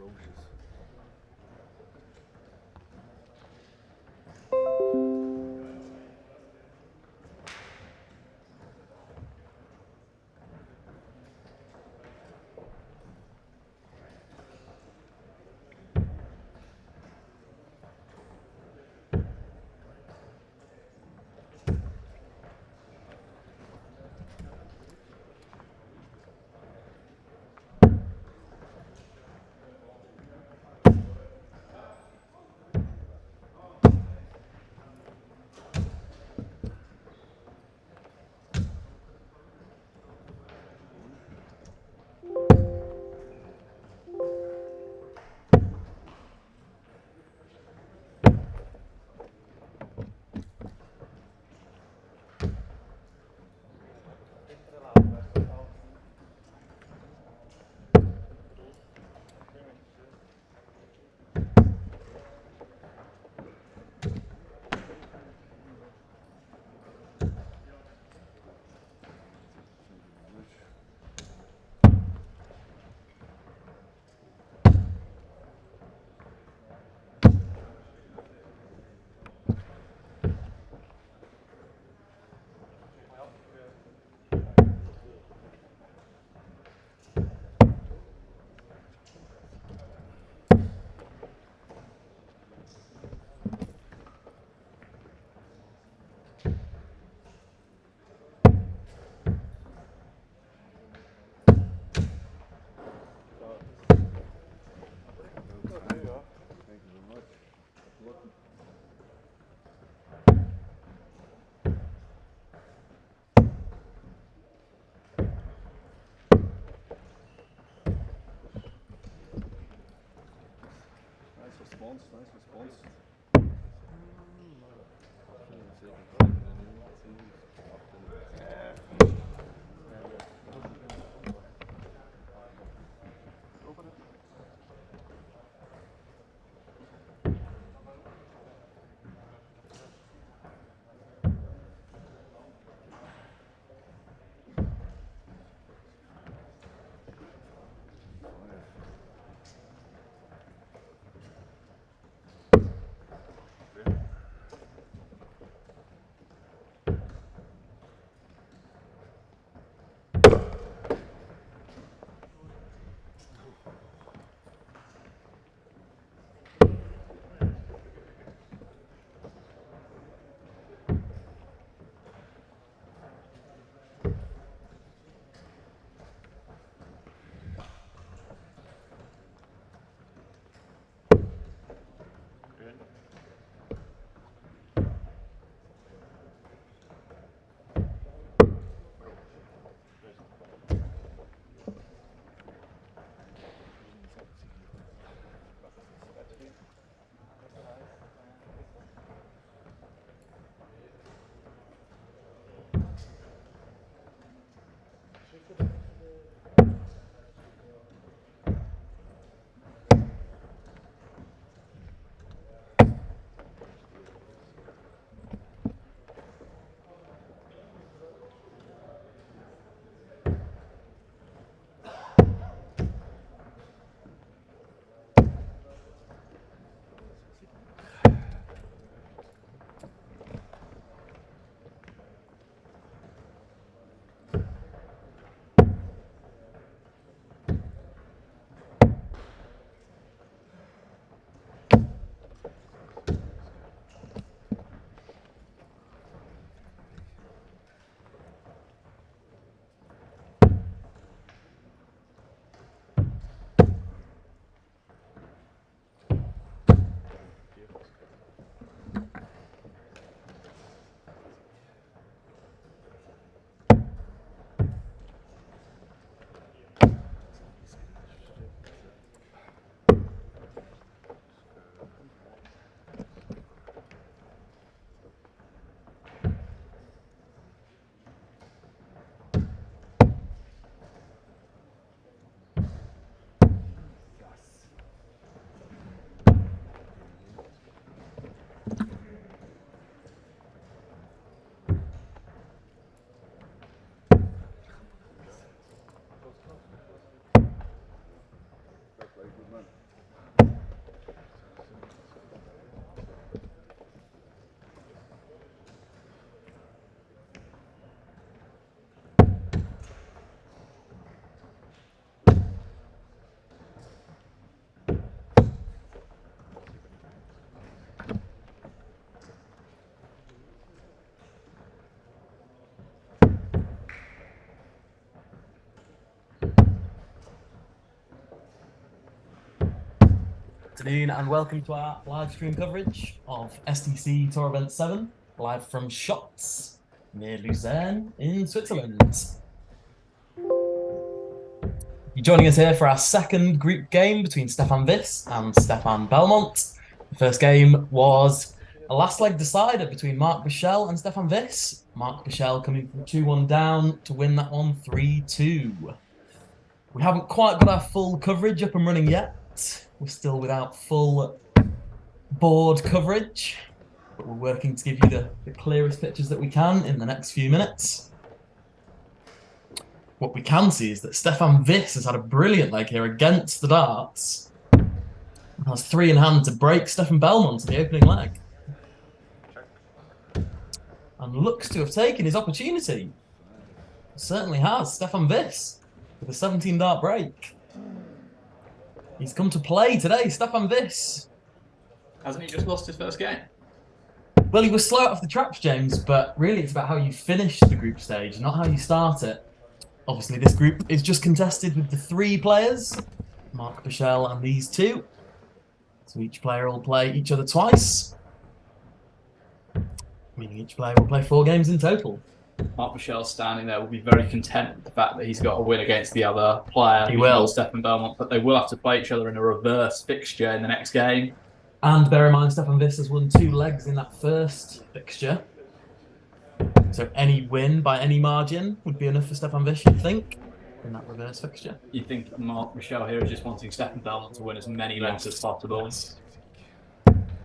atrocious. Nice response. Afternoon and welcome to our live stream coverage of SDC Tour Event 7, live from Schotz near Lucerne in Switzerland. You're joining us here for our second group game between Stefan Wyss and Stefan Belmont. The first game was a last leg decider between Mark Bichel and Stefan Wyss. Mark Bichel coming from 2-1 down to win that one 3-2. We haven't quite got our full coverage up and running yet. We're still without full board coverage, but we're working to give you the clearest pictures that we can in the next few minutes. What we can see is that Stefan Wyss has had a brilliant leg here against the darts. Has 3 in hand to break Stefan Belmont in the opening leg. And looks to have taken his opportunity. Certainly has. Stefan Wyss with a 17 dart break. He's come to play today, Stefan Wyss. Hasn't he just lost his first game? Well, he was slow off the traps, James, but really it's about how you finish the group stage, not how you start it. Obviously, this group is just contested with the 3 players, Mark Bichel and these 2. So each player will play each other twice, meaning each player will play 4 games in total. Mark Bichel standing there will be very content with the fact that he's got a win against the other player. He will. Stefan Belmont, but they will have to play each other in a reverse fixture in the next game. And bear in mind, Stefan Wyss has won 2 legs in that first fixture. So any win by any margin would be enough for Stefan Wyss, you'd think, in that reverse fixture. You think Mark Bichel here is just wanting Stefan Belmont to win as many legs as possible.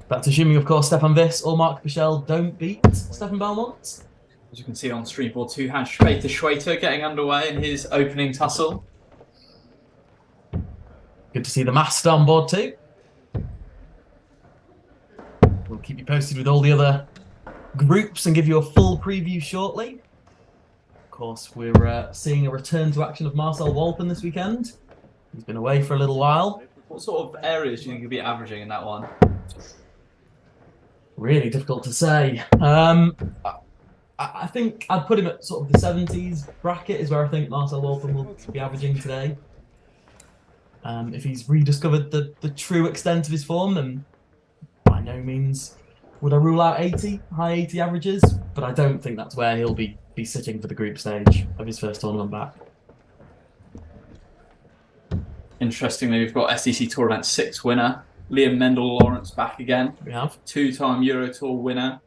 That's assuming, of course, Stefan Wyss or Mark Bichel don't beat Stefan Belmont. As you can see on Streamboard 2, Hans Schweiter getting underway in his opening tussle. Good to see the Master on board too. We'll keep you posted with all the other groups and give you a full preview shortly. Of course, we're seeing a return to action of Marcel Walpen this weekend. He's been away for a little while. What sort of areas do you think he'll be averaging in that one? Really difficult to say. I think I'd put him at sort of the 70s bracket is where I think Marcel Walpen will be averaging today. If he's rediscovered the true extent of his form, then by no means would I rule out 80, high 80 averages, but I don't think that's where he'll be sitting for the group stage of his first tournament back. Interestingly, we've got SDC Tour Event 6 winner, Liam Mendel-Lawrence back again. We have. 2-time Euro Tour winner.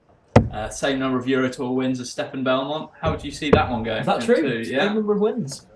Same number of Euro Tour wins as Stefan Belmont. How would you see that one going? Is that true? Yeah. Same number of wins.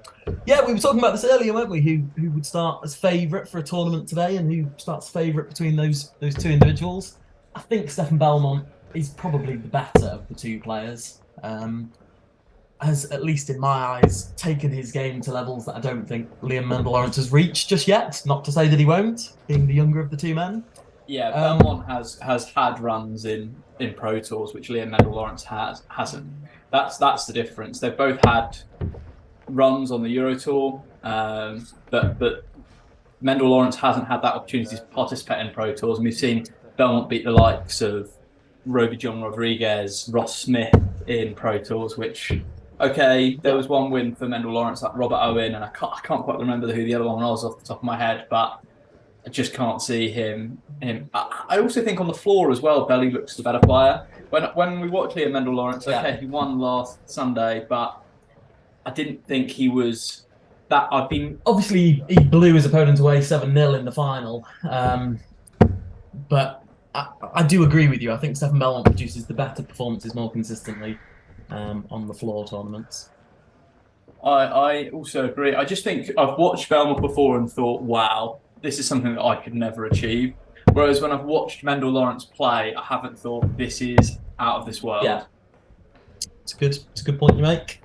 Yeah, we were talking about this earlier, weren't we? Who would start as favourite for a tournament today and who starts favourite between those 2 individuals. I think Stefan Belmont is probably the better of the 2 players. Has, at least in my eyes, taken his game to levels that I don't think Liam Mendel-Lawrence has reached just yet. Not to say that he won't, being the younger of the 2 men. Yeah, Belmont has had runs in Pro Tours, which Liam Mendel-Lawrence hasn't. That's the difference. They've both had runs on the Euro Tour, but Mendel-Lawrence hasn't had that opportunity to participate in Pro Tours. And we've seen Belmont beat the likes of Roby John Rodriguez, Ross Smith in Pro Tours, which, okay, there was one win for Mendel-Lawrence, like Robert Owen, and I can't quite remember who the other one was off the top of my head, but I just can't see him. I also think on the floor as well, Belly looks the better player. When we watched Liam Mendel-Lawrence, okay, he won last Sunday, but I didn't think he was that. Obviously, he blew his opponent away 7-0 in the final, but I do agree with you. I think Stefan Belmont produces the better performances more consistently on the floor tournaments. I also agree. I just think I've watched Belmont before and thought, wow, this is something that I could never achieve. Whereas when I've watched Mendel-Lawrence play, I haven't thought this is out of this world. Yeah, it's a good point you make.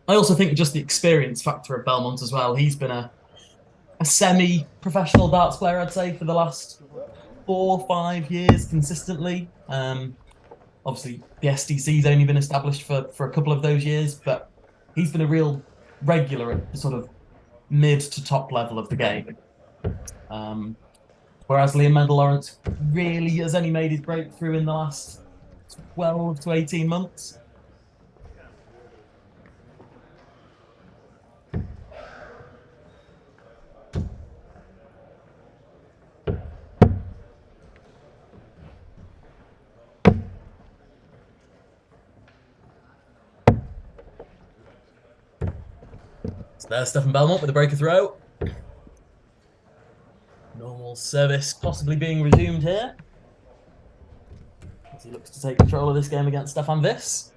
I also think just the experience factor of Belmont as well. He's been a semi-professional darts player, I'd say, for the last 4 or 5 years consistently. Obviously, the SDC's only been established for a couple of those years, but he's been a real regular at the sort of mid to top level of the game. Whereas Liam Mendel-Lawrence really has only made his breakthrough in the last 12 to 18 months. So there's Stefan Belmont with a breaker throw. Normal service possibly being resumed here, as he looks to take control of this game against Stefan Viss.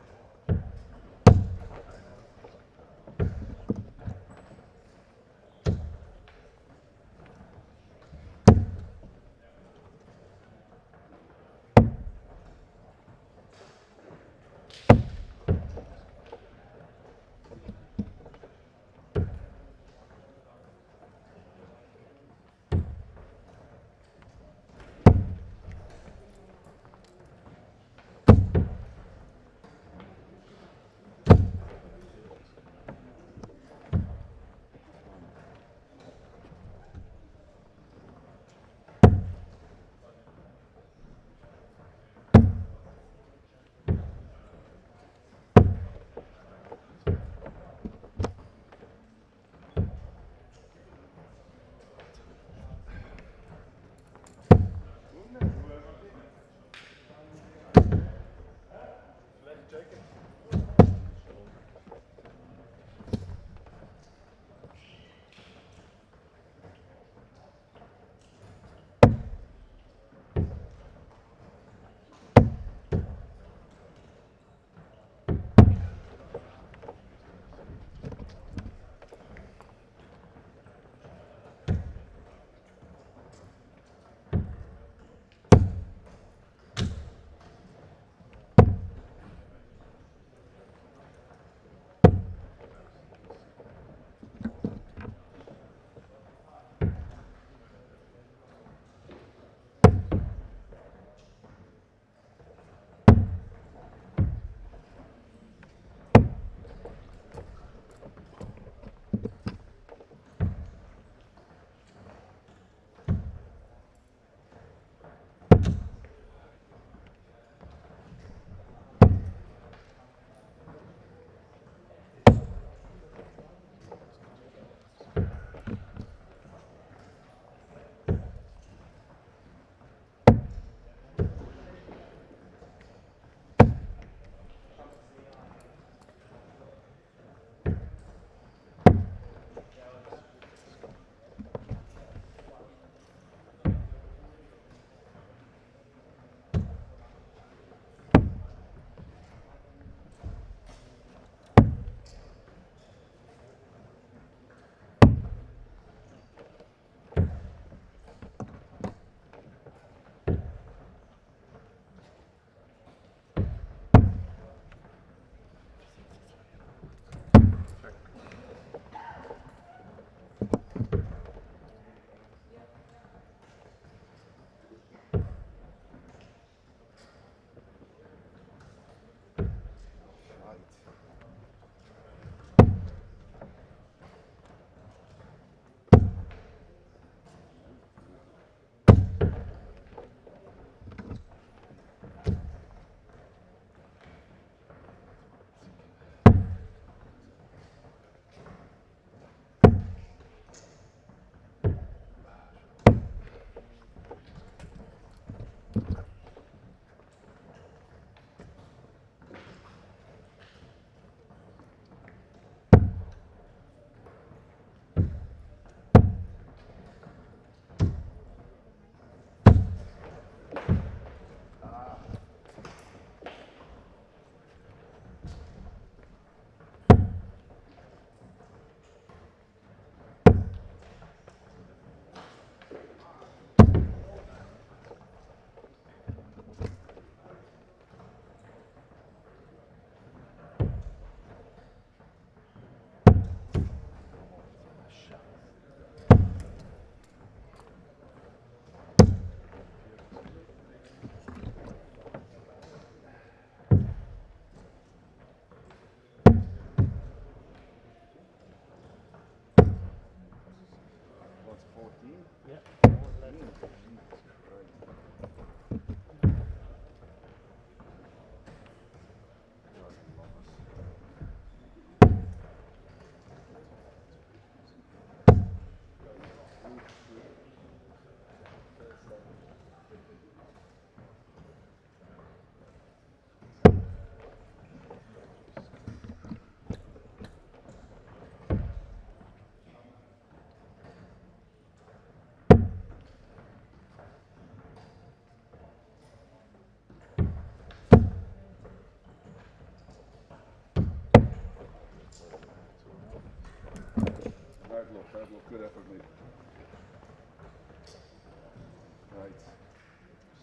Right.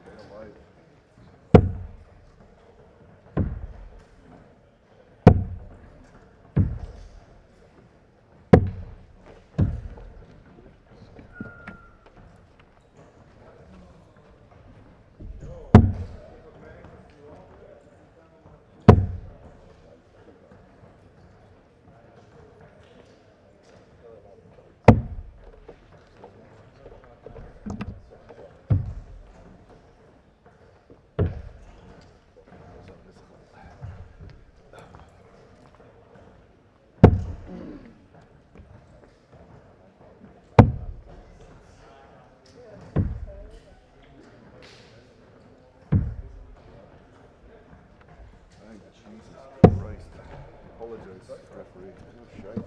Stay alive. Jesus Christ. Apologise, referee. Oh, shite.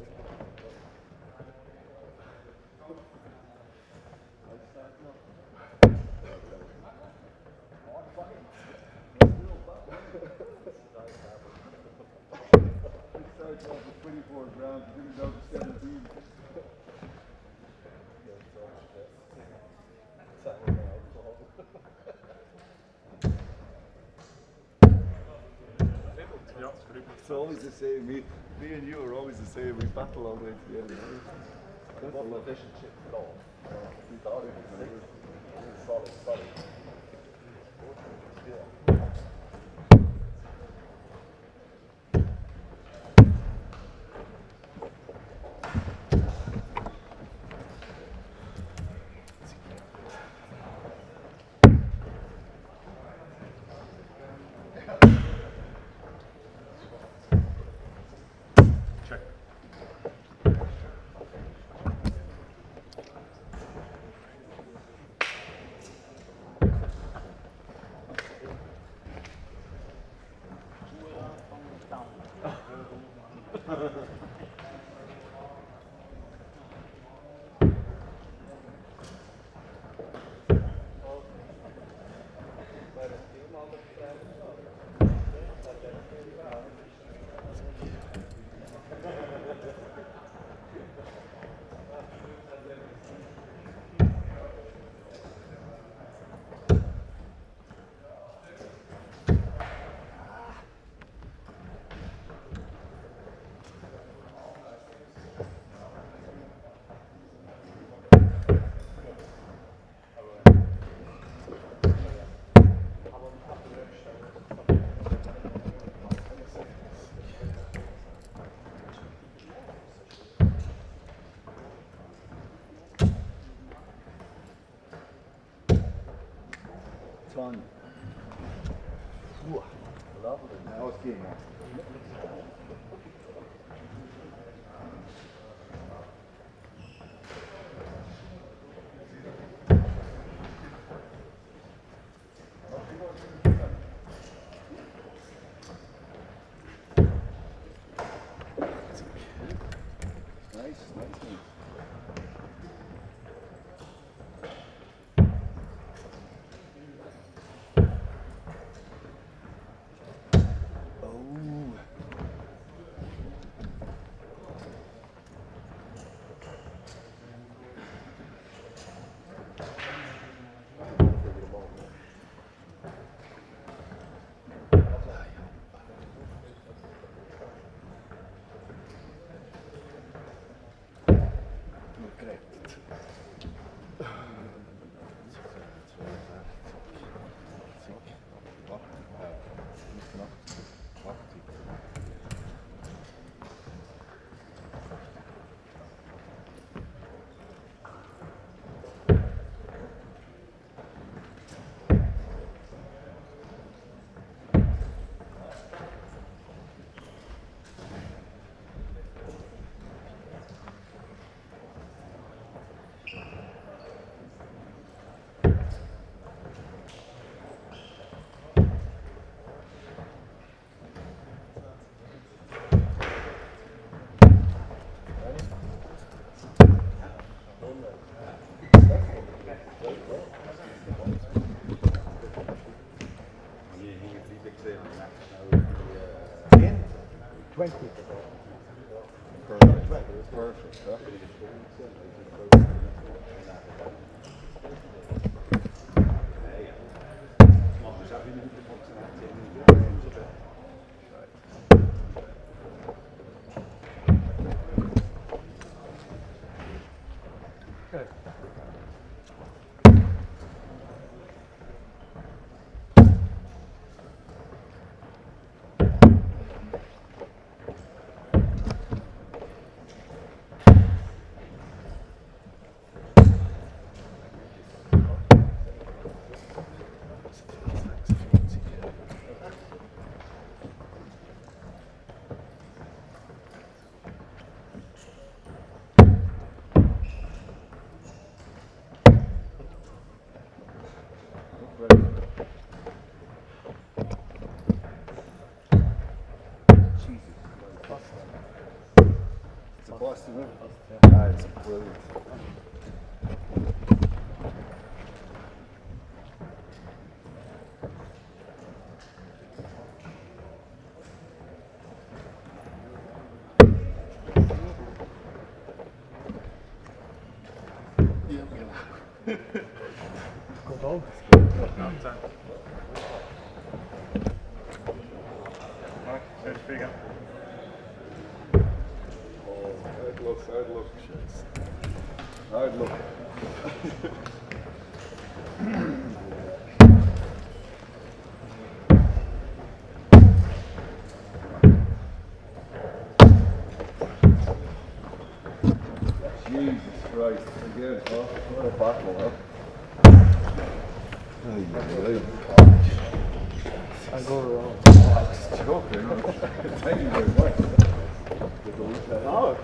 He started off with 24 rounds, he didn't go to 17. It's always the same. Me and you are always the same. We battle all the way to the end. That's a lot. We thought it was solid. Yeah. Ton. Lovely. Now it's game now. Nice. Perfect. Perfect. Huh? It's a Boston, isn't it? Ah, it's brilliant. Good dog. Mark, there's bigger. Hard look, hard look. Hard look. Jesus Christ, again, huh? What a battle, huh? I go around. It's joking. Thank you very much. Oh.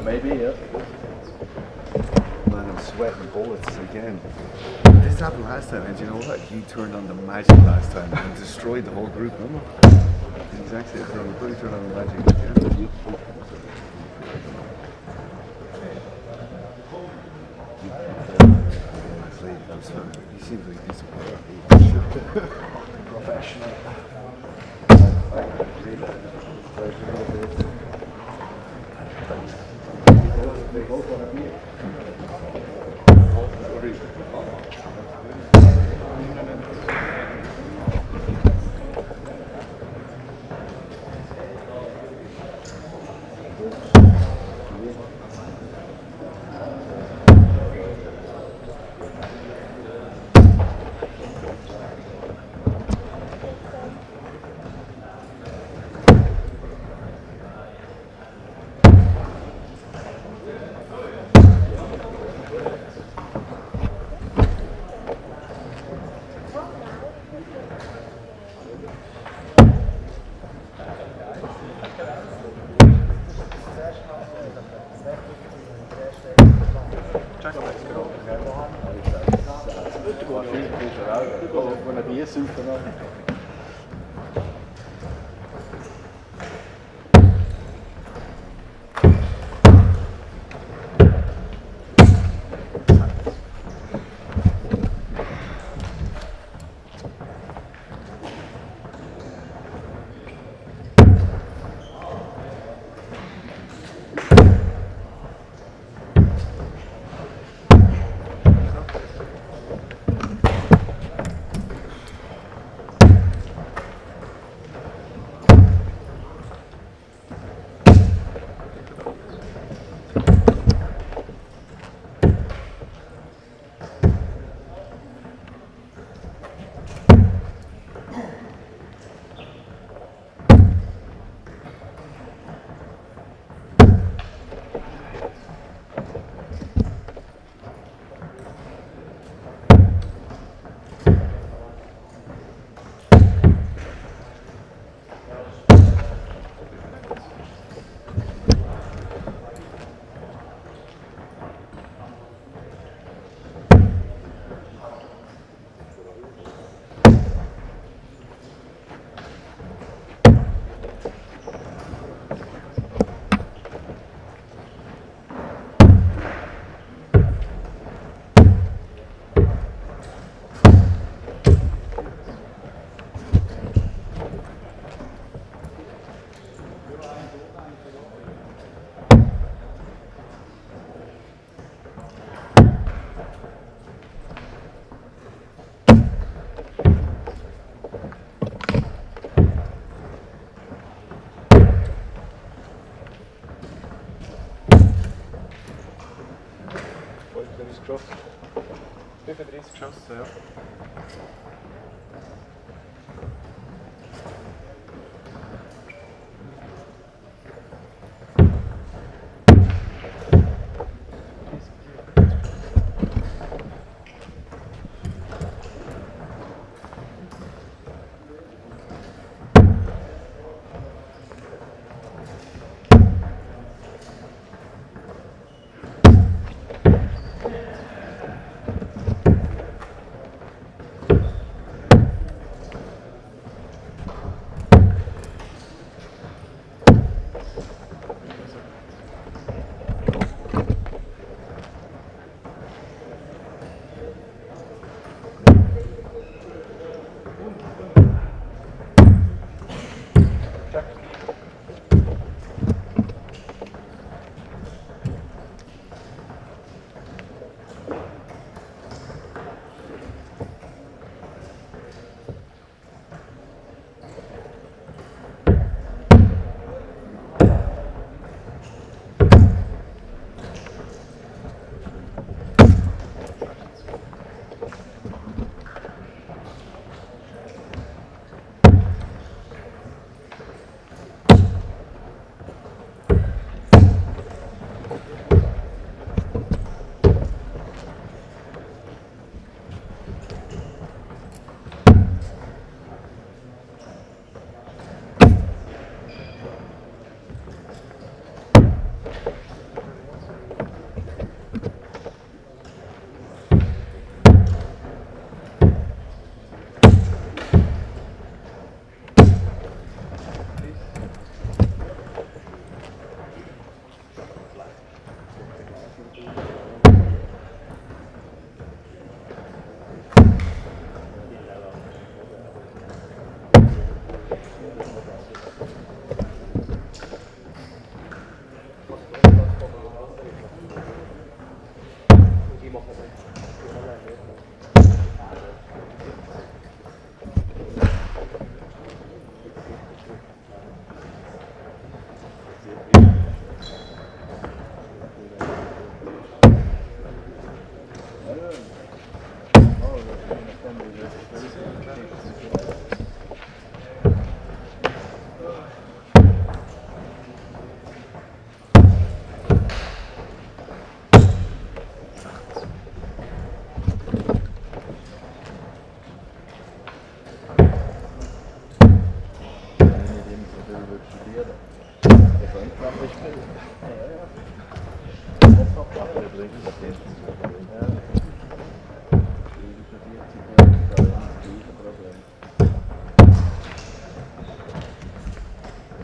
Maybe, yeah. Man, I'm sweating bullets again. This happened last time, and you know what? You turned on the magic last time and destroyed the whole group, remember? Exactly the thing. You probably turned on the magic again. He seems like he's a professional. They both want to be geschossen? 35 geschossen, ja.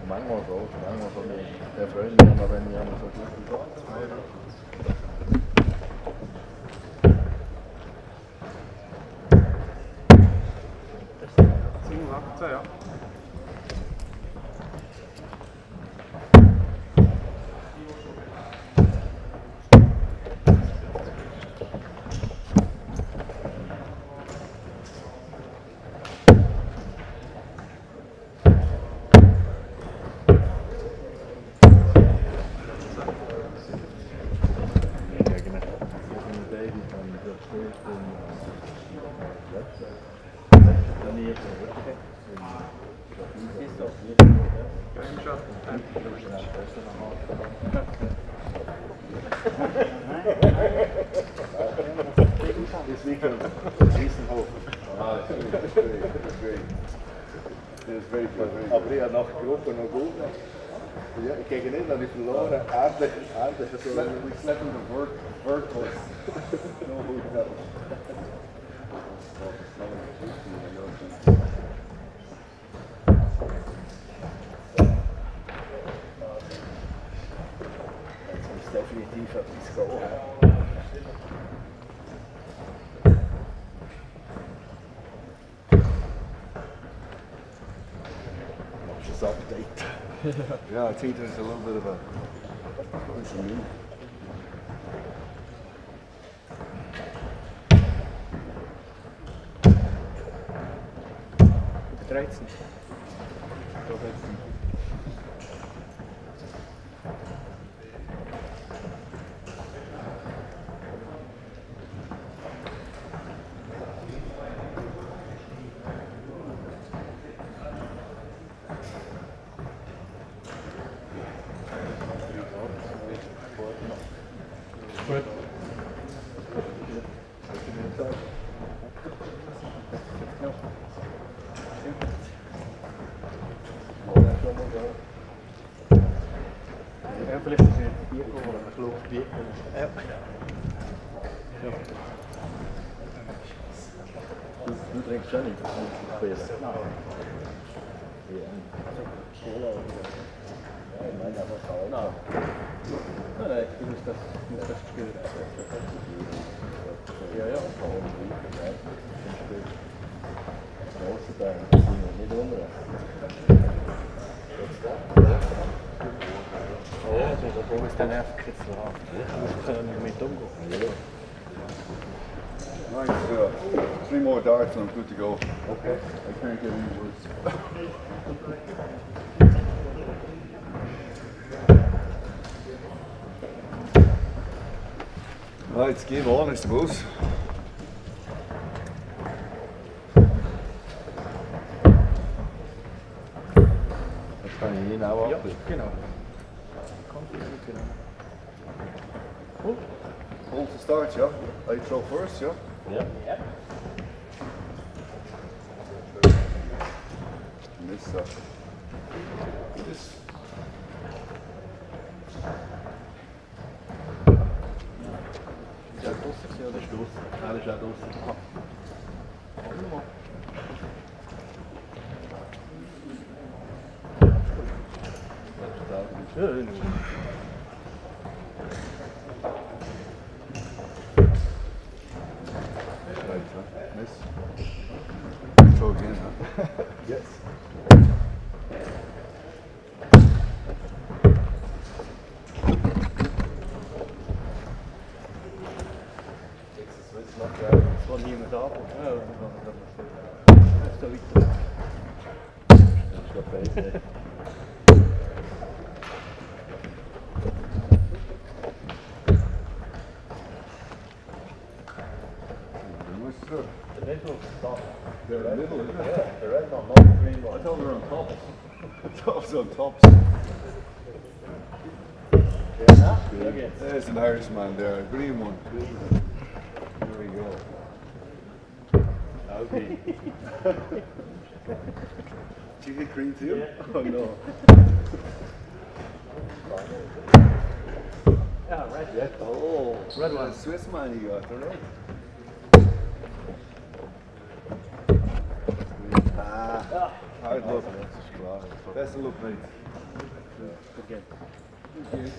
Manchmal so nicht. Der freut mich immer, wenn ich einmal so gut Ja. Ja. 'This weekend, Diessenhofen. That's great. It was very good. Aber ich habe nach der Gruppe noch gut. Ja, gegen ihn habe ich verloren. Ähnlich so. We slept in the workhorse. No hotel. Jetzt muss definitiv etwas gehen. Update. Yeah, I think there's a little bit of a. What's the mean? for it. Ja, vielleicht ist es nicht Bier geworden, aber ich glaube Bier geworden. Ja. Du trinkst schon nicht, das ist Nein. Cola oder so. Ja, ich meine aber auch. Nein, ich muss das spüren. Ja, ja. Große Teile, die sind nicht unten. Ja, so da ist der Nervenkitzel haben. Das können wir mit umgehen. Nice. 3 more darts and I'm good to go. Okay. I can't get any worse. Right, it's game on, I suppose. Das kann ich Ihnen auch Ja, abgeben. genau. Hold to start, yeah? I throw first, yeah? Ja. Miss that. Miss. Ist er draussen oder ist draussen? Er ist auch draussen. Schön. Right, huh? Miss. Throw again, huh? Yes. Es war niemand da. Ja, das ist da weiter. Das ist doch besser. Sure. The middle stop. They're in the middle, isn't it? Yeah, the red one, not the green I one. thought they were on top. Tops on tops. Yeah, look at There's an Irishman there, a green one. Here we go. Okay. Did you get green too? Oh no. Ja, red. Yeah. Oh, Red one. Swiss man you got, alright. Ah, hard look. Best of luck, mate. Again. And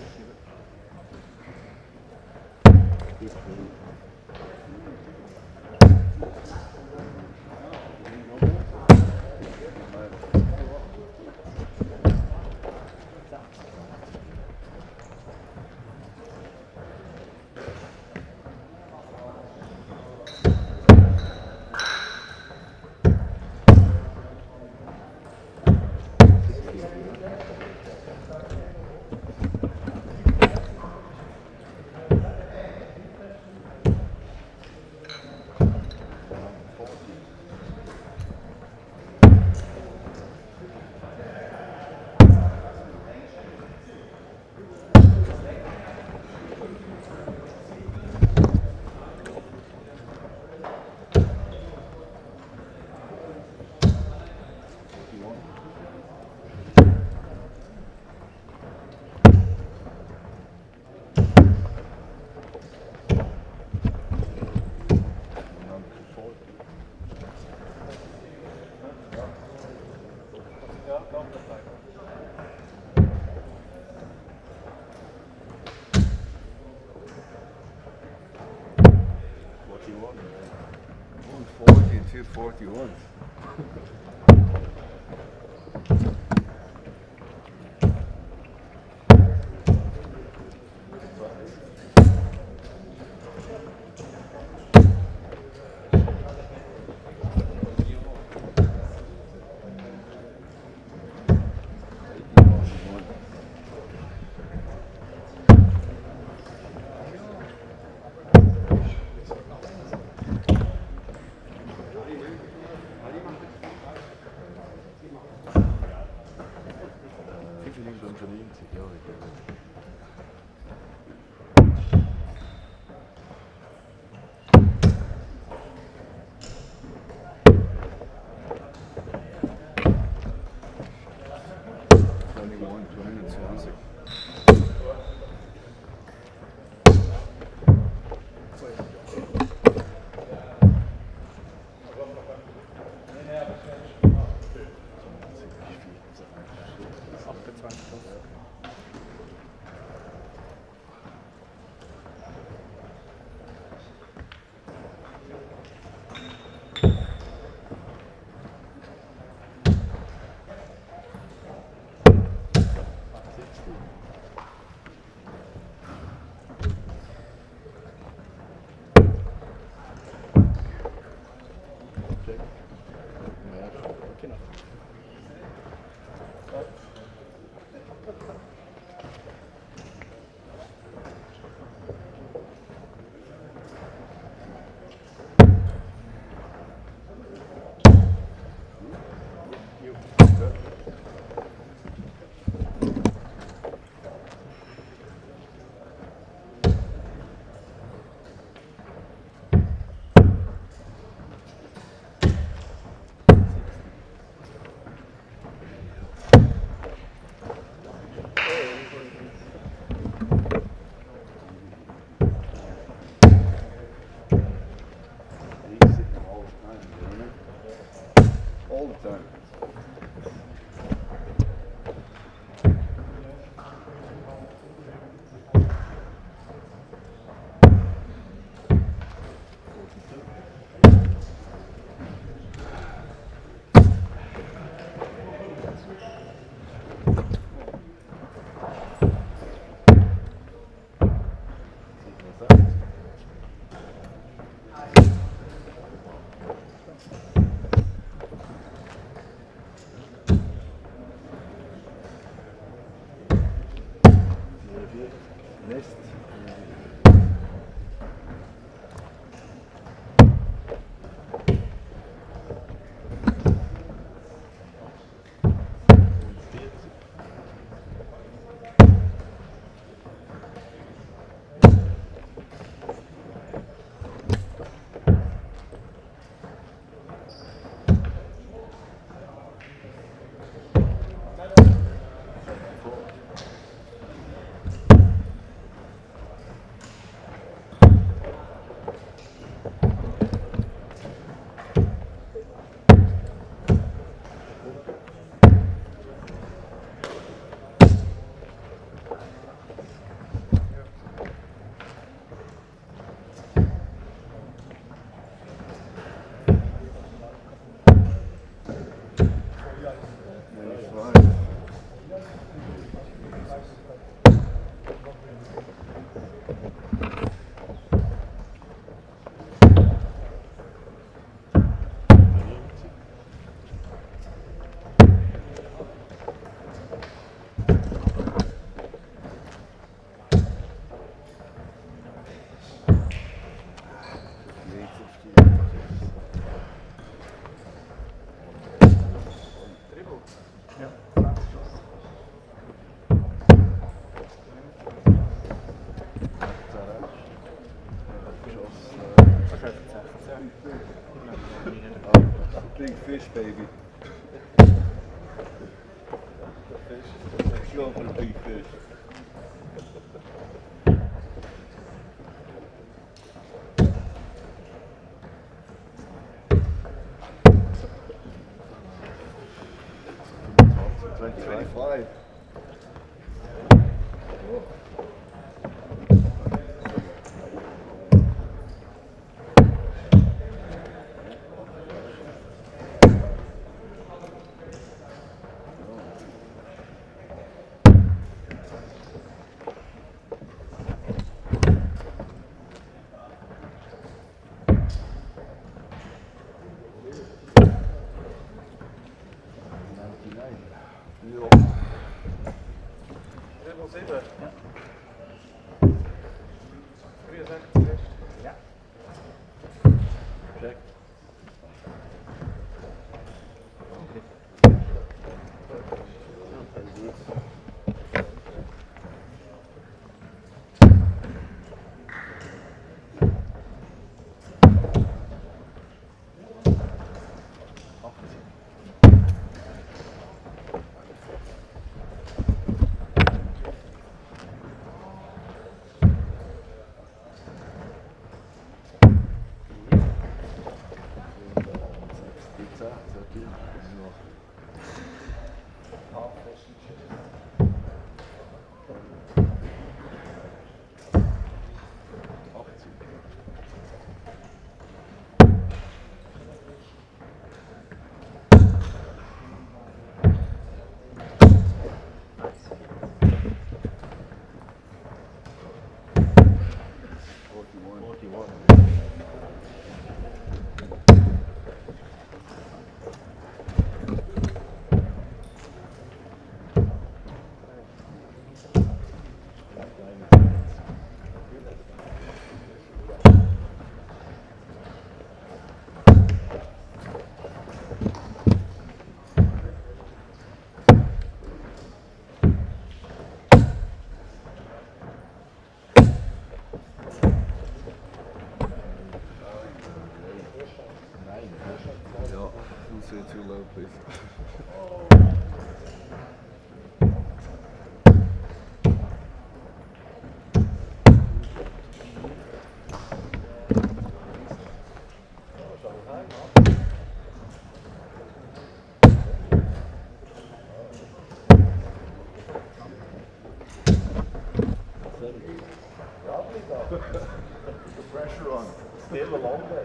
241. Nest. Big fish, baby. Fish. Go for the big fish. $25. Too low, please. The pressure on. Still a long way.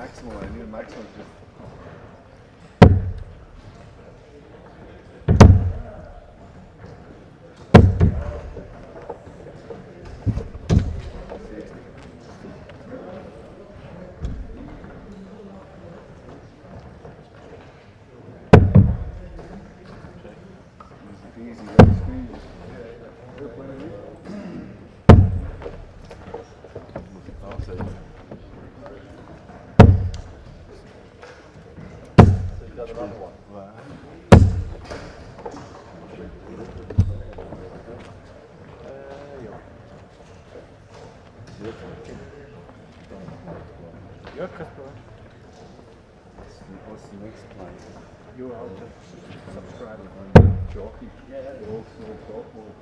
maximum. I need a maximum. Easy, let's squeeze. Ja, Kasper. What's the next plan? You are out to subscribe. Jockey. Yeah. Also softball.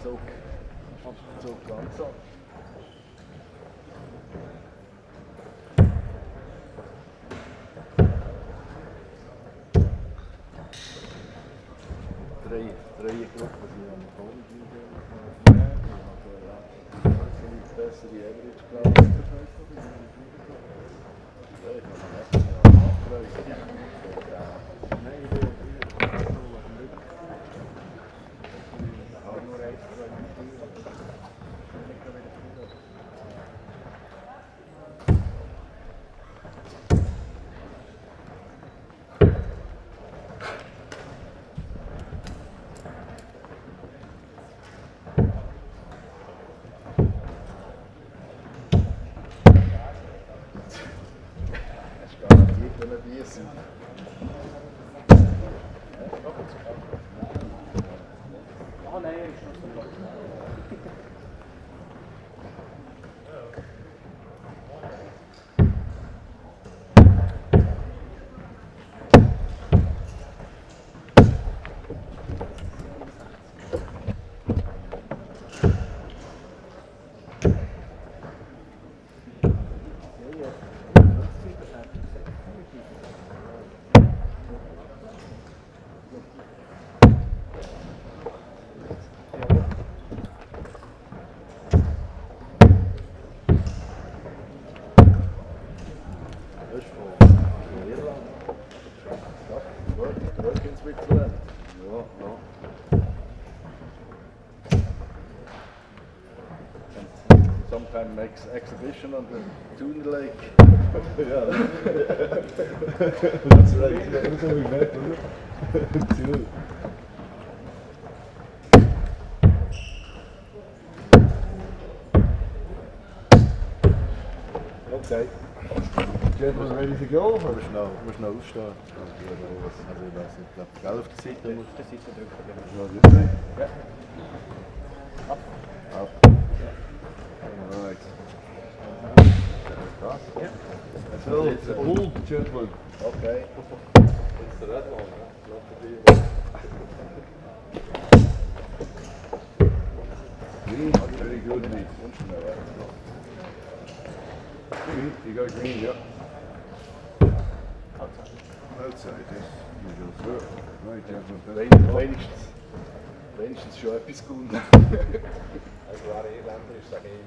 Zug langsam. Drei Gruppen sind an der Bowling. Bessere Average, glaube ich. Ich habe Sometimes makes exhibition on the Turnier Lake. Yeah. That's right. That's how we met, wasn't it? Too. Okay. Gentlemen ready to go? Oder musst du noch aufstehen? Also ich weiß nicht, ich glaube, auf der Seite. Du musst die Seite drücken. Ja. Ab. Ab. Right. Yeah. So, it's a pull, gentlemen. Okay. It's the red one, not the green one. Green, very good, mate. Green, you got green, yeah. Outside, yes. Usual. Right, gentlemen. Wenigstens schon etwas gut. Also wer Irländer ist, sage ich ihm.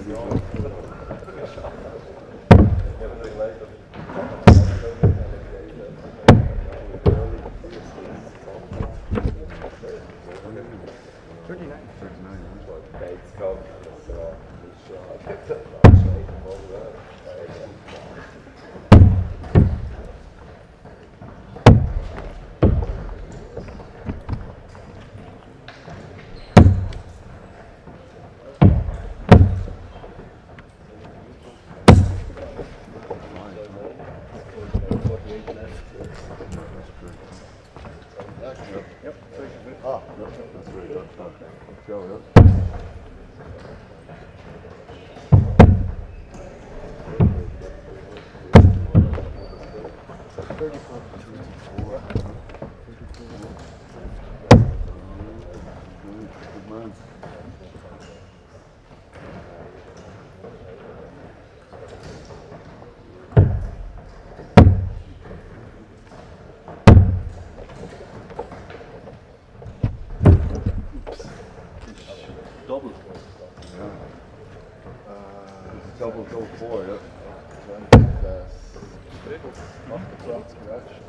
Double. Yeah. Double 4, ja. 28 Ratsch.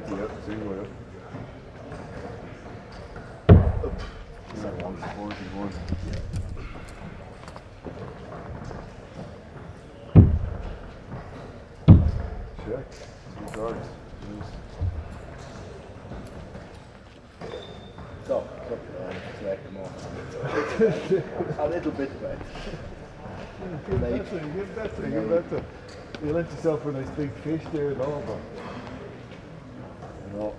20, ja, single, ja. 41. Check. 2 darts. So, it's like more. A little bit wet. Get better. You let yourself a nice big fish there and all, but. No.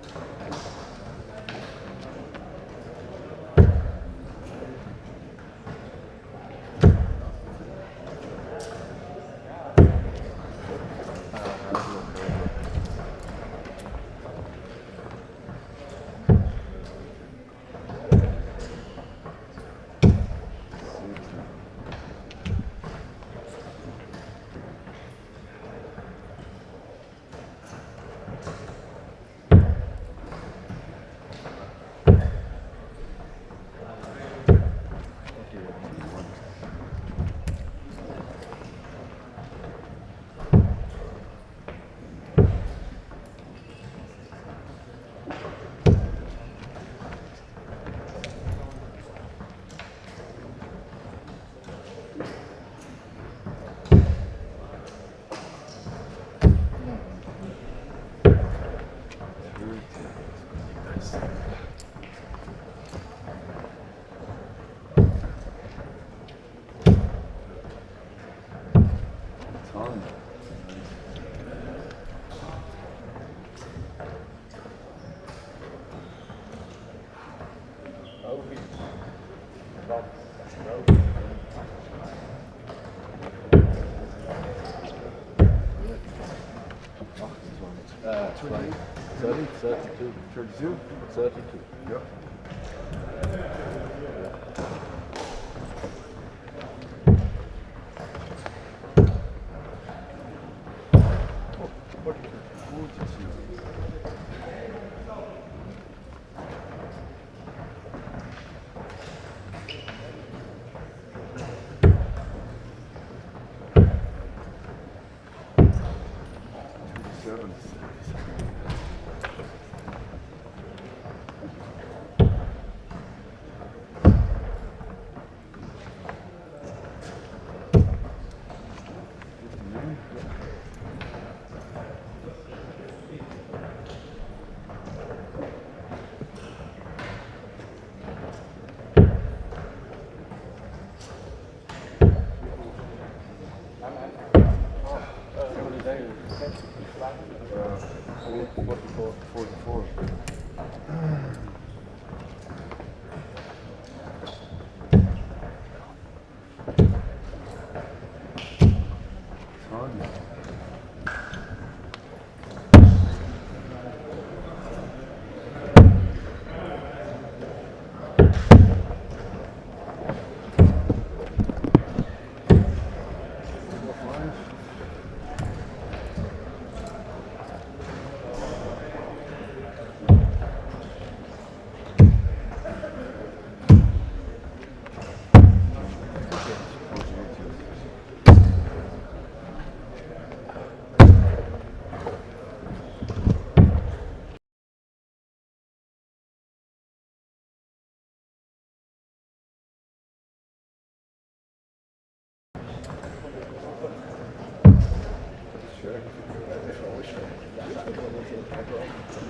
Twenty. 32. 32? 32. Yep.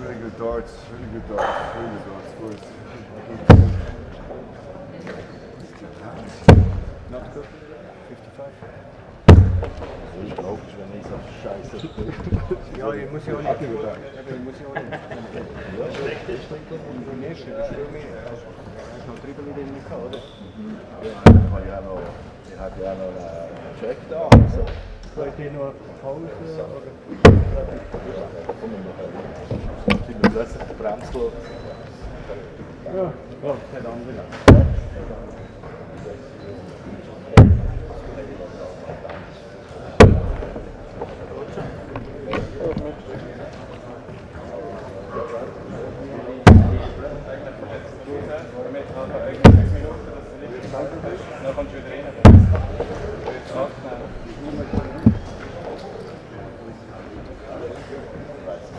Really good darts, really good darts, good. Not good. 55. Das ist logisch, wenn ich so scheiße. Ja, ich muss ja auch nicht. Ich muss ja auch nicht. Ja, schlecht ist und du nächst, das ist viel mehr. Hast noch Dribbel in den gehabt, oder? Ich habe ja noch einen Check da. Also. Wollt ihr noch Pause? Ich bin plötzlich bremslos. Ja, keine andere.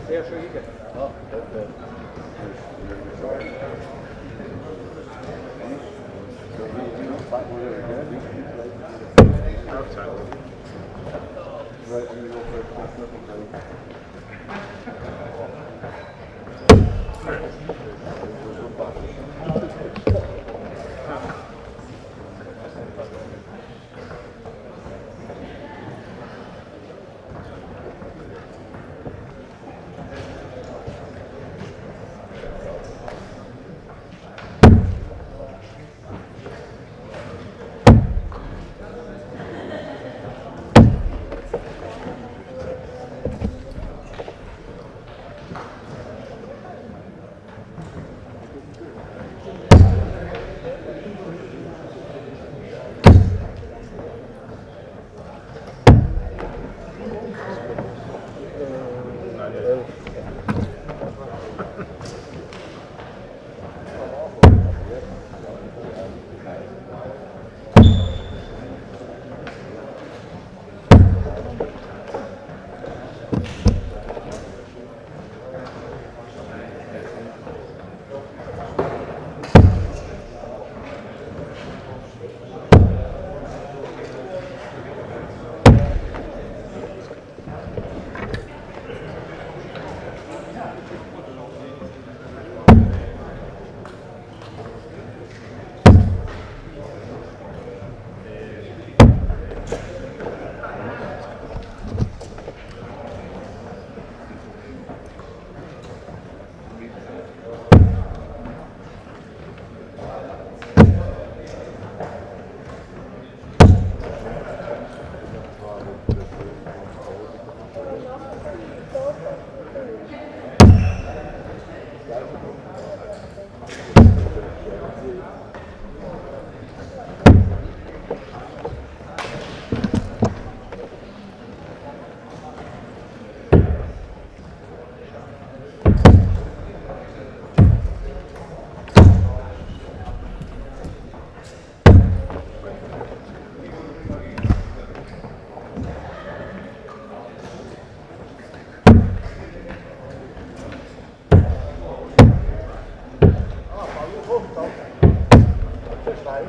Sehr schön. Nein,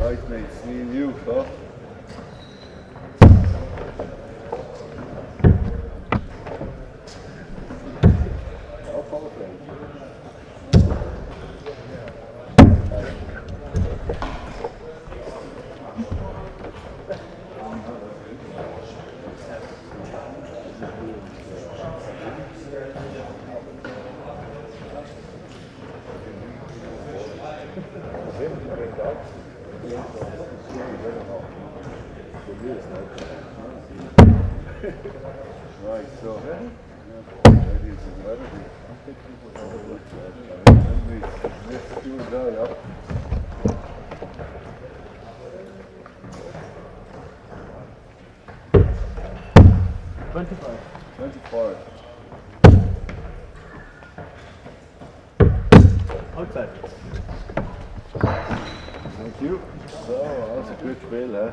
Right, mate, seeing you, huh? Right, so, ladies and gentlemen, let's do it now, yeah. 25. 24. Outside. Thank you. So, also gut Spiel, hä?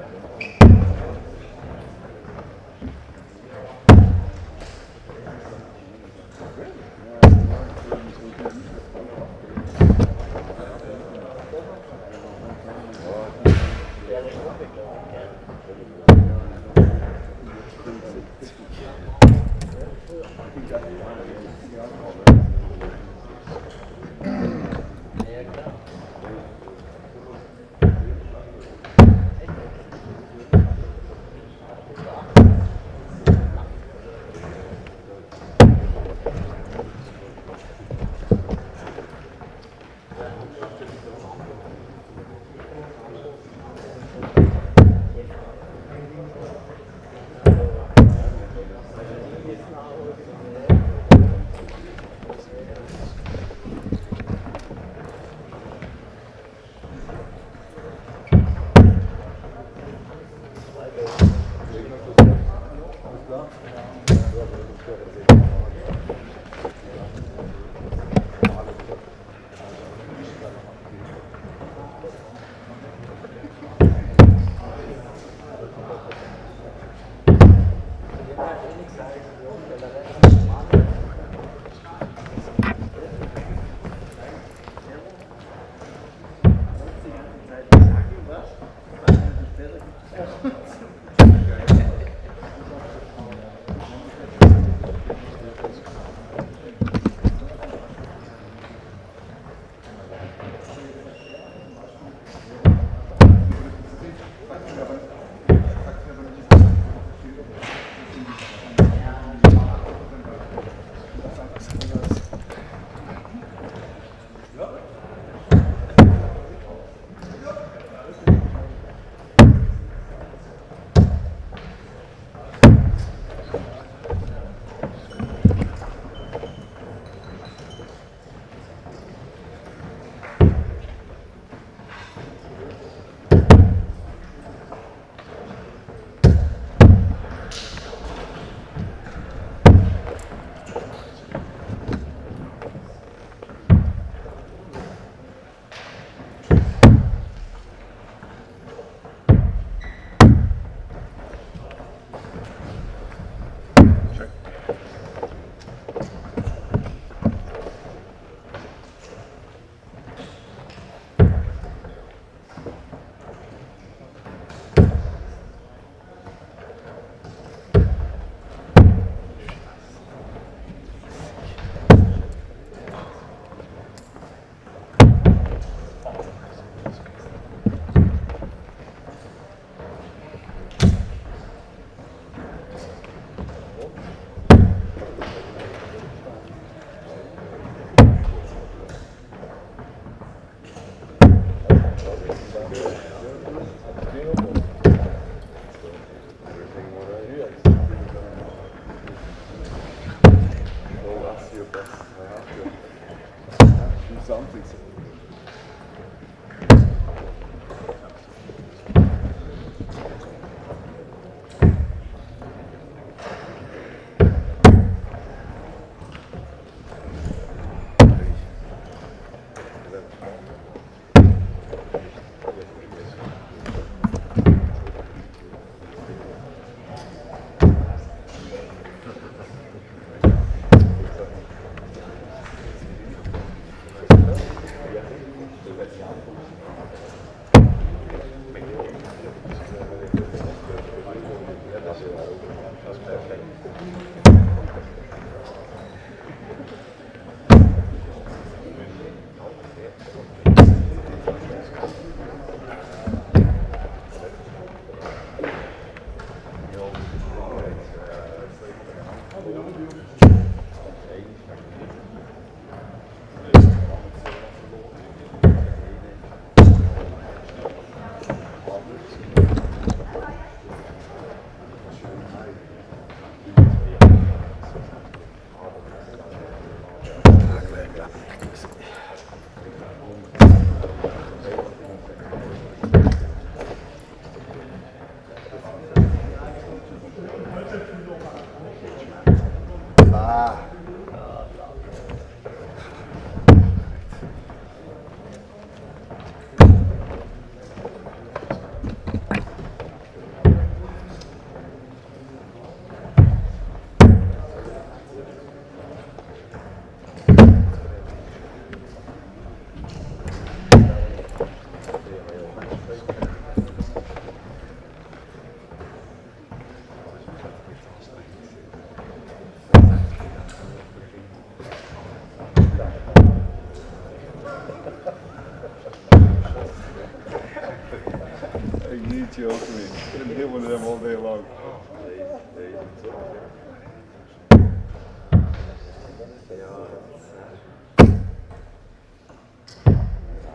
me. I couldn't deal with them all day long.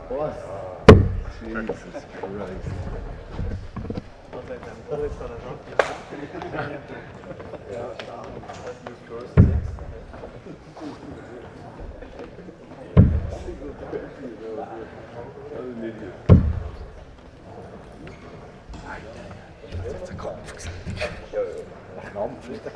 What? Jesus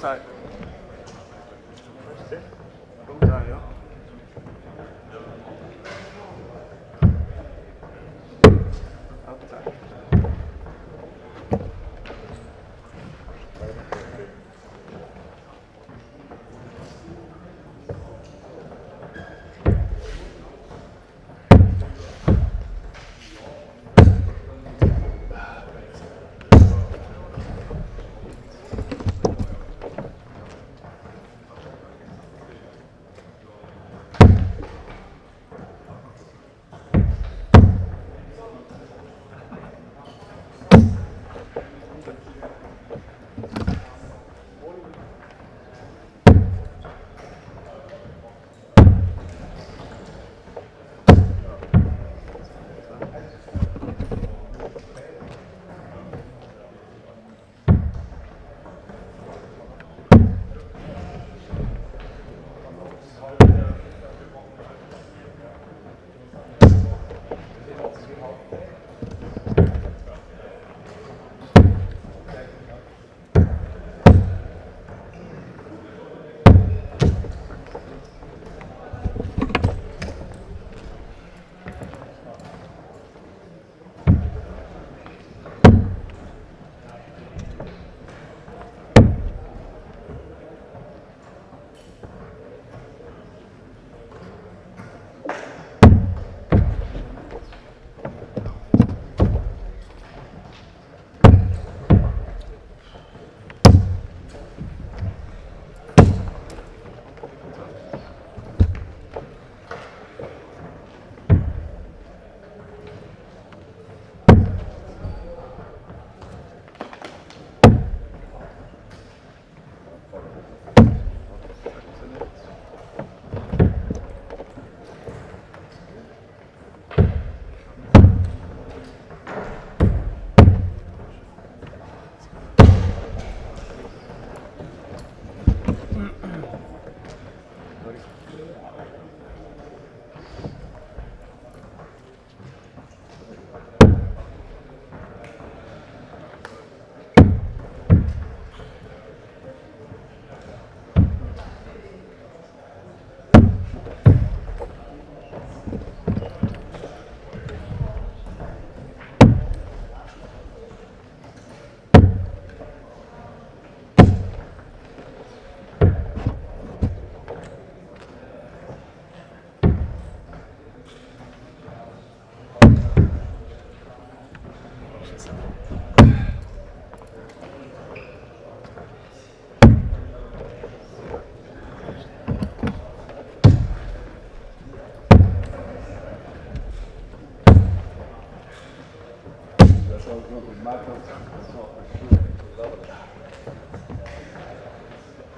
Christ.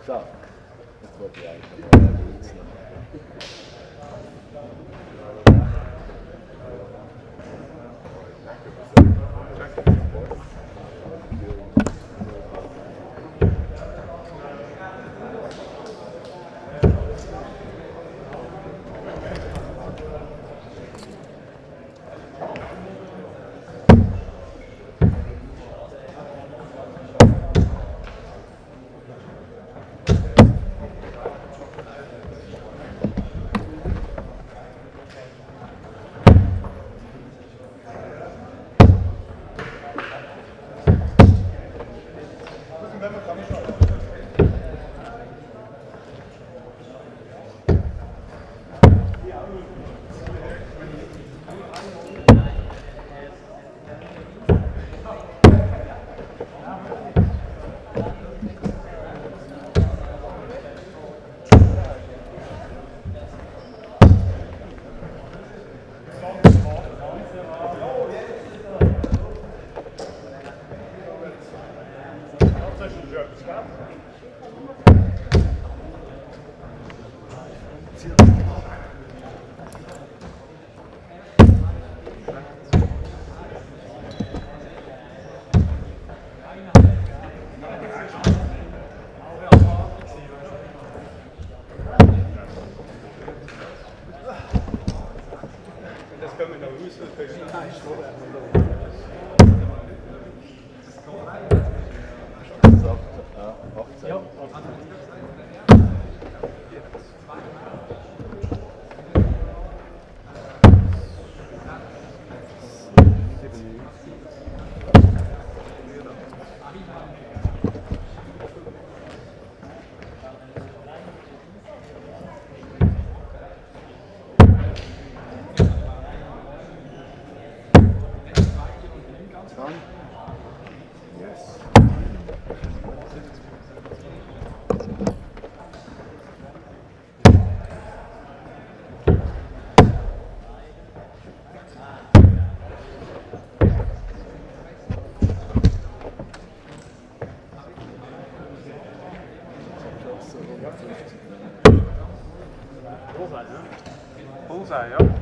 So, jetzt wollte ich eigentlich noch mal nutzen. Bullseye, ja.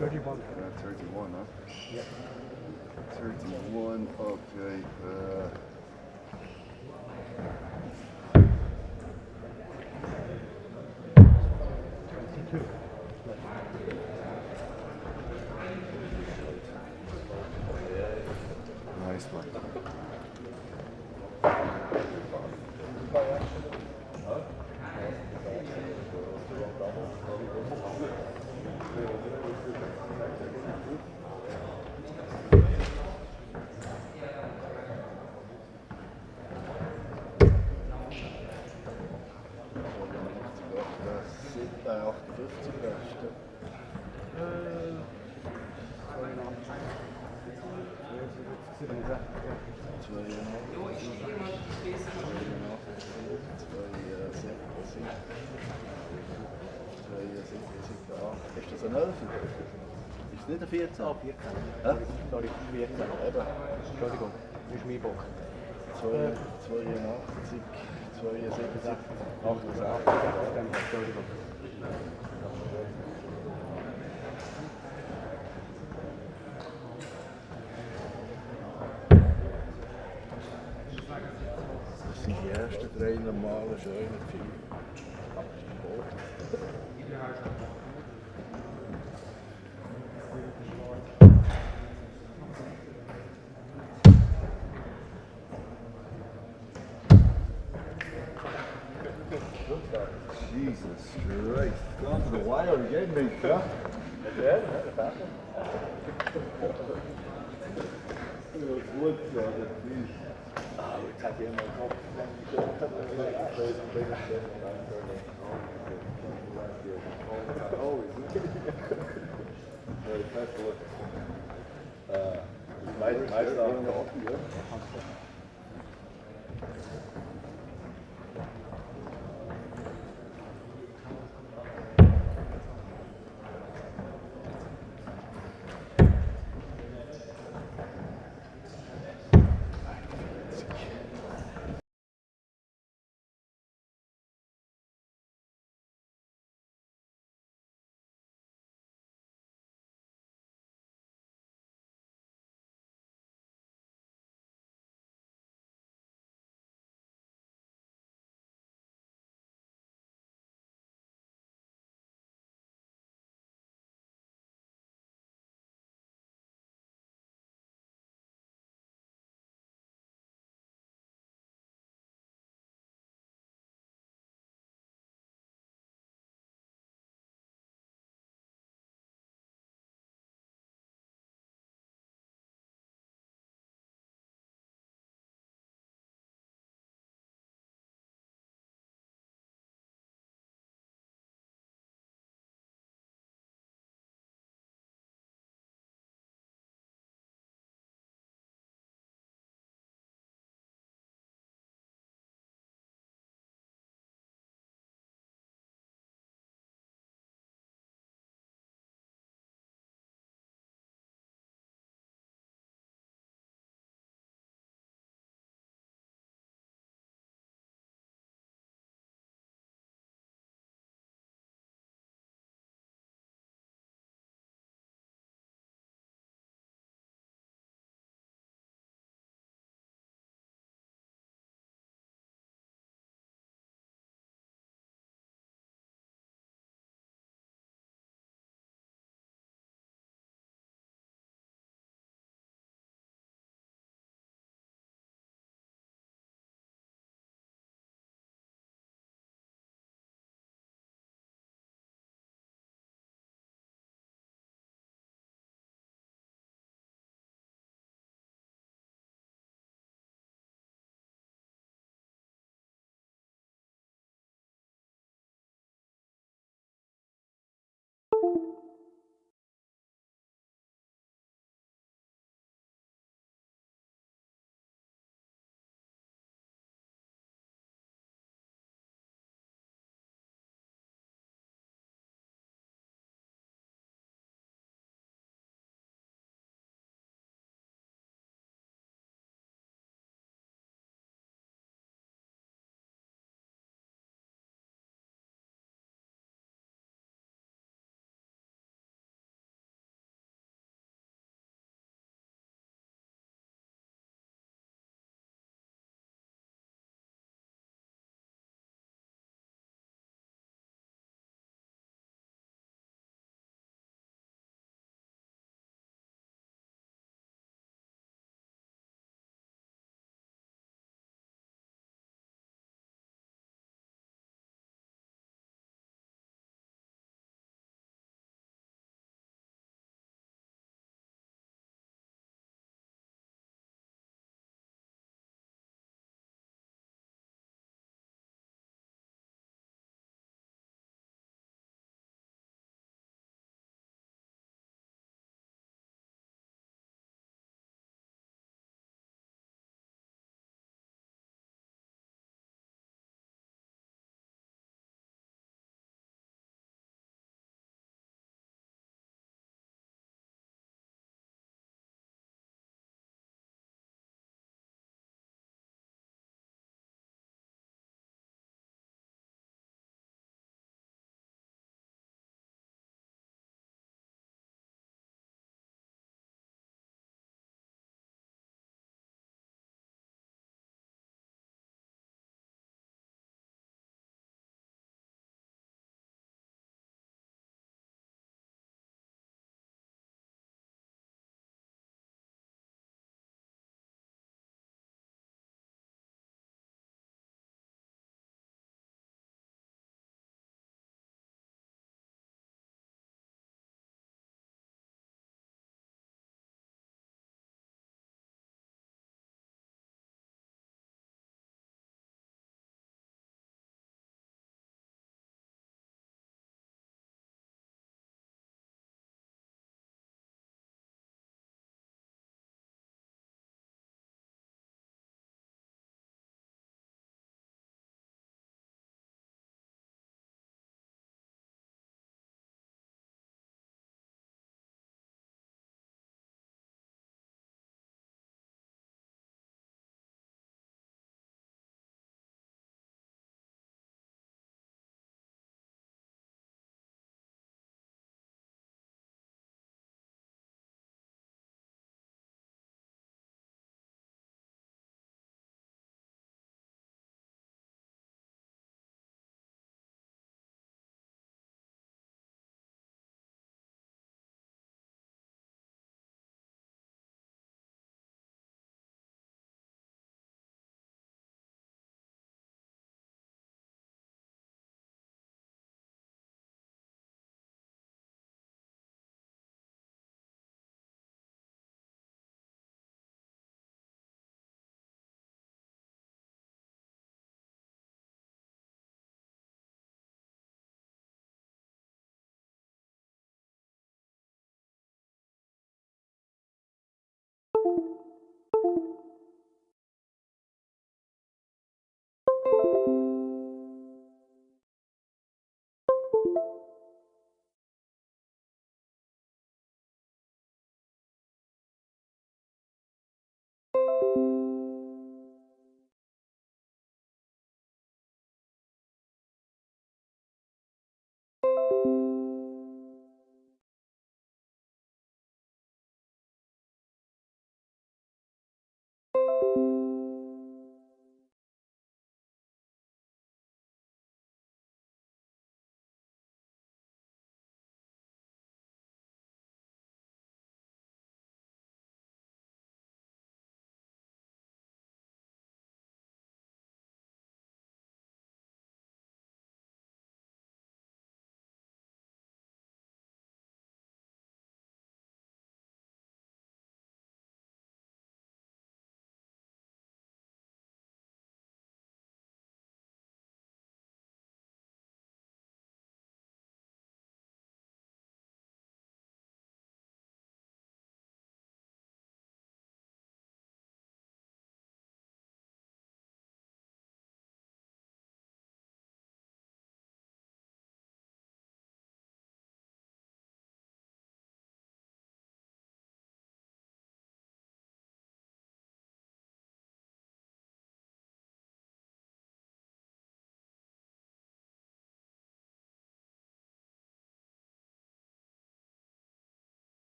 31. 31, huh? Yep. 31, okay. 22. Nice one. Ist das ein 11? Ist es nicht ein 14? Ah, 14. Hä? Sorry, 14. Eben. Entschuldigung, das ist mein Bock. 82, 72, 68. Entschuldigung. Das sind die ersten 3 normalen schönen Gefühle. Jesus Christ. Gone to the wire again, mate. Yeah? Gut, please. Jetzt hat jemand noch. Oh, is it? Very festival. My stuff.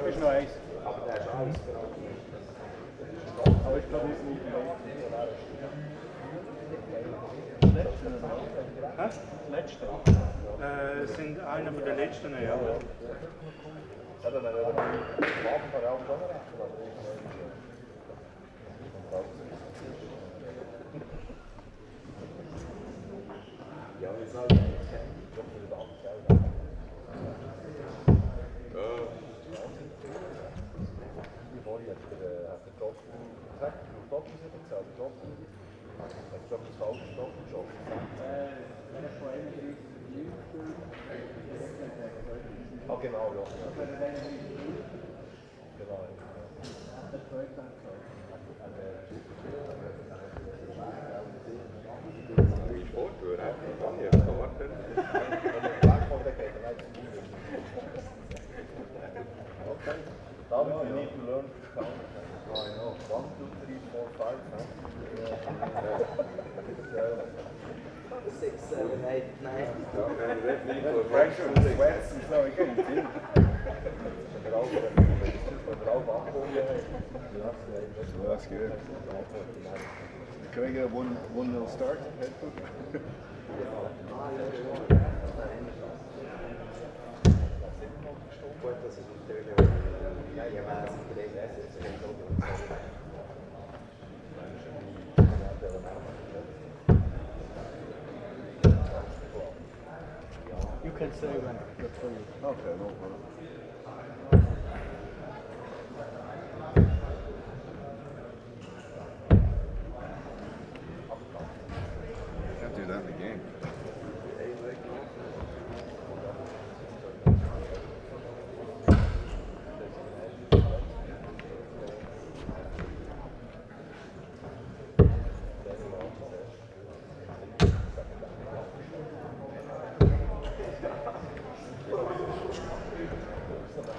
Ist noch eins. Aber ich glaube, es ist nicht das letzte. Sind einer von den letzten, ja. Genau, ja. David, you need to learn to count. I know. 1, 2, 3, 4, 5. 6, 7, 8, 9. So again, that's good. Can I get a 1-0 start? You can say when you're through. Okay, no problem. Can't do that in the game.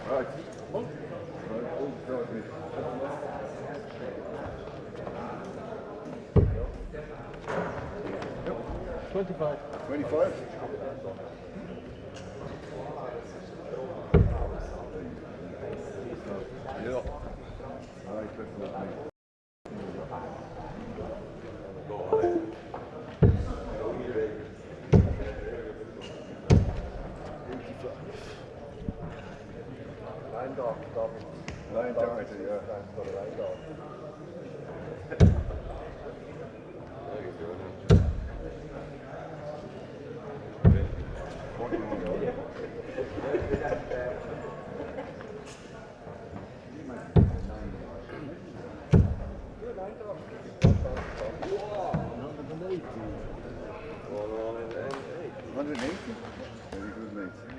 Right. 25. 25? Yeah. Alright, that's with me. good, Nathan. Very good, Nathan.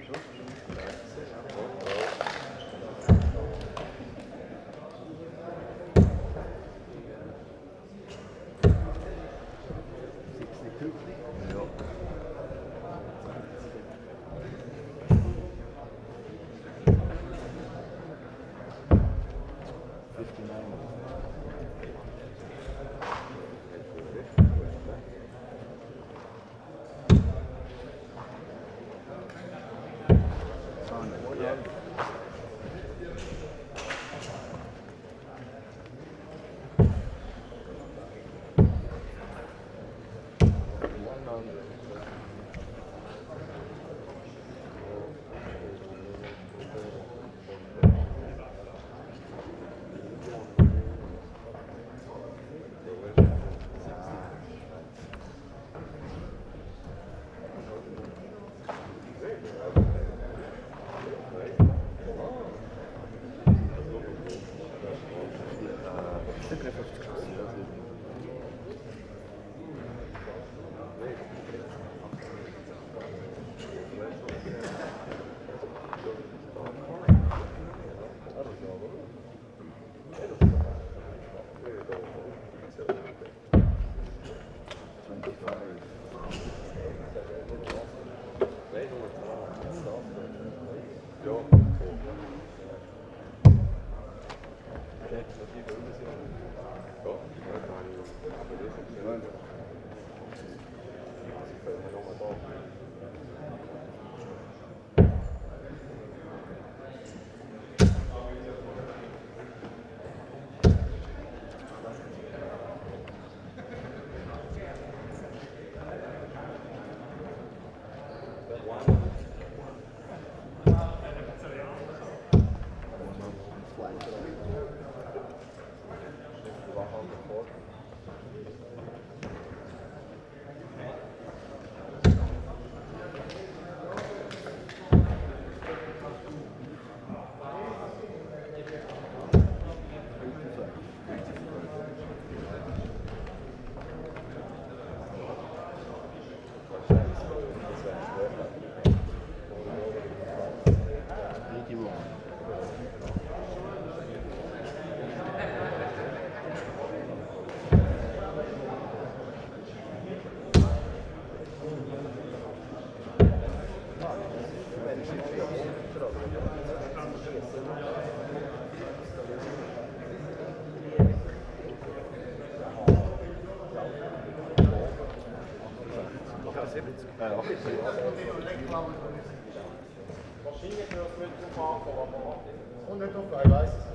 Und nicht auf ich weiß es.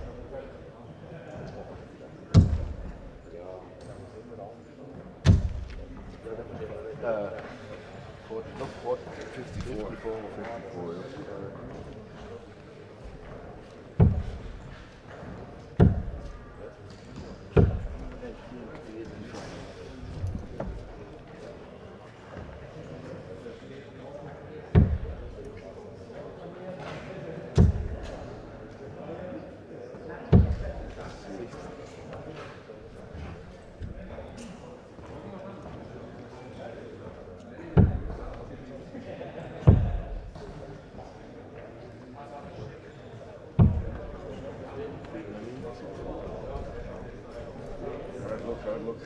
What? 54. 54 or 54, yeah. Look.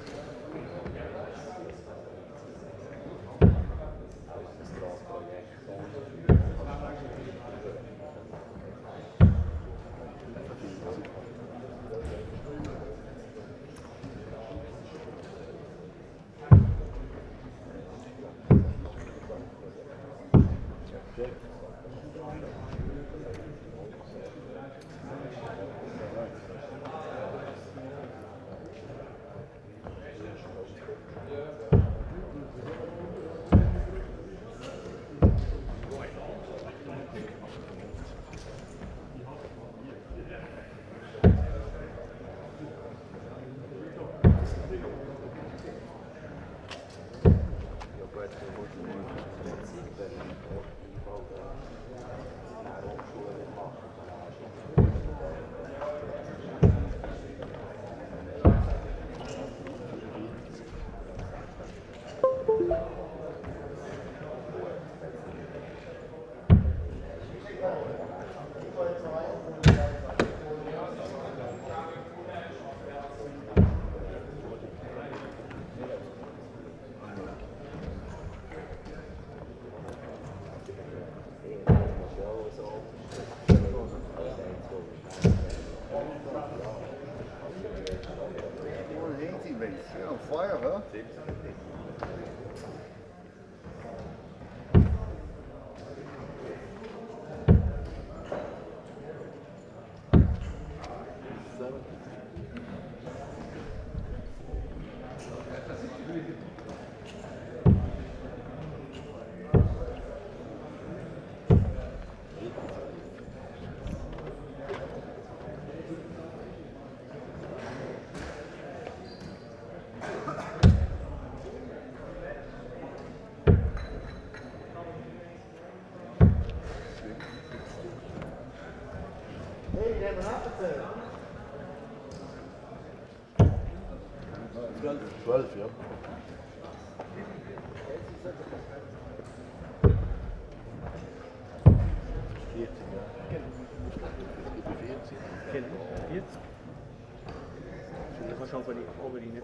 hä? Hey, die hebben een appeltje. 12, ja. Kennen? 40? Dat was over die net.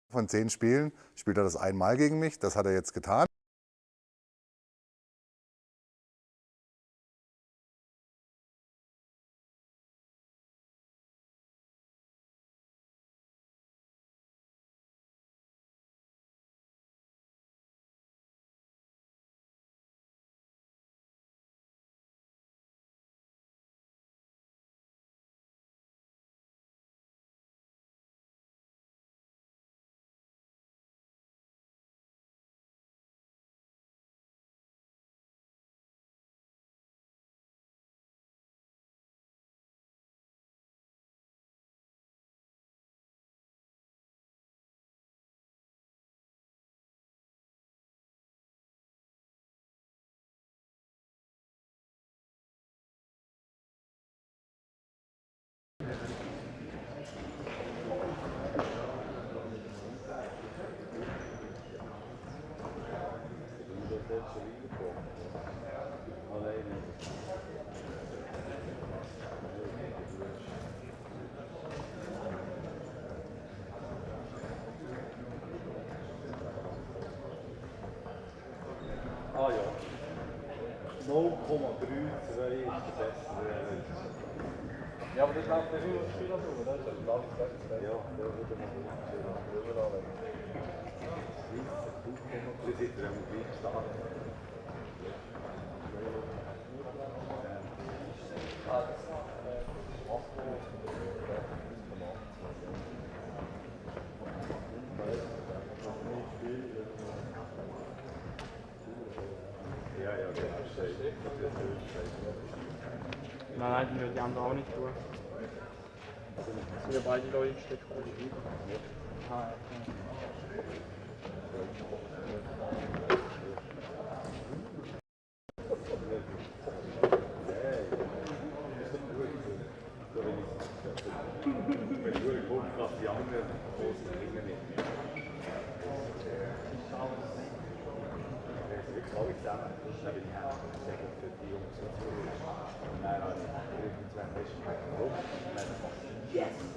Von 10 Spielen spielt er das einmal gegen mich, das hat er jetzt getan. Ah ja. 0,32 ist der beste. Ja, aber das läuft nicht über das Spiel drüber, das ist ein langes Wechsel. Ja, der würde man drüber anlegen. Das ist ja gleich stark. Ja, ja, genau. Nein, die würden die anderen auch nicht tun. Das sind ja beide Leute gesteckt. Ah, Wenn du geguckt hast, die anderen großen Dinge nicht. Ich glaube, ich sage, da bin ich sehr gut für die Jungs. Nein, nein, yes!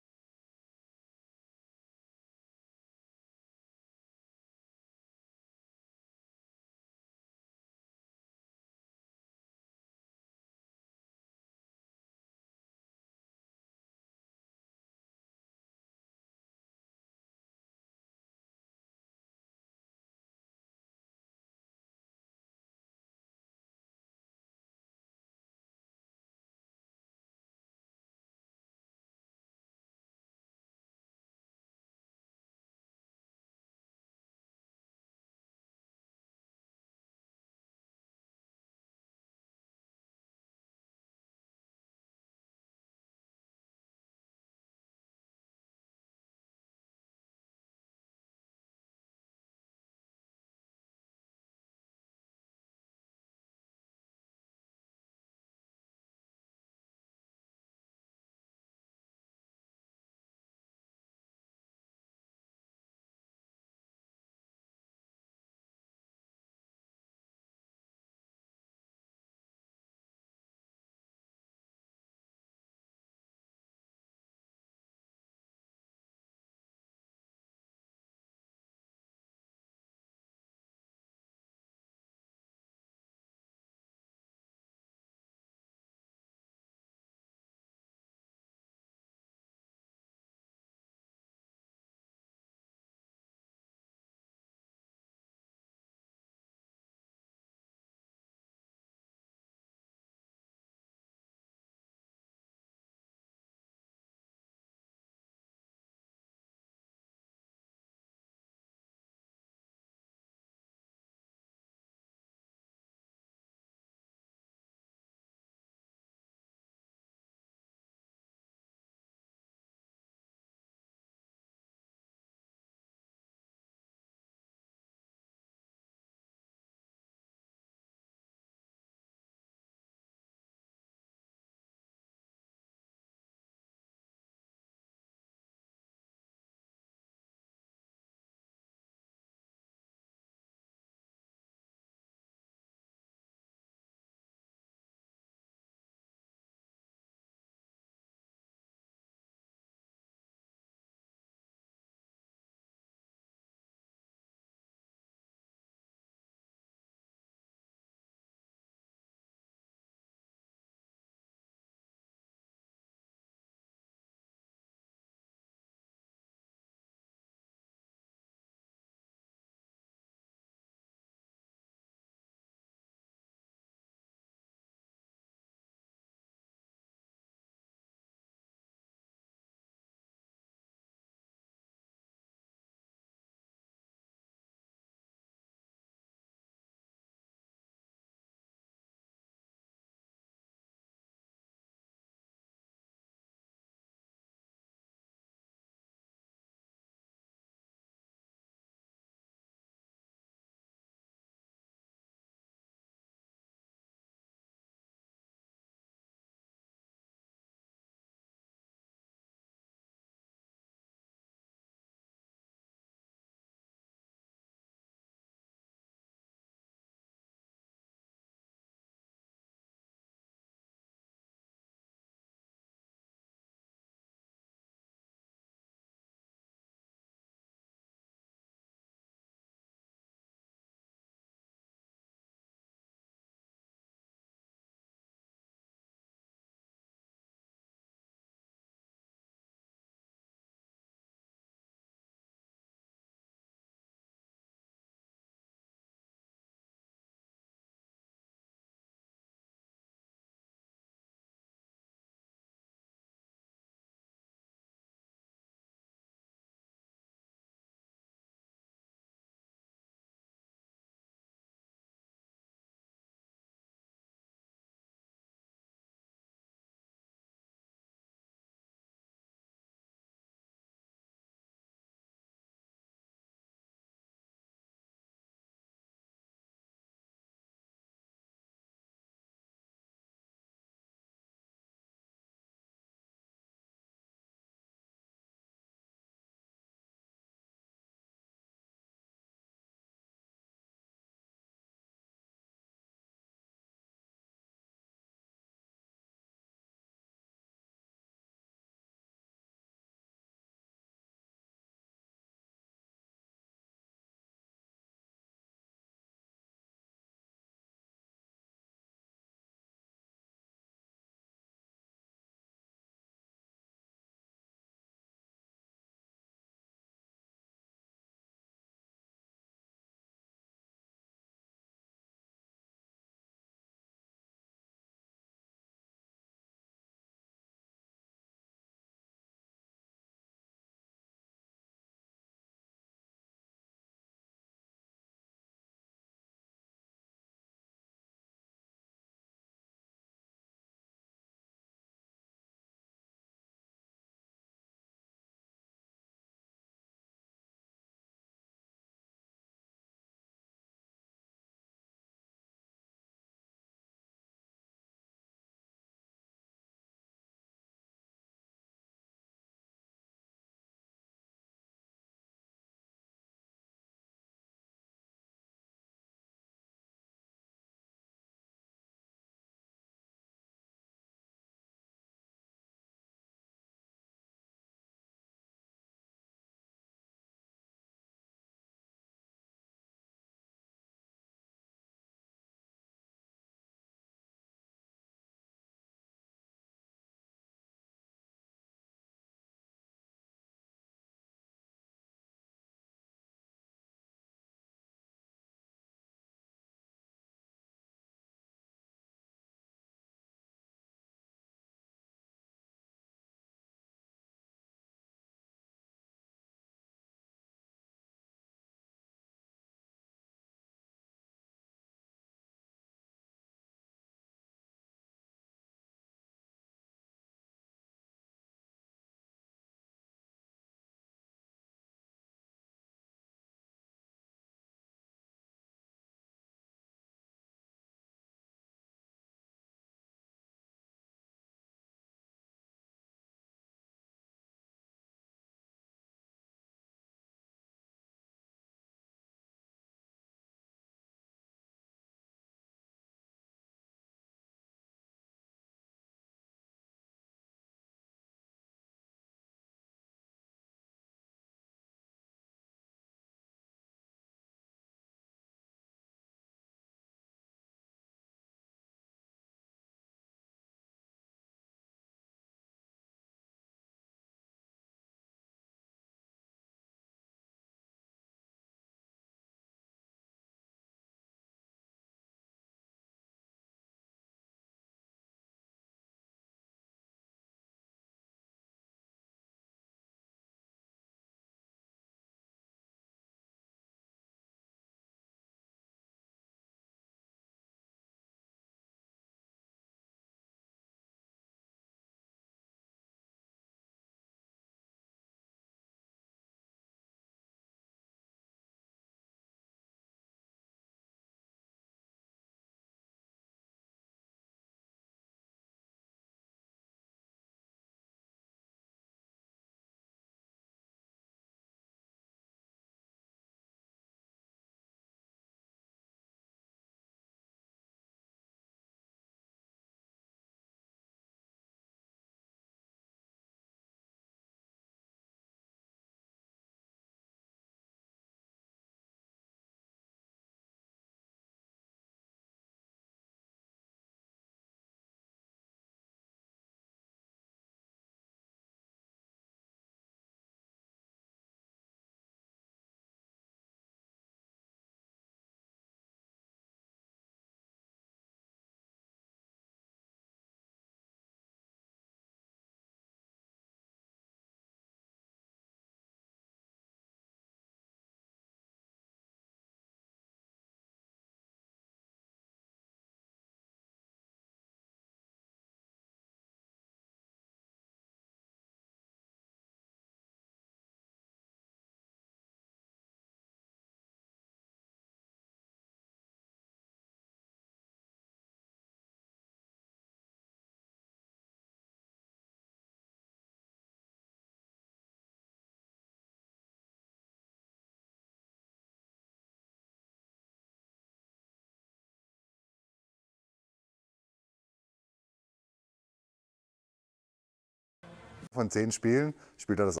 Von 10 Spielen spielt er das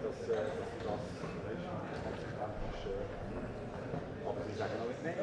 Aber sie sagen auch nicht nein.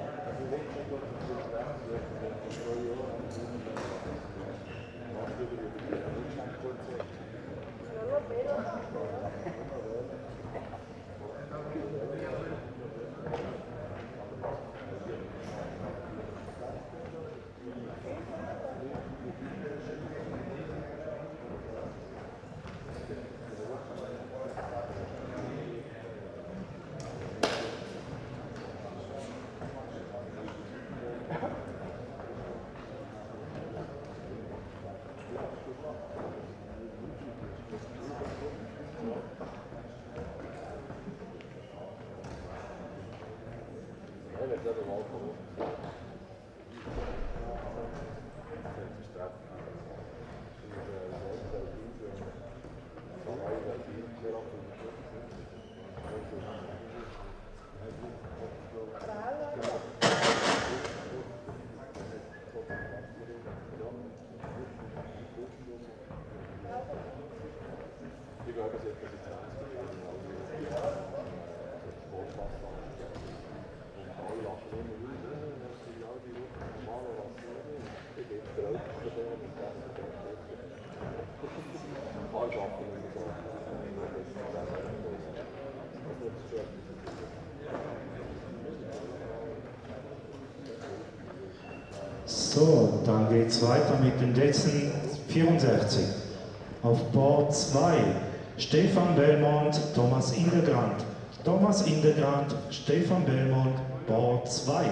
So, dann geht es weiter mit den letzten 64. Auf Board 2 Stefan Belmont, Thomas Indegrand. Thomas Indegrand, Stefan Belmont, Board 2.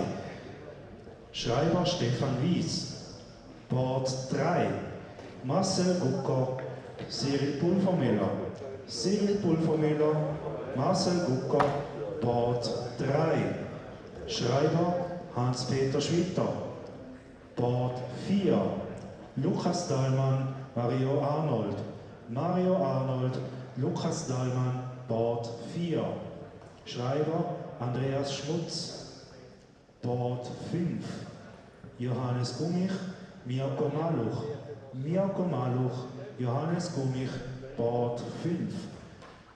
Schreiber Stefan Wies. Board 3 Marcel Gucker, Cyril Pulvermüller. Cyril Pulvermüller, Marcel Gucker, Board 3. Schreiber Hans-Peter Schwitter. Board 4 Lukas Dahlmann, Mario Arnold. Mario Arnold, Lukas Dahlmann, Board 4. Schreiber Andreas Schmutz. Board 5 Johannes Gummich, Mirko Maluch. Mirko Maluch, Johannes Gummich, Board 5.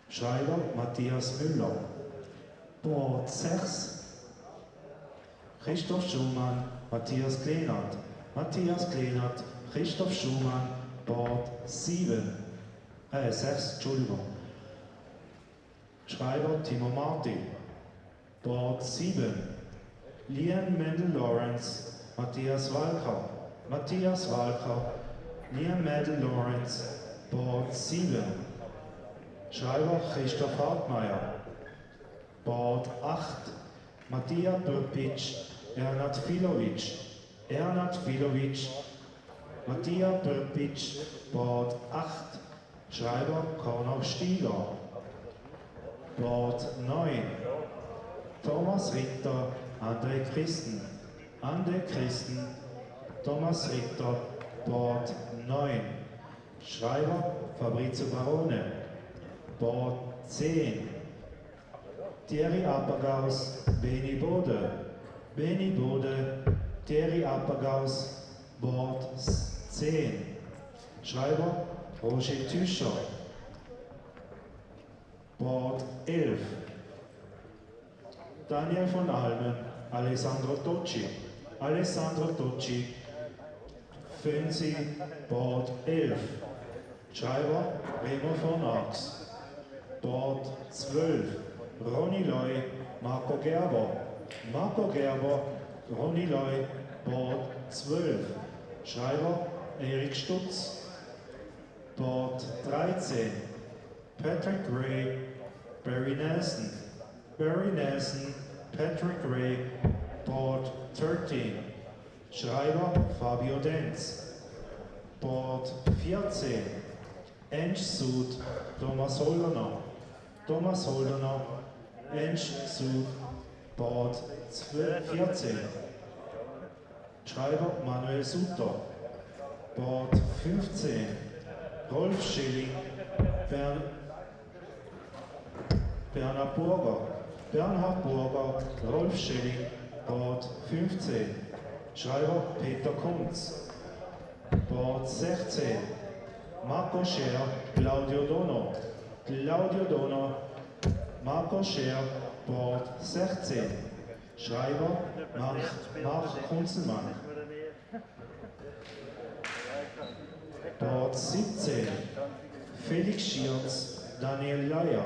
Schreiber Matthias Müller. Board 6 Christoph Schumann, Matthias Klehnert. Matthias Klehnert, Christoph Schumann, Board 6, Entschuldigung. Schreiber Timo Marti. Board 7 Liam Mendel Lawrence, Matthias Walker. Matthias Walker, Liam Mendel Lawrence, Board 7. Schreiber Christoph Hartmeier. Board 8 Matthias Brpic, Ernad Filovic. Ernad Filovic, Matthias Brpic, Board 8. Schreiber Conor Stieger. Board 9 Thomas Ritter, André Christen. André Christen, Thomas Ritter, Board 9. Schreiber Fabrizio Barone. Board 10 Thierry Apagaus, Beni Bode. Beni Bode, Thierry Apagaus, Board 10. Schreiber Roger Tüscher. Board 11 Daniel von Almen, Alessandro Tocci. Alessandro Tocci, Fönsi, Board 11. Schreiber Remo von Arx. Board 12 Ronny Loy, Marco Gerber. Marco Gerber, Ronny Loy, Board 12. Schreiber Erik Stutz. Board 13 Patrick Gray, Barry Nelson. Barry Nelson, Patrick Gray, Board 13. Schreiber Fabio Denz. Board 14 Ensch Sud, Thomas Holdener. Thomas Holdener, Ensch Sud, Board 14. Schreiber Manuel Sutter. Board 15 Rolf Schilling, Bernhard Burger. Bernhard Burger, Rolf Schilling, Board 15. Schreiber Peter Kunz. Board 16 Marco Scher, Claudio Dono. Claudio Donner, Marco Scher, Board 16. Schreiber, Marc Kunzelmann. Board 17. Felix Schierz, Daniel Leier.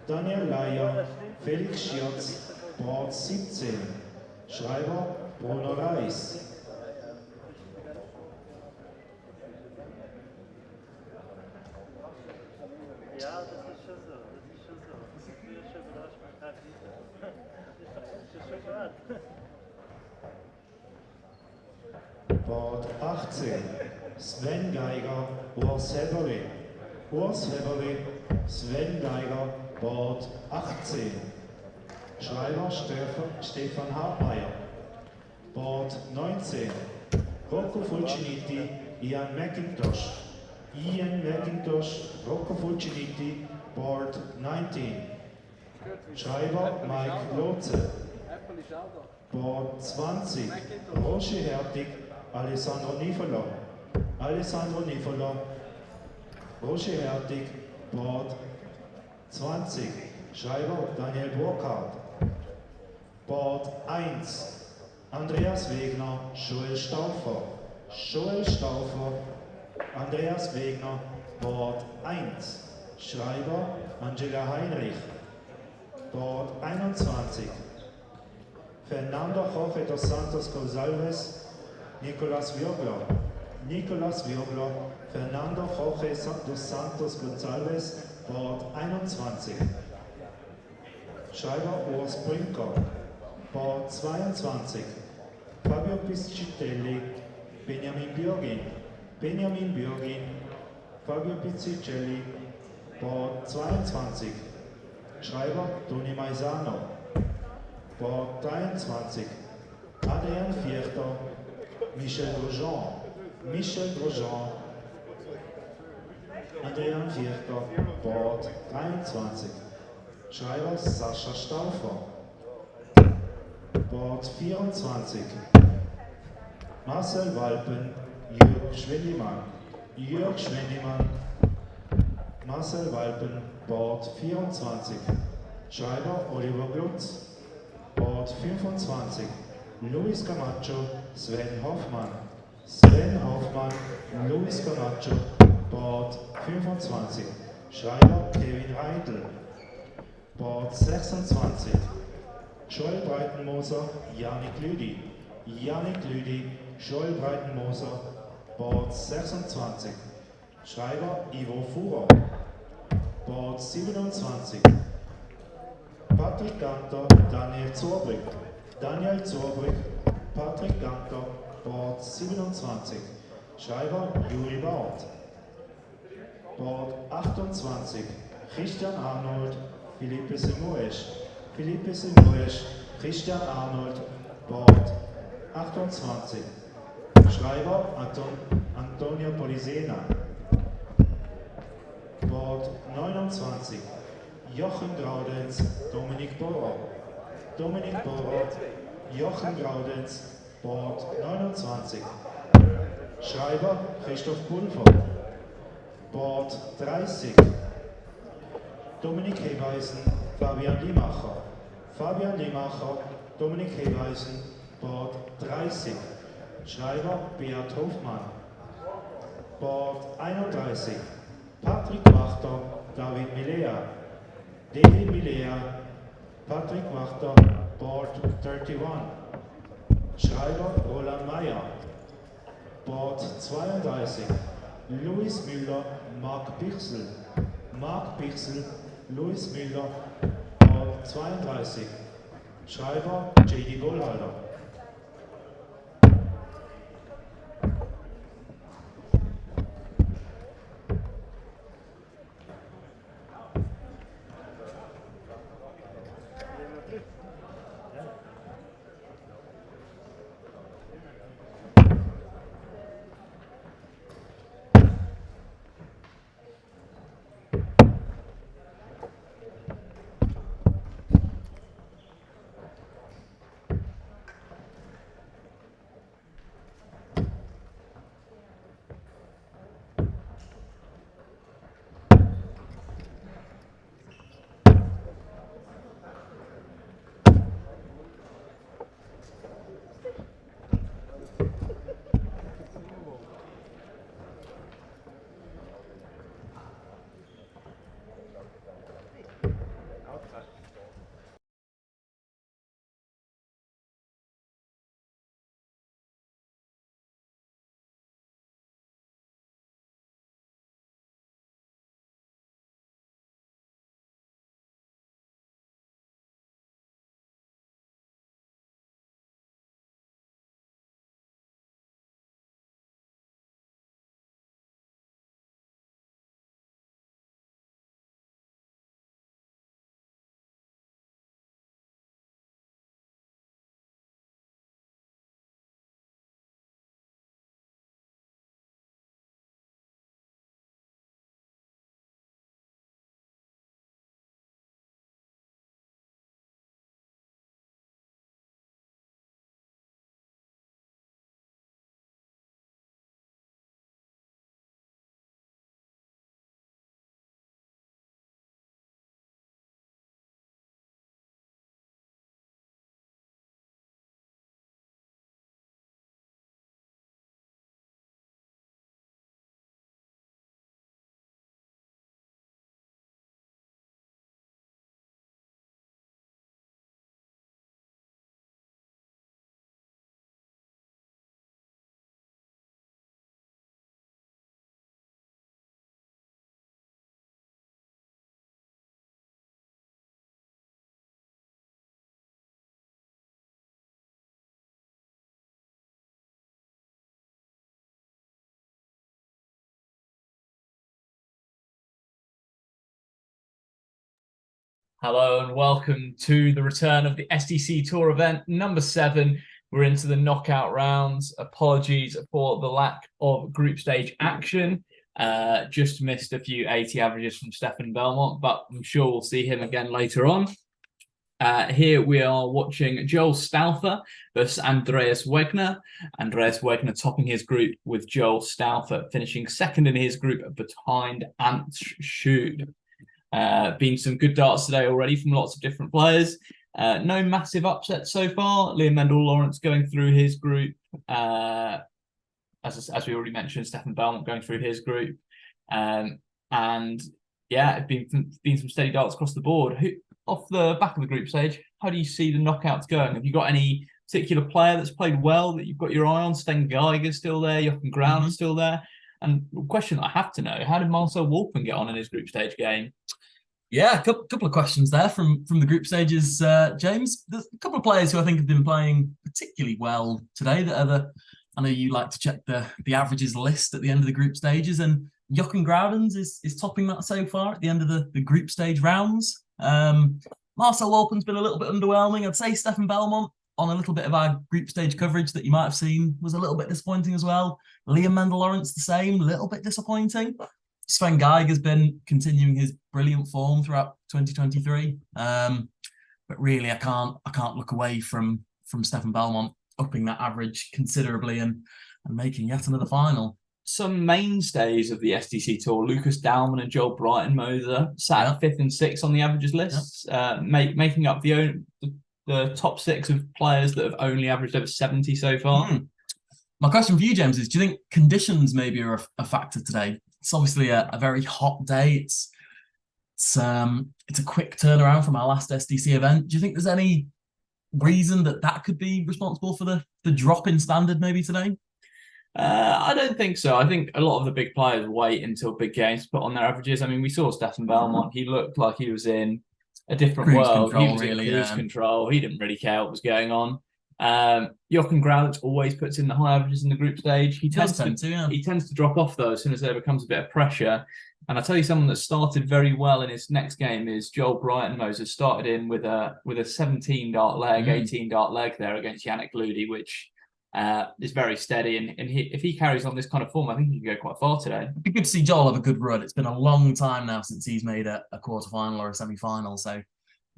Daniel Leier, Felix Schierz, Board 17. Schreiber, Bruno Reis. Ja, das ist schon so. Das ist schon so. Das ist früher schon überrascht, man kann nicht. Das ist schon schade. Board 18. Sven Geiger, Urs Heberli. Urs Heberli, Sven Geiger, Board 18. Schreiber Stefan Hartmeier. Board 19. Rocco Fulciniti, Ian McIntosh. Ian McIntosh, Rocco Fulciniti, Board 19. Schreiber Mike Lotze. Board 20. Roger Hertig, Alessandro Nivola. Alessandro Nivola, Roger Hertig, Board 20. Schreiber Daniel Burkhardt. Board 1. Andreas Wegner, Joel Stauffer. Joel Stauffer, Andreas Wegner, Board 1. Schreiber Angela Heinrich. Board 21. Fernando Jorge dos Santos González, Nicolas Wirbler. Nicolas Wirbler, Fernando Jorge dos Santos González, Board 21. Schreiber Urs Brinker. Board 22. Fabio Piscitelli, Benjamin Bürgin. Benjamin Bürgin, Fabio Piscitelli, Board 22. Schreiber Toni Maisano. Board 23. Adrian Vierter, Michel Grosjean. Michel Grosjean, Adrian Vierter, Board 23. Schreiber Sascha Stauffer. Board 24. Marcel Walpen, Jörg Schwendimann. Jörg Schwendimann, Marcel Walpen, Board 24. Schreiber Oliver Glutz. Board 25. Luis Camacho, Sven Hoffmann. Sven Hoffmann, Luis Camacho, Board 25. Schreiber Kevin Reindl. Board 26. Joel Breitenmoser, Janik Lüdi. Janik Lüdi, Joel Breitenmoser, Board 26. Schreiber Ivo Fuhrer. Board 27. Patrick Ganter, Daniel Zurbrück. Daniel Zurbrück, Patrick Ganter, Board 27. Schreiber Juri Ward. Board 28. Christian Arnold, Philippe Simoes. Philippe Simoes, Christian Arnold, Board 28. Schreiber Antonio Polisena. Board 29. Jochen Graudenz, Dominik Bohrer. Dominik Bohrer, Jochen Graudenz, Board 29. Schreiber Christoph Pulver. Board 30. Dominik Heweisen, Fabian Limacher. Fabian Limacher, Dominik Heweisen, Board 30. Schreiber Beat Hofmann. Board 31. Patrick Wachter, David Milea. David Milea, Patrick Wachter, Board 31. Schreiber Roland Meyer. Board 32. Luis Müller, Marc Bichsel. Marc Bichsel, Luis Müller, Board 32. Schreiber J.D. Gohlhalder. Hello and welcome to the return of the SDC Tour event number 7. We're into the knockout rounds. Apologies for the lack of group stage action. Just missed a few 80 averages from Stefan Belmont, but I'm sure we'll see him again later on. Here we are watching Joel Stauffer versus Andreas Wegner. Andreas Wegner topping his group with Joel Stauffer finishing second in his group behind Ant Schud. Been some good darts today already from lots of different players. No massive upsets so far. Liam Mendel-Lawrence going through his group. As we already mentioned, Stefan Belmont going through his group. And yeah, it's been some steady darts across the board. Off the back of the group stage, how do you see the knockouts going? Have you got any particular player that's played well that you've got your eye on? Sven Geiger's still there, Jochen Grauden's still there. And the question I have to know, how did Marcel Wolpen get on in his group stage game? Yeah, a couple of questions there from the group stages, James. There's a couple of players who I think have been playing particularly well today. I know you like to check the averages list at the end of the group stages, and Jochen Grauden's is topping that so far at the end of the group stage rounds. Marcel Wolpen's been a little bit underwhelming. I'd say Stefan Belmont, on a little bit of our group stage coverage that you might have seen, was a little bit disappointing as well. Liam Mendel-Lawrence the same, a little bit disappointing. Sven Geiger's been continuing his brilliant form throughout 2023. But really, I can't look away from Stefan Belmont upping that average considerably and making yet another final. Some mainstays of the SDC Tour, Lucas Dahlmann and Joel Breitenmoser, sat 5th and 6th on the averages list, making up the top 6 of players that have only averaged over 70 so far. My question for you, James, is do you think conditions maybe are a factor today? It's obviously a very hot day. It's a quick turnaround from our last SDC event. Do you think there's any reason that could be responsible for the drop in standard maybe today? I don't think so. I think a lot of the big players wait until big games to put on their averages. I mean, we saw Stefan Belmont. He looked like he was in a different world. He was in cruise control. He didn't really care what was going on. Jochen Grauden's always puts in the high averages in the group stage. He tends to drop off though as soon as there becomes a bit of pressure. And I tell you, someone that started very well in his next game is Joel Breitenmoser. Started in with a 17 dart leg, 18 dart leg there against Yannick Ludi, which is very steady. And if he carries on this kind of form, I think he can go quite far today. It'd be good to see Joel have a good run. It's been a long time now since he's made a quarterfinal or a semi-final, so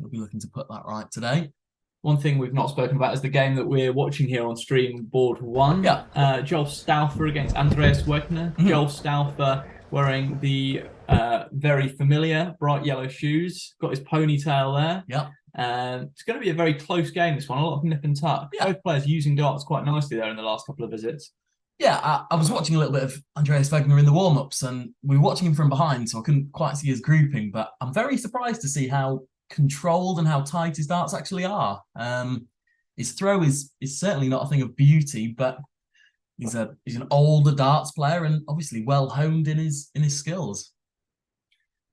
we'll be looking to put that right today. One thing we've not spoken about is the game that we're watching here on stream, board 1. Joel Stauffer against Andreas Wegner. Joel Stauffer wearing the very familiar bright yellow shoes. Got his ponytail there. It's going to be a very close game, this one. A lot of nip and tuck. Both players using darts quite nicely there in the last couple of visits. Yeah, I was watching a little bit of Andreas Wegner in the warm-ups, and we were watching him from behind, so I couldn't quite see his grouping, but I'm very surprised to see how controlled and how tight his darts actually are. His throw is certainly not a thing of beauty, but he's an older darts player and obviously well honed in his skills.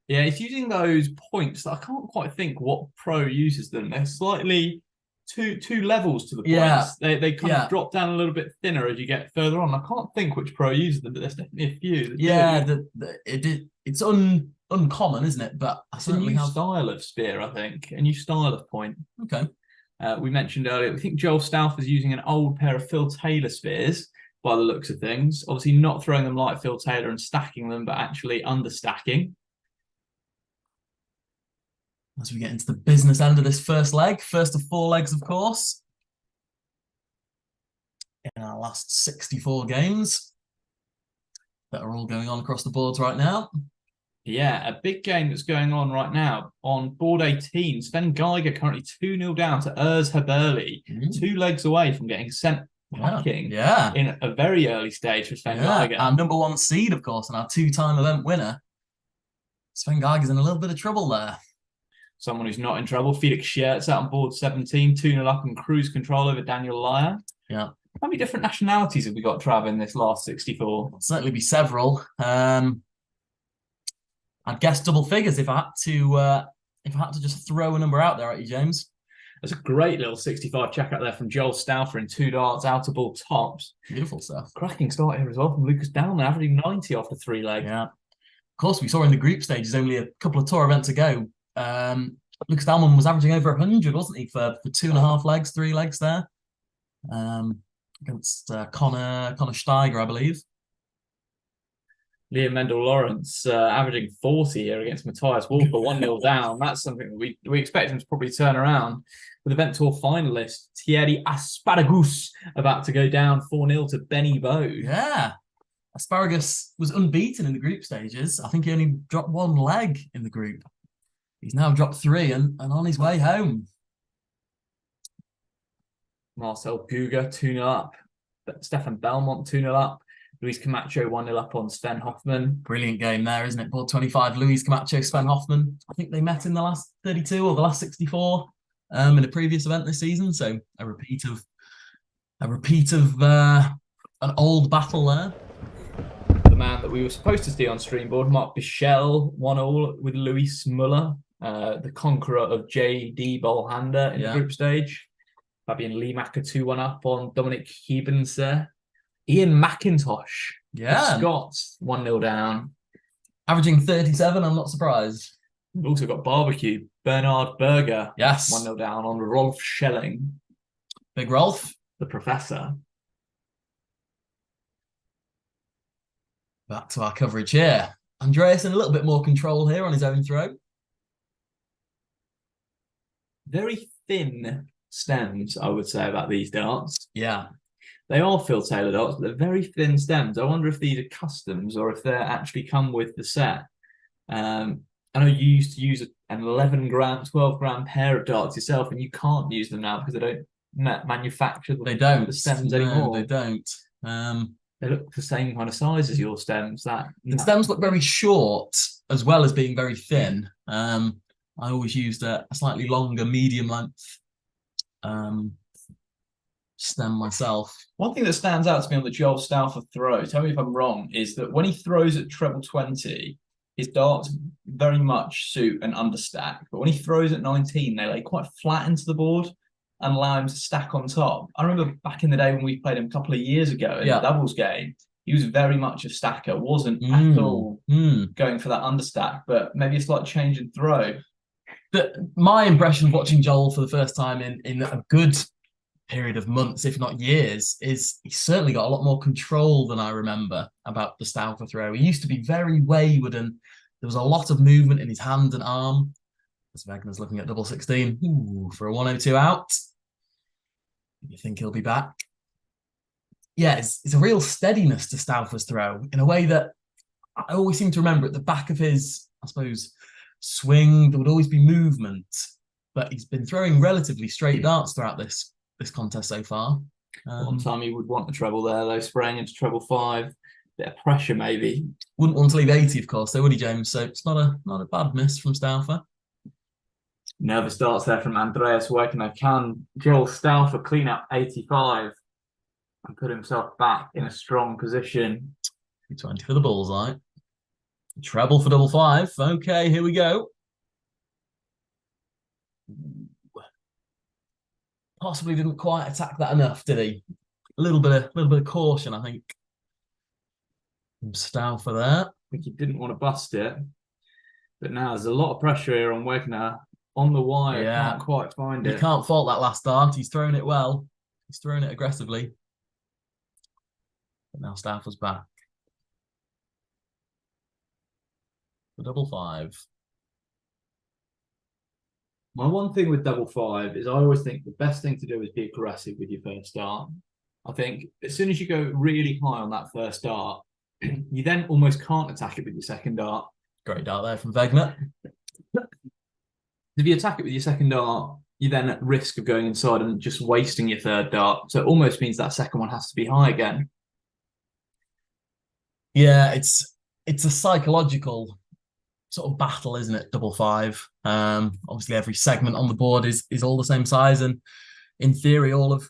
Yeah, he's using those points that I can't quite think what pro uses them. They're slightly two levels to the points. They kind of drop down a little bit thinner as you get further on. I can't think which pro uses them, but there's definitely a few. It's uncommon, isn't it? But it's a new style of spear, I think, a new style of point. Okay. We mentioned earlier, we think Joel Stauffer is using an old pair of Phil Taylor spears by the looks of things. Obviously not throwing them like Phil Taylor and stacking them, but actually understacking. As we get into the business end of this first leg, first of 4 legs, of course, in our last 64 games that are all going on across the boards right now. Yeah, a big game that's going on right now. On board 18, Sven Geiger currently 2-0 down to Urs Haberli, 2 legs away from getting sent packing in a very early stage for Sven Geiger. Our number 1 seed, of course, and our 2-time event winner. Sven Geiger's in a little bit of trouble there. Someone who's not in trouble, Felix Schertz out on board 17, 2-0 up and cruise control over Daniel Lyer. Yeah. How many different nationalities have we got, Trav, in this last 64? There'll certainly be several. I'd guess double figures if I had to just throw a number out there at you, James. That's a great little 65 check out there from Joel Stauffer in 2 darts, outer ball tops. Beautiful stuff. Cracking start here as well from Lucas Dahlmann, averaging 90 off the 3 leg. Yeah. Of course, we saw in the group stages only a couple of tour events ago. Lucas Dalman was averaging over 100, wasn't he, for 2.5 legs, 3 legs there, against Connor Steiger, I believe. Liam Mendel-Lawrence averaging 40 here against Matthias Walker, 1-0 down. That's something that we expect him to probably turn around. With Event Tour finalist Thierry Asparagus about to go down 4-0 to Benny Bow. Yeah. Asparagus was unbeaten in the group stages. I think he only dropped 1 leg in the group. He's now dropped 3 and on his way home. Marcel Guga 2-0 up. Stefan Belmont 2-0 up. Luis Camacho 1-0 up on Sven Hoffman. Brilliant game there, isn't it? Board 25, Luis Camacho, Sven Hoffman. I think they met in the last 32 or the last 64 in a previous event this season. So a repeat of an old battle there. The man that we were supposed to see on Streamboard, Mark Bichel, 1-1 with Luis Muller, the conqueror of JD Bolhander in the group stage. Fabian Liemacher 2-1 up on Dominic Hiebense. Ian McIntosh, Scots, 1-0 down. Averaging 37, I'm not surprised. We've also got barbecue. Bernard Berger, 1-0 down on Rolf Schelling. Big Rolf. The professor. Back to our coverage here. Andreas in a little bit more control here on his own throw. Very thin stems, I would say, about these darts. Yeah. They are Phil Taylor darts, but they're very thin stems. I wonder if these are customs or if they actually come with the set. I know you used to use an 11 gram, 12 gram pair of darts yourself, and you can't use them now because they don't manufacture the stems anymore. They don't. They look the same kind of size as your stems. The stems look very short as well as being very thin. I always used a slightly longer, medium length stem myself. One thing that stands out to me on the Joel Stauffer throw, tell me if I'm wrong, is that when he throws at treble 20, his darts very much suit an understack. But when he throws at 19, they lay quite flat into the board and allow him to stack on top. I remember back in the day when we played him a couple of years ago in the doubles game, he was very much a stacker, wasn't at all going for that understack, but maybe a slight change in throw. My impression of watching Joel for the first time in a good period of months, if not years, is he's certainly got a lot more control than I remember about the Stauffer throw. He used to be very wayward and there was a lot of movement in his hand and arm. As Wagner's looking at double 16 for a 102 out. You think he'll be back? Yeah, it's a real steadiness to Stauffer's throw in a way that I always seem to remember at the back of his, I suppose, swing, there would always be movement, but he's been throwing relatively straight darts throughout this contest so far. One time he would want the treble there, though, spraying into treble 5. Bit of pressure, maybe. Wouldn't want to leave 80, of course, though, would he, James? So it's not a bad miss from Stauffer. Nervous darts there from Andreas Wegner. Can Joel Stauffer clean up 85 and put himself back in a strong position? 20 for the bullseye. Treble for double 5. Okay, here we go. Possibly didn't quite attack that enough, did he? A little bit of caution, I think. From Stauffer there. I think he didn't want to bust it. But now there's a lot of pressure here on Wegner. On the wire, can't quite find it. You can't fault that last dart. He's thrown it well. He's thrown it aggressively. But now Stauffer's back. The double 5. My one thing with double 5 is I always think the best thing to do is be aggressive with your first dart. I think as soon as you go really high on that first dart, you then almost can't attack it with your second dart. Great dart there from Wegner. If you attack it with your second dart, you're then at risk of going inside and just wasting your third dart. So it almost means that second one has to be high again. Yeah, it's a psychological sort of battle, isn't it? Double 5. Obviously, every segment on the board is all the same size, and in theory, all of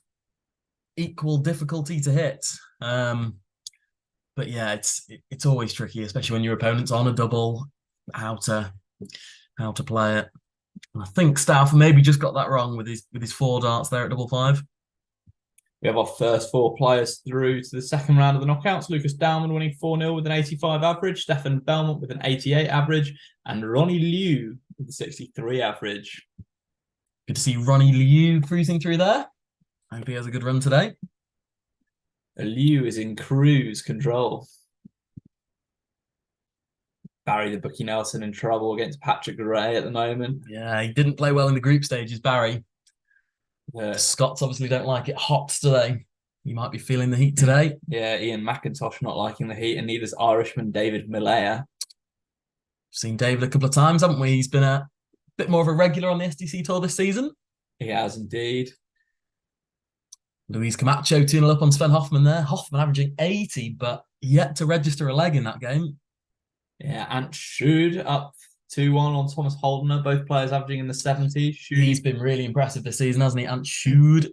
equal difficulty to hit. But yeah, it's always tricky, especially when your opponent's on a double. How to play it. And I think Stauffer maybe just got that wrong with his 4 darts there at double 5. We have our first 4 players through to the second round of the knockouts. Lucas Dalman winning 4-0 with an 85 average, Stefan Belmont with an 88 average, and Ronnie Liu The 63 average. Good to see Ronnie Liu cruising through there. I hope he has a good run today. Liu is in cruise control. Barry the Bookie Nelson in trouble against Patrick Gray at the moment. Yeah, he didn't play well in the group stages, Barry. The Scots obviously don't like it hot today. You might be feeling the heat today. Yeah, Ian McIntosh not liking the heat, and neither's Irishman David Malaya. Seen David a couple of times, haven't we? He's been a bit more of a regular on the SDC Tour this season. He has indeed. Luis Camacho 2-0 up on Sven Hoffman there. Hoffman averaging 80, but yet to register a leg in that game. Yeah, Ant Schud up 2-1 on Thomas Holdener, both players averaging in the 70s. He's been really impressive this season, hasn't he, Ant Schud?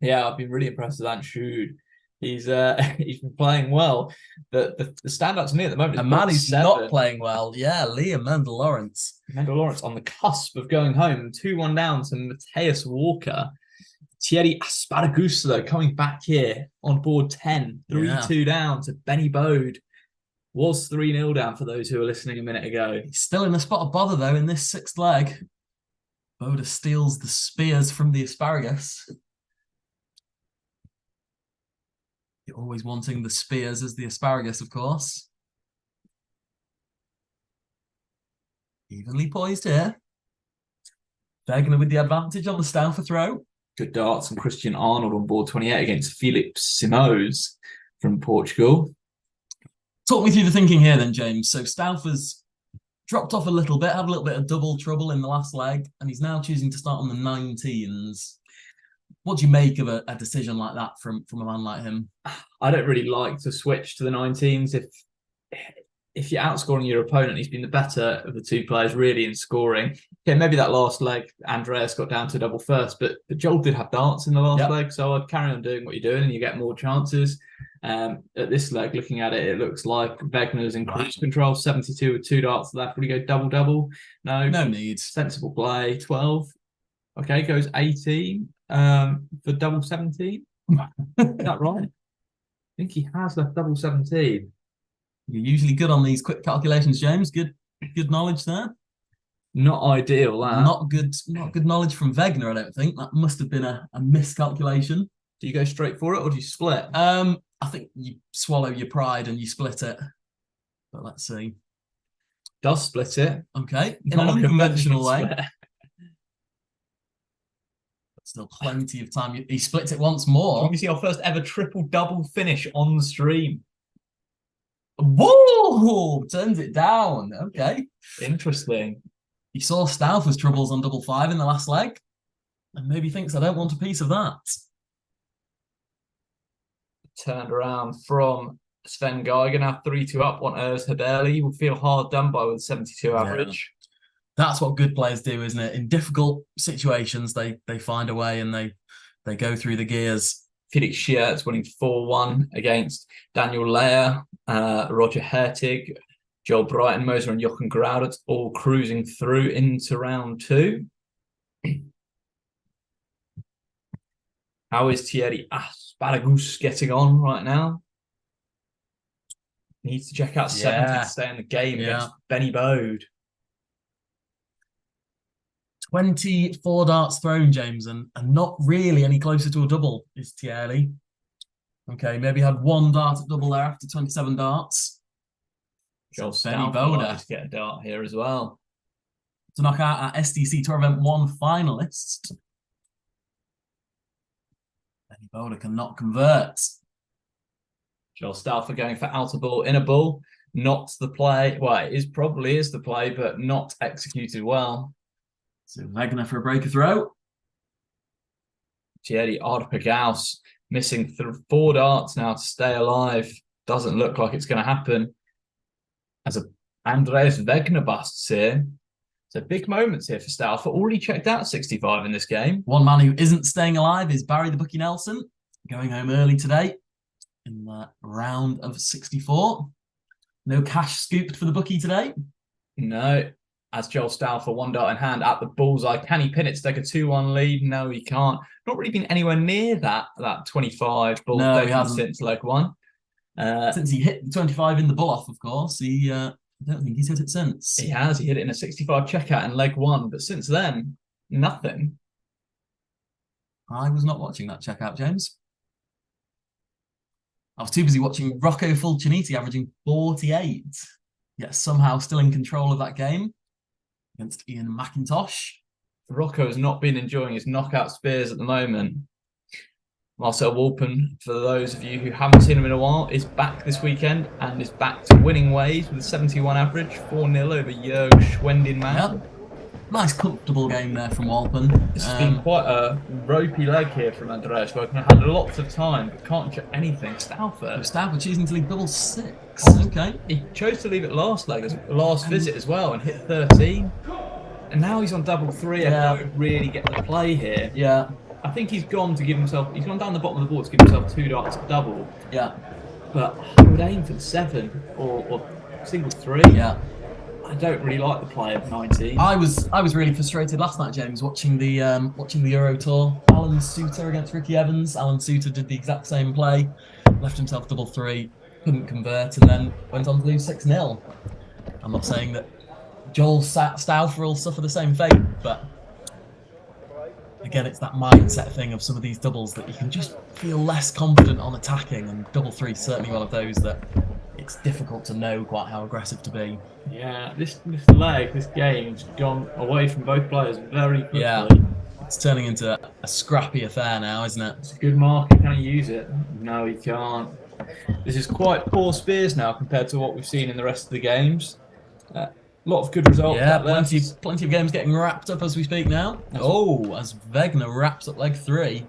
Yeah, I've been really impressed with Ant Schud. He's been playing well. The standout to me at the moment is a man who's not playing well. Yeah, Liam Mendel-Lawrence. Mendel-Lawrence on the cusp of going home, 2-1 down to Matthias Walker. Thierry Asparagus, though, coming back here on board 10, 3-2 down to Benny Bode. Was 3-0 down for those who were listening a minute ago. He's still in the spot of bother, though, in this sixth leg. Bode steals the spears from the Asparagus. You're always wanting the spears as the Asparagus, of course. Evenly poised here. Wegener with the advantage on the Stauffer throw. Good darts and Christian Arnold on board 28 against Philippe Simões from Portugal. Talk me through the thinking here then, James. So Stauffer's dropped off a little bit, had a little bit of double trouble in the last leg, and he's now choosing to start on the 19s. What do you make of a decision like that from a man like him? I don't really like to switch to the 19s. If you're outscoring your opponent, he's been the better of the two players really in scoring. Okay, maybe that last leg, Andreas got down to double first, but Joel did have darts in the last leg, so I'd carry on doing what you're doing and you get more chances. At this leg, looking at it, it looks like Wegener's in cruise control, 72 with 2 darts left. Would he go double-double? No need. Sensible play, 12. Okay, goes 18 for double 17. Is that right? I think he has left double 17. You're usually good on these quick calculations, James. Good knowledge there. Not ideal, that. Not good knowledge from Wegener, I don't think. That must have been a miscalculation. Do you go straight for it or do you split? I think you swallow your pride and you split it. But let's see. Does split it. Okay. In an unconventional way. Split. Still plenty of time. He splits it once more. Can we see our first ever triple-double finish on the stream? Whoa! Turns it down. Okay. Interesting. He saw Stauffer's troubles on double 5 in the last leg. And maybe thinks, I don't want a piece of that. Turned around from Sven Geiger, now 3-2 up on Urs Haberli. He will feel hard done by with 72 average. That's what good players do, isn't it? In difficult situations, they find a way and they go through the gears. Felix Schertz winning 4-1 against Daniel Leyer, Roger Hertig, Joel Breitenmoser and Jochen Graudert all cruising through into round 2. How is Thierry Asparagus getting on right now? Needs to check out 70 to stay in the game against Benny Bode. 24 darts thrown, James, and not really any closer to a double is Thierry. Okay, maybe had 1 dart at double there after 27 darts. Joel Benny Bode to get a dart here as well. To knock out our SDC Tour Event 1 finalists. Benny Bode cannot convert. Joel Stauffer going for outer ball, inner ball. Not the play. Well, it probably is the play, but not executed well. So Wegener for a breaker throw. Thierry Ardpagaus missing 4 darts now to stay alive. Doesn't look like it's going to happen. As Andreas Wegener busts here. So big moments here for Stauffer. Already checked out 65 in this game. One man who isn't staying alive is Barry the Bookie Nelson. Going home early today in the round of 64. No cash scooped for the bookie today. No. As Joel Stauffer, 1 dart in hand at the bullseye. Can he pin it to take a 2-1 lead? No, he can't. Not really been anywhere near that 25 ball he hasn't. since leg 1. Since he hit the 25 in the bull off, of course, he I don't think he's hit it since. He has. He hit it in a 65 checkout in leg 1, but since then, nothing. I was not watching that checkout, James. I was too busy watching Rocco Fulciniti averaging 48, yet somehow still in control of that game against Ian McIntosh. Rocco has not been enjoying his knockout spears at the moment. Marcel Walpen, for those of you who haven't seen him in a while, is back this weekend and is back to winning ways with a 71 average, 4-0 over Jörg Schwendinman. Yep. Nice comfortable game there from Walpen. This has been quite a ropey leg here from Andreas Wagner. Had lots of time, but can't check anything. Stauffer choosing to leave double 6. Okay. He chose to leave it last visit as well and hit 13. And now he's on double 3 and don't really get the play here. Yeah. I think he's gone down the bottom of the board to give himself 2 darts at double. Yeah. But I would aim for the 7 or single 3. Yeah. I don't really like the play of 19. I was really frustrated last night, James, watching the Euro Tour. Alan Suter against Ricky Evans. Alan Suter did the exact same play, left himself double 3, couldn't convert, and then went on to lose 6-0. I'm not saying that Joel Stauffer will suffer the same fate, but again, it's that mindset thing of some of these doubles that you can just feel less confident on attacking, and double 3 is certainly one of those that it's difficult to know quite how aggressive to be. Yeah, this game's gone away from both players very quickly. Yeah, it's turning into a scrappy affair now, isn't it? It's a good marker. Can he use it? No, he can't. This is quite poor spears now compared to what we've seen in the rest of the games. A lot of good results. Yeah, plenty of games getting wrapped up as we speak now. As Wegner wraps up leg 3.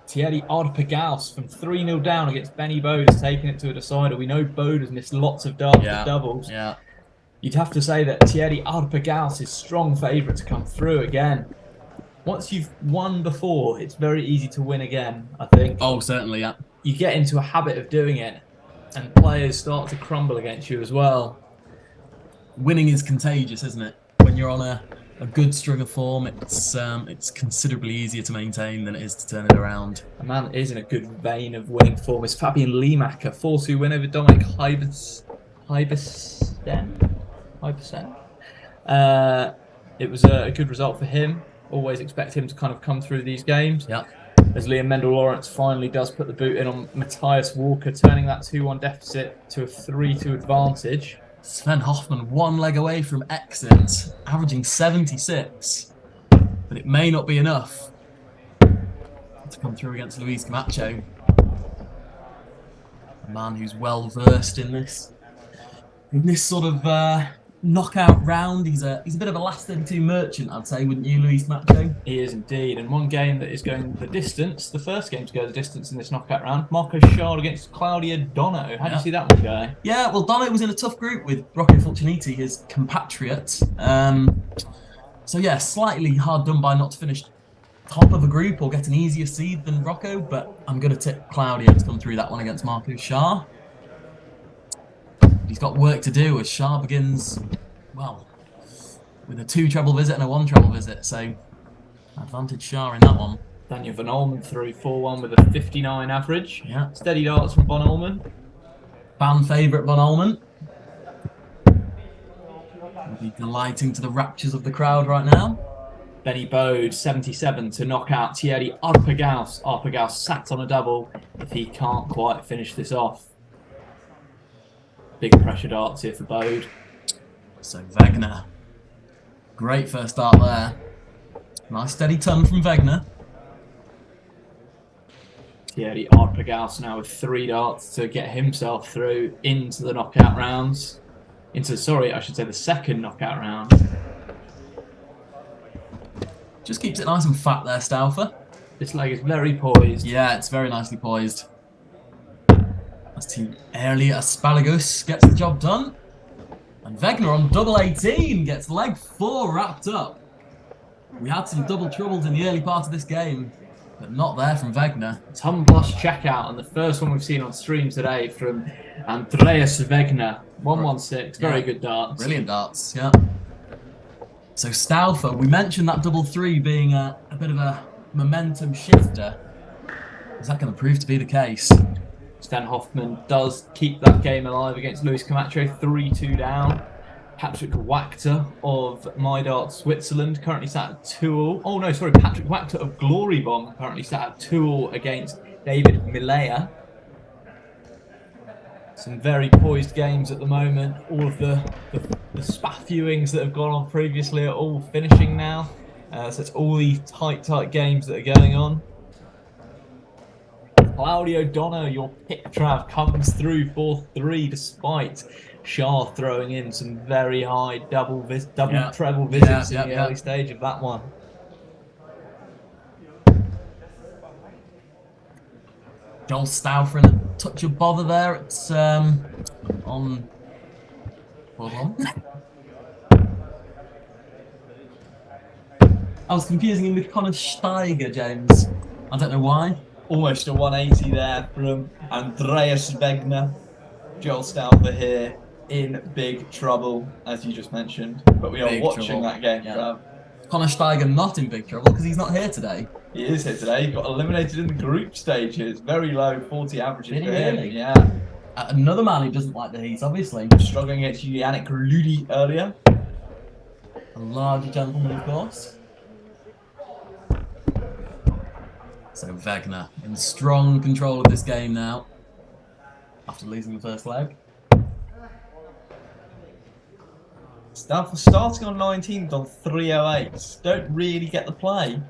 Thierry Arpagaus from 3-0 down against Benny Bode has taken it to a decider. We know Bode has missed lots of darts with doubles. Yeah. You'd have to say that Thierry Arpagaus is strong favourite to come through again. Once you've won before, it's very easy to win again, I think. Oh, certainly, yeah. You get into a habit of doing it, and players start to crumble against you as well. Winning is contagious, isn't it? When you're on a good string of form, it's considerably easier to maintain than it is to turn it around. A man that is in a good vein of winning form is Fabian Liemacher, 4-2 win over Dominic Hybersen. It was a good result for him. Always expect him to kind of come through these games. Yeah. As Liam Mendel-Lawrence finally does put the boot in on Matthias Walker, turning that 2-1 deficit to a 3-2 advantage. Sven Hoffman 1 leg away from exit, averaging 76. But it may not be enough to come through against Luis Camacho. A man who's well versed in this sort of knockout round. He's a bit of a last 32 merchant, I'd say, wouldn't you, Luis Camacho? He is indeed, and one game that is going the distance, the first game to go the distance in this knockout round, Marco Schard against Claudia Dono. How do you see that one go? Yeah, well, Dono was in a tough group with Rocco Fulciniti, his compatriot. So yeah, slightly hard done by not to finish top of a group or get an easier seed than Rocco, but I'm going to tip Claudia to come through that one against Marco Schard. He's got work to do as Schard begins, well, with a 2 treble visit and a 1 treble visit, so advantage Schard in that one. Daniel Van Olmen through 4-1 with a 59 average. Yeah. Steady darts from Van Olmen. Fan favourite Van Olmen. Will be delighting to the raptures of the crowd right now. Benny Bode, 77 to knock out Thierry Arpagaus. Arpagaus sat on a double if he can't quite finish this off. Big pressure darts here for Bode. So Wegner. Great first dart there. Nice steady ton from Wegner. Thierry Arpagaus now with 3 darts to get himself through into the knockout rounds. I should say the second knockout round. Just keeps it nice and fat there, Stauffer. This leg is very poised. Yeah, it's very nicely poised. As Team Early Asparagus gets the job done. And Wegner on double 18 gets leg 4 wrapped up. We had some double troubles in the early part of this game, but not there from Wegner. Ton plus checkout, and the first one we've seen on stream today from Andreas Wegner. 116, very good darts. Brilliant darts, yeah. So Stauffer, we mentioned that double 3 being a bit of a momentum shifter. Is that going to prove to be the case? Diessenhofen does keep that game alive against Luis Camacho, 3-2 down. Patrick Wachter of MyDarts Switzerland currently sat at 2-all. Oh no, sorry, Patrick Wachter of Glory Bomb currently sat at 2-all against David Milea. Some very poised games at the moment. All of the spat viewings that have gone on previously are all finishing now. So it's all these tight games that are going on. Claudio Donner, your pick, Trav, comes through 4-3 despite Shah throwing in some very high treble visits in the early stage of that one. Joel Stauffer and a touch of bother there. It's on. Hold on. I was confusing him with Connor Steiger, James. I don't know why. Almost a 180 there from Andreas Wegner. Joel Stauffer here in big trouble, as you just mentioned. But we are watching that game, Trav. Connor Steiger not in big trouble because he's not here today. He is here today. He got eliminated in the group stages. Very low 40 averages for him. Really? Yeah. Another man who doesn't like the heat, obviously. Struggling against Yannick Ludi earlier. A larger gentleman, of course. So Wegner in strong control of this game now, after losing the first leg. Stauffer starting on 19th on 308. Don't really get the play.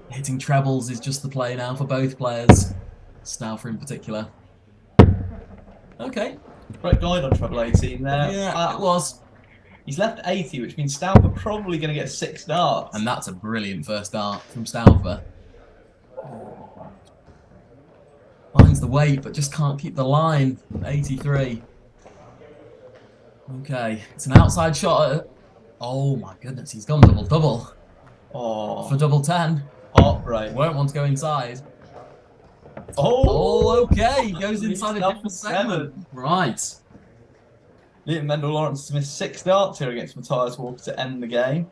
Hitting trebles is just the play now for both players. Stauffer in particular. Okay. Great guide on treble 18 there. Yeah, it was. He's left 80, which means Stauffer probably going to get 6 darts. And that's a brilliant first dart from Stauffer. Finds the weight, but just can't keep the line. 83. Okay, it's an outside shot. Oh my goodness, he's gone double-double. Oh, for double 10. Heartbreak. Won't want to go inside. Oh, okay. He goes inside a different segment. Right. Liam Mendel-Lawrence has missed 6 darts here against Matthias Walker to end the game.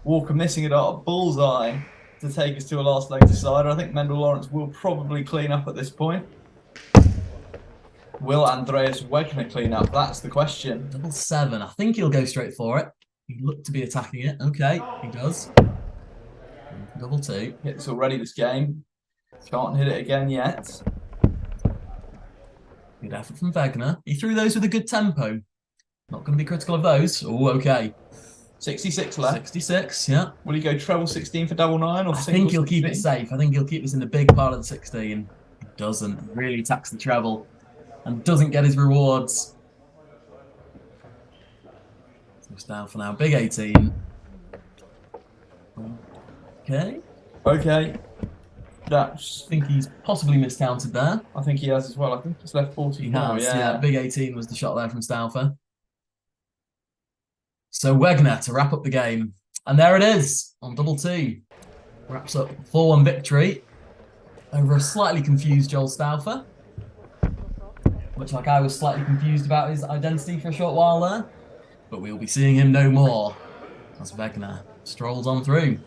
Walker missing a dart at bullseye to take us to a last leg decider. I think Mendel-Lawrence will probably clean up at this point. Will Andreas Wegner clean up? That's the question. Double 7. I think he'll go straight for it. He looked to be attacking it. Okay, he does. Double 2. Hits already this game. Can't hit it again yet. Good effort from Wegner. He threw those with a good tempo. Not going to be critical of those. Oh, okay. 66 left. 66, yeah. Will he go treble 16 for double 9? Or I think he'll 16? Keep it safe. I think he'll keep this in the big part of the 16. He doesn't. Really attacks the treble and doesn't get his rewards. So down for now. Big 18. Okay. Okay. I think he's possibly miscounted there. I think he has as well. I think he's left 40. He has, yeah. Big 18 was the shot there from Stauffer. So Wegner to wrap up the game. And there it is on double 2. Wraps up 4-1 victory over a slightly confused Joel Stauffer. Much like I was slightly confused about his identity for a short while there. But we'll be seeing him no more as Wegner strolls on through.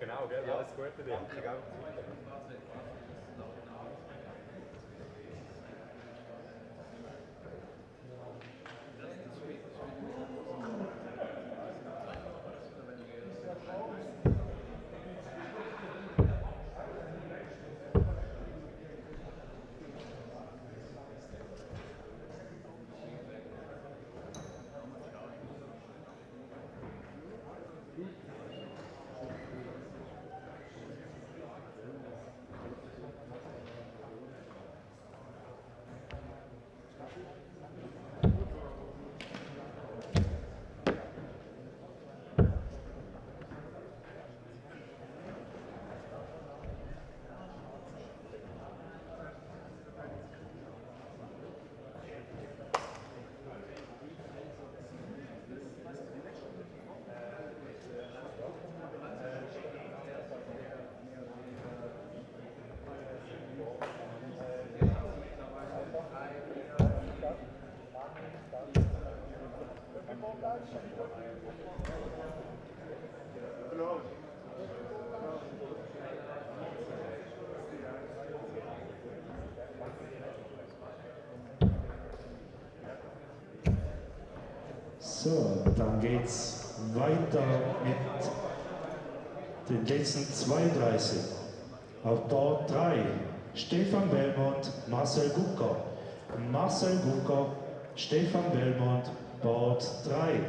Genau, gell? Alles Gute dir. So, dann geht's weiter mit den letzten 32. Auf Bord 3, Stefan Belmont, Marcel Gucker. Marcel Gucker, Stefan Belmont, Bord 3.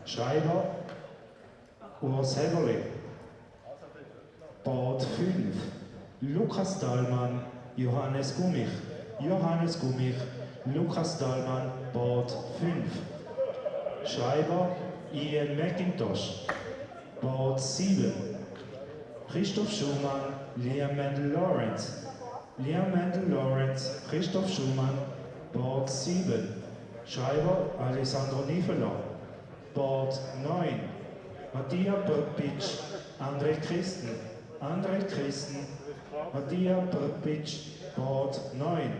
Schreiber, Urs Heverli. Bord 5, Lukas Dahlmann, Johannes Gummich. Johannes Gummich, Lukas Dahlmann, Bord 5. Schreiber, Ian McIntosh. Bord 7, Christoph Schumann, Liam Mendel Lawrence. Liam Mendel Lawrence, Christoph Schumann, Bord 7. Schreiber, Alessandro Niveler. Bord 9, Mattia Prpic, André Christen. André Christen, Mattia Prpic, Bord 9.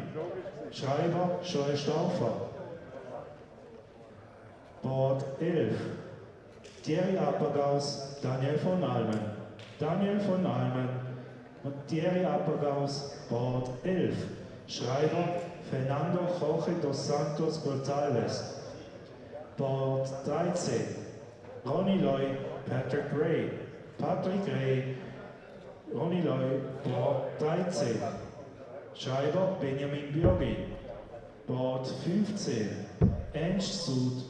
Schreiber, Joel Stauffer. Bord 11, Thierry Appergaus, Daniel von Almen. Daniel von Almen und Thierry Appergaus, Bord 11. Schreiber, Fernando Jorge dos Santos González. Bord 13, Ronny Loy, Patrick Ray. Patrick Ray, Ronny Loy, Bord 13. Schreiber, Benjamin Bürgi. Bord 15, Ernst Sud,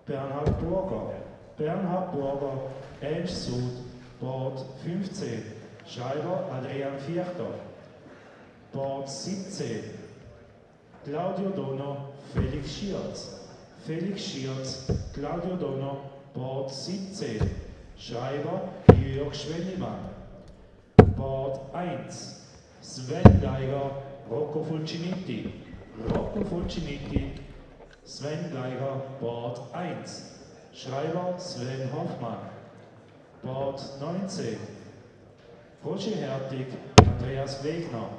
Bernhard Burger. Bernhard Burger, Ernst Sud, Bord 15. Schreiber, Adrian Vierter. Bord 17, Claudio Donner, Felix Schierz. Felix Schierz, Claudio Donner, Bord 17. Schreiber, Jörg Schwennemann. Bord 1, Sven Geiger, Rocco Fulciniti. Rocco Fulciniti, Sven Geiger, Bord 1. Schreiber, Sven Hoffmann. Bord 19, Roger Hertig, Andreas Wegner.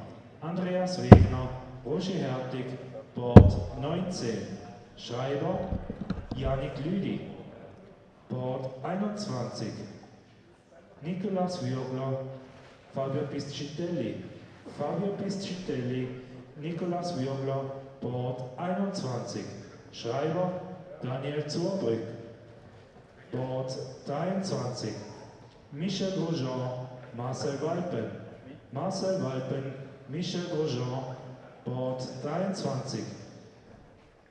Andreas Wegner, Roger Hertig, Bord 19. Schreiber, Janik Lüdi. Bord 21, Nicolas Viogla, Fabio Piscitelli. Fabio Piscitelli, Nicolas Viogla, Board 21. Schreiber Daniel Zurbrück. Board 23. Michel Grosjean, Marcel Walpen. Marcel Walpen, Michel Grosjean, Board 23.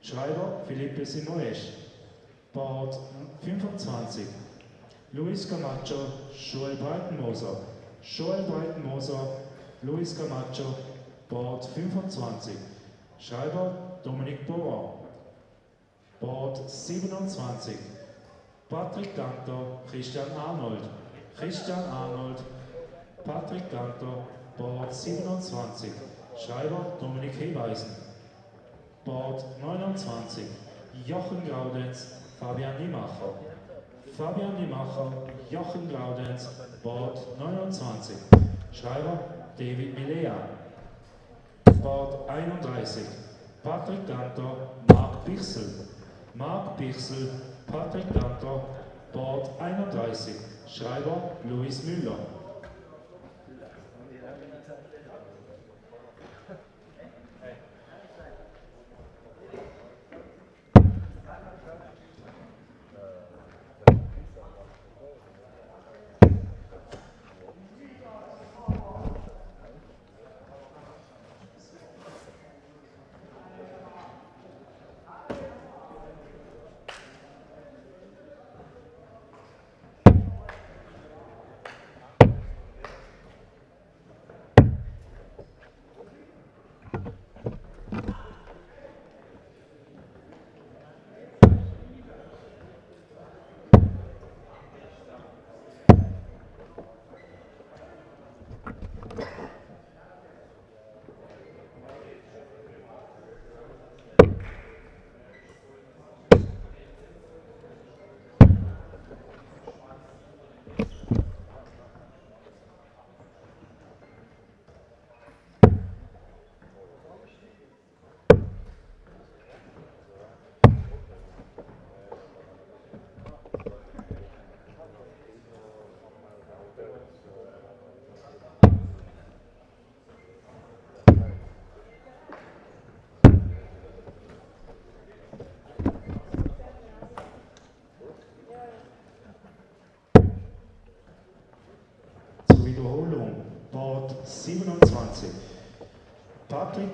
Schreiber Felipe Simoes. Board 25. Luis Camacho, Joel Breitenmoser. Joel Breitenmoser, Luis Camacho, Board 25. Schreiber Dominique Bauer. Board 27. Patrick Ganter, Christian Arnold. Christian Arnold, Patrick Ganter, Board 27. Schreiber Dominik Heweisen. Board 29. Jochen Graudenz, Fabian Niemacher. Fabian Niemacher, Jochen Graudenz, Board 29. Schreiber David Milea. Board 31. Patrick Ganter, Marc Bichsel. Marc Bichsel, Patrick Ganter, Board 31. Schreiber Luis Müller.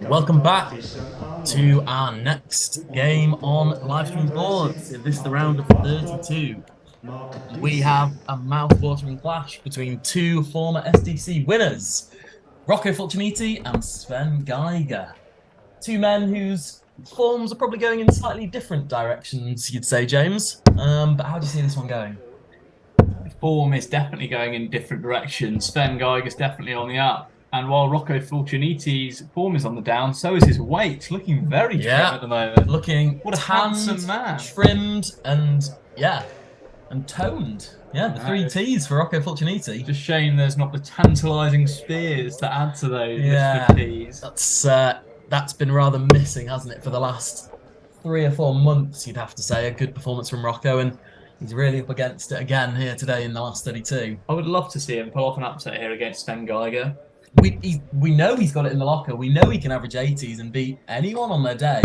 Welcome back to our next game on livestream boards. This is the round of 32. We have a mouth-watering clash between two former SDC winners, Rocco Fulciniti and Sven Geiger. Two men whose forms are probably going in slightly different directions, you'd say, James. But how do you see this one going? Form is definitely going in different directions. Sven Geiger's definitely on the up. And while Rocco Fulciniti's form is on the down, so is his weight. Looking very trim at the moment. Looking what a handsome man. Trimmed and toned. Yeah, the three T's for Rocco Fulciniti. Just shame there's not the tantalising spears to add to those list of T's. That's been rather missing, hasn't it, for the last 3 or 4 months, you'd have to say. A good performance from Rocco, and he's really up against it again here today in the last 32. I would love to see him pull off an upset here against Sven Geiger. We know he's got it in the locker. We know he can average 80s and beat anyone on their day.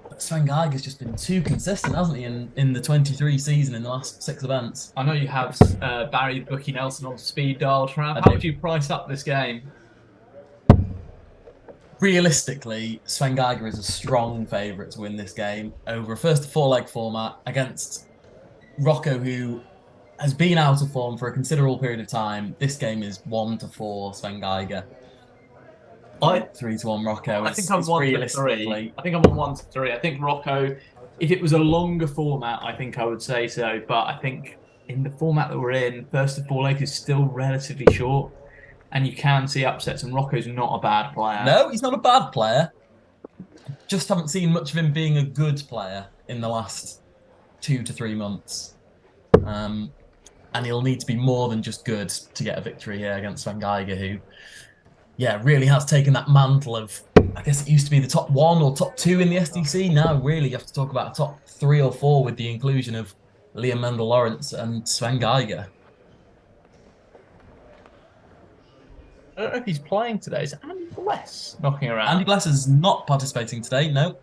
But Sven Geiger's just been too consistent, hasn't he, in the 23 season in the last 6 events. I know you have Barry Bookie Nelson on speed dial, Trav. How would you price up this game? Realistically, Sven Geiger is a strong favourite to win this game over a first to 4-leg format against Rocco, who has been out of form for a considerable period of time. This game is 1-4 Sven Geiger. 3-1 Rocco. I think I'm 1-3. I think I'm on 1-3. I think Rocco, if it was a longer format, I think I would say so. But I think in the format that we're in, first to 4 leg is still relatively short. And you can see upsets, and Rocco's not a bad player. No, he's not a bad player. Just haven't seen much of him being a good player in the last 2 to 3 months. And he'll need to be more than just good to get a victory here against Sven Geiger, who, really has taken that mantle of, I guess it used to be the top 1 or top 2 in the SDC. Now, really, you have to talk about a top 3 or 4 with the inclusion of Liam Mendel-Lawrence and Sven Geiger. I don't know if he's playing today. Is Andy Bless knocking around? Andy Bless is not participating today, no.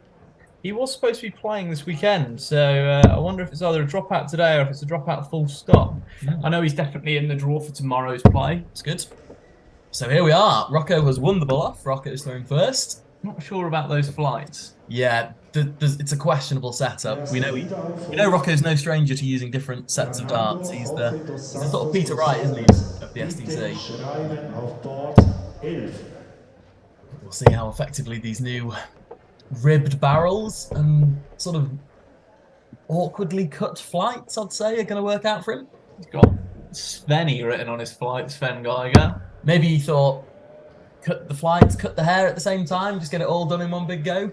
He was supposed to be playing this weekend, so I wonder if it's either a dropout today or if it's a dropout full stop. I know he's definitely in the draw for tomorrow's play. It's good. So here we are. Rocco has won the ball off. Rocco is throwing first. Not sure about those flights. Yeah, it's a questionable setup. We know Rocco's no stranger to using different sets of darts. He's the sort of Peter Wright, isn't he, of the SDC. We'll see how effectively these new ribbed barrels and sort of awkwardly cut flights, I'd say, are going to work out for him. He's got Svenny written on his flight, Sven Geiger. Maybe he thought, cut the flights, cut the hair at the same time, just get it all done in one big go.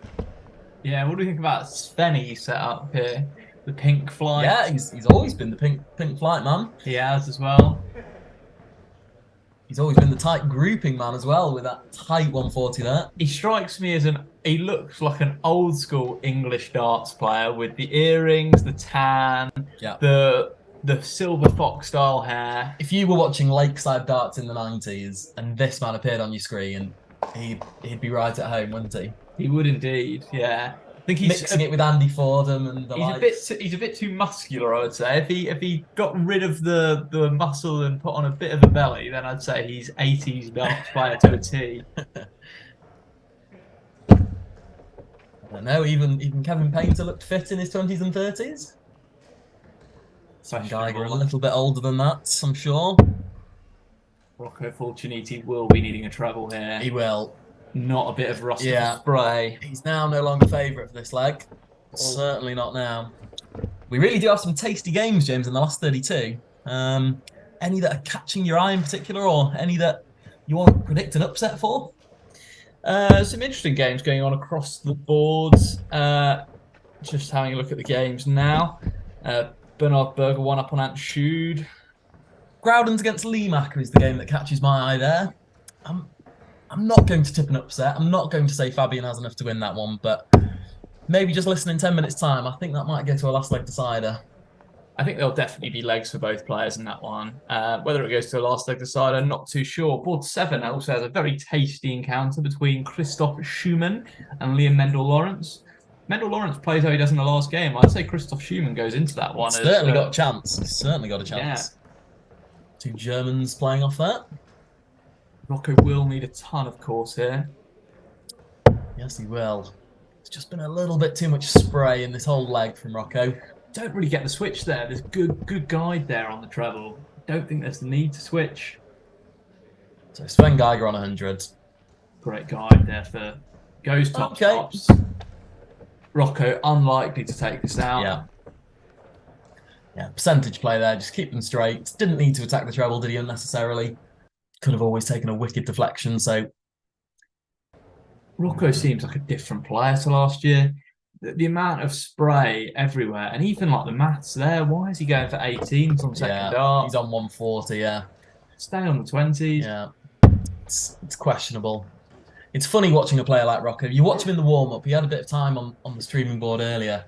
Yeah, what do you think about Svenny set up here? The pink flight? Yeah, he's always been the pink flight man. He has as well. He's always been the tight grouping man as well, with that tight 140 there. He strikes me as he looks like an old school English darts player with the earrings, the tan, the silver fox style hair. If you were watching Lakeside Darts in the 90s and this man appeared on your screen, he'd be right at home, wouldn't he? He would indeed, yeah. I think he's mixing it with Andy Fordham and the likes. He's a bit too muscular, I would say. If he got rid of the muscle and put on a bit of a belly, then I'd say he's 80s darts player to a T. I don't know, even Kevin Painter looked fit in his 20s and 30s. Sven Geiger a little bit older than that, I'm sure. Rocco Fulciniti will be needing a treble here. He will. Not a bit of rustic spray. He's now no longer favourite for this leg. Certainly not now. We really do have some tasty games, James, in the last 32. Any that are catching your eye in particular, or any that you want to predict an upset for? Some interesting games going on across the boards. Just having a look at the games now. Bernard Berger 1 up on Ant Schude. Groudon's against Leemacher is the game that catches my eye there. I'm not going to tip an upset. I'm not going to say Fabian has enough to win that one, but maybe just listen in 10 minutes' time. I think that might go to a last leg decider. I think there'll definitely be legs for both players in that one. Whether it goes to a last leg decider, not too sure. Board 7 also has a very tasty encounter between Christoph Schumann and Liam Mendel-Lawrence. Mendel-Lawrence plays how he does in the last game. I'd say Christoph Schumann goes into that one. Certainly got a chance. He's certainly got a chance. Yeah. Two Germans playing off that. Rocco will need a ton of course here. Yes, he will. It's just been a little bit too much spray in this whole leg from Rocco. Don't really get the switch there. There's good guide there on the treble. Don't think there's the need to switch. So Sven Geiger on 100. Great guide there for goes tops. Rocco unlikely to take this out. Yeah, percentage play there. Just keep them straight. Didn't need to attack the treble, did he, unnecessarily? Could have always taken a wicked deflection, so... Rocco seems like a different player to last year. The amount of spray everywhere, and even like the maths there, why is he going for 18s on second dart? He's on 140, yeah. Stay on the 20s. Yeah, it's questionable. It's funny watching a player like Rocco. You watch him in the warm-up, he had a bit of time on the streaming board earlier,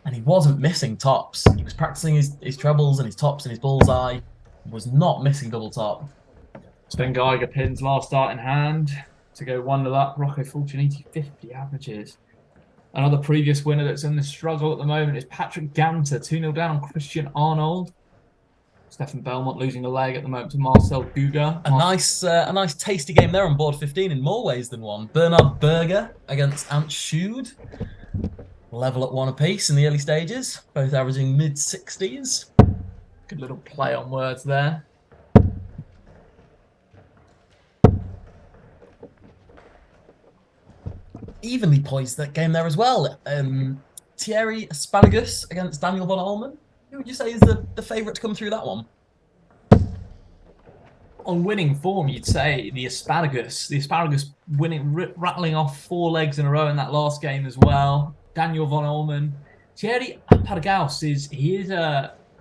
and he wasn't missing tops. He was practicing his trebles and his tops and his bullseye. He was not missing double top. Sven Geiger pins last start in hand to go 1-0 up. Rocco Fulciniti 50 averages. Another previous winner that's in the struggle at the moment is Patrick Ganter, 2-0 down on Christian Arnold. Stefan Belmont losing a leg at the moment to Marcel Guga. A nice tasty game there on board 15 in more ways than one. Bernard Berger against Ant Schude. Level at 1 apiece in the early stages, both averaging mid-60s. Good little play on words there. Evenly poised that game there as well. Thierry Asparagus against Daniel von Allmen. Who would you say is the favourite to come through that one? On winning form, you'd say the Asparagus. The Asparagus winning, rattling off 4 legs in a row in that last game as well. Daniel von Allmen. Thierry Asparagus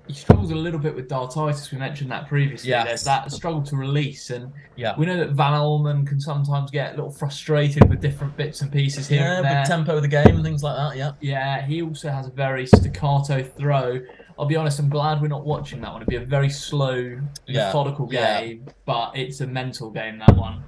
he struggles a little bit with dartitis. We mentioned that previously. Yes. There's that struggle to release, and we know that Van Allmen can sometimes get a little frustrated with different bits and pieces here and there. With tempo of the game and things like that. Yeah, he also has a very staccato throw. I'll be honest, I'm glad we're not watching that one. It'd be a very slow, methodical game, but it's a mental game, that one.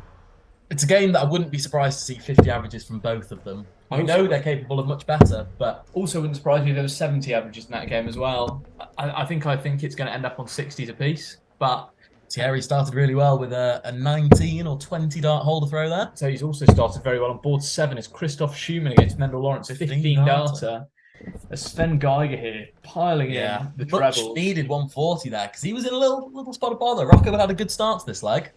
It's a game that I wouldn't be surprised to see 50 averages from both of them. I know they're capable of much better, but also wouldn't surprise me if there was 70 averages in that game as well. I think it's going to end up on 60s apiece, but Thierry started really well with a 19 or 20 dart holder throw there. So he's also started very well on board 7 is Christoph Schumann against Mendel Lawrence, a 15 darter. Sven Geiger here piling in the much trebles. Needed 140 there because he was in a little spot of bother. Rocco had a good start to this leg.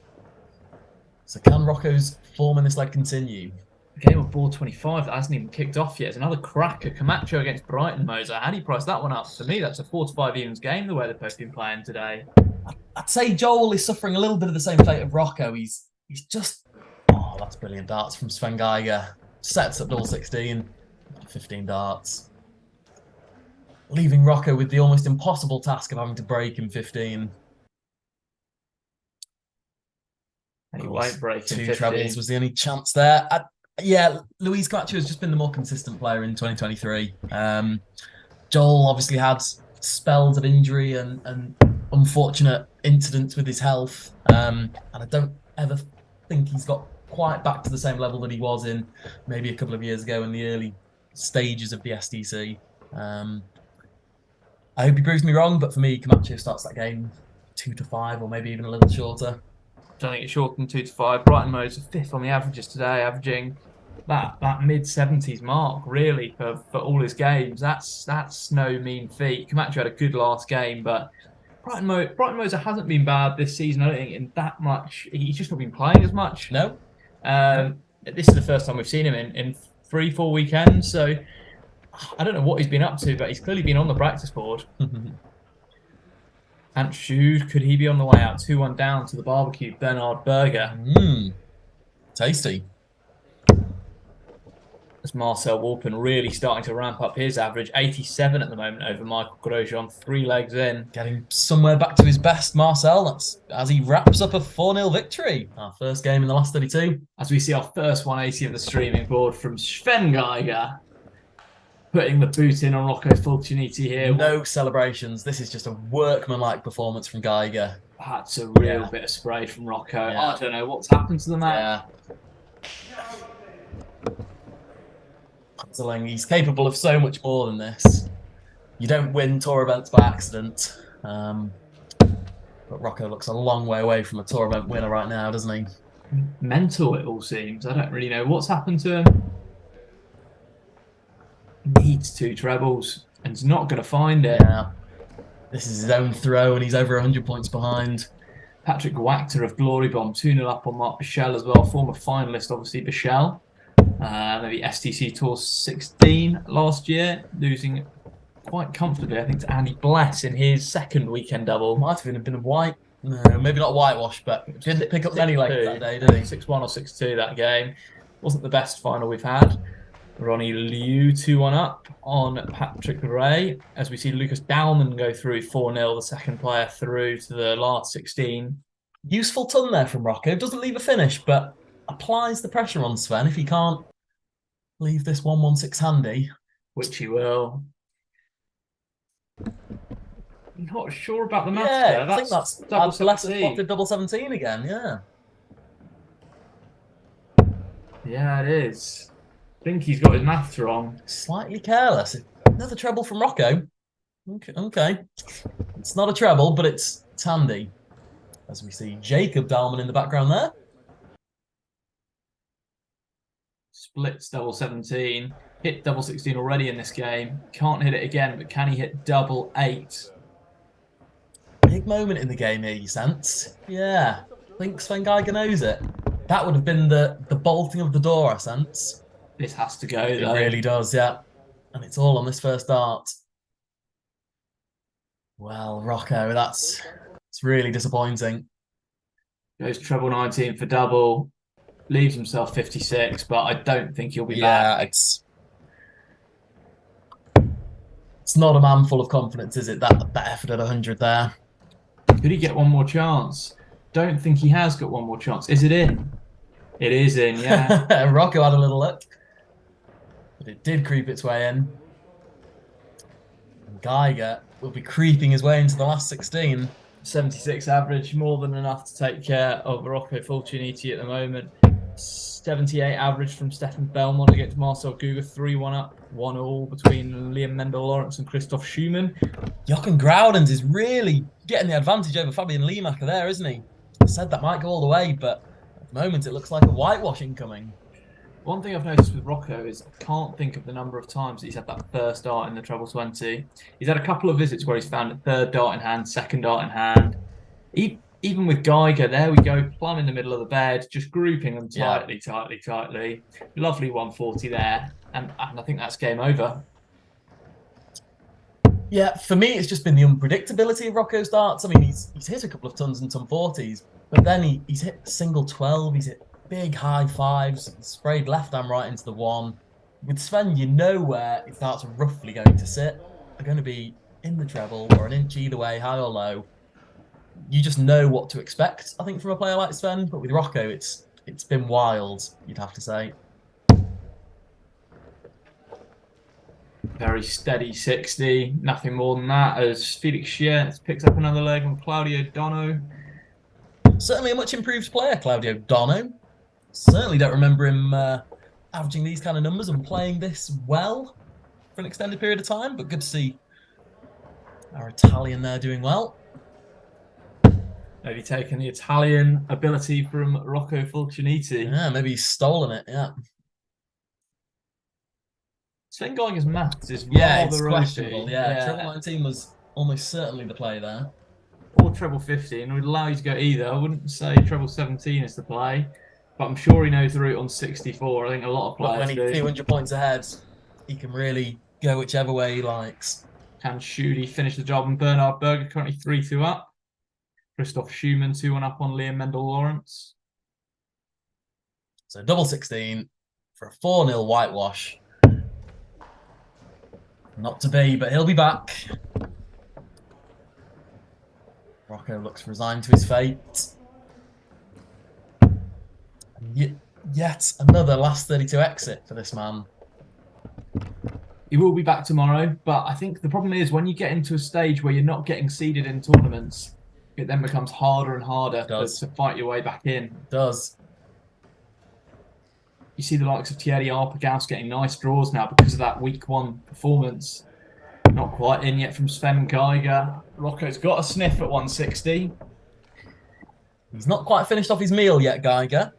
So can Rocco's form in this leg continue? A game of board 25 that hasn't even kicked off yet. It's another cracker. Camacho against Brighton Moser. How do you price that one up? For me, that's a 4 to 5 evens game, the way they've both been playing today. I'd say Joel is suffering a little bit of the same fate of Rocco. He's just... Oh, that's brilliant darts from Sven Geiger. Sets up double 16. 15 darts. Leaving Rocco with the almost impossible task of having to break in 15. And he won't break in 2 15. trebles was the only chance there. Yeah, Luis Camacho has just been the more consistent player in 2023. Joel obviously had spells of injury and unfortunate incidents with his health. And I don't ever think he's got quite back to the same level that he was in maybe a couple of years ago in the early stages of the SDC. I hope he proves me wrong, but for me, Camacho starts that game 2 to 5 or maybe even a little shorter. I think it's shorter than 2 to 5. Brighton Moser 5th on the averages today, averaging that mid-70s mark, really, for all his games. That's no mean feat. Camacho had a good last game, but Brighton Moser hasn't been bad this season, I don't think, in that much. He's just not been playing as much. No. This is the first time we've seen him in 3-4 weekends, so I don't know what he's been up to, but he's clearly been on the practice board. Ant Schude, could he be on the way out? 2-1 down to the barbecue. Bernard Berger. Tasty. As Marcel Walpen really starting to ramp up his average. 87 at the moment over Michael Grosjean, 3 legs in. Getting somewhere back to his best, Marcel. That's as he wraps up a 4-0 victory. Our first game in the last 32. As we see our first 180 of the streaming board from Sven Geiger. Putting the boot in on Rocco Fulciniti here. No celebrations. This is just a workmanlike performance from Geiger. That's a real bit of spray from Rocco. Yeah. I don't know what's happened to the man. He's capable of so much more than this. You don't win tour events by accident. But Rocco looks a long way away from a tour event winner right now, doesn't he? Mental, it all seems. I don't really know what's happened to him. Needs 2 trebles and is not going to find it. Yeah. This is his own throw and he's over 100 points behind. Patrick Wachter of Glory Bomb, 2-0 up on Mark Bichel as well. Former finalist, obviously, Bichel. Maybe SDC Tour 16 last year, losing quite comfortably, I think, to Andy Bless in his second weekend double. Might have been a white, no, maybe not whitewash, but didn't pick up many legs that day, did he? 6-1 or 6-2 that game. Wasn't the best final we've had. Ronnie Liu 2-1 up on Patrick Ray, as we see Lucas Dowman go through 4-0, the second player through to the last 16. Useful ton there from Rocco. Doesn't leave a finish, but applies the pressure on Sven if he can't leave this 1-1-6 handy. Which he will. Not sure about the maths there. there. I think that's double 17. Double 17 again, yeah. Yeah, it is. I think he's got his maths wrong. Slightly careless. Another treble from Rocco. Okay. It's not a treble, but it's handy. As we see Jacob Dalman in the background there. Splits double 17. Hit double 16 already in this game. Can't hit it again, but can he hit double 8? Big moment in the game here, you sense. Yeah. I think Sven Geiger knows it. That would have been the bolting of the door, I sense. This has to go, though. It really does, yeah. And it's all on this first dart. Well, Rocco, it's really disappointing. Goes treble 19 for double. Leaves himself 56, but I don't think he'll be back. Yeah, it's not a man full of confidence, is it? That effort at 100 there. Could he get one more chance? Don't think he has got one more chance. Is it in? It is in, yeah. Rocco had a little look. But it did creep its way in. And Geiger will be creeping his way into the last 16. 76 average, more than enough to take care of Rocco Fulciniti at the moment. 78 average from Stefan Belmont against Marcel Guga, 3-1 up, 1-1 between Liam Mendel-Lawrence and Christoph Schumann. Jochen Groudens is really getting the advantage over Fabian Liemacher there, isn't he? I said that might go all the way, but at the moment it looks like a whitewash incoming. One thing I've noticed with Rocco is I can't think of the number of times that he's had that first dart in the treble 20. He's had a couple of visits where he's found a third dart in hand, second dart in hand. Even with Geiger, there we go, plumb in the middle of the bed, just grouping them tightly, tightly. Lovely 140 there, and I think that's game over. Yeah, for me, it's just been the unpredictability of Rocco's darts. I mean, he's hit a couple of tons and ton 40s, but then he's hit single 12, he's hit big high fives, sprayed left and right into the one. With Sven, you know where his darts are roughly going to sit. They're going to be in the treble or an inch either way, high or low. You just know what to expect, I think, from a player like Sven. But with Rocco, it's been wild, you'd have to say. Very steady 60, nothing more than that, as Felix Schertz picks up another leg on Claudio Dono. Certainly a much improved player, Claudio Dono. Certainly don't remember him averaging these kind of numbers and playing this well for an extended period of time, but good to see our Italian there doing well. Maybe taking the Italian ability from Rocco Fulciniti. Yeah, maybe he's stolen it, yeah. Sven Geiger's maths is it's rather questionable. ropey. Yeah, treble 19 was almost certainly the play there. Or treble 15 would allow you to go either. I wouldn't say treble 17 is the play, but I'm sure he knows the route on 64. I think a lot of players When he's 200 points ahead, he can really go whichever way he likes. Can Schudy finish the job? And Bernhard Berger currently 3-2 up. Christoph Schumann 2-1 up on Liam Mendel-Lawrence. So double 16 for a 4-0 whitewash. Not to be, but he'll be back. Rocco looks resigned to his fate. Yet another last 32 exit for this man. He will be back tomorrow, but I think the problem is when you get into a stage where you're not getting seeded in tournaments, it then becomes harder and harder to fight your way back in. It does. You see the likes of Thierry Arpagaus getting nice draws now because of that week one performance. Not quite in yet from Sven Geiger. Rocco's got a sniff at 160. He's not quite finished off his meal yet, Geiger.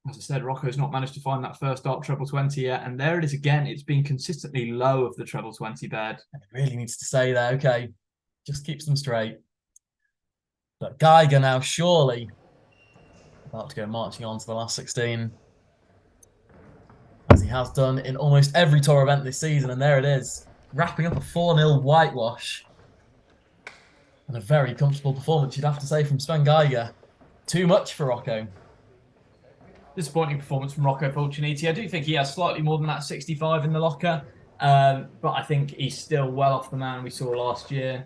As I said, Rocco's not managed to find that first dart treble 20 yet, and there it is again. It's been consistently low of the treble 20 bed. It really needs to stay there, okay. Just keeps them straight. But Geiger now surely about to go marching on to the last 16. As he has done in almost every tour event this season, and there it is. Wrapping up a 4-0 whitewash. And a very comfortable performance, you'd have to say, from Sven Geiger. Too much for Rocco. Disappointing performance from Rocco Fulciniti. I do think he has slightly more than that 65 in the locker, but I think he's still well off the man we saw last year.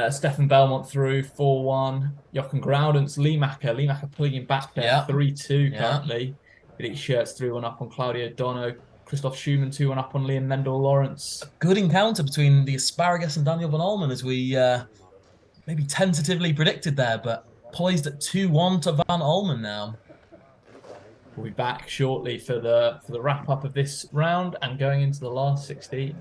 Stefan Belmont through 4-1. Jochen Groudens, Liemacher pulling him back there, 3-2 currently. Felix Schertz 3-1 up on Claudio Dono. Christoph Schumann 2-1 up on Liam Mendel-Lawrence. A good encounter between the Asparagus and Daniel van Olmen, as we maybe tentatively predicted there, but poised at 2-1 to van Olmen now. We'll be back shortly for the wrap up of this round and going into the last 16.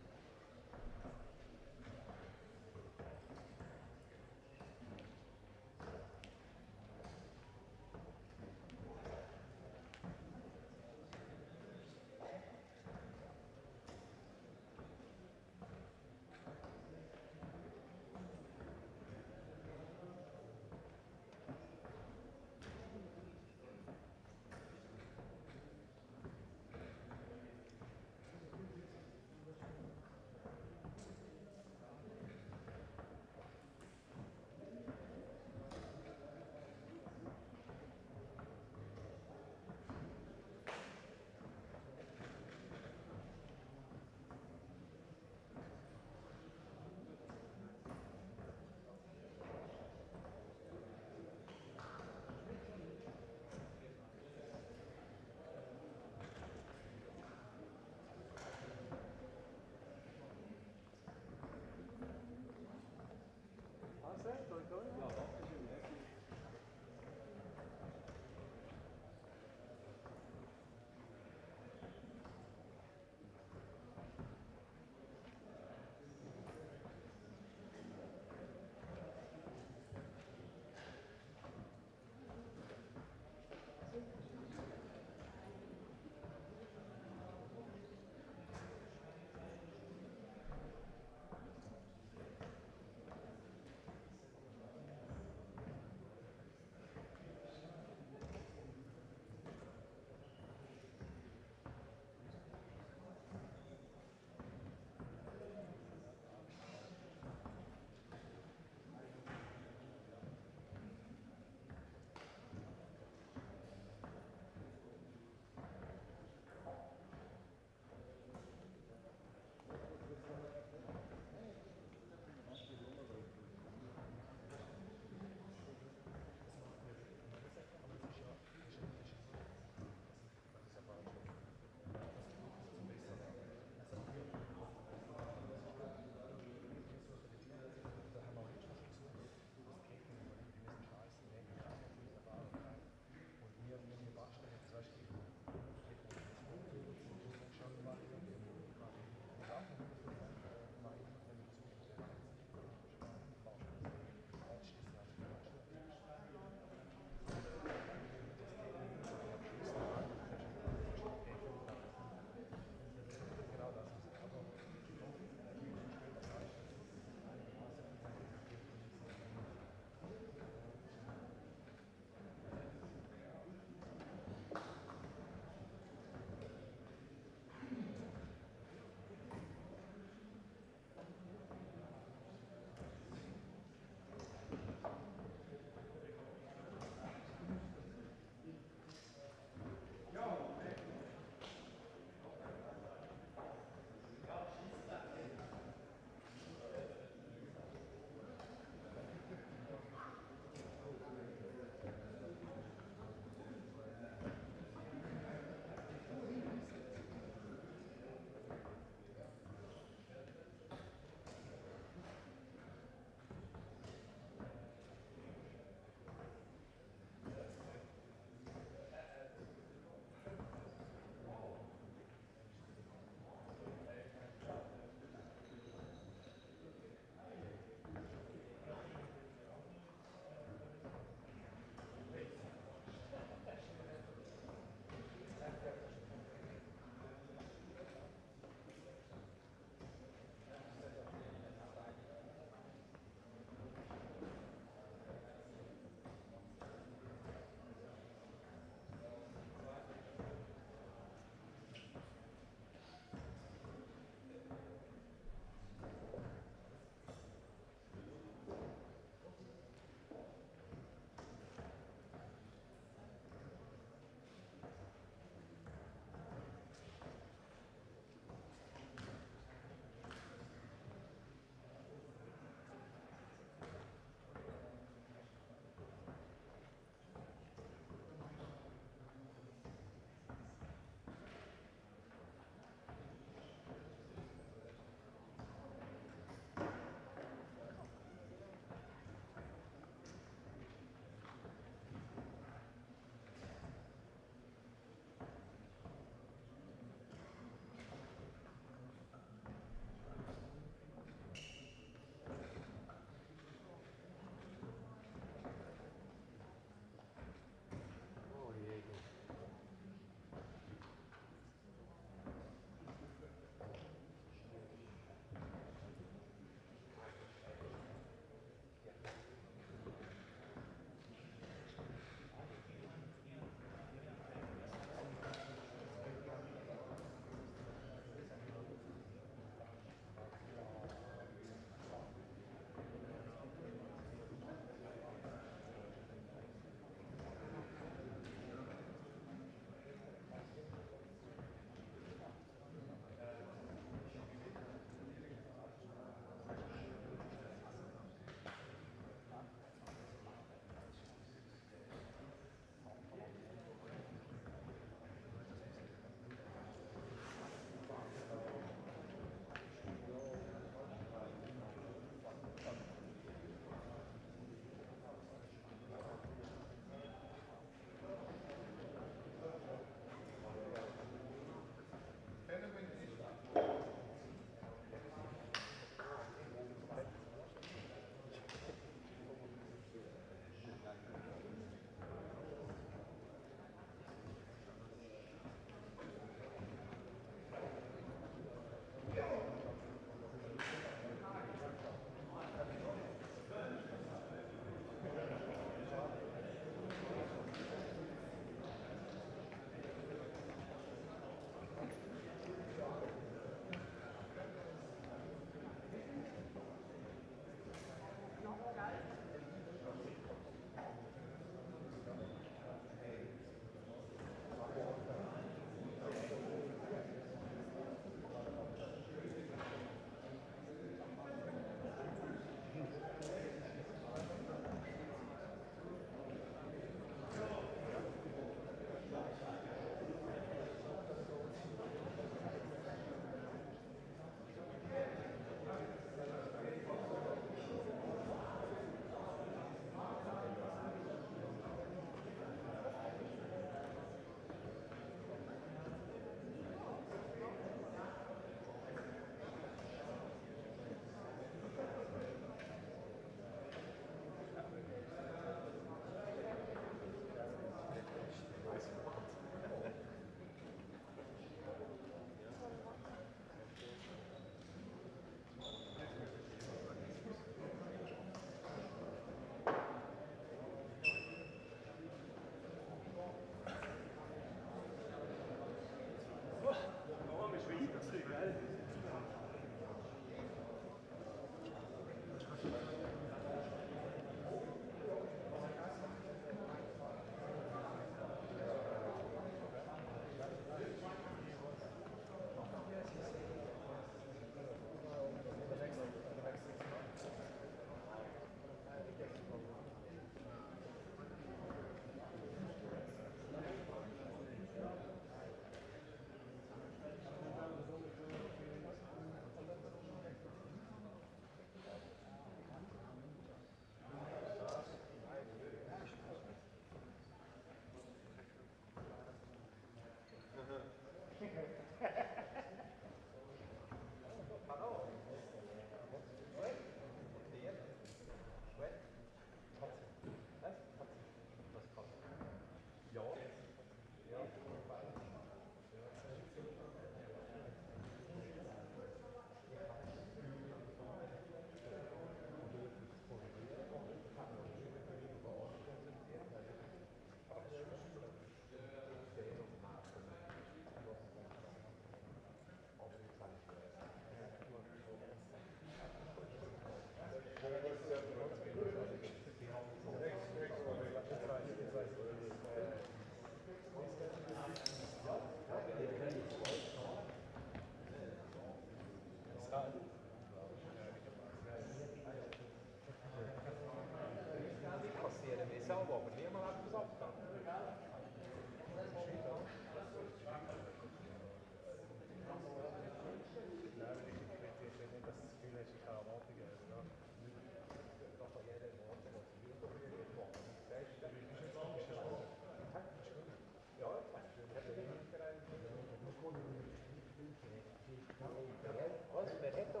Was? Wer hat da?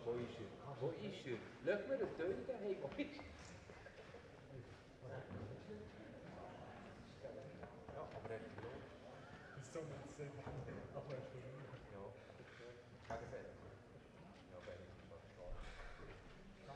Wo ist er? Wo ist er? Lass mir den Töne daheim. Wo ist er? Ja, aber er hat verloren. Das soll man jetzt sagen. Aber er hat verloren. Ja, gegen Sechste. Ja, wenn ich schon stark. Ja.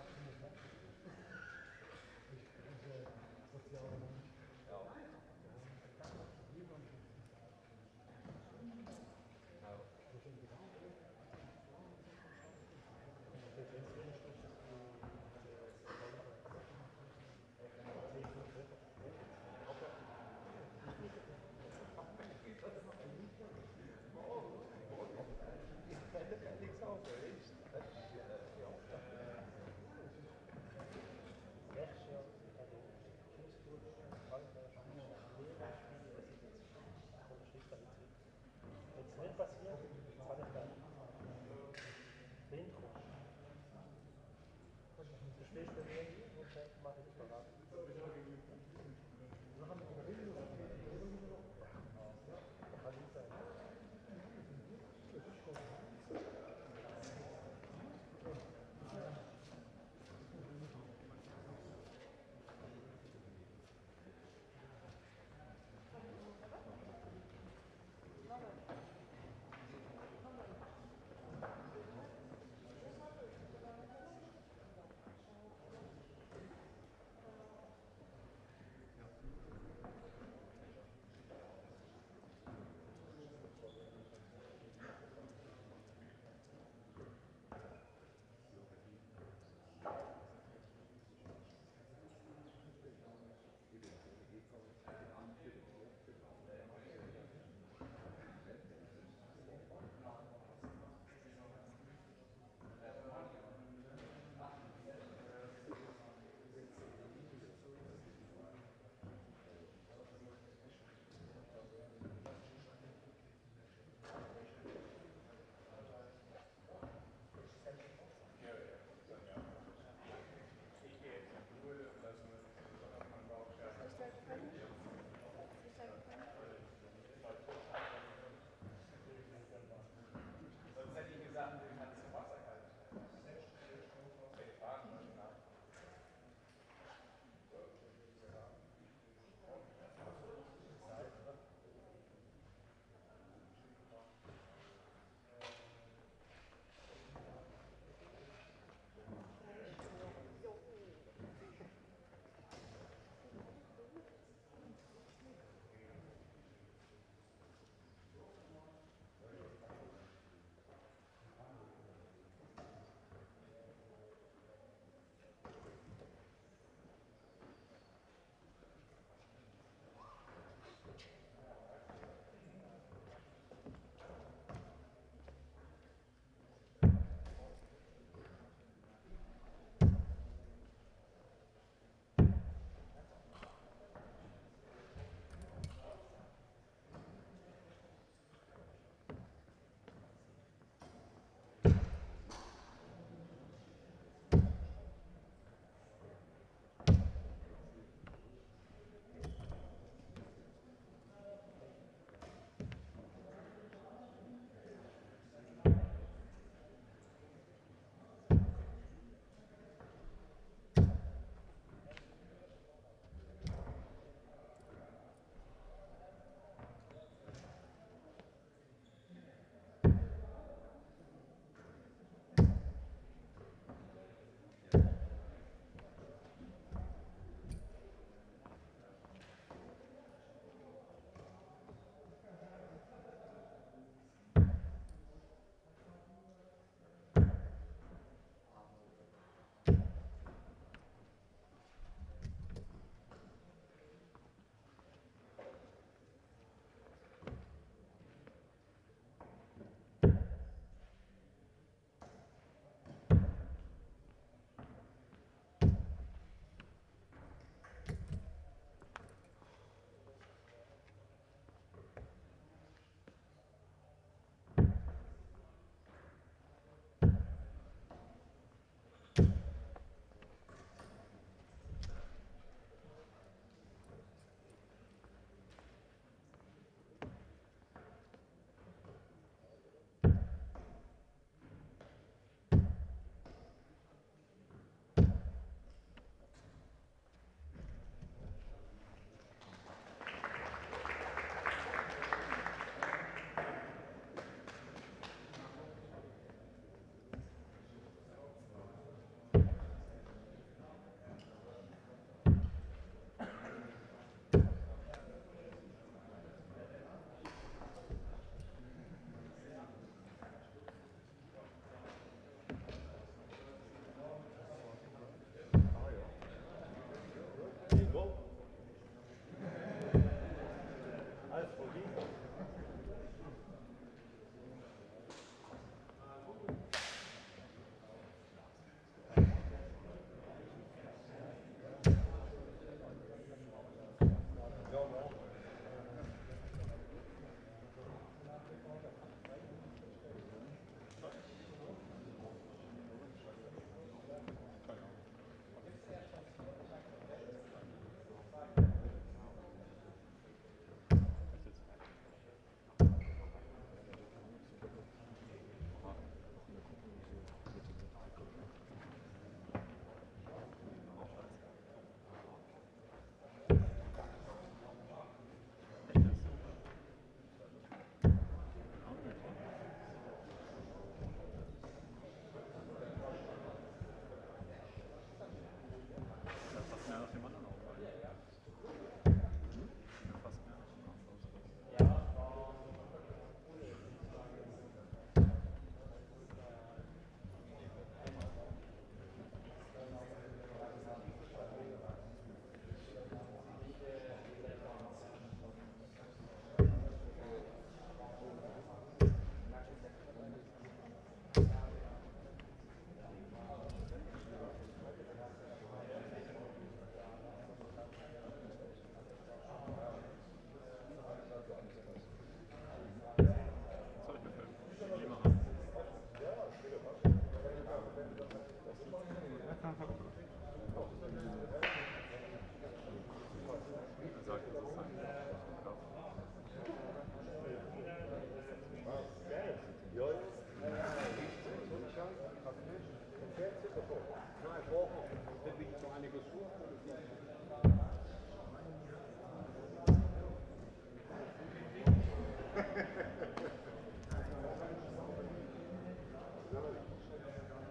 Jetzt nicht passiert, jetzt habe ich dann blind gekommen. Du stehst bei mir hier und dann mache ich das parat. Kann nicht sein.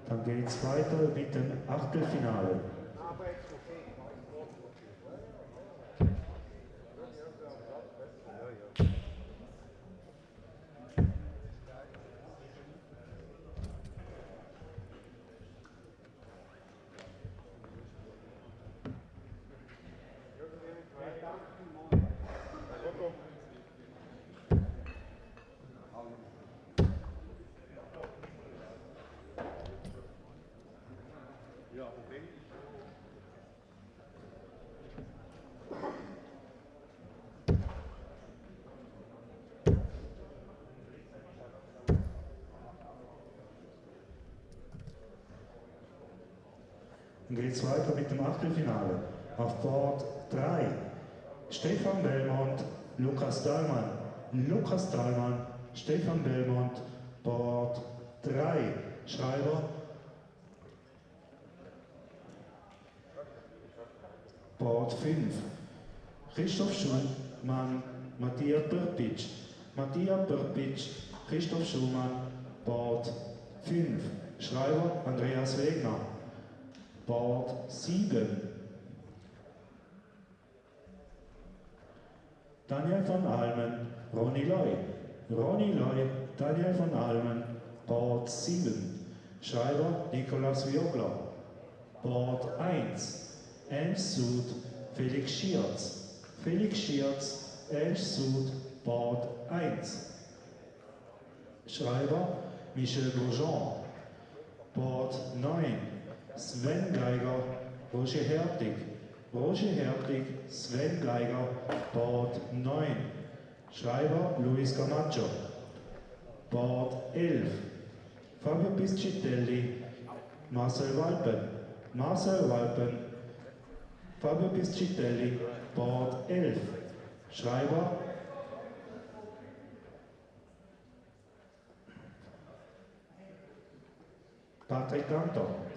Dann geht es weiter mit dem Achtelfinale. Dann geht es weiter mit dem Achtelfinale. Auf Board 3 Stefan Belmont, Lukas Dahlmann. Lukas Dahlmann, Stefan Belmont, Board 3. Schreiber. Board 5. Christoph Schumann, Matthias Perpic. Matthias Perpic, Christoph Schumann, Board 5. Schreiber Andreas Wegner. Board 7. Daniel von Almen, Ronny Loy. Ronny Loy, Daniel von Almen, Board 7. Schreiber Nikolaus Wiogler. Board 1. Elms Sud, Felix Schierz. Felix Schierz, Elms Sud, Board 1. Schreiber Michel Bourgeon. Board 9. Sven Geiger, Roger Hertig. Roger Hertig, Sven Geiger, Board 9. Schreiber Luis Camacho. Board 11. Fabio Piscitelli, Marcel Walpen. Marcel Walpen, Fabio Piscitelli, Board 11. Schreiber Patrick Danton.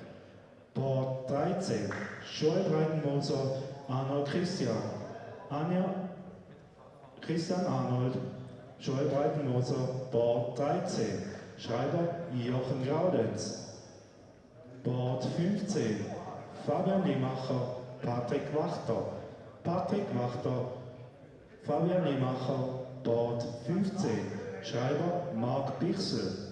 Board 13. Joel Breitenmoser, Arnold Christian. Christian Arnold, Joel Breitenmoser, Board 13. Schreiber Jochen Graudenz. Board 15. Fabian Limacher, Patrick Wachter. Patrick Wachter, Fabian Limacher, Board 15. Schreiber Marc Bichsel.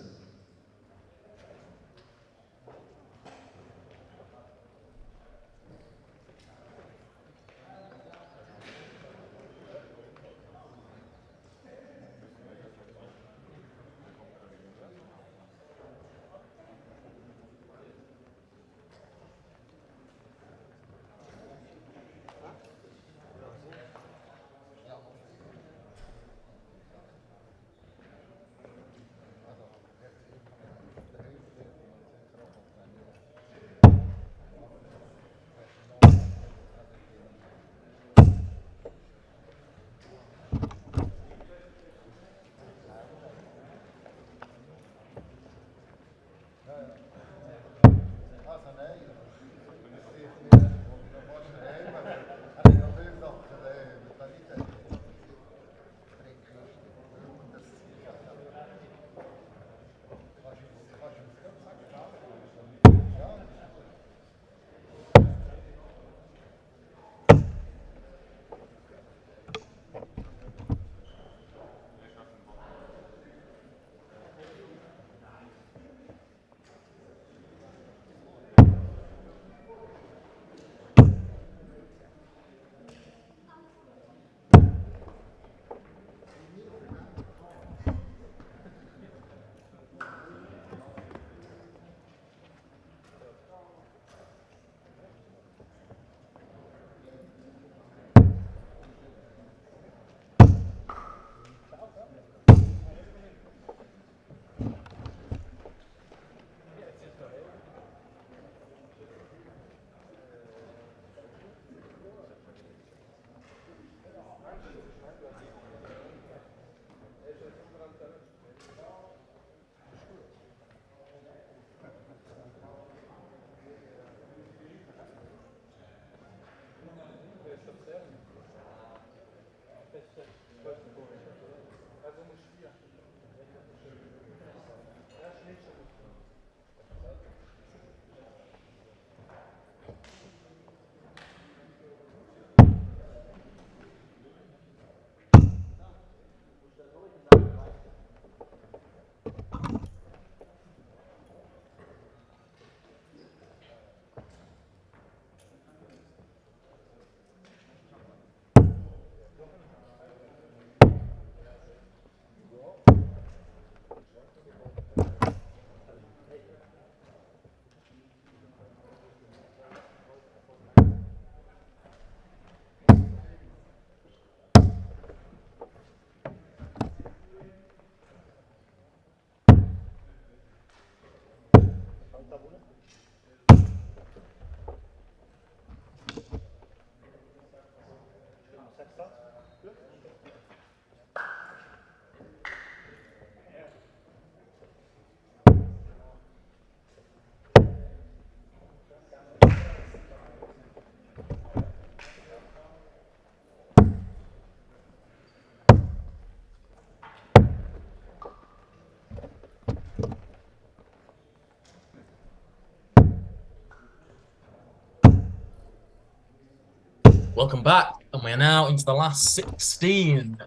Welcome back, and we are now into the last 16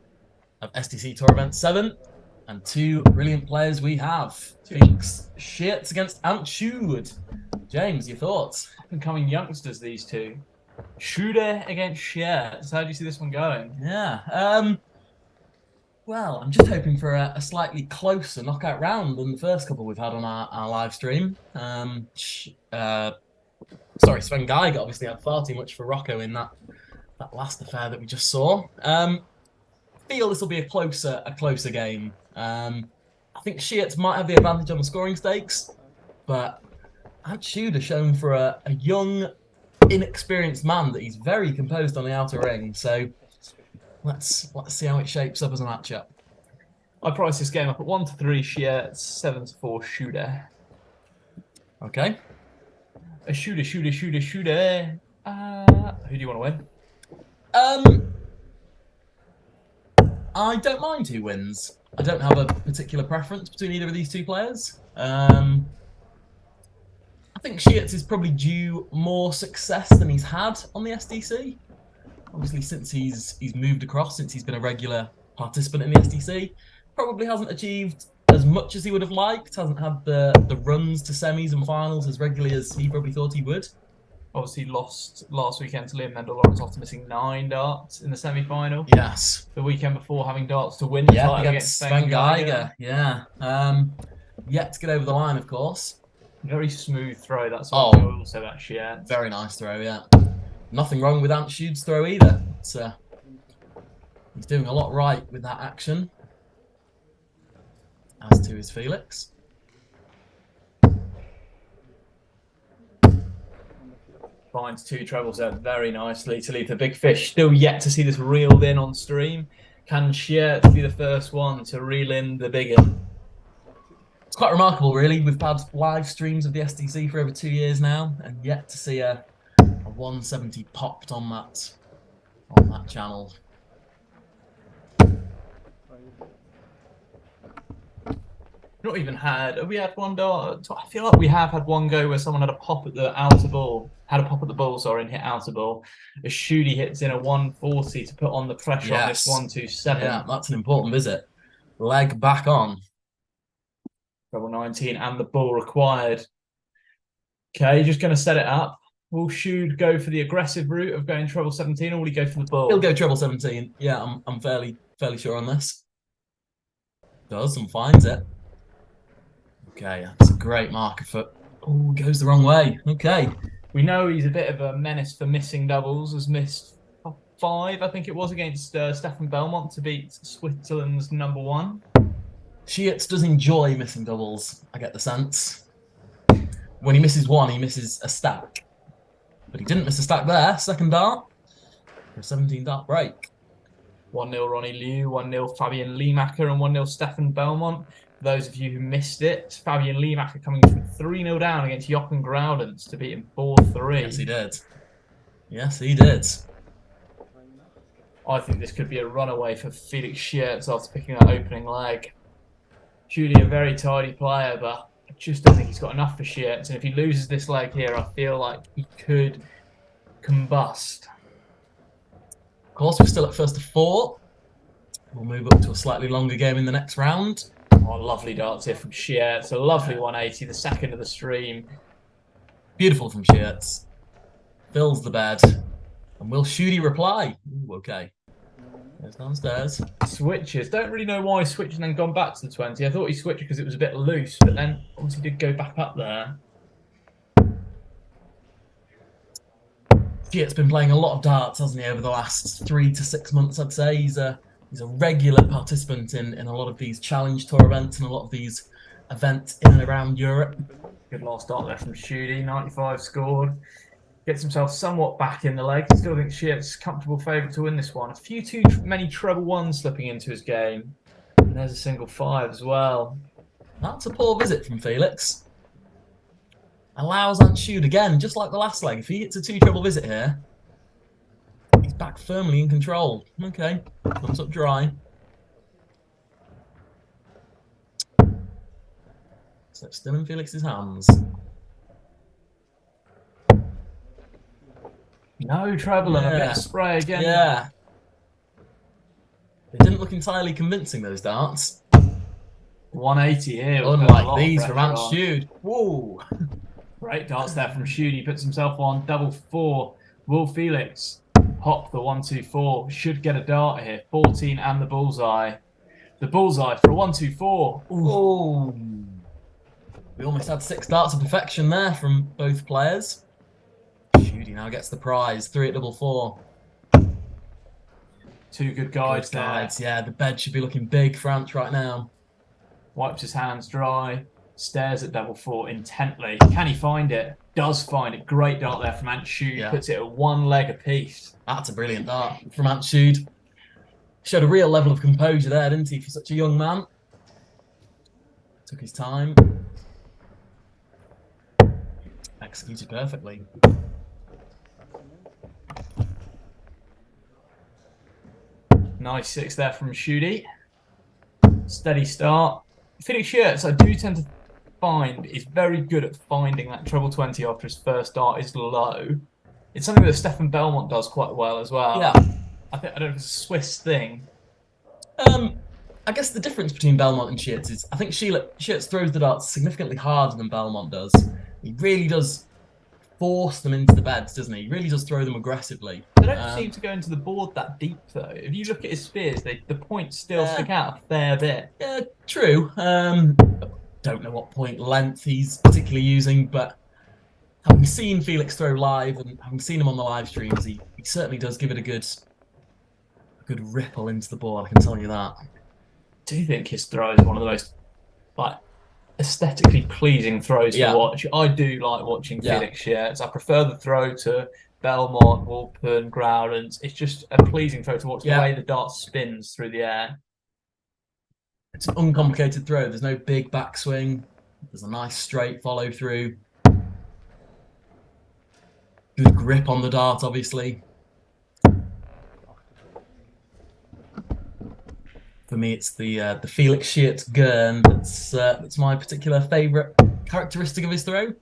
of SDC Tour Event 7, and two brilliant players we have. Felix Sheets against Ant Sjoerd. James, your thoughts? Incoming youngsters, these two. Sjoerd against Sheets. How do you see this one going? Yeah, well, I'm just hoping for a slightly closer knockout round than the first couple we've had on our live stream. Sorry, Sven Geiger obviously had far too much for Rocco in that last affair that we just saw. Feel this will be a closer game. I think Sheets might have the advantage on the scoring stakes, but Ant Sjoerd has shown for a young, inexperienced man that he's very composed on the outer ring. So let's see how it shapes up as a matchup. I price this game up at 1-3 Sheets, 7-4 Sjoerd. Okay. A Sjoerd. Who do you want to win? I don't mind who wins. I don't have a particular preference between either of these two players. I think Sheets is probably due more success than he's had on the SDC. Obviously, since he's moved across, since he's been a regular participant in the SDC, probably hasn't achieved as much as he would have liked, hasn't had the runs to semis and finals as regularly as he probably thought he would. Obviously lost last weekend to Liam Mendel-Lawrence after missing 9 darts in the semi-final. Yes. The weekend before having darts to win. Yeah, against Sven Geiger. Yeah. Yet to get over the line, of course. Very smooth throw. That's what I will say about Sheets. Very nice throw, yeah. Nothing wrong with Ant Sjoerd's throw either. It's, he's doing a lot right with that action. As to his Felix. Finds 2 trebles there very nicely to leave the big fish. Still yet to see this reeled in on stream. Can Sheets be the first one to reel in the big one? It's quite remarkable, really. We've had live streams of the SDC for over 2 years now, and yet to see a 170 popped on that channel. Not even had. Have we had one dart? I feel like we have had one go where someone had a pop at the outer ball. Had a pop at the ball, sorry, and hit outer ball. A Sjoerd hits in a 140 to put on the pressure on this 127. Yeah, that's an important visit. Leg back on. Treble 19 and the ball required. Okay, just going to set it up. Will Sjoerd go for the aggressive route of going treble 17, or will he go for the ball? He'll go treble 17. Yeah, I'm fairly sure on this. Does and finds it. Okay, that's a great marker for... Oh, goes the wrong way. Okay. We know he's a bit of a menace for missing doubles. Has missed 5, I think it was, against Stefan Belmont to beat Switzerland's #1. Sheets does enjoy missing doubles, I get the sense. When he misses one, he misses a stack. But he didn't miss a stack there. Second dart for a 17 dart break. 1-0 Ronnie Liu, 1-0 Fabian Liemacher, and 1-0 Stefan Belmont. For those of you who missed it, Fabian Liemacher coming from 3-0 down against Jochen Groudens to beat him 4-3. Yes, he did. Yes, he did. I think this could be a runaway for Felix Sheets after picking that opening leg. Judy, a very tidy player, but I just don't think he's got enough for Sheets. And if he loses this leg here, I feel like he could combust. Of course, we're still at first to 4. We'll move up to a slightly longer game in the next round. Oh, lovely darts here from Sheets. A lovely 180, the second of the stream. Beautiful from Sheets. Fills the bed. And will Sjoerd reply? Ooh, okay. Goes downstairs. Switches. Don't really know why he switched and then gone back to the 20. I thought he switched because it was a bit loose, but then obviously did go back up there. Sheets been playing a lot of darts, hasn't he, over the last 3 to 6 months, I'd say. He's a regular participant in a lot of these challenge tour events and a lot of these events in and around Europe. Good last dart there from Sjoerd. 95 scored. Gets himself somewhat back in the leg. Still think Sheets comfortable favourite to win this one. A few too many treble 1s slipping into his game. And there's a single 5 as well. That's a poor visit from Felix. Allows Ant Sjoerd again, just like the last leg. If he hits a 2 treble visit here, he's back firmly in control. Okay, thumbs up dry. So it's still in Felix's hands. No treble and a bit of spray again. Yeah. They didn't look entirely convincing, those darts. 180 here. Unlike these from Ant Schude. Whoa. Great darts there from Schude. He puts himself on double 4. Will Felix pop the 1-2-4? Should get a dart here. 14 and the bullseye. The bullseye for a 1-2-4. Ooh. We almost had 6 darts of perfection there from both players. Schude now gets the prize. 3 at double 4. 2 good guides there. Yeah, the bed should be looking big for Ant right now. Wipes his hands dry. Stares at double 4 intently. Can he find it? Does find it. Great dart there from Ant Schude. Yeah. Puts it at 1 leg apiece. That's a brilliant dart from Ant Schude. Showed a real level of composure there, didn't he, for such a young man? Took his time. Executed perfectly. Nice 6 there from Schude. Steady start. Felix Schiertz, I do tend to find, is very good at finding that treble 20 after his first dart is low. It's something that Stefan Belmont does quite well as well. Yeah. I don't know if it's a Swiss thing. I guess the difference between Belmont and Schiertz is I think Schiertz throws the darts significantly harder than Belmont does. He really does force them into the beds, doesn't he? He really does throw them aggressively. They don't seem to go into the board that deep, though. If you look at his spears, the points still stick out a fair bit. Yeah, true. Don't know what point length he's particularly using, but having seen Felix throw live and having seen him on the live streams, he certainly does give it a good ripple into the board, I can tell you that. Do you think his throw is one of the most aesthetically pleasing throws to watch? I do like watching Felix Schiertz. I prefer the throw to Belmont, Wolpen, Growlands. It's just a pleasing throw to watch the way the dart spins through the air. It's an uncomplicated throw. There's no big backswing. There's a nice straight follow through. Good grip on the dart, obviously. For me, it's the Felix Schiertz Gurn that's my particular favourite characteristic of his throw.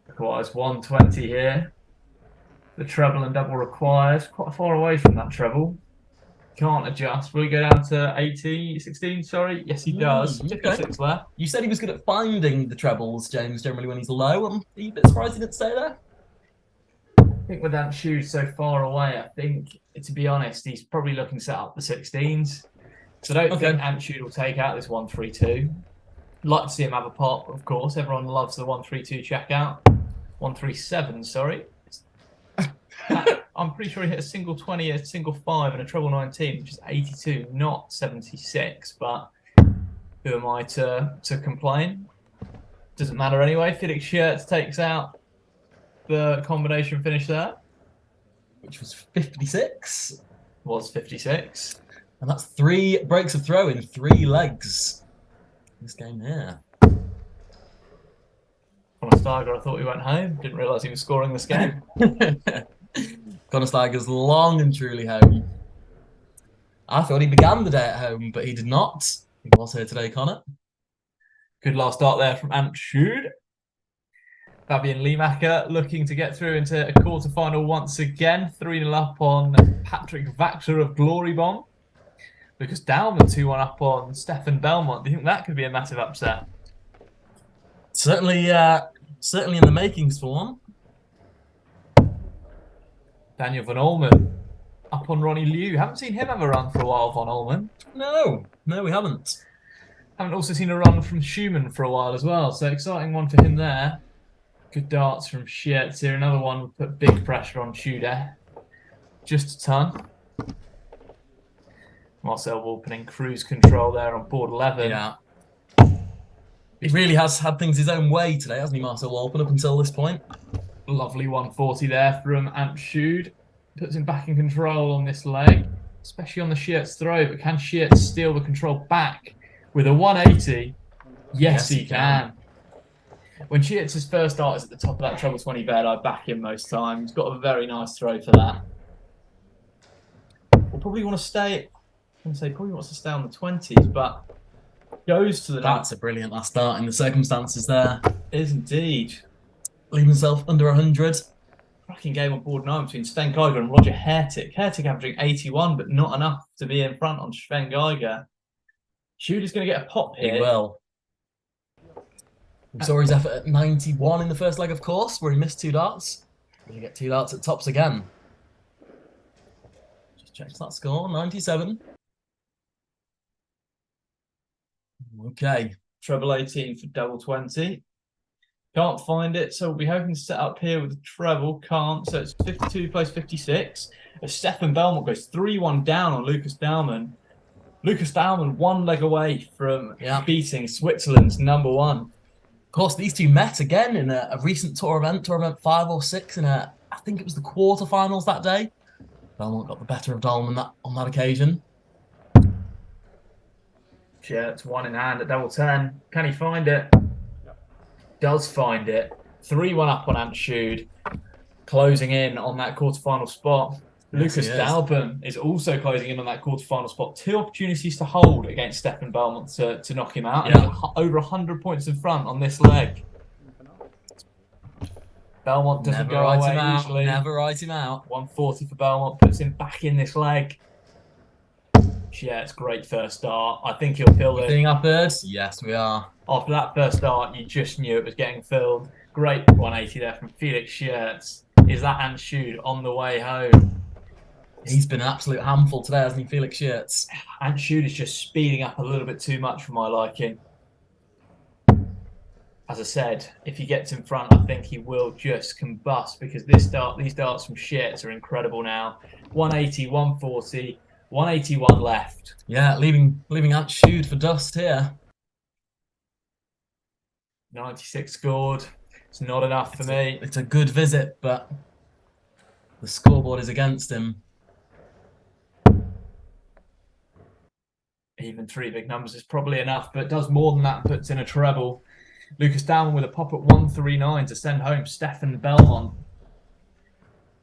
Requires 120 here. The treble and double requires quite far away from that treble. Can't adjust. Will he go down to 16? Sorry. Yes, he does. 56 left. You said he was good at finding the trebles, James, generally when he's low. Are you a bit surprised he didn't stay there? I think with Ant Schude so far away, I think, to be honest, he's probably looking to set up the 16s. So I don't think Ant Schude will take out this 1-3-2. Like to see him have a pot, of course. Everyone loves the 1-3-2 checkout. 1-3-7, sorry. I'm pretty sure he hit a single 20, a single 5, and a treble 19, which is 82, not 76. But who am I to complain? Doesn't matter anyway. Felix Schiertz takes out the combination finish there, which was 56. Was 56. And that's 3 breaks of throw in 3 legs. This game here. Steiger, I thought he went home. Didn't realise he was scoring this game. Conor Steiger's long and truly home. I thought he began the day at home, but he did not. He was here today, Conor. Good last start there from Ant Schude. Fabian Liemacher looking to get through into a quarter-final once again. 3-0 up on Patrick Vaxer of Glory Bomb. Lucas Dowman 2-1 up on Stefan Belmont. Do you think that could be a massive upset? Certainly in the makings for one. Daniel Van Olmen up on Ronnie Liu. Haven't seen him have a run for a while, Van Olmen. No, we haven't. Haven't also seen a run from Schumann for a while as well. So exciting one for him there. Good darts from Schiertz here. Another one would put big pressure on Schude. Just a ton. Marcel Wolpen in cruise control there on board 11. Yeah. He really has had things his own way today, hasn't he, Marcel Wolpen, up until this point? Lovely 140 there from Ant Schude. Puts him back in control on this leg, especially on the Schiertz throw. But can Schiertz steal the control back with a 180? Yes, he can. When Schiertz's first dart is at the top of that treble 20 bed, I back him most times. Got a very nice throw for that. We'll probably want to stay. I was going to say probably wants to stay on the 20s, but Goes to the net. That's a brilliant last start in the circumstances there. Is indeed. Leaving himself under 100. Cracking game on board 9 between Sven Geiger and Roger Hertig. Hertig averaging 81, but not enough to be in front on Sven Geiger. Schuder's going to get a pop here. He will. We saw his effort at 91 in the first leg, of course, where he missed 2 darts. Will he get 2 darts at tops again? Just checks that score, 97. Okay. Treble 18 for double 20. Can't find it, so we'll be hoping to set up here with the treble. Can't, so it's 52 plays 56. As Stefan Belmont goes 3-1 down on Lucas Dallman. Lucas Dallman 1 leg away from beating Switzerland's #1. Of course, these two met again in a recent tour event 5 or 6, in I think it was the quarterfinals that day. Belmont got the better of Dallman on that occasion. Yeah, it's 1 in hand at double 10. Can he find it? Does find it. 3-1 up on Ant Schude, closing in on that quarterfinal spot. Yes, Lucas Dalben is also closing in on that quarterfinal spot. 2 opportunities to hold against Stefan Belmont to knock him out. Yeah. And over 100 points in front on this leg. Belmont doesn't Never go write away him out. usually. Never write him out. 140 for Belmont, puts him back in this leg. Yeah, it's great first start. I think he'll fill it. Being up third? Yes, we are. After that first start, you just knew it was getting filled. Great 180 there from Felix Schertz. Is that Ant Schude on the way home? He's been an absolute handful today, hasn't he, Felix Schertz? Ant Schude is just speeding up a little bit too much for my liking. As I said, if he gets in front, I think he will just combust, because these darts from Schertz are incredible now. 180, 140, 181 left. Yeah, leaving Ant Schude for dust here. 96 scored. It's not enough for me. It's a good visit, but the scoreboard is against him. Even 3 big numbers is probably enough, but does more than that and puts in a treble. Lucas Dallman with a pop at 139 to send home Stefan Belmont.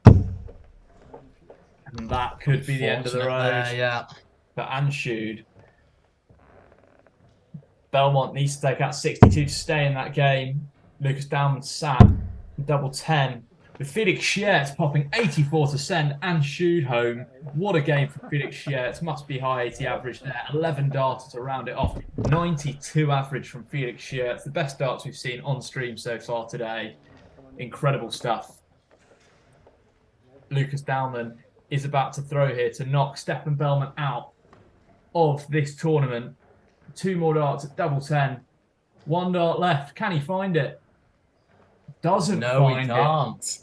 And that could be the end of the road. Yeah. For Ant Schude. Belmont needs to take out 62 to stay in that game. Lucas Dallman sat double 10. With Felix Schertz popping 84 to send Ant Schude home. What a game for Felix Schertz. Must be high 80 average there. 11 darts to round it off. 92 average from Felix Schertz. The best darts we've seen on stream so far today. Incredible stuff. Lucas Dallman is about to throw here to knock Stefan Belmont out of this tournament. 2 more darts at double 10. 1 dart left. Can he find it? Doesn't find it.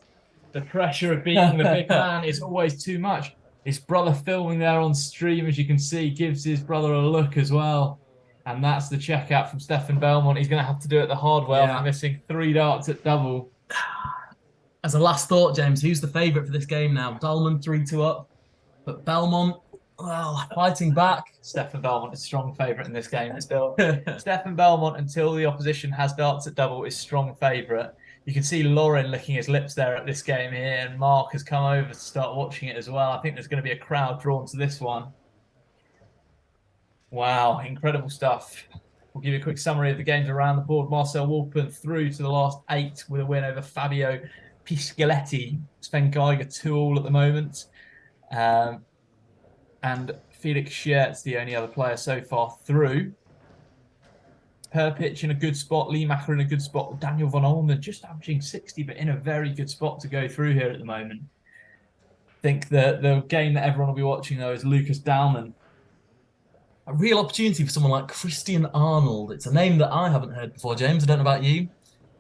The pressure of being the big man is always too much. His brother filming there on stream, as you can see, gives his brother a look as well. And that's the checkout from Stefan Belmont. He's going to have to do it the hard way after missing 3 darts at double. As a last thought, James, who's the favourite for this game now? Dallman 3-2 up, but Belmont, well, fighting back. Stefan Belmont is strong favourite in this game still. Stefan Belmont, until the opposition has darts at double, is strong favourite. You can see Lauren licking his lips there at this game here, and Mark has come over to start watching it as well. I think there's going to be a crowd drawn to this one. Wow, incredible stuff. We'll give you a quick summary of the games around the board. Marcel Wolpen through to the last 8 with a win over Fabio Piscaletti. Sven Geiger 2-all at the moment. And Felix Schertz, the only other player so far through. Perpich in a good spot, Lee Macker in a good spot, Daniel von Olmen just averaging 60, but in a very good spot to go through here at the moment. I think the game that everyone will be watching, though, is Lucas Dallman. A real opportunity for someone like Christian Arnold. It's a name that I haven't heard before, James. I don't know about you.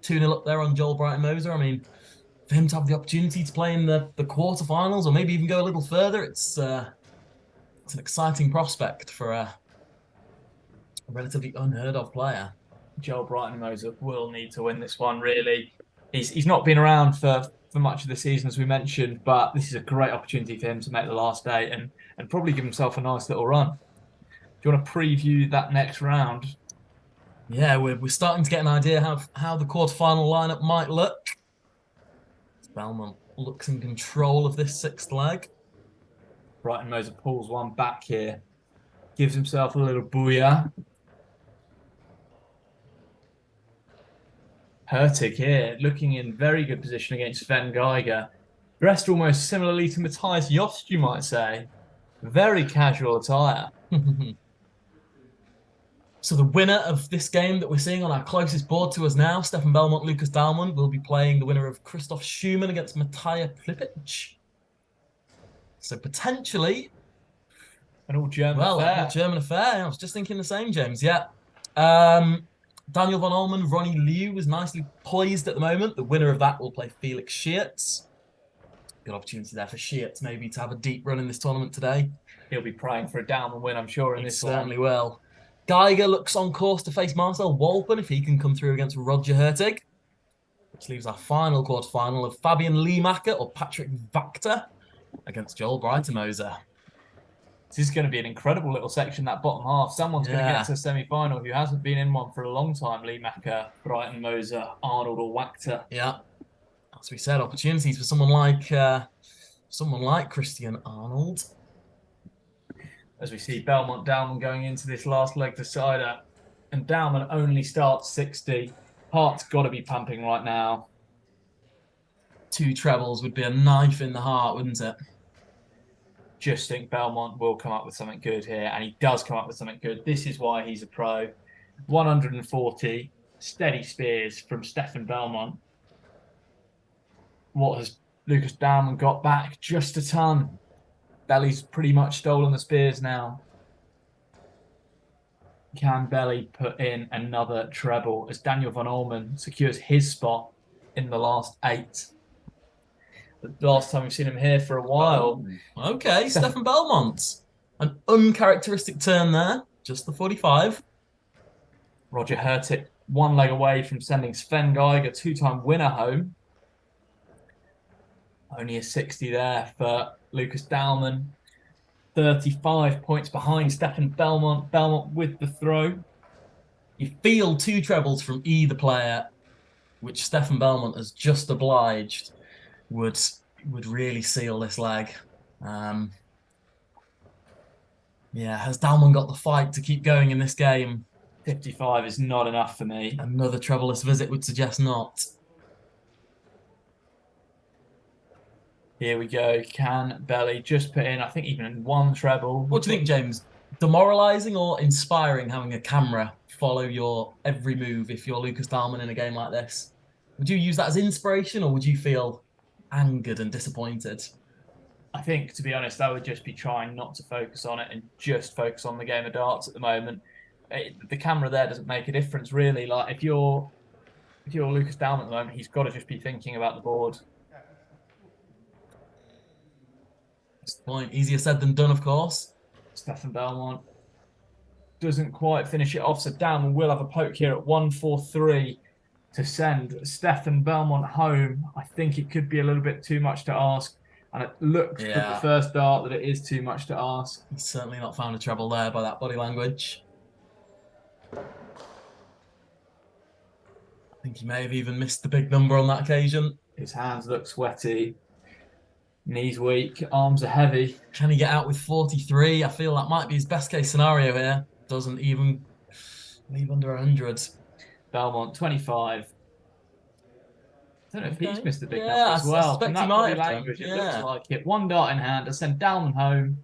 2-0 up there on Joel Brighton-Moser. I mean, for him to have the opportunity to play in the quarterfinals or maybe even go a little further, it's an exciting prospect for a relatively unheard of player. Joel Brighton-Moser will need to win this one, really. He's not been around for much of the season, as we mentioned, but this is a great opportunity for him to make the last 8 and probably give himself a nice little run. Do you want to preview that next round? Yeah, we're starting to get an idea how the quarterfinal lineup might look. Belmont looks in control of this 6th leg. Brighton-Moser pulls one back here. Gives himself a little booyah. Hertig here, looking in very good position against Sven Geiger. Dressed almost similarly to Matthias Jost, you might say. Very casual attire. So the winner of this game that we're seeing on our closest board to us now, Stefan Belmont, Lucas Dahlmann, will be playing the winner of Christoph Schumann against Matthias Plipic. So potentially an all-German affair. An all-German affair. I was just thinking the same, James. Yeah. Daniel von Ullmann, Ronnie Liu is nicely poised at the moment. The winner of that will play Felix Schietz. Good opportunity there for Schietz maybe to have a deep run in this tournament today. He'll be praying for a down win, I'm sure, in this one. Certainly will. Geiger looks on course to face Marcel Wolpen if he can come through against Roger Hertig. Which leaves our final quarterfinal of Fabian Liemacher or Patrick Wachter against Joel Breitenmoser. This is going to be an incredible little section, that bottom half. Someone's going to get to a semi-final who hasn't been in one for a long time. Liemacher, Breitenmoser, Arnold or Wachter. Yeah. As we said, opportunities for someone like Christian Arnold. As we see Belmont Dahlmann going into this last leg decider. And Dahlmann only starts 60. Heart's got to be pumping right now. 2 trebles would be a knife in the heart, wouldn't it? Just think Belmont will come up with something good here, and he does come up with something good. This is why he's a pro. 140 steady spears from Stefan Belmont. What has Lucas Dahlmann got back? Just a ton. Belly's pretty much stolen the spears now. Can Belly put in another treble as Daniel von Ullmann secures his spot in the last 8? The last time we've seen him here for a while. Okay, Stefan Belmont. An uncharacteristic turn there. Just the 45. Roger Hertig, 1 leg away from sending Sven Geiger, 2-time winner, home. Only a 60 there for Lucas Dahlmann. 35 points behind Stefan Belmont. Belmont with the throw. You feel 2 trebles from either player, which Stefan Belmont has just obliged, would really seal this leg. Yeah, has Dahlmann got the fight to keep going in this game? 55 is not enough for me. Another trebleless visit would suggest not. Here we go. Can Belly just put in, I think, even 1 treble? What do you think, James? Demoralising or inspiring having a camera follow your every move if you're Lucas Dahlmann in a game like this? Would you use that as inspiration or would you feel angered and disappointed? I think, to be honest, I would just be trying not to focus on it and just focus on the game of darts at the moment. The camera there doesn't make a difference, really. Like, if you're Lucas Dahlmann at the moment, he's got to just be thinking about the board. Point. Easier said than done, of course. Stefan Belmont doesn't quite finish it off, so Dahlmann will have a poke here at 143 to send Stefan Belmont home. I think it could be a little bit too much to ask, and it looks at the first dart that it is too much to ask. He's certainly not found a treble there by that body language. I think he may have even missed the big number on that occasion. His hands look sweaty. Knees weak, arms are heavy. Can he get out with 43? I feel that might be his best case scenario here. Doesn't even leave under 100. Belmont, 25. I don't know if he's missed the big number as well. I suspect From he that might body have language, done. it looks like it. 1 dart in hand to send Dahlmann home.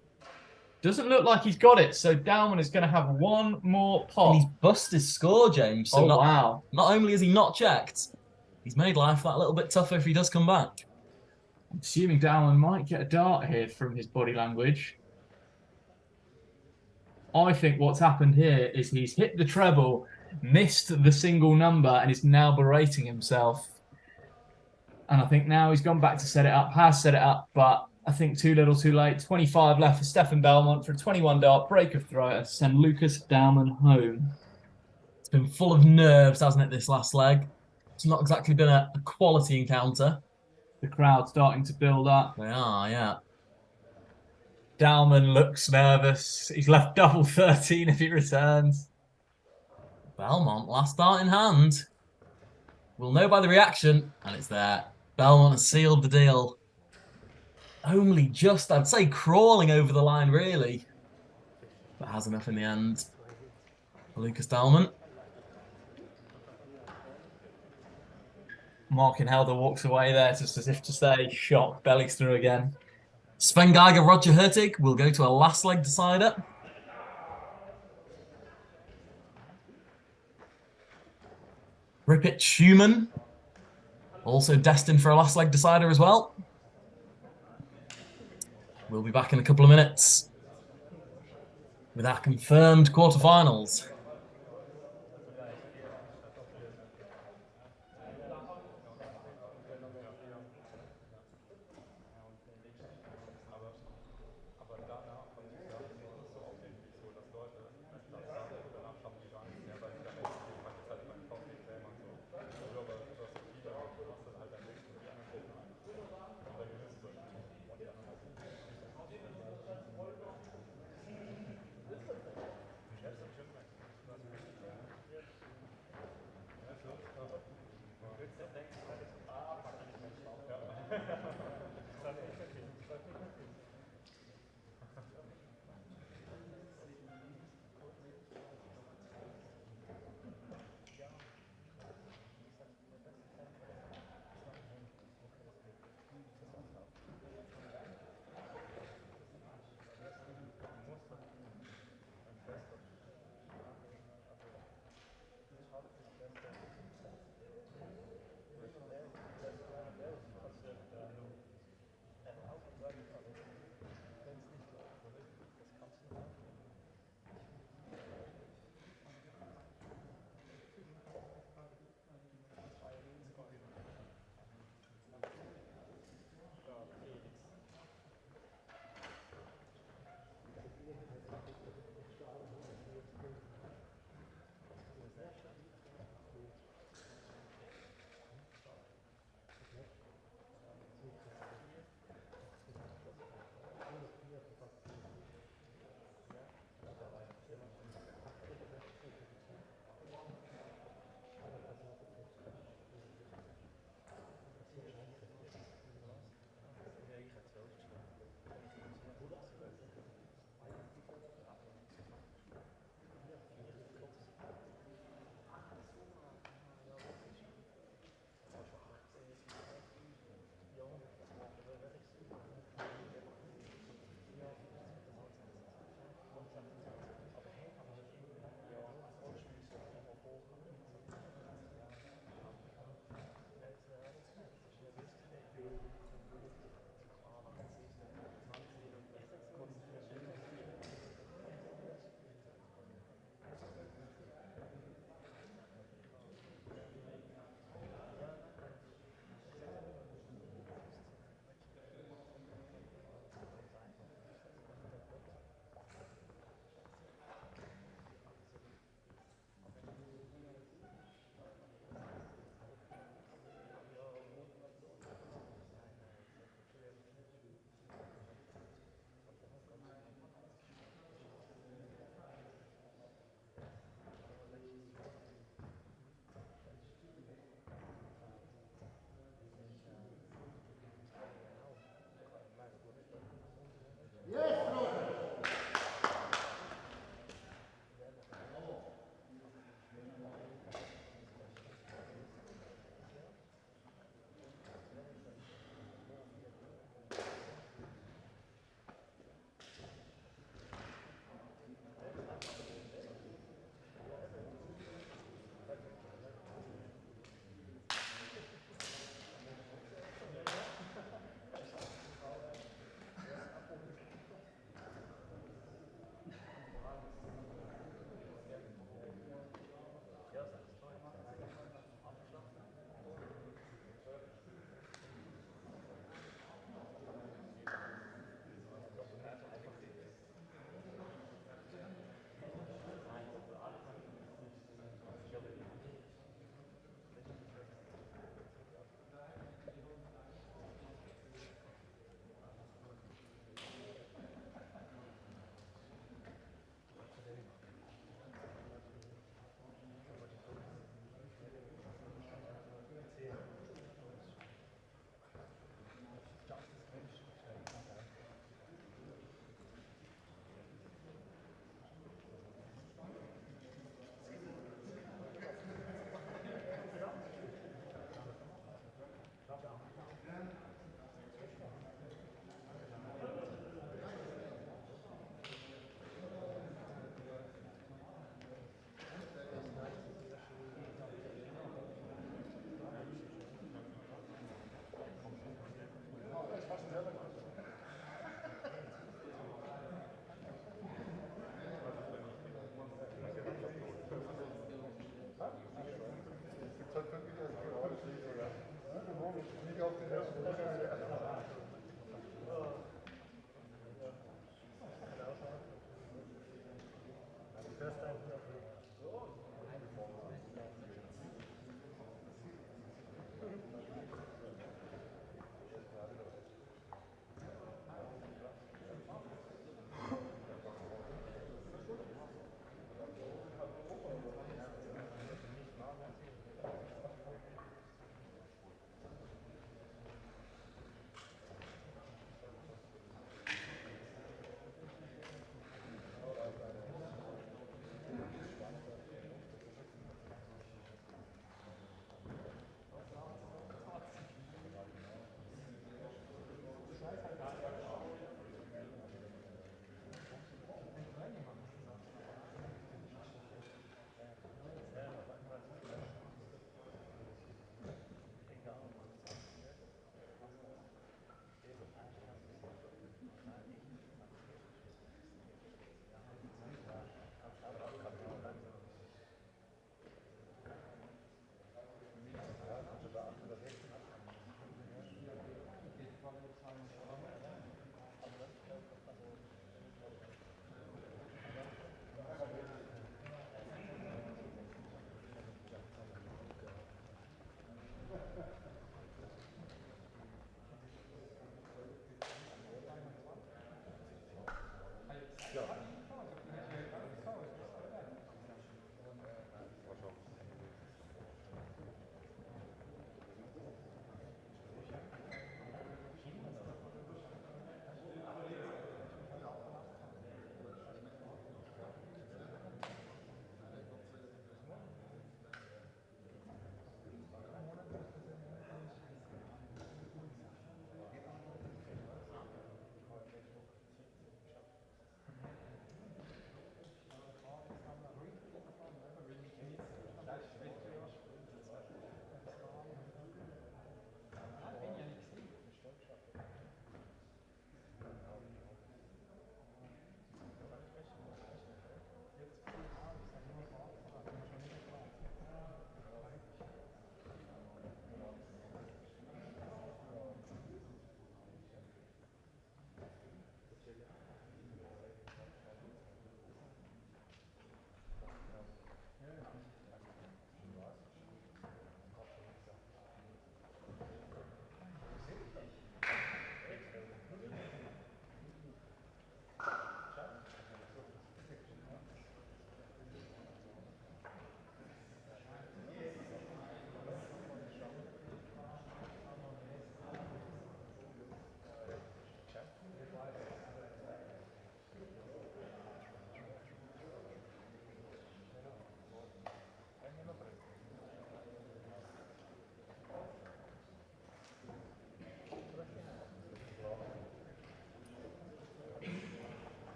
Doesn't look like he's got it, so Dahlmann is going to have 1 more pot. And he's busted his score, James. So wow. Not only is he not checked, he's made life that little bit tougher if he does come back. I'm assuming Dahlmann might get a dart here from his body language. I think what's happened here is he's hit the treble, missed the single number, and is now berating himself. And I think now he's gone back to set it up, has set it up, but I think too little too late. 25 left for Stefan Belmont for a 21 dart break of throw to send Lucas Dahlmann home. It's been full of nerves, hasn't it, this last leg? It's not exactly been a quality encounter. The crowd starting to build up. They are, yeah. Dahlmann looks nervous. He's left double 13 if he returns. Belmont, last dart in hand. We'll know by the reaction, and it's there. Belmont has sealed the deal. Only just, I'd say, crawling over the line, really. But has enough in the end. Lucas Dahlmann. Markin Helder walks away there just as if to say, shock, bellies through again. Sven Geiger, Roger Hurtig will go to a last leg decider. Ripit Schumann, also destined for a last leg decider as well. We'll be back in a couple of minutes with our confirmed quarterfinals.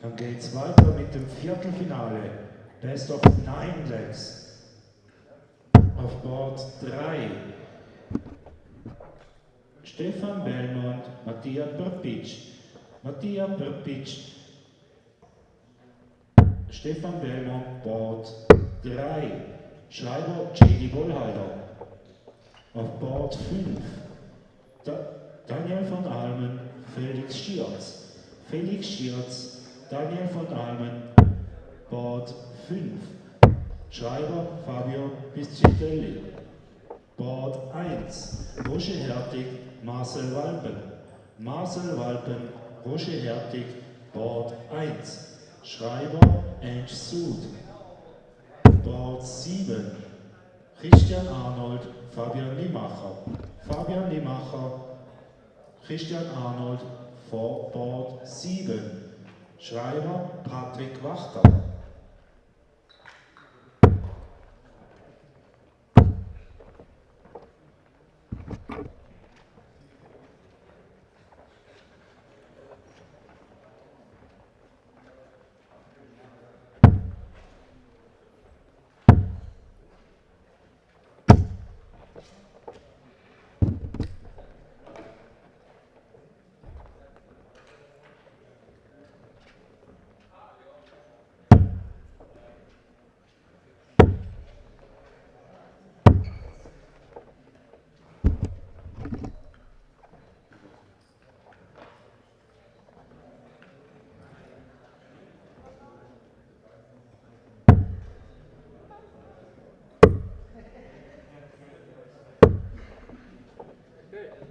Dann geht es weiter mit dem Viertelfinale. Best of 9 Legs. Auf Board 3. Stefan Belmont, Mattia Prpic. Mattia Prpic. Stefan Belmont, Board 3. Schreiber J.D. Wollheider. Auf Board 5. Daniel von Almen, Felix Schierz. Felix Schierz, Daniel von Almen, Board 5. Schreiber Fabio Piscitelli. Board 1. Roger Hertig, Marcel Walpen. Marcel Walpen, Roger Hertig, Board 1. Schreiber Ange Sud. Board 7. Christian Arnold, Fabian Limacher. Fabian Limacher, Christian Arnold, vor Board 7. Schreiber Patrick Wachter.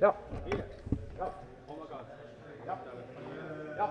Ja. Ja. Oh my God. Ja. Ja.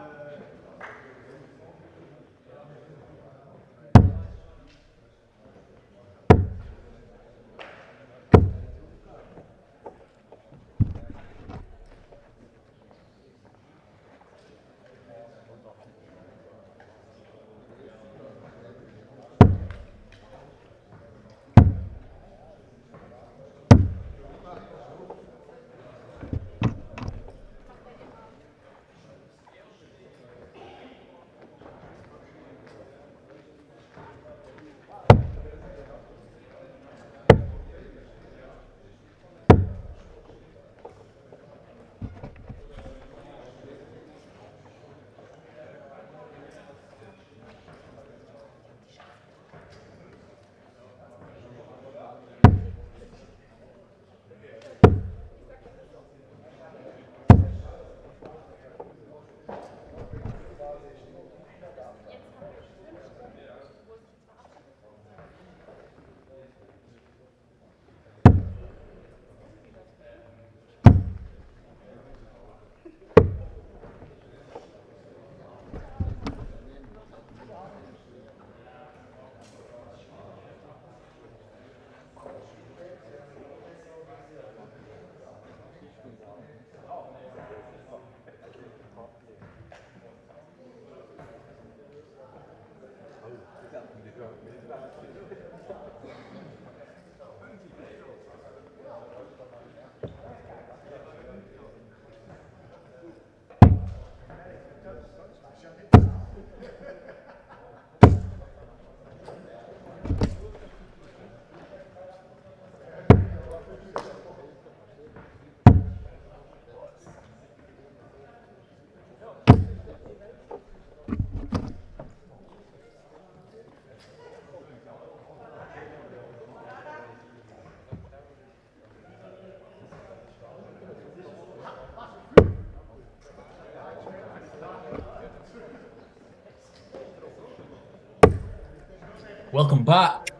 Welcome back.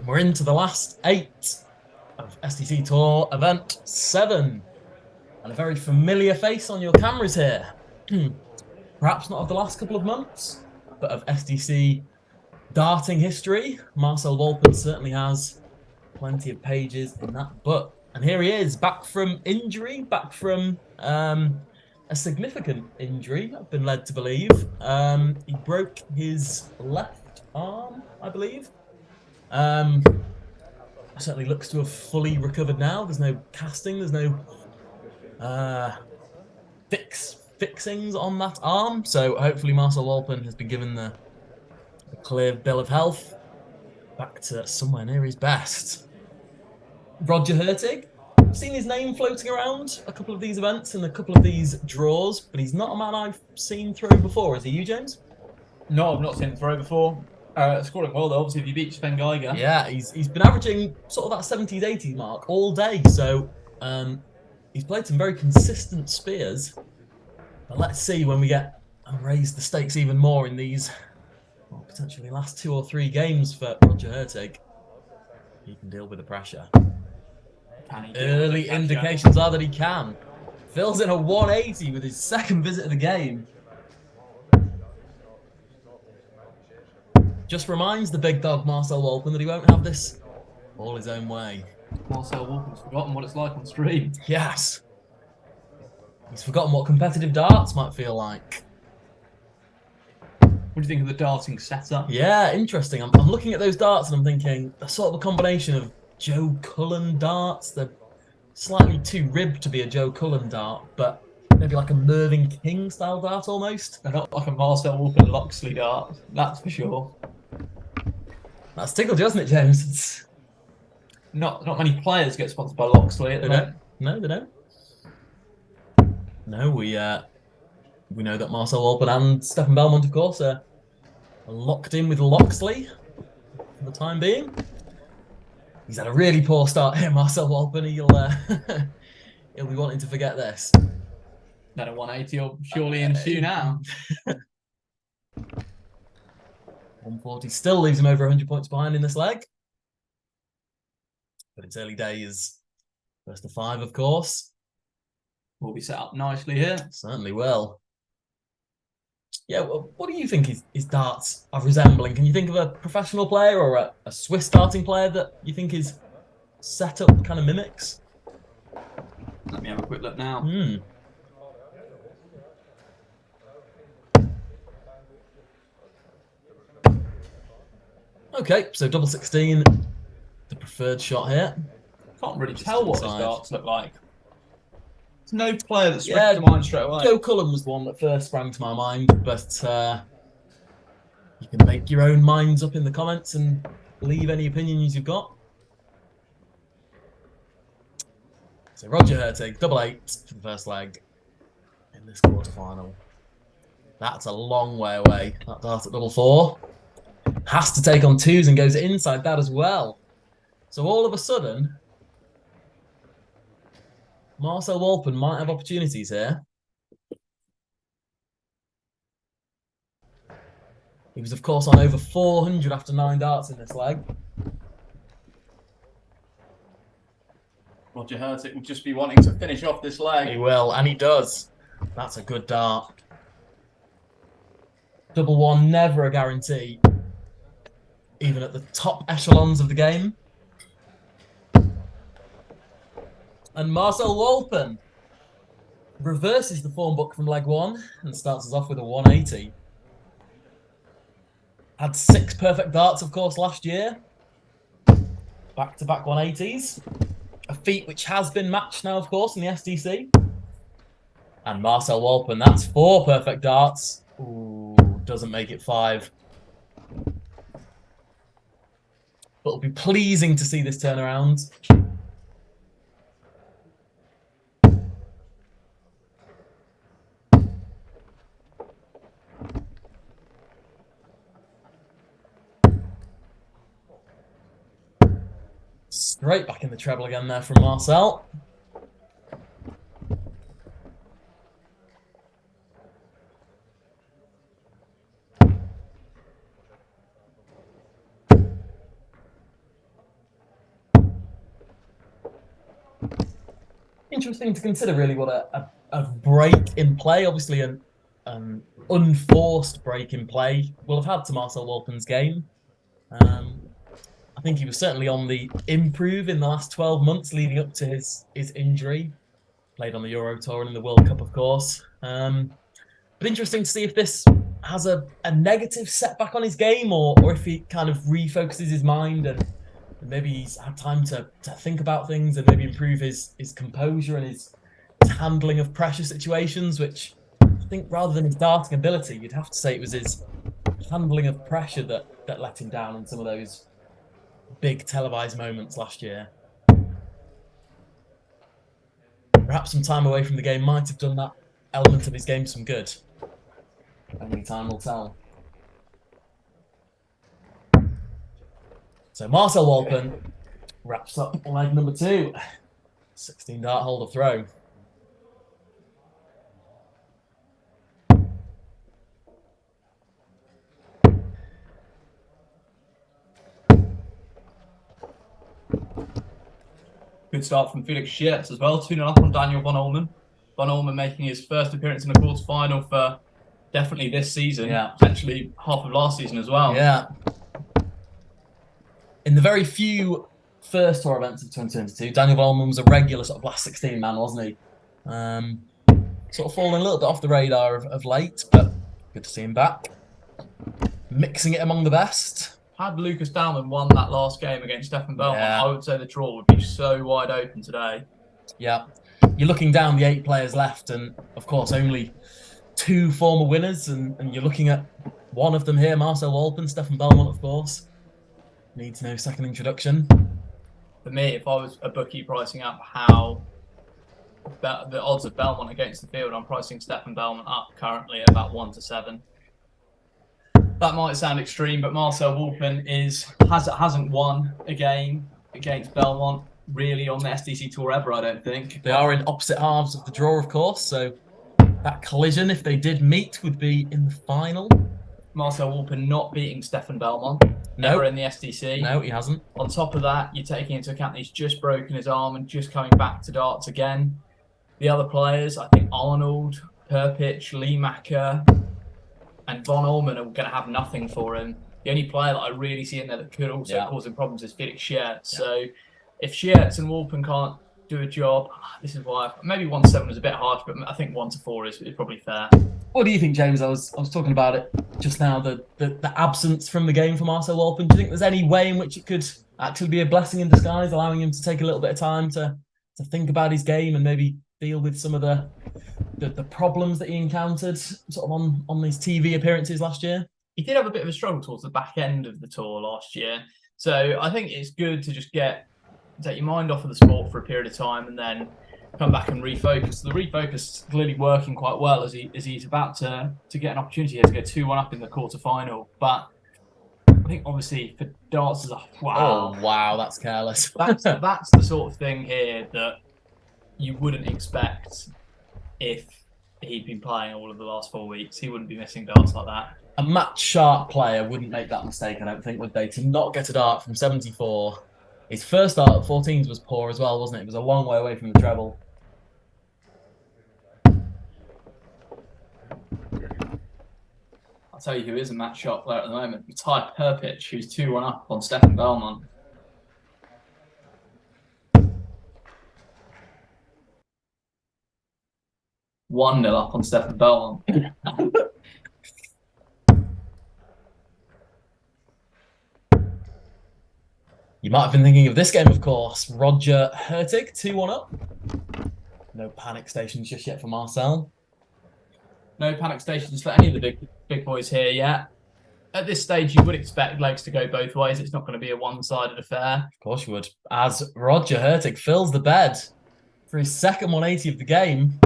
We're into the last 8 of SDC Tour Event 7. And a very familiar face on your cameras here. Perhaps not of the last couple of months, but of SDC darting history. Marcel Walpen certainly has plenty of pages in that book. And here he is, back from injury, back from a significant injury, I've been led to believe. He broke his left arm, I believe. Certainly looks to have fully recovered now. There's no casting, there's no fix fixings on that arm, so hopefully Marcel Walpen has been given the clear bill of health back to somewhere near his best. Roger Hertig, I've seen his name floating around a couple of these events and a couple of these draws, but he's not a man I've seen throw before. Is he you, James? No, I've not seen him throw before. Scoring well though, obviously if you beat Sven Geiger. Yeah, he's been averaging sort of that 70s, 80s mark all day, so he's played some very consistent spears. But let's see when we get and raise the stakes even more in these potentially last 2 or 3 games for Roger Hertig. He can deal with the pressure. Early indications are that he can. Fills in a 180 with his second visit of the game. Just reminds the big dog Marcel Walpen that he won't have this all his own way. Marcel Walpen's forgotten what it's like on stream. Yes. He's forgotten what competitive darts might feel like. What do you think of the darting setup? Yeah, interesting. I'm looking at those darts and I'm thinking they're sort of a combination of Joe Cullen darts. They're slightly too ribbed to be a Joe Cullen dart, but maybe like a Mervyn King style dart almost. They're not like a Marcel Walpen Loxley dart, that's for sure. That's tickled you, hasn't it, James? It's... Not many players get sponsored by Loxley at the moment. No, they don't. No, we know that Marcel Walpen and Stefan Belmont, of course, are locked in with Loxley for the time being. He's had a really poor start here, Marcel Walpen. He'll be wanting to forget this. Then a 180 will surely ensue now. 140 still leaves him over 100 points behind in this leg. But it's early days. First to 5, of course. Will be set up nicely here. Certainly will. Yeah, well, what do you think his darts are resembling? Can you think of a professional player or a Swiss darting player that you think his setup kind of mimics? Let me have a quick look now. Okay, so double 16, the preferred shot here. Can't really tell what his inside. darts look like. There's no player that springs to mind straight away. Joe Cullen was the one that first sprang to my mind, but you can make your own minds up in the comments and leave any opinions you've got. So Roger Hertig, double 8 for the first leg in this quarterfinal. That's a long way away. That dart at double 4. Has to take on 2s and goes inside that as well. So all of a sudden, Marcel Walpen might have opportunities here. He was, of course, on over 400 after 9 darts in this leg. Roger Hertig will just be wanting to finish off this leg. He will, and he does. That's a good dart. Double 1, never a guarantee, even at the top echelons of the game. And Marcel Walpen reverses the form book from leg 1 and starts us off with a 180. Had 6 perfect darts, of course, last year. Back-to-back 180s. A feat which has been matched now, of course, in the SDC. And Marcel Walpen, that's 4 perfect darts. Ooh, doesn't make it 5. But it'll be pleasing to see this turnaround. Straight back in the treble again there from Marcel. Interesting to consider, really, what a break in play, obviously an unforced break in play, will have had to Marcel Walpen's game. I think he was certainly on the improve in the last 12 months leading up to his injury. Played on the Euro Tour and in the World Cup, of course. But interesting to see if this has a negative setback on his game, or if he kind of refocuses his mind and maybe he's had time to think about things and maybe improve his composure and his handling of pressure situations, which think rather than his darting ability, you'd have to say it was his handling of pressure that let him down in some of those big televised moments last year. Perhaps some time away from the game might have done that element of his game some good. Only time will tell. So Marcel Walpen wraps up leg number 2. 16 dart hold of throw. Good start from Felix Schertz as well, 2-0 up on Daniel von Ullmann. Von Ullmann making his first appearance in a quarter-final for definitely this season, potentially half of last season as well. Yeah. In the very few first tour events of 2022, Daniel von Ullmann was a regular sort of last 16 man, wasn't he? Sort of falling a little bit off the radar of late, but good to see him back. Mixing it among the best. Had Lucas Dalman won that last game against Stefan Belmont, I would say the draw would be so wide open today. Yeah. You're looking down the 8 players left, and of course only 2 former winners, and you're looking at one of them here, Marcel Walpen, Stefan Belmont, of course. Needs no second introduction. For me, if I was a bookie pricing up how the odds of Belmont against the field, I'm pricing Stefan Belmont up currently at about 1-7. That might sound extreme, but Marcel Walpen hasn't won a game against Belmont really on the SDC Tour ever, I don't think. They are in opposite halves of the draw, of course, so that collision, if they did meet, would be in the final. Marcel Walpen not beating Stefan Belmont ever in the SDC. No, he hasn't. On top of that, you're taking into account that he's just broken his arm and just coming back to darts again. The other players, I think Arnold, Perpich, Liemacher, and von Ullmann are going to have nothing for him. The only player that I really see in there that could also cause him problems is Felix Schertz. So if Schertz and Walpen can't do a job, this is why maybe 1-7 was a bit harsh, but I think 1-4 is probably fair. What do you think, James? I was talking about it just now, the absence from the game for Marcel Walpen. Do you think there's any way in which it could actually be a blessing in disguise, allowing him to take a little bit of time to think about his game and maybe deal with some of the problems that he encountered sort of on these TV appearances last year? He did have a bit of a struggle towards the back end of the tour last year. So I think it's good to just take your mind off of the sport for a period of time and then come back and refocus. The refocus is clearly working quite well as he's about to get an opportunity here to go 2-1 up in the quarter-final. But I think obviously for darts, wow. Oh, wow, that's careless. That's the sort of thing here that you wouldn't expect if he'd been playing all of the last 4 weeks. He wouldn't be missing darts like that. A match-sharp player wouldn't make that mistake, I don't think, would they? To not get a dart from 74. His first start at 14s was poor as well, wasn't it? It was a long way away from the treble. I'll tell you who is a match-sharp player at the moment. Ty Perpich, who's 2-1 up on Stefan Belmont. One 0 up on Stefan Belmont. You might have been thinking of this game, of course. Roger Hertig, 2-1 up. No panic stations just yet for Marcel. No panic stations for any of the big boys here yet. At this stage, you would expect legs to go both ways. It's not going to be a one-sided affair. Of course you would. As Roger Hertig fills the bed for his second 180 of the game.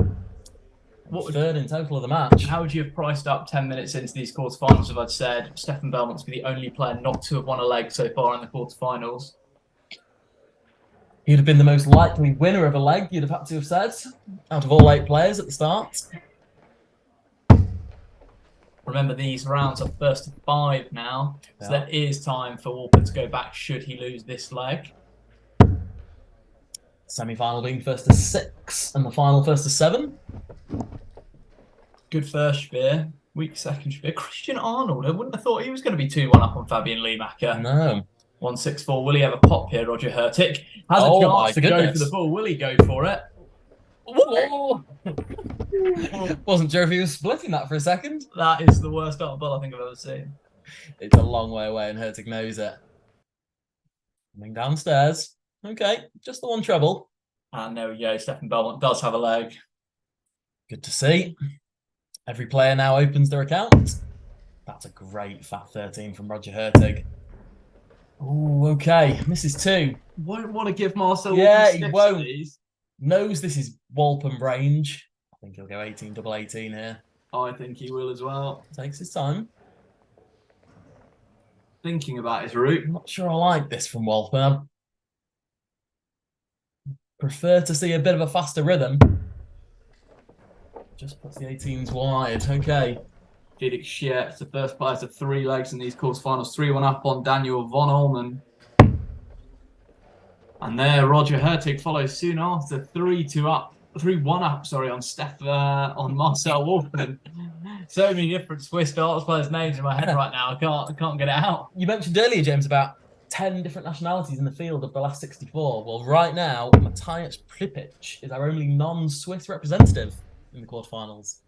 Third in total of the match. How would you have priced up 10 minutes into these quarterfinals if I'd said Stefan Belmont's be the only player not to have won a leg so far in the quarterfinals? He'd have been the most likely winner of a leg, you'd have had to have said, out of all 8 players at the start. Remember, these rounds are first to 5 now, so there is time for Walpen to go back should he lose this leg. Semi-final being first to 6 and the final first to 7. Good first Spear, weak second Spear. Christian Arnold, I wouldn't have thought he was going to be 2-1 up on Fabian Liemacher. No. 1-6-4. Will he have a pop here, Roger Hertig? Has a chance to go for the ball. Will he go for it? Whoa! Wasn't sure if he was splitting that for a second. That is the worst dart ball I think I've ever seen. It's a long way away and Hertig knows it. Coming downstairs. Okay, just the one treble. And there we go. Stefan Belmont does have a leg. Good to see. Every player now opens their account. That's a great fat 13 from Roger Hertig. Oh, okay. Misses 2. Won't want to give Marcel. Yeah, he won't. Knows this is Walpham range. I think he'll go 18 double 18 here. I think he will as well. Takes his time. Thinking about his route. I'm not sure I like this from Walpham. Prefer to see a bit of a faster rhythm. Just puts the 18s wide. Okay. Felix Schertz, the first player to 3 legs in these quarterfinals. 3-1 up on Daniel von Ullmann. And there, Roger Hertig follows soon after. 3-1 up, on Marcel Wolfman. So many different Swiss darts players' names in my head right now. I can't get it out. You mentioned earlier, James, about 10 different nationalities in the field of the last 64. Well, right now, Matthias Pripic is our only non-Swiss representative in the quarterfinals.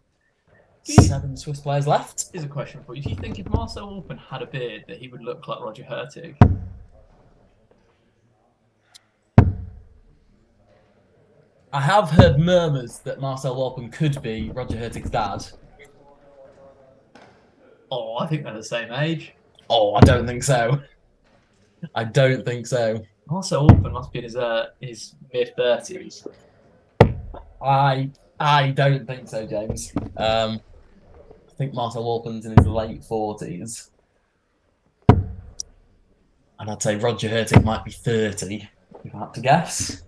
7 Swiss players left. Here's a question for you. Do you think if Marcel Wolfman had a beard that he would look like Roger Hertig? I have heard murmurs that Marcel Wolfman could be Roger Hertig's dad. Oh, I think they're the same age. Oh, I don't think so. I don't think so. Marcel Wolfman must be in his mid-30s. I don't think so, James. I think Marcel Wolfman's in his late 40s. And I'd say Roger Hertig might be 30, if I had to guess.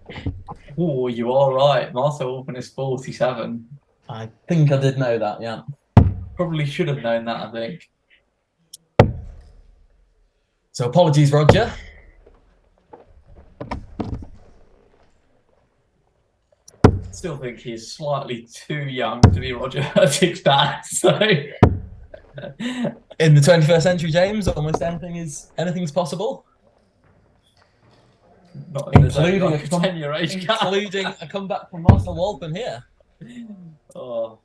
Oh, you are right. Marcel Wolfman is 47. I think I did know that, yeah. Probably should have known that, I think. So apologies, Roger. Still think he's slightly too young to be Roger Hertig's dad. So in the 21st century, James, almost anything's possible. Not including like a 10-year age gap. Including a comeback from Marcel Wolfman here. Oh.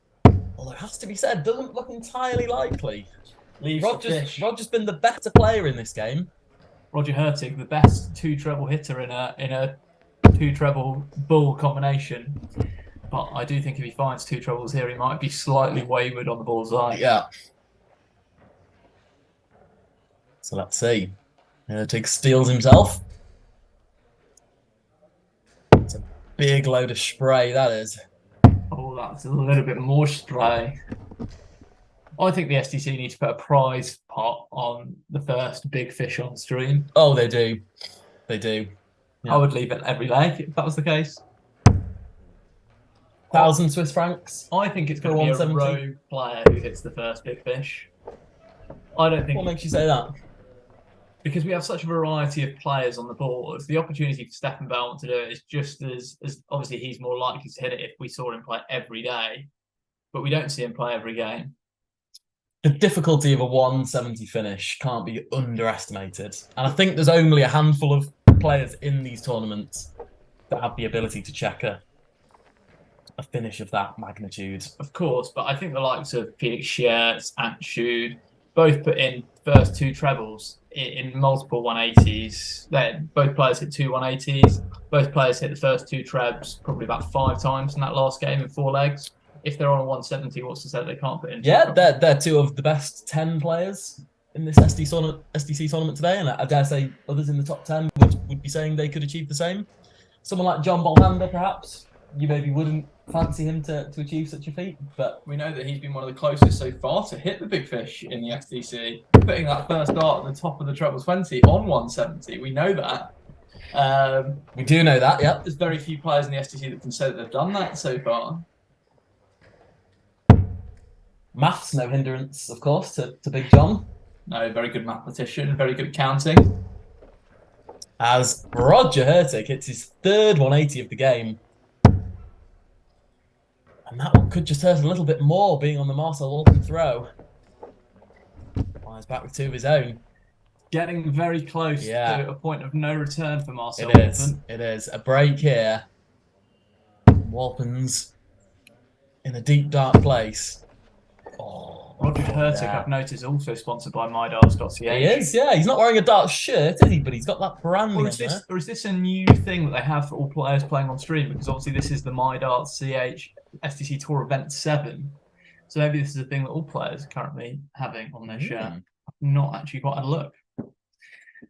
Although it has to be said, doesn't look entirely likely. Roger's been the better player in this game. Roger Hertig, the best 2-treble hitter in a 2-treble bull combination. But I do think if he finds 2 trebles here, he might be slightly wayward on the bullseye. Yeah. So let's see. Hertig steals himself. It's a big load of spray, that is. Oh, that's a little bit more spray. I think the SDC need to put a prize pot on the first big fish on stream. Oh, they do. They do. Yeah. I would leave it every leg if that was the case. 1,000 Swiss francs. I think it's going to be a rogue player who hits the first big fish. I don't think. What makes you say that? Because we have such a variety of players on the board, the opportunity for Stefan Belmont to do it is just as obviously he's more likely to hit it if we saw him play every day, but we don't see him play every game. The difficulty of a 170 finish can't be underestimated. And I think there's only a handful of players in these tournaments that have the ability to check a finish of that magnitude. Of course, but I think the likes of Felix Schertz, Ant Schud, both put in first 2 trebles in multiple 180s. Both players hit 2 180s. Both players hit the first 2 trebs probably about 5 times in that last game in 4 legs. If they're on a 170, what's to say they can't put in? Yeah, they're 2 of the best 10 players in this SDC tournament today, and I dare say others in the top 10 would be saying they could achieve the same. Someone like John Bolhander, perhaps, you maybe wouldn't fancy him to achieve such a feat, but we know that he's been one of the closest so far to hit the big fish in the SDC, putting that first dart at the top of the treble 20 on 170. We know that. We do know that, yeah. There's very few players in the SDC that can say that they've done that so far. Maths, no hindrance, of course, to Big John. No, very good mathematician, very good counting. As Roger Hertig hits his 3rd 180 of the game. And that one could just hurt a little bit more, being on the Marcel Wolfman throw. Well, he's back with 2 of his own. Getting very close to a point of no return for Marcel Wolfman. It is. A break here. Wolfman's in a deep, dark place. Oh, Roger Hertig, I've noticed, also sponsored by MyDarts.ch. He is, yeah. He's not wearing a dark shirt, is he? But he's got that branding on there. Or is this a new thing that they have for all players playing on stream? Because obviously this is the MyDarts.ch SDC Tour Event 7. So maybe this is a thing that all players are currently having on their shirt. I've not actually quite had a look.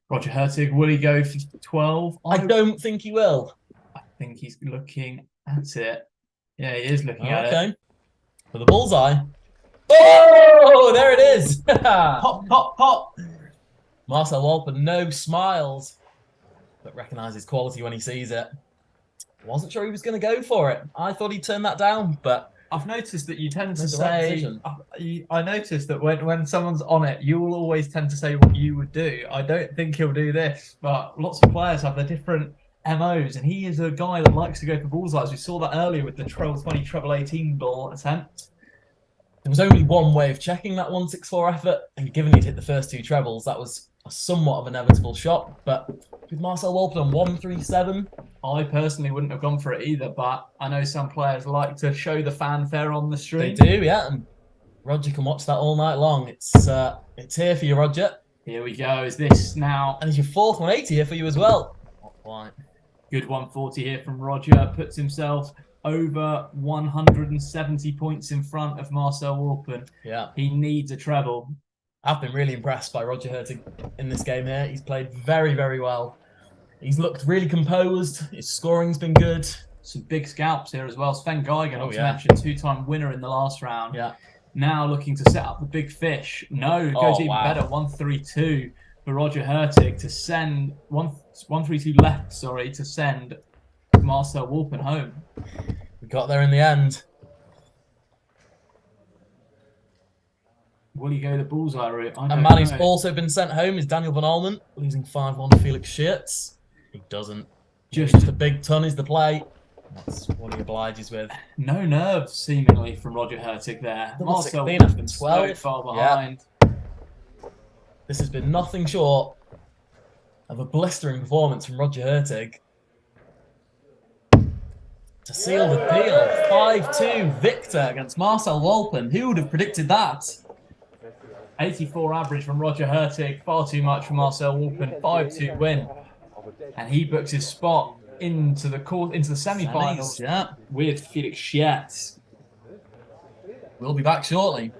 Roger Hertig, will he go for 12? I don't think he will. I think he's looking at it. Yeah, he is looking at it. Okay. For the bullseye. Oh, there it is. Pop, pop, pop. Marcel Walpen, no smiles, but recognises quality when he sees it. Wasn't sure he was going to go for it. I thought he'd turn that down, but I've noticed that you tend to Made the right say. decision. I noticed that when someone's on it, you will always tend to say what you would do. I don't think he'll do this, but lots of players have their different MOs, and he is a guy that likes to go for bullseyes. We saw that earlier with the Troll 20 treble 18 ball attempt. there was only one way of checking that 164 effort, and given he'd hit the first two trebles, that was a somewhat of an inevitable shot. But with Marcel Walpen on 137, I personally wouldn't have gone for it either, but I know some players like to show the fanfare on the stream. they do, yeah. And Roger can watch that all night long. It's here for you, Roger. Here we go. Is this now? And it's your fourth 180 here for you as well. Not quite. Good 140 here from Roger. Puts himself over 170 points in front of Marcel Walpen. Yeah. He needs a treble. I've been really impressed by Roger Hertig in this game here. He's played very, very well. He's looked really composed. His scoring's been good. Some big scalps here as well. Sven Geiger, not to yeah. mention, two-time winner in the last round. Yeah. Now looking to set up the big fish. No, it goes even better. 132 for Roger Hertig to send 132 left. Sorry, to send Marcel Walpen home. We got there in the end. Will he go the bullseye route? A man who's also been sent home is Daniel Van Almen, losing 5-1 to Felix Schiertz. He doesn't. Just a big ton is the play. That's what he obliges with. No nerves, seemingly, from Roger Hertig there. Double Marcel 16 after Walpen's 12. so far behind. This has been nothing short of a blistering performance from Roger Hertig to seal the deal. 5-2 victor against Marcel Walpen. Who would have predicted that? 84 average from Roger Hertig, far too much from Marcel Walpen. 5-2 win, and he books his spot into the semi-finals with Felix Schiertz. We'll be back shortly.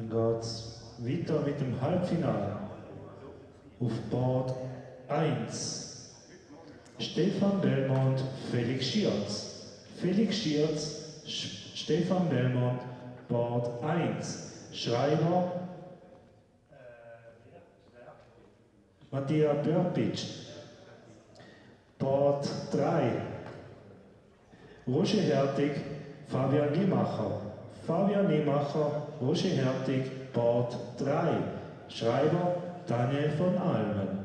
Dann geht es weiter mit dem Halbfinale. Auf Board 1. Stefan Belmont, Felix Schierz. Felix Schierz, Stefan Belmont, Board 1. Schreiber Matthias Börpic. Board 3. Roger Hertig, Fabian Liemacher. Fabian Liemacher, Roger Hertig, Board 3. Schreiber Daniel von Almen.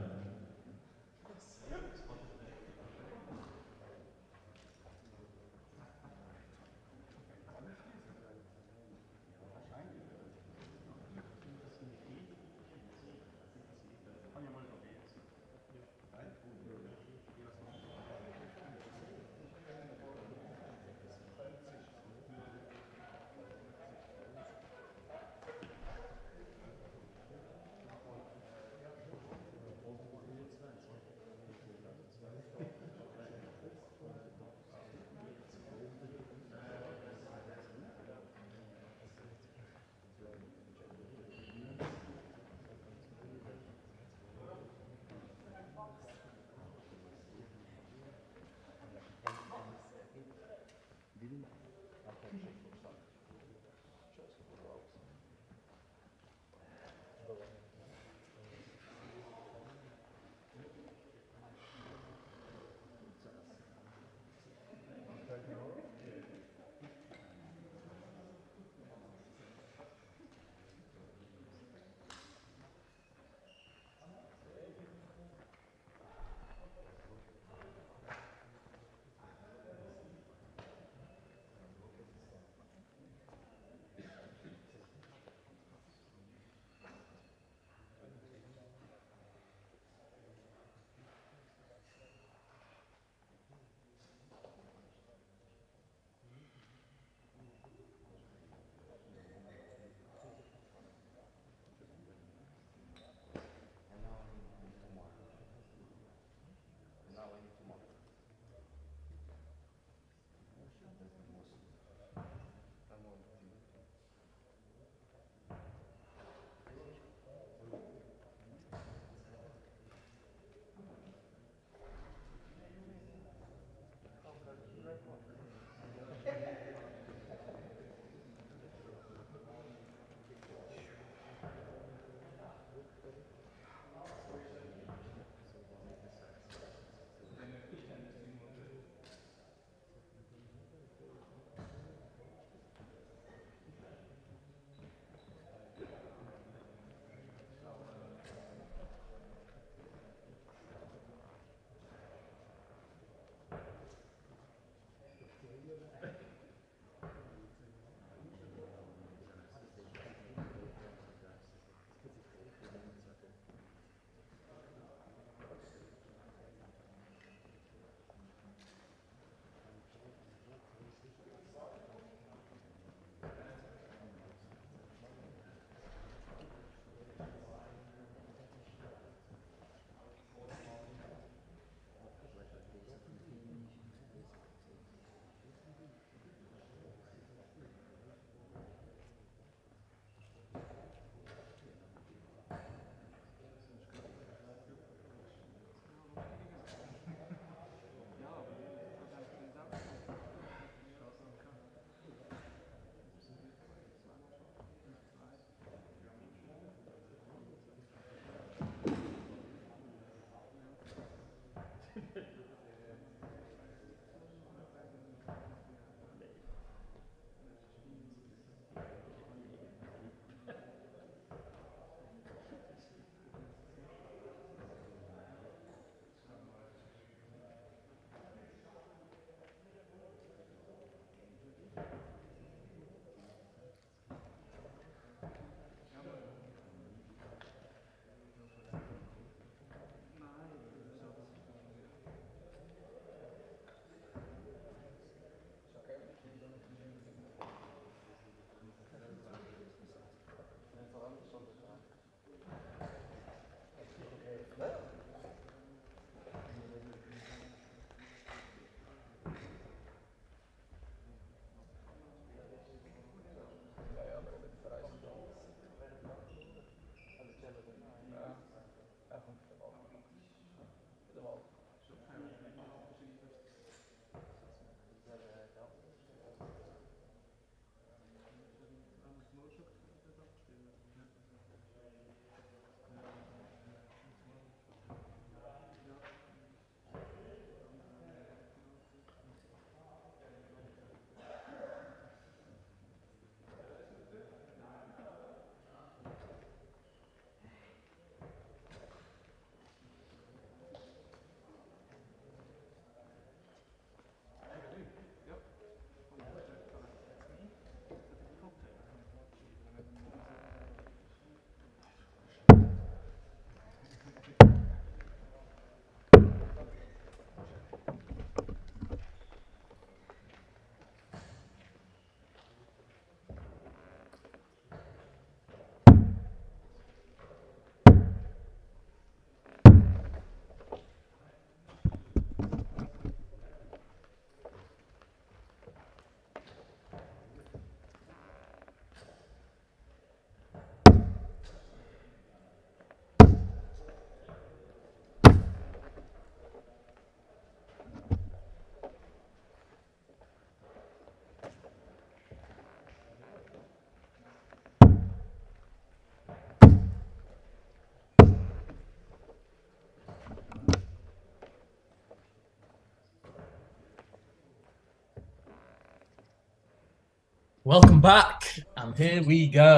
Welcome back, and here we go.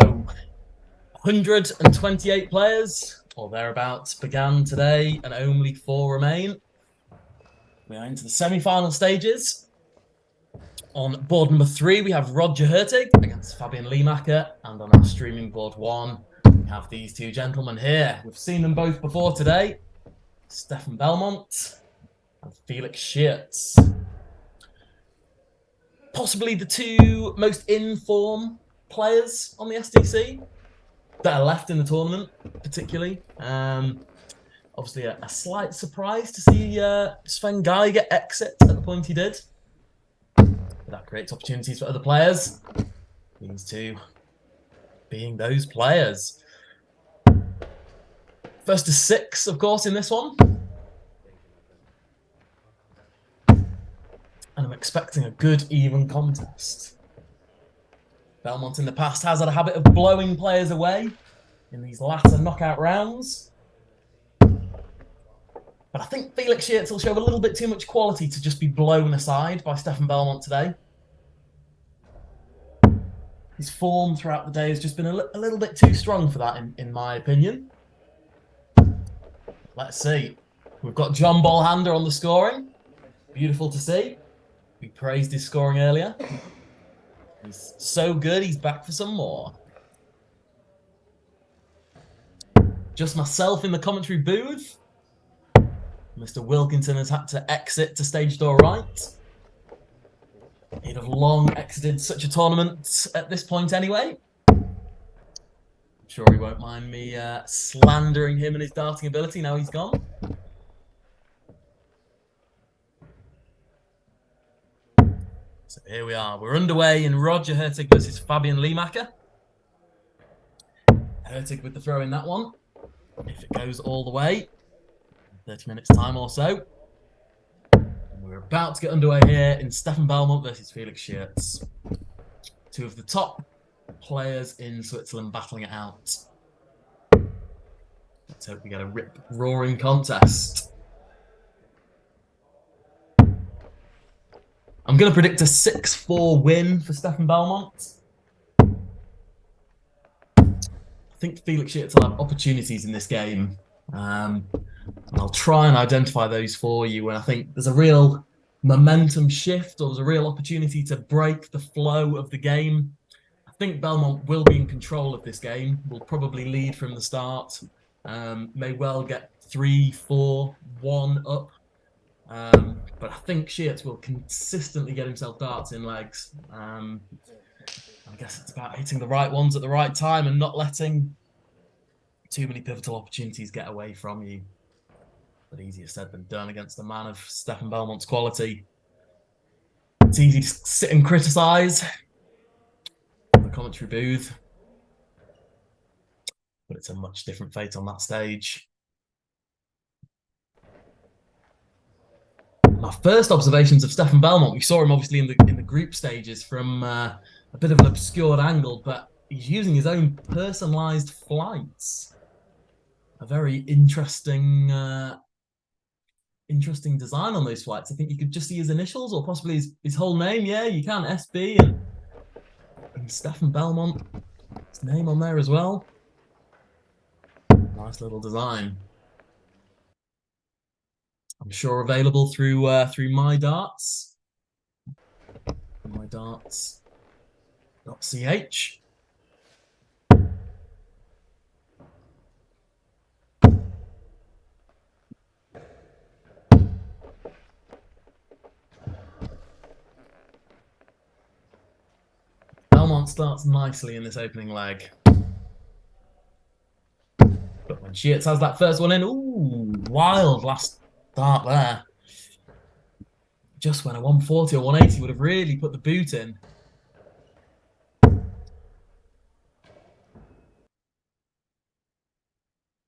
128 players, or thereabouts, began today, and only 4 remain. We are into the semi-final stages. On board number 3, we have Roger Hertig against Fabian Liemacher, and on our streaming board 1, we have these 2 gentlemen here. We've seen them both before today, Stefan Belmont and Felix Schiertz. Possibly the 2 most in-form players on the SDC that are left in the tournament, particularly. Obviously, a slight surprise to see Sven Geiger exit at the point he did. But that creates opportunities for other players. These 2 being those players. First to 6, of course, in this one. And I'm expecting a good, even contest. Belmont in the past has had a habit of blowing players away in these latter knockout rounds. But I think Felix Schiertz will show a little bit too much quality to just be blown aside by Stefan Belmont today. His form throughout the day has just been a little bit too strong for that, in my opinion. Let's see. We've got John Bolhander on the scoring. Beautiful to see. We praised his scoring earlier. He's so good, he's back for some more. Just myself in the commentary booth. Mr. Wilkinson has had to exit to stage door right. He'd have long exited such a tournament at this point anyway. I'm sure he won't mind me slandering him and his darting ability now he's gone. So here we are. We're underway in Roger Hertig versus Fabian Liemacher. Hertig with the throw in that one. If it goes all the way, 30 minutes time or so. And we're about to get underway here in Stefan Belmont versus Felix Schiertz. 2 of the top players in Switzerland battling it out. Let's hope we get a rip-roaring contest. I'm going to predict a 6-4 win for Stefan Belmont. I think Felix Schiertz will have opportunities in this game. And I'll try and identify those for you when I think there's a real momentum shift or there's a real opportunity to break the flow of the game. I think Belmont will be in control of this game. Will probably lead from the start. May well get 3-4-1 up. But I think Schiertz will consistently get himself darts in legs. I guess it's about hitting the right ones at the right time and not letting too many pivotal opportunities get away from you. But easier said than done against a man of Stefan Belmont's quality. It's easy to sit and criticise the commentary booth, but it's a much different fate on that stage. My first observations of Stefan Belmont, we saw him obviously in the group stages from a bit of an obscured angle, but he's using his own personalised flights. A very interesting design on those flights. I think you could just see his initials or possibly his whole name. Yeah, you can, SB and Stefan Belmont, his name on there as well. Nice little design. I'm sure available through MyDarts. MyDarts.ch. Belmont starts nicely in this opening leg. But when Schiertz has that first one in, ooh, wild last start there. Just when a 140 or 180 would have really put the boot in.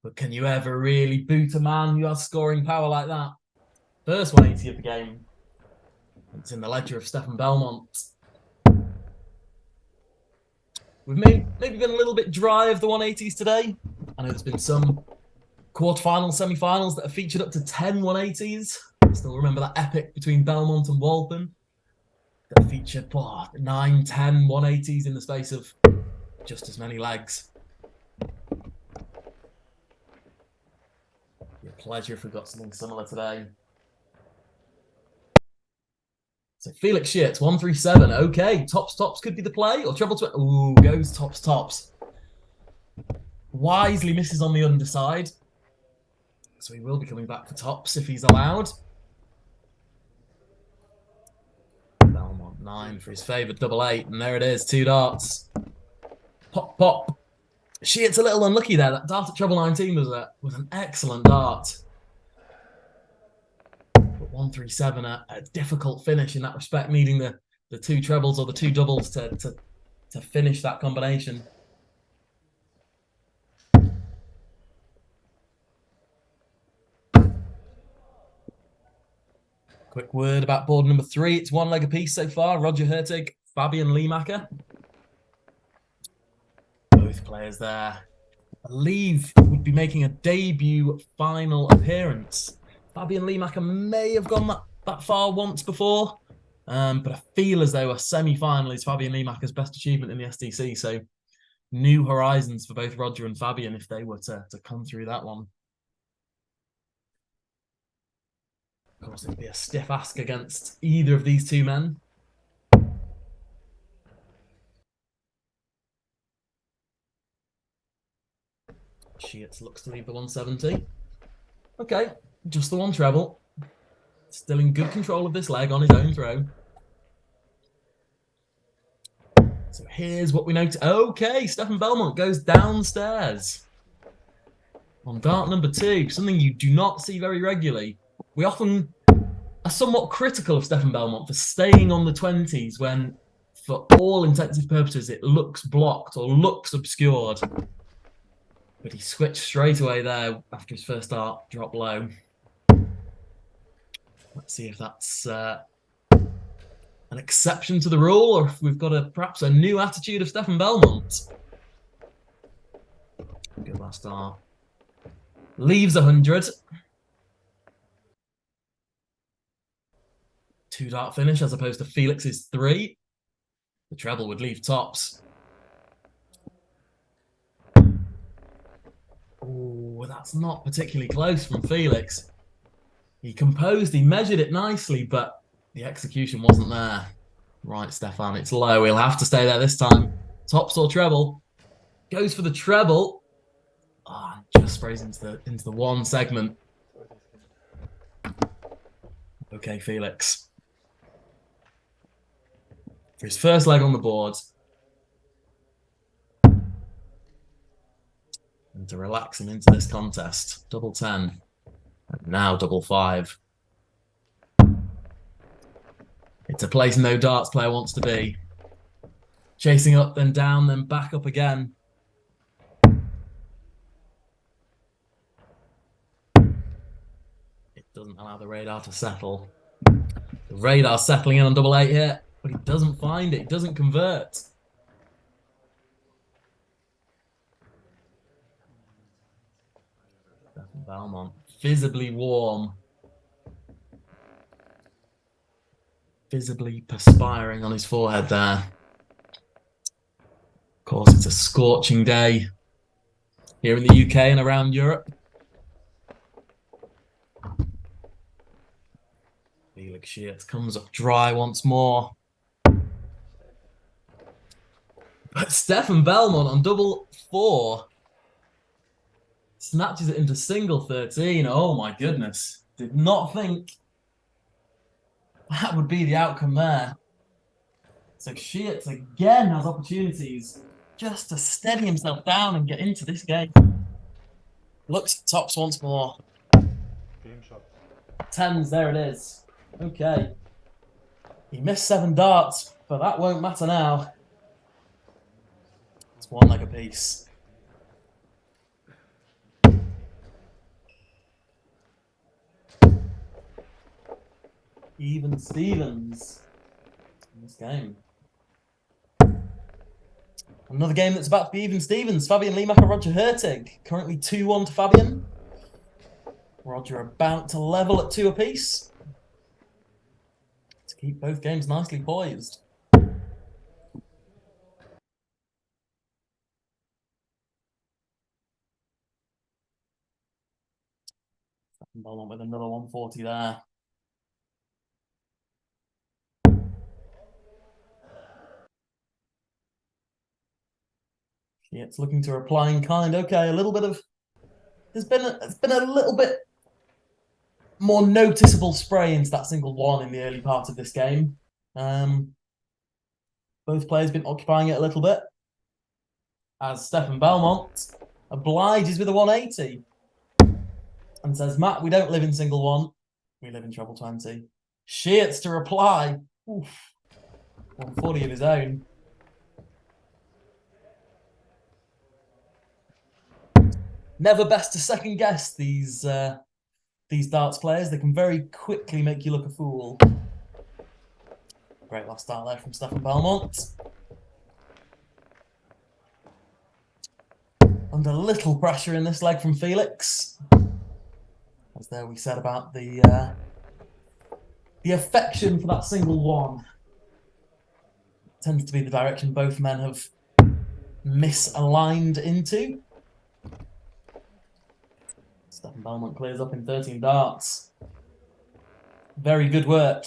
But can you ever really boot a man who has scoring power like that? First 180 of the game. It's in the ledger of Stefan Belmont. We've maybe been a little bit dry of the 180s today. I know there's been some quarterfinals, semi-finals that have featured up to 10 180s. I still remember that epic between Belmont and Walton. that featured 9, 10, 180s in the space of just as many legs. Be a pleasure if we got something similar today. So Felix Sheets, 137. Okay, tops could be the play, or treble to. Ooh, goes tops. Wisely misses on the underside. So he will be coming back for tops if he's allowed. Belmont 9 for his favoured double 8, and there it is, 2 darts. Pop. Sheets a little unlucky there. That dart at treble 19 was an excellent dart. 137, a difficult finish in that respect, needing the 2 trebles or the 2 doubles to finish that combination. Quick word about board number 3. It's 1 leg apiece so far. Roger Hertig, Fabian Liemacher. Both players there, I believe, would be making a debut final appearance. Fabian Liemacher may have gone that far once before, but I feel as though a semi-final is Fabian Liemacher's best achievement in the SDC. So new horizons for both Roger and Fabian if they were to come through that one. Of course, it'd be a stiff ask against either of these 2 men. Sheets looks to leave the 170. Okay. Just the 1 treble. Still in good control of this leg on his own throw. So here's what we notice. Okay, Stefan Belmont goes downstairs. On dart number 2, something you do not see very regularly. We often are somewhat critical of Stefan Belmont for staying on the 20s when, for all intensive purposes, it looks blocked or looks obscured. But he switched straight away there after his first dart dropped low. Let's see if that's an exception to the rule, or if we've got perhaps a new attitude of Stefan Belmont. Good last dart. Leaves 100. 2 dart finish as opposed to Felix's 3. The treble would leave tops. Oh, that's not particularly close from Felix. He composed, he measured it nicely, but the execution wasn't there. Right, Stefan, it's low. He'll have to stay there this time. Tops or treble. Goes for the treble. Just sprays into the 1 segment. Okay, Felix. For his first leg on the board. And to relax him into this contest. Double 10. And now double 5. It's a place no darts player wants to be. Chasing up, then down, then back up again. It doesn't allow the radar to settle. The radar settling in on double 8 here, but he doesn't find it. He doesn't convert. Stefan Belmont, visibly warm. Visibly perspiring on his forehead there. Of course, it's a scorching day here in the UK and around Europe. Felix Sheets comes up dry once more. But Stefan Belmont on double 4 snatches it into single 13. Oh my goodness. Did not think that would be the outcome there. So Sheets again has opportunities just to steady himself down and get into this game. Looks at tops once more. Game shot. 10s, there it is. Okay. He missed 7 darts, but that won't matter now. It's 1 leg apiece. Even Stevens in this game. Another game that's about to be even Stevens. Fabian Liemacher, Roger Hertig. Currently 2-1 to Fabian. Roger about to level at 2 apiece. To keep both games nicely poised. Belmont with another 140 there. Yeah, it's looking to reply in kind. Okay, a little bit of there's been a little bit more noticeable spray into that single one in the early part of this game. Both players been occupying it a little bit. As Stefan Belmont obliges with a 180 and says, Matt, we don't live in single one, we live in treble 20. Sheets to reply. Oof. 140 of his own. Never best to second guess these darts players. They can very quickly make you look a fool. Great last start there from Stefan Belmont. Under little pressure in this leg from Felix. As there we said about the affection for that single one. Tends to be the direction both men have misaligned into. Stefan Belmont clears up in 13 darts. Very good work.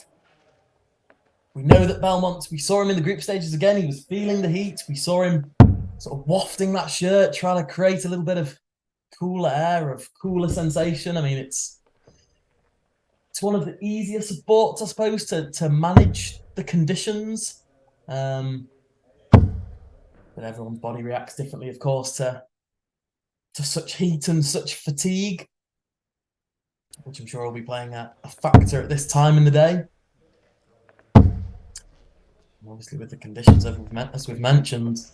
We know that Belmont, we saw him in the group stages again. He was feeling the heat. We saw him sort of wafting that shirt, trying to create a little bit of cooler air, of cooler sensation. I mean, it's one of the easier sports, I suppose, to manage the conditions. But everyone's body reacts differently, of course, to such heat and such fatigue, which I'm sure will be playing a factor at this time in the day. And obviously, with the conditions as we've mentioned.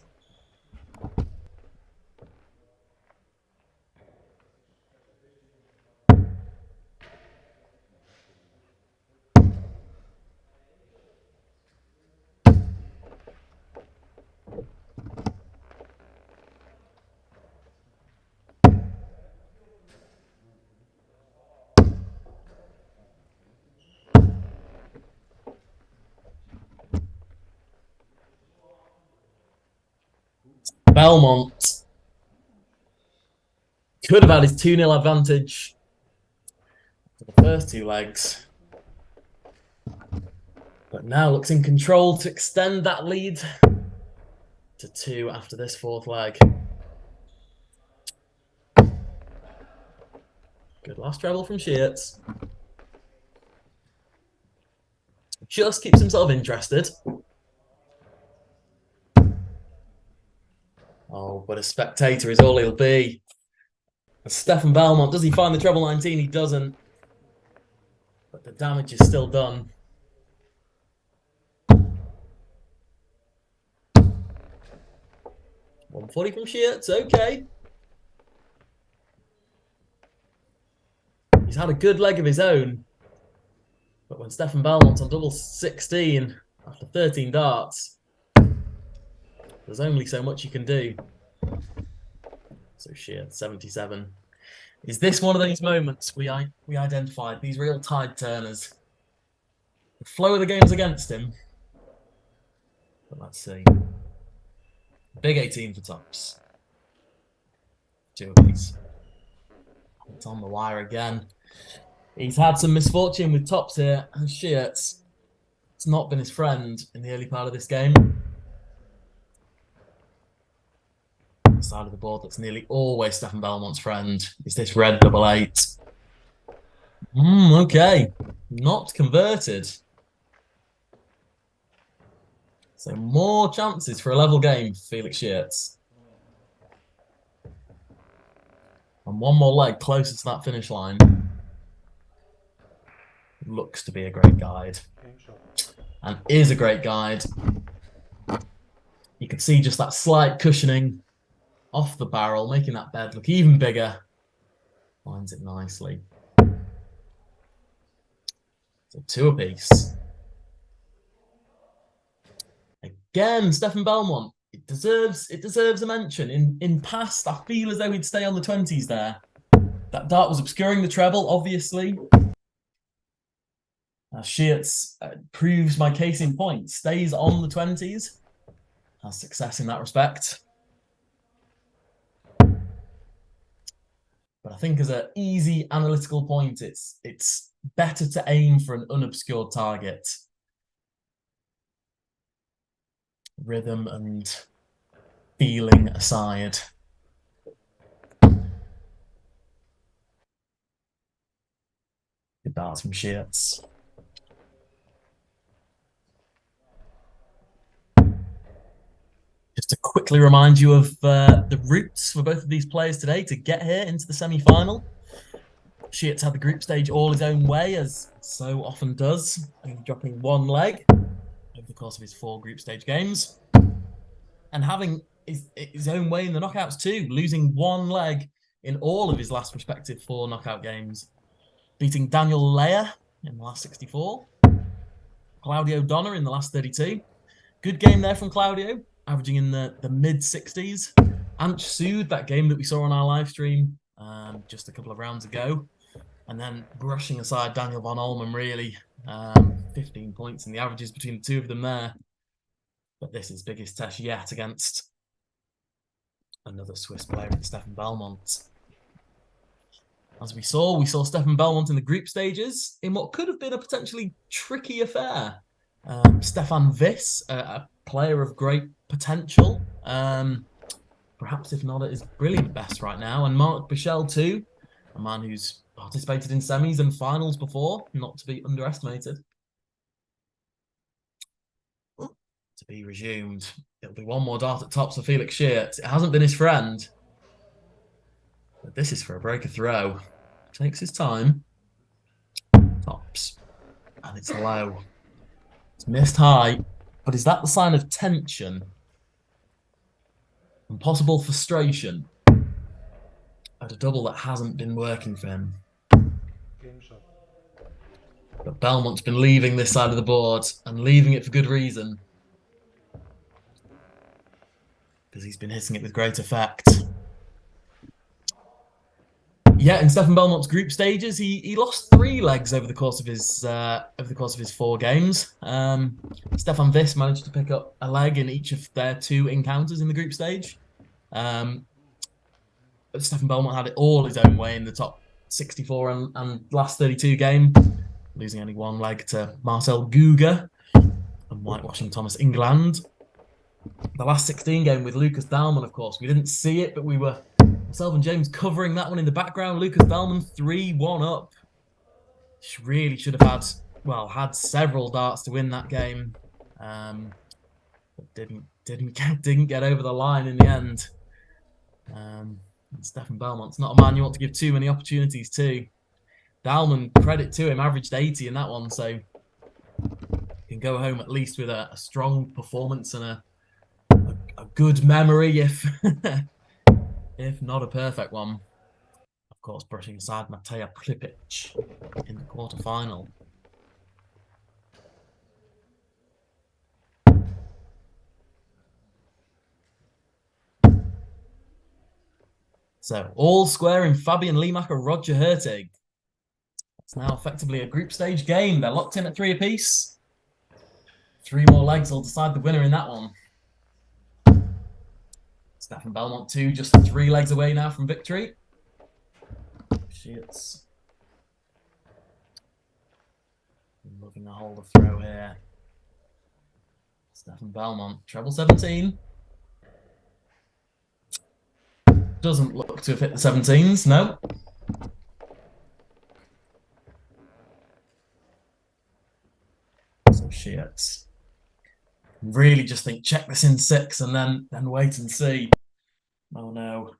Belmont could have had his 2-0 advantage for the first two legs, but now looks in control to extend that lead to 2 after this fourth leg. Good last treble from Sheets. Just keeps himself interested. Oh, but a spectator is all he'll be. And Stefan Belmont, does he find the treble 19? He doesn't. But the damage is still done. $140 from Sheets, okay. He's had a good leg of his own. But when Stefan Belmont's on double 16 after 13 darts, there's only so much you can do. So Sheets, 77. Is this one of those moments we identified, these real tide turners? The flow of the game's against him. But let's see. Big 18 for tops. 2 apiece. It's on the wire again. He's had some misfortune with tops here, and Sheets, it's not been his friend in the early part of this game. The side of the board that's nearly always Stefan Belmont's friend is this red double 8. Okay, not converted. So more chances for a level game for Felix Sheets. And one more leg closer to that finish line. Looks to be a great guide. And is a great guide. You can see just that slight cushioning off the barrel, making that bed look even bigger. Finds it nicely. So 2 apiece. Again, Stefan Belmont. It deserves a mention. In past, I feel as though he'd stay on the 20s there. That dart was obscuring the treble, obviously. Sheets proves my case in point, stays on the 20s, has success in that respect. But I think as an easy analytical point, it's better to aim for an unobscured target. Rhythm and feeling aside. Good darts from Sheets. Just to quickly remind you of the routes for both of these players today to get here into the semi-final. Sheets had the group stage all his own way, as so often does, only dropping one leg over the course of his 4 group stage games. And having his own way in the knockouts too, losing one leg in all of his last respective 4 knockout games. Beating Daniel Leyer in the last 64. Claudio Donner in the last 32. Good game there from Claudio, averaging in the mid-60s. Anch Sood, that game that we saw on our live stream just a couple of rounds ago. And then brushing aside Daniel von Olmen, really. 15 points in the averages between the two of them there. But this is biggest test yet against another Swiss player in Stefan Belmont. As we saw Stefan Belmont in the group stages in what could have been a potentially tricky affair. Stefan Wiss, a player of great potential, perhaps if not at his brilliant best right now, and Marc Bichel too, a man who's participated in semis and finals before, not to be underestimated. To be resumed. It'll be one more dart at tops for Felix Sheets. It hasn't been his friend. But this is for a breaker throw. Takes his time. Tops. And it's low. It's missed high. But is that the sign of tension? And possible frustration at a double that hasn't been working for him? But Belmont's been leaving this side of the board and leaving it for good reason. Because he's been hitting it with great effect. Yeah, in Stefan Belmont's group stages, he lost 3 legs over the course of his 4 games. Stefan Wiss managed to pick up a leg in each of their 2 encounters in the group stage. Stefan Belmont had it all his own way in the top 64 and last 32 game, losing only 1 leg to Marcel Guga and whitewashing Thomas England. The last 16 game with Lucas Dahlmann, of course, we didn't see it, but we were, myself and James, covering that one in the background. Lucas Dahlmann 3-1 up. Really should have had several darts to win that game, but didn't get over the line in the end. Stefan Belmont's not a man you want to give too many opportunities to. Dahlmann, credit to him, averaged 80 in that one, so can go home at least with a strong performance and a good memory, if not a perfect one. Of course, brushing aside Mateja Plipic in the quarterfinal. So, all square in Fabian Liemacher, Roger Hertig. It's now effectively a group stage game. They're locked in at 3 apiece. 3 more legs will decide the winner in that one. Stefan Belmont too, just 3 legs away now from victory. Sheets. Looking to hold a throw here. Stefan Belmont, treble 17. Doesn't look to have hit the 17s, no. So Sheets. Really just think, check this in 6 and then wait and see. Oh no.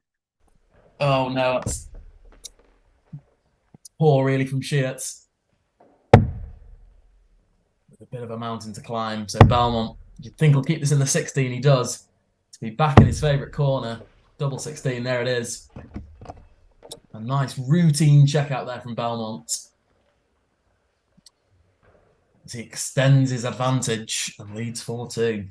Oh no, that's poor really from Sheets. With a bit of a mountain to climb. So Belmont, you'd think he'll keep this in the 16, he does. To be back in his favourite corner. Double 16, there it is. A nice routine check out there from Belmont. As he extends his advantage and leads 4-2.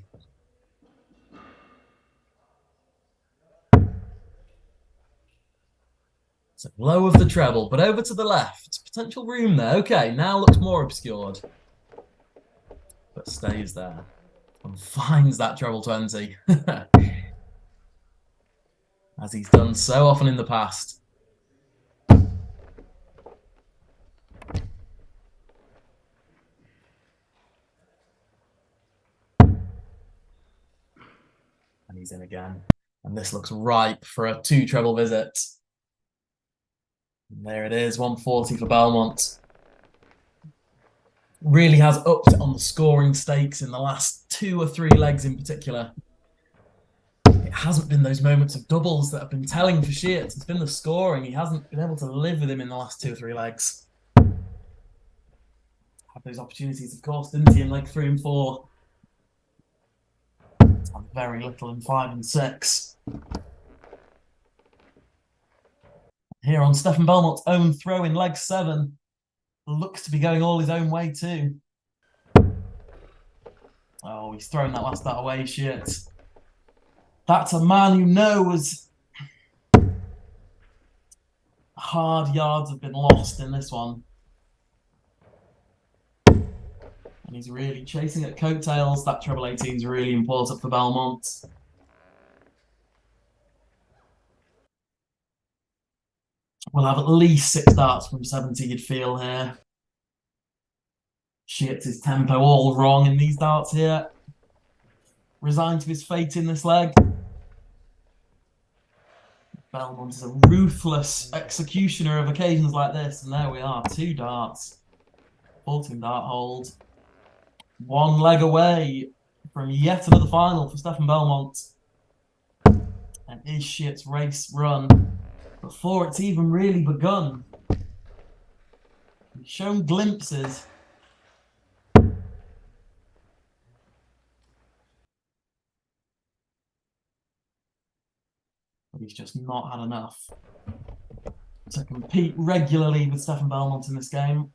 So low of the treble, but over to the left. Potential room there. Okay, now looks more obscured. But stays there. And finds that treble 20. As he's done so often in the past. And he's in again. And this looks ripe for a 2 treble visit. And there it is, 140 for Belmont. Really has upped on the scoring stakes in the last 2 or 3 legs in particular. It hasn't been those moments of doubles that have been telling for Sheets. It's been the scoring. He hasn't been able to live with him in the last 2 or 3 legs. Had those opportunities, of course, didn't he, in leg 3 and 4? And very little in 5 and 6. Here on Stefan Belmont's own throw in leg 7. Looks to be going all his own way too. Oh, he's thrown that last dart away, shit. That's a man who knows hard yards have been lost in this one. And he's really chasing at coattails. That treble 18 is really important for Belmont. We'll have at least 6 darts from 70, you'd feel here. Shit, his tempo all wrong in these darts here. Resigned to his fate in this leg. Belmont is a ruthless executioner of occasions like this. And there we are, 2 darts. 14 dart hold. 1 leg away from yet another final for Stefan Belmont. And is Shit's race run before it's even really begun. He's shown glimpses. But he's just not had enough to compete regularly with Stefan Belmont in this game.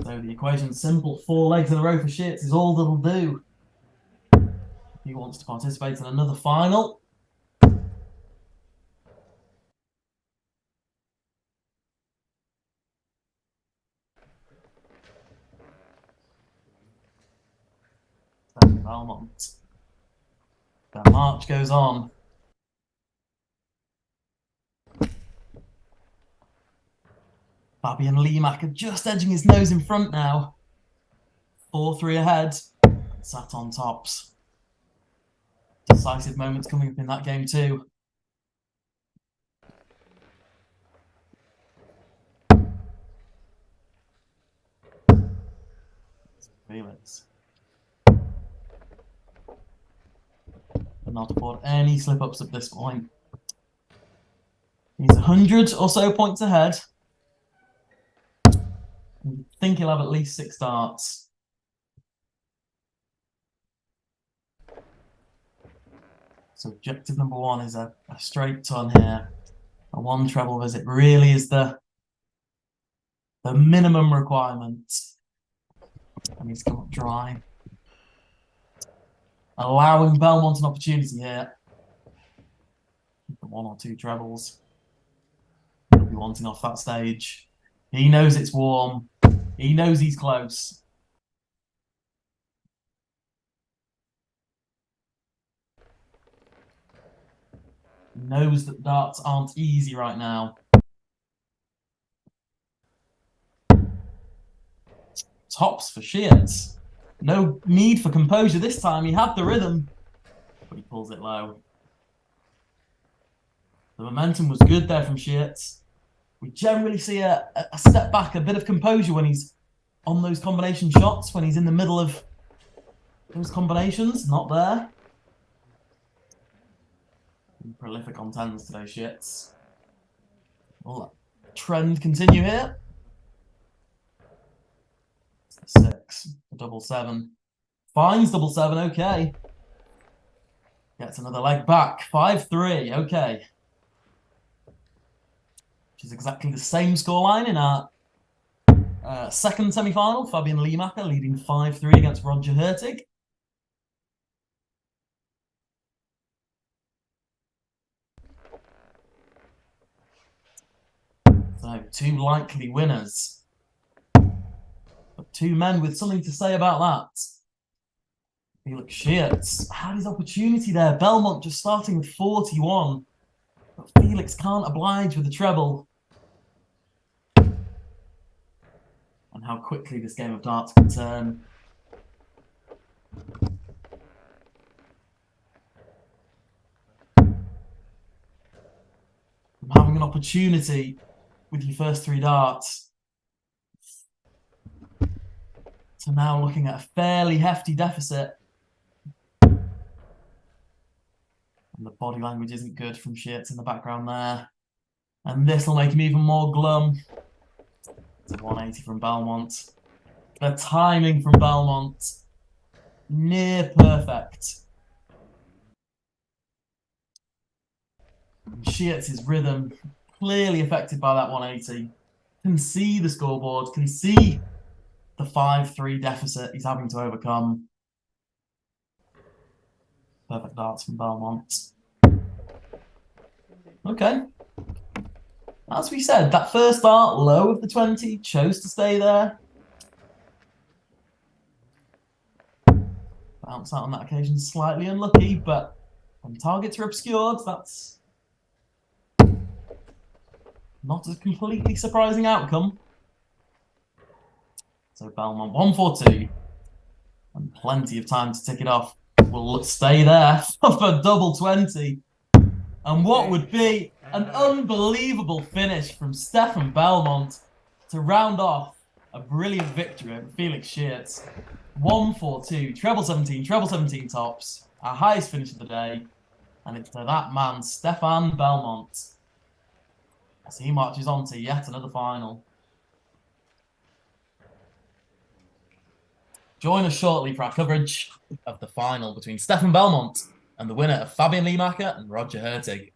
So the equation's simple. 4 legs in a row for Shits is all that'll do. He wants to participate in another final. Belmont. The march goes on. Fabian Limak are just edging his nose in front now. 4-3 ahead. Sat on tops. Decisive moments coming up in that game too. Felix. Not afford any slip-ups at this point. He's 100 or so points ahead. I think he'll have at least 6 darts. So objective number 1 is a straight ton here. A 1 treble visit really is the minimum requirement. And he's come up dry. Allowing Belmont an opportunity here. 1 or 2 trebles. He'll be wanting off that stage. He knows it's warm. He knows he's close. He knows that darts aren't easy right now. Tops for Sheets. No need for composure this time. He had the rhythm, but he pulls it low. The momentum was good there from Sheets. We generally see a step back, a bit of composure when he's on those combination shots, when he's in the middle of those combinations. Not there. Prolific on 10s today, Sheets. Will that trend continue here? 6, double 7. Finds double 7, okay. Gets another leg back. 5-3, okay. Which is exactly the same scoreline in our Second semi-final, Fabian Liemacher leading 5-3 against Roger Hertig. So, two likely winners. But two men with something to say about that. Felix Shearts had his opportunity there. Belmont just starting with 41. But Felix can't oblige with the treble. And how quickly this game of darts can turn. From having an opportunity with your first 3 darts to now looking at a fairly hefty deficit. And the body language isn't good from Shearts in the background there. And this will make him even more glum. It's a 180 from Belmont. The timing from Belmont, near perfect. Shearts' rhythm, clearly affected by that 180. Can see the scoreboard, can see the 5-3 deficit he's having to overcome. Perfect darts from Belmont. Okay. As we said, that first dart, low of the 20, chose to stay there. Bounce out on that occasion, slightly unlucky, but when targets are obscured, that's not a completely surprising outcome. So Belmont 142, and plenty of time to tick it off. Will stay there for double 20. And what would be an unbelievable finish from Stefan Belmont to round off a brilliant victory over Felix Shearts. 142, treble 17 tops, our highest finish of the day. And it's to that man, Stefan Belmont, as he marches on to yet another final. Join us shortly for our coverage of the final between Stefan Belmont and the winner of Fabian Liemacher and Roger Hertig.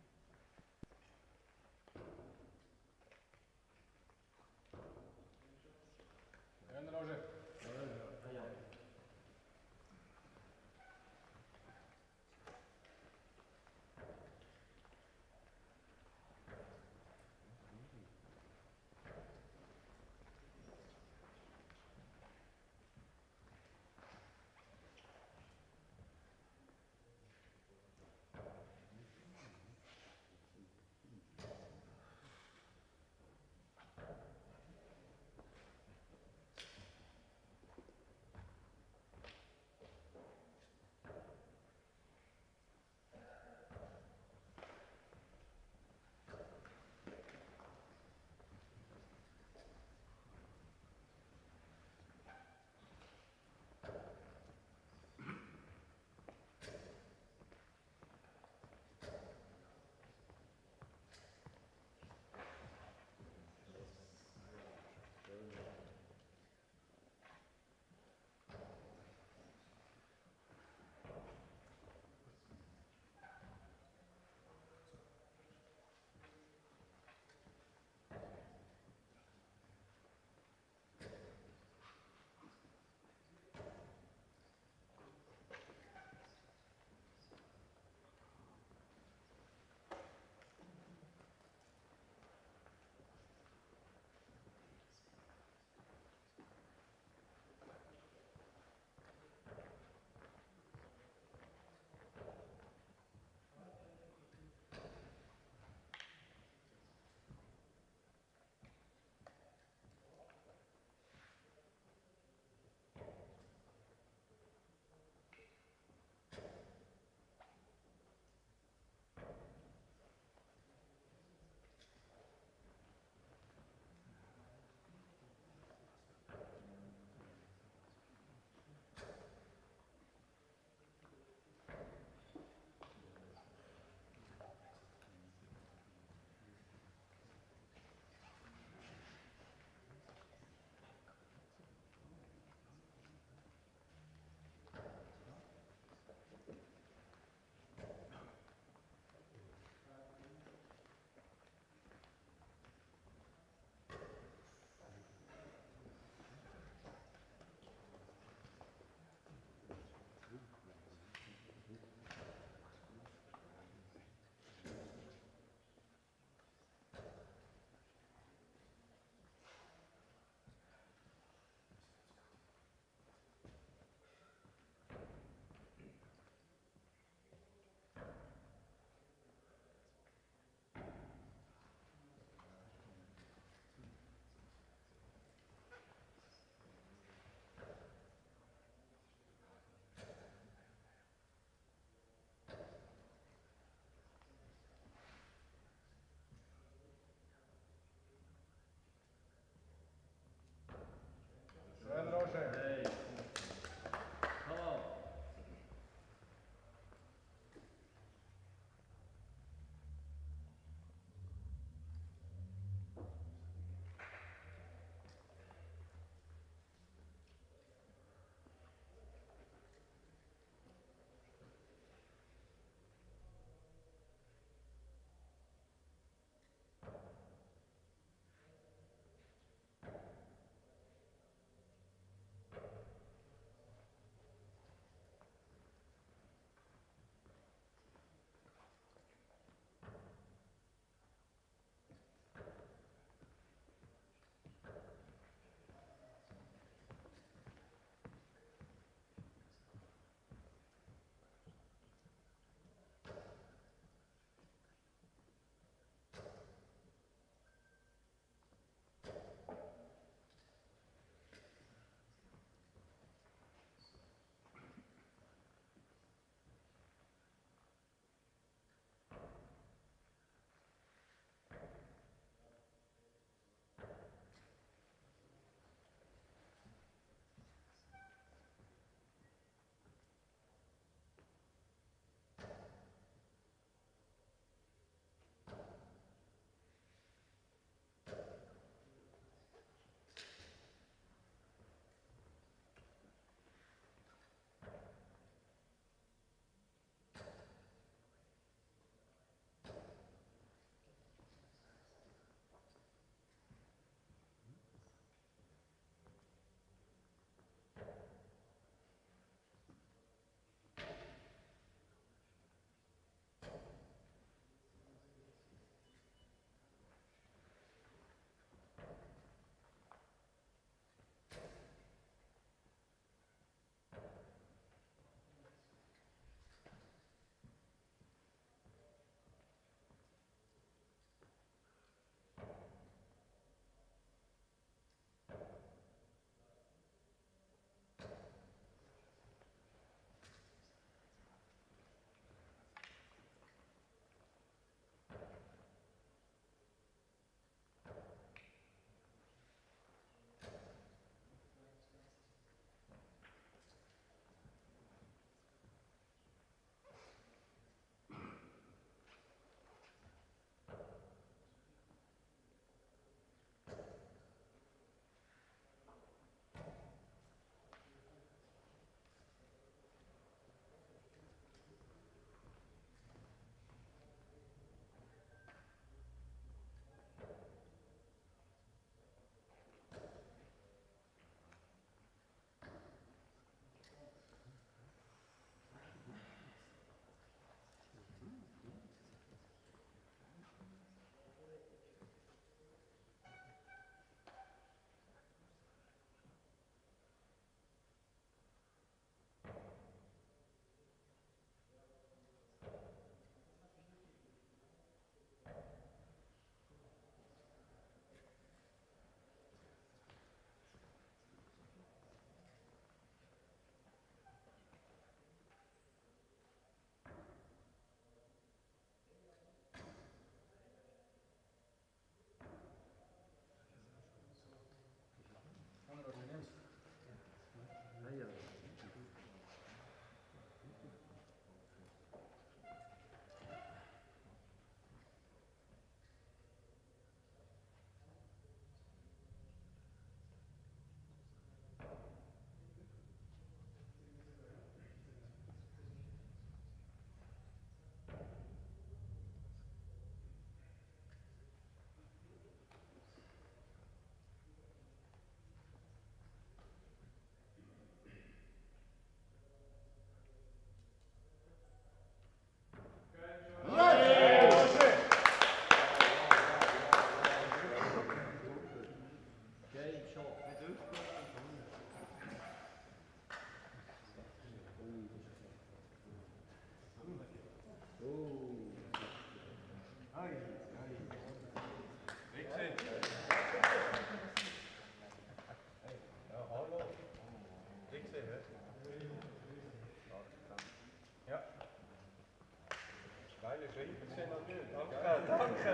Danke,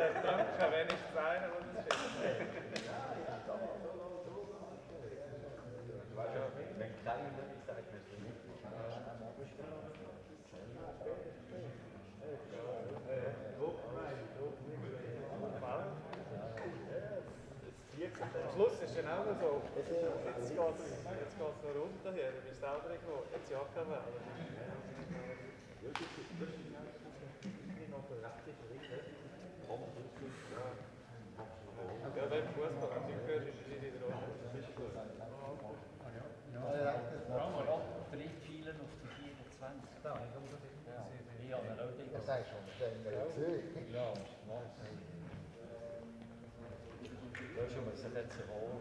wenigstens einer, der das schickt. Wenn keiner nicht sagt, dass du nicht Am Schluss ist es auch noch so. Jetzt geht es noch runter hier, du bist selber irgendwo. Jetzt Jacke wählen. Ja, wenn Fußball am Zeug gehört, ist es in der Runde. Das ist gut. Drei Pfeilen auf die 24. Ja, ich habe auch die. Das sagst du schon, das haben wir ja gesehen. Ja, nice. Ja, schon mal, es hat jetzt Rohr.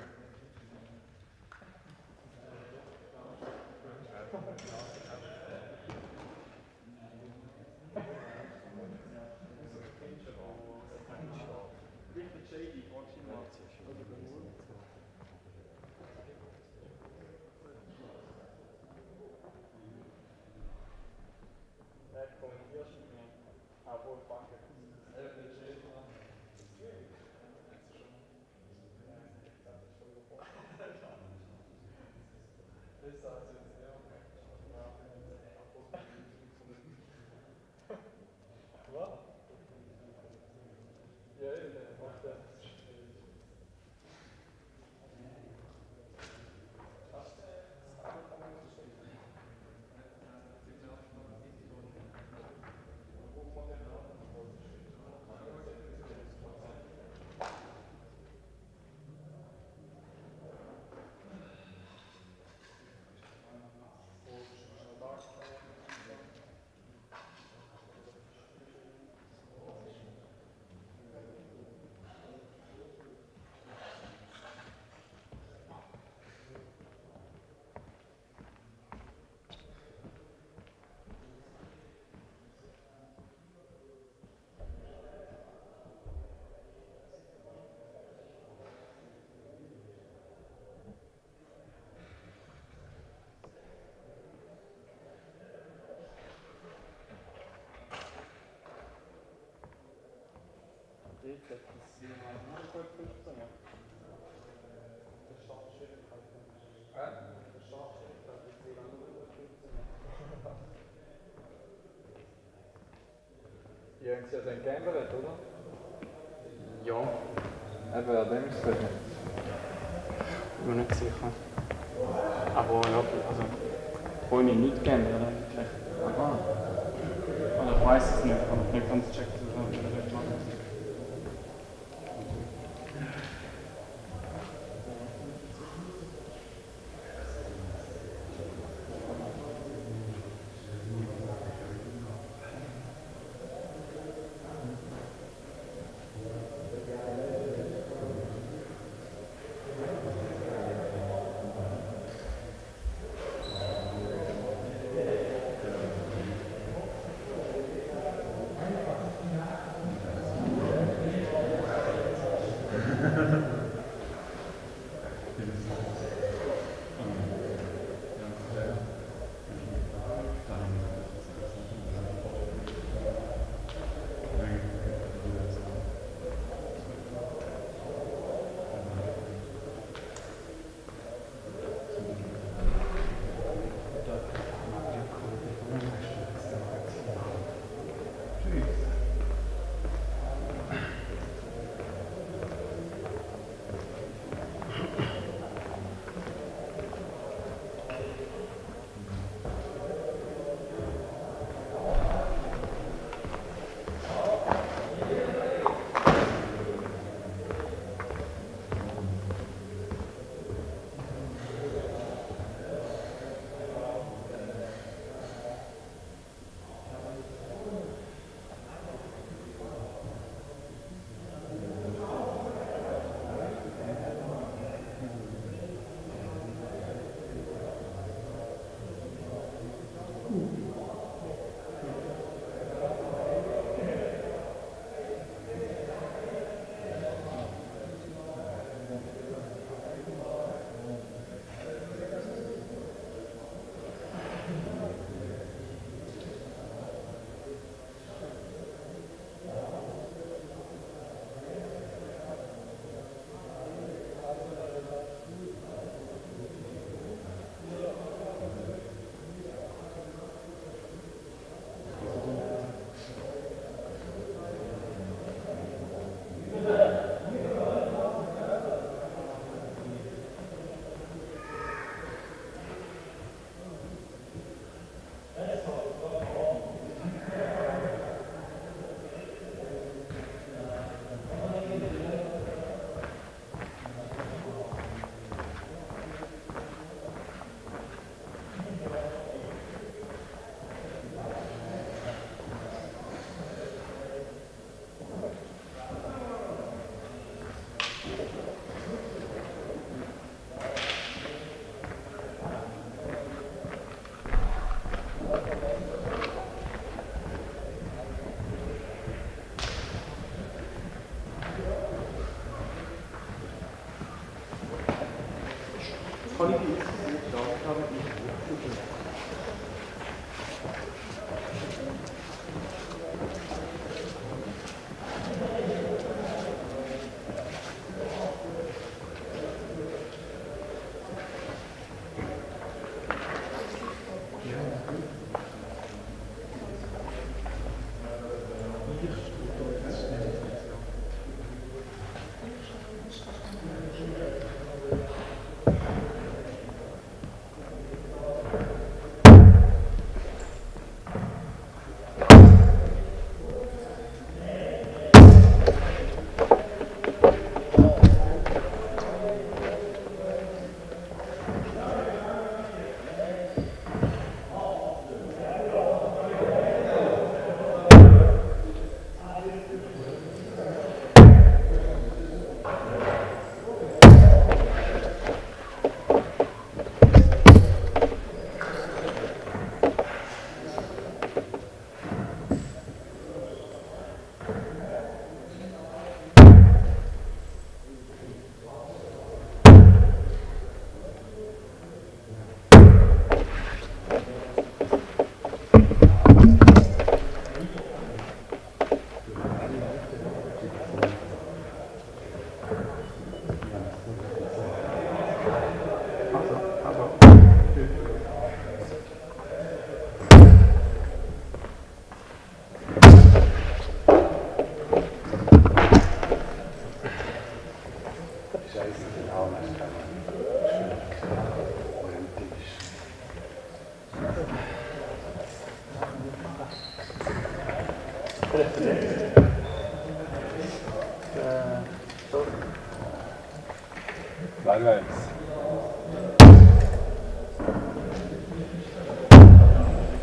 Die haben sie ja dann geändert, oder? Ja. Eben, an dem ist es. Ich bin nicht sicher. Aber ja, also, ohne nicht geändert eigentlich. Aha. Also ich weiß es nicht, ich habe nicht ganz gecheckt, was ich das machen.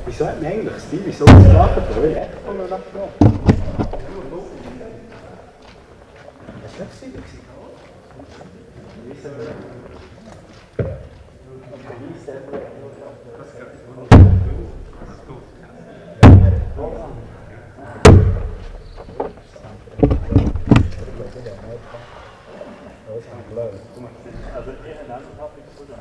Wieso hat man eigentlich Stevie so gelacht? Weil ich echt von mir nachgenommen. Das war nicht Stevie. Also eher in anderen Public oder?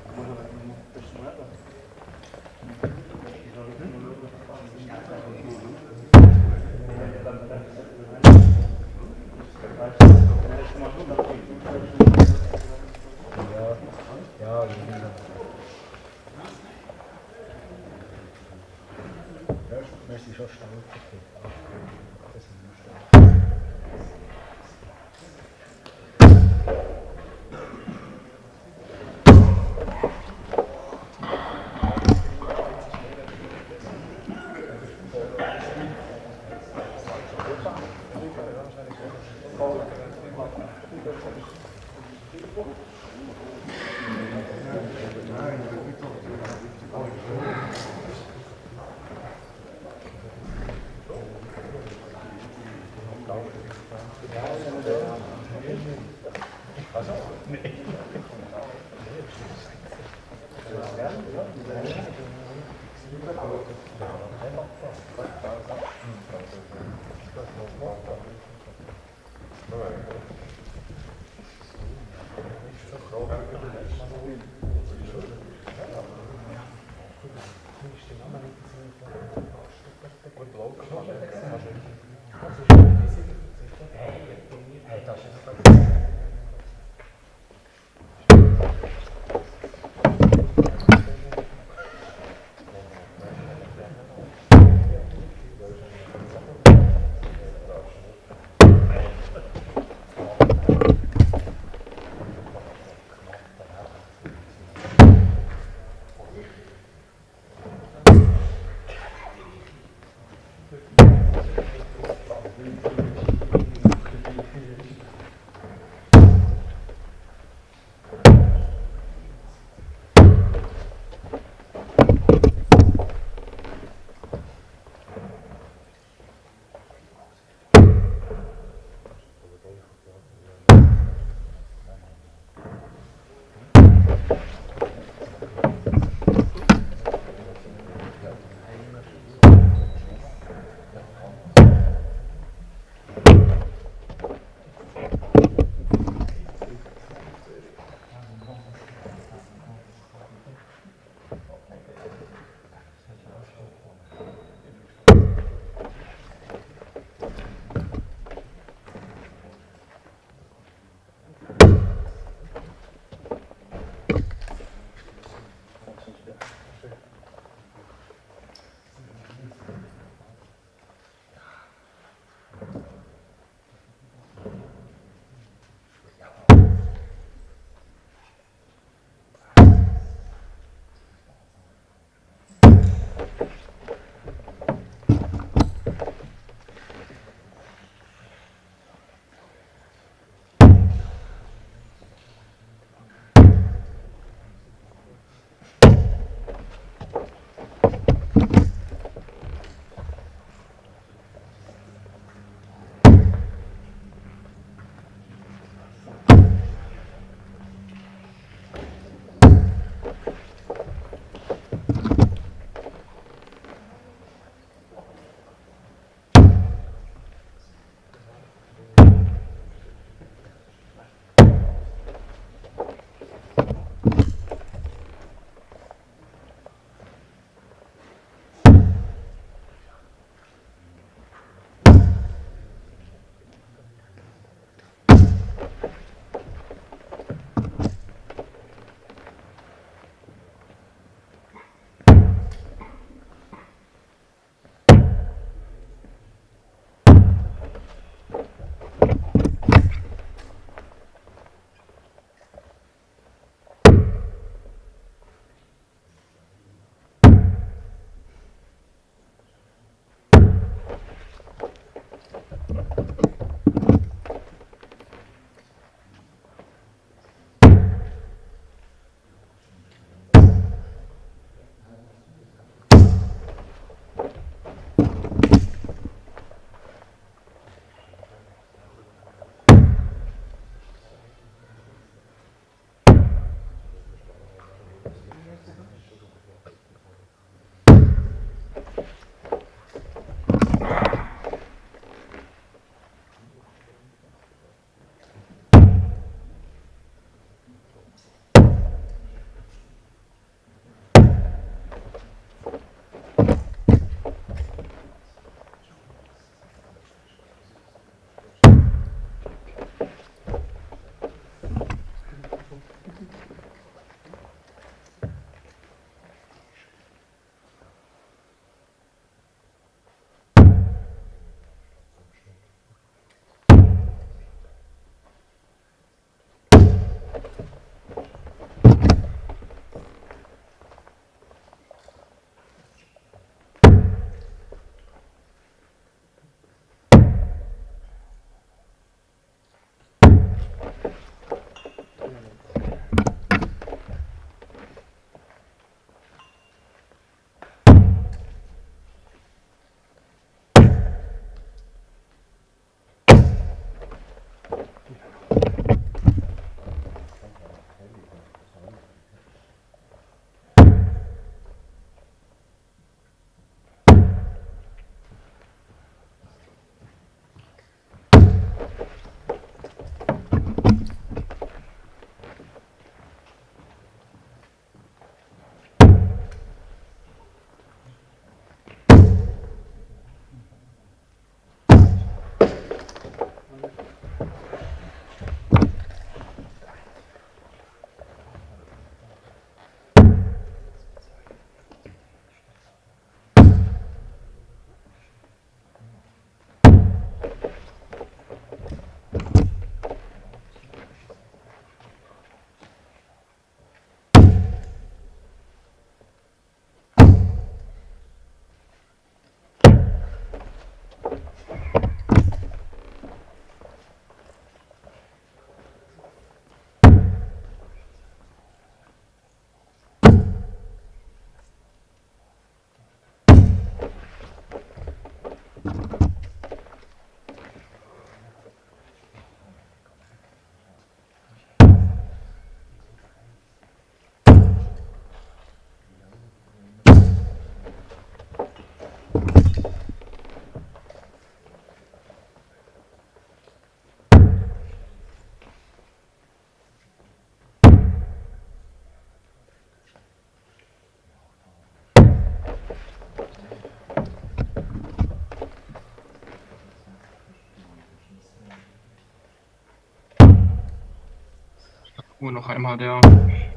wo noch einmal der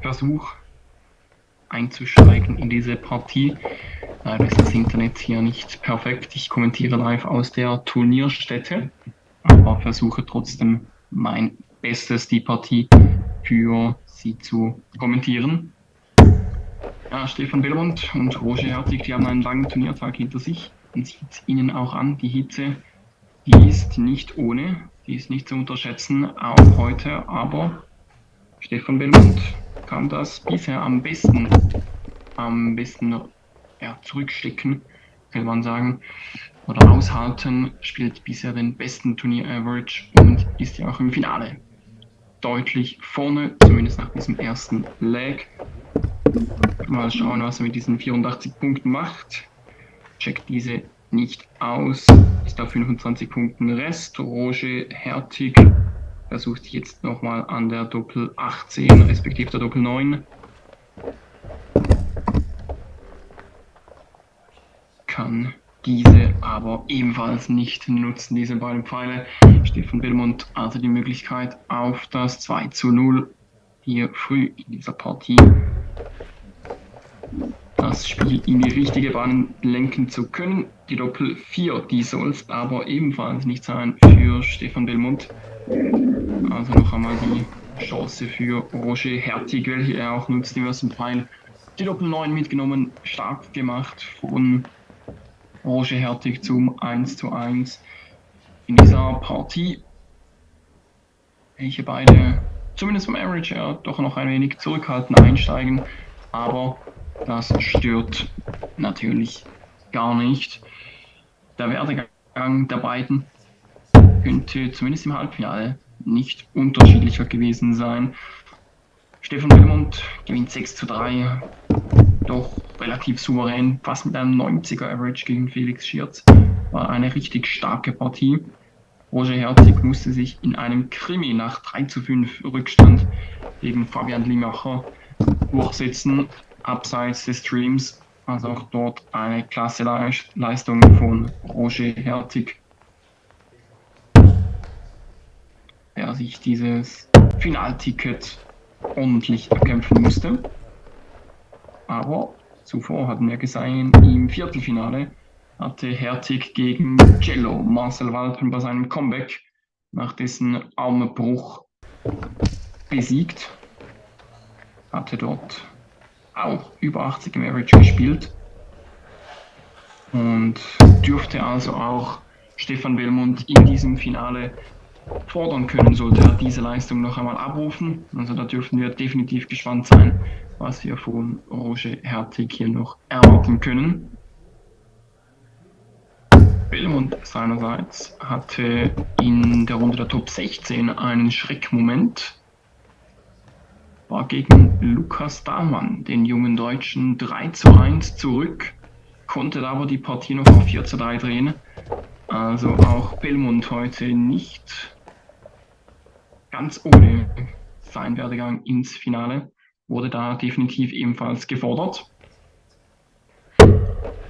Versuch einzusteigen in diese Partie. Leider ist das Internet hier nicht perfekt. Ich kommentiere live aus der Turnierstätte, aber versuche trotzdem mein Bestes, die Partie für Sie zu kommentieren. Ja, Stefan Belmont und Roger Hertig, die haben einen langen Turniertag hinter sich. Man sieht es ihnen auch an, die Hitze, die ist nicht ohne, die ist nicht zu unterschätzen, auch heute, aber Stefan Belmont kann das bisher am besten ja, zurückstecken, kann man sagen, oder aushalten, spielt bisher den besten Turnier-Average und ist ja auch im Finale deutlich vorne, zumindest nach diesem ersten Leg. Mal schauen, was er mit diesen 84 Punkten macht. Checkt diese nicht aus, ist auf 25 Punkten Rest. Roger Hertig versucht jetzt nochmal an der Doppel 18, respektive der Doppel 9. Kann diese aber ebenfalls nicht nutzen, diese beiden Pfeile. Stefan Belmont also die Möglichkeit auf das 2:0 hier früh in dieser Partie. Das Spiel in die richtige Bahn lenken zu können. Die Doppel 4, die soll es aber ebenfalls nicht sein für Stefan Belmont. Also noch einmal die Chance für Roger Hertig, welche er auch nutzt im ersten Pfeil. Die Doppel 9 mitgenommen, stark gemacht von Roger Hertig zum 1:1 in dieser Partie. Welche beide, zumindest vom Average her, doch noch ein wenig zurückhaltend einsteigen, aber das stört natürlich gar nicht. Der Werdegang der beiden könnte zumindest im Halbfinale nicht unterschiedlicher gewesen sein. Stefan Belmont gewinnt 6:3, doch relativ souverän, fast mit einem 90er Average gegen Felix Schierz. War eine richtig starke Partie. Roger Hertig musste sich in einem Krimi nach 3:5 Rückstand gegen Fabian Limacher durchsetzen, abseits des Streams. Also auch dort eine klasse Leistung von Roger Hertig, der sich dieses Finalticket ordentlich erkämpfen musste. Aber zuvor hatten wir gesehen, im Viertelfinale hatte Hertig gegen Cello Marcel Walpen bei seinem Comeback nach dessen Armbruch besiegt. Hatte dort auch über 80 im Average gespielt und dürfte also auch Stefan Belmont in diesem Finale fordern können, sollte er diese Leistung noch einmal abrufen. Also da dürfen wir definitiv gespannt sein, was wir von Roger Hertig hier noch erwarten können. Belmont seinerseits hatte in der Runde der Top 16 einen Schreckmoment. War gegen Lukas Dahlmann, den jungen Deutschen, 3:1 zurück, konnte aber die Partie noch auf 4:3 drehen. Also auch Belmont heute nicht ganz ohne sein Werdegang ins Finale, wurde da definitiv ebenfalls gefordert.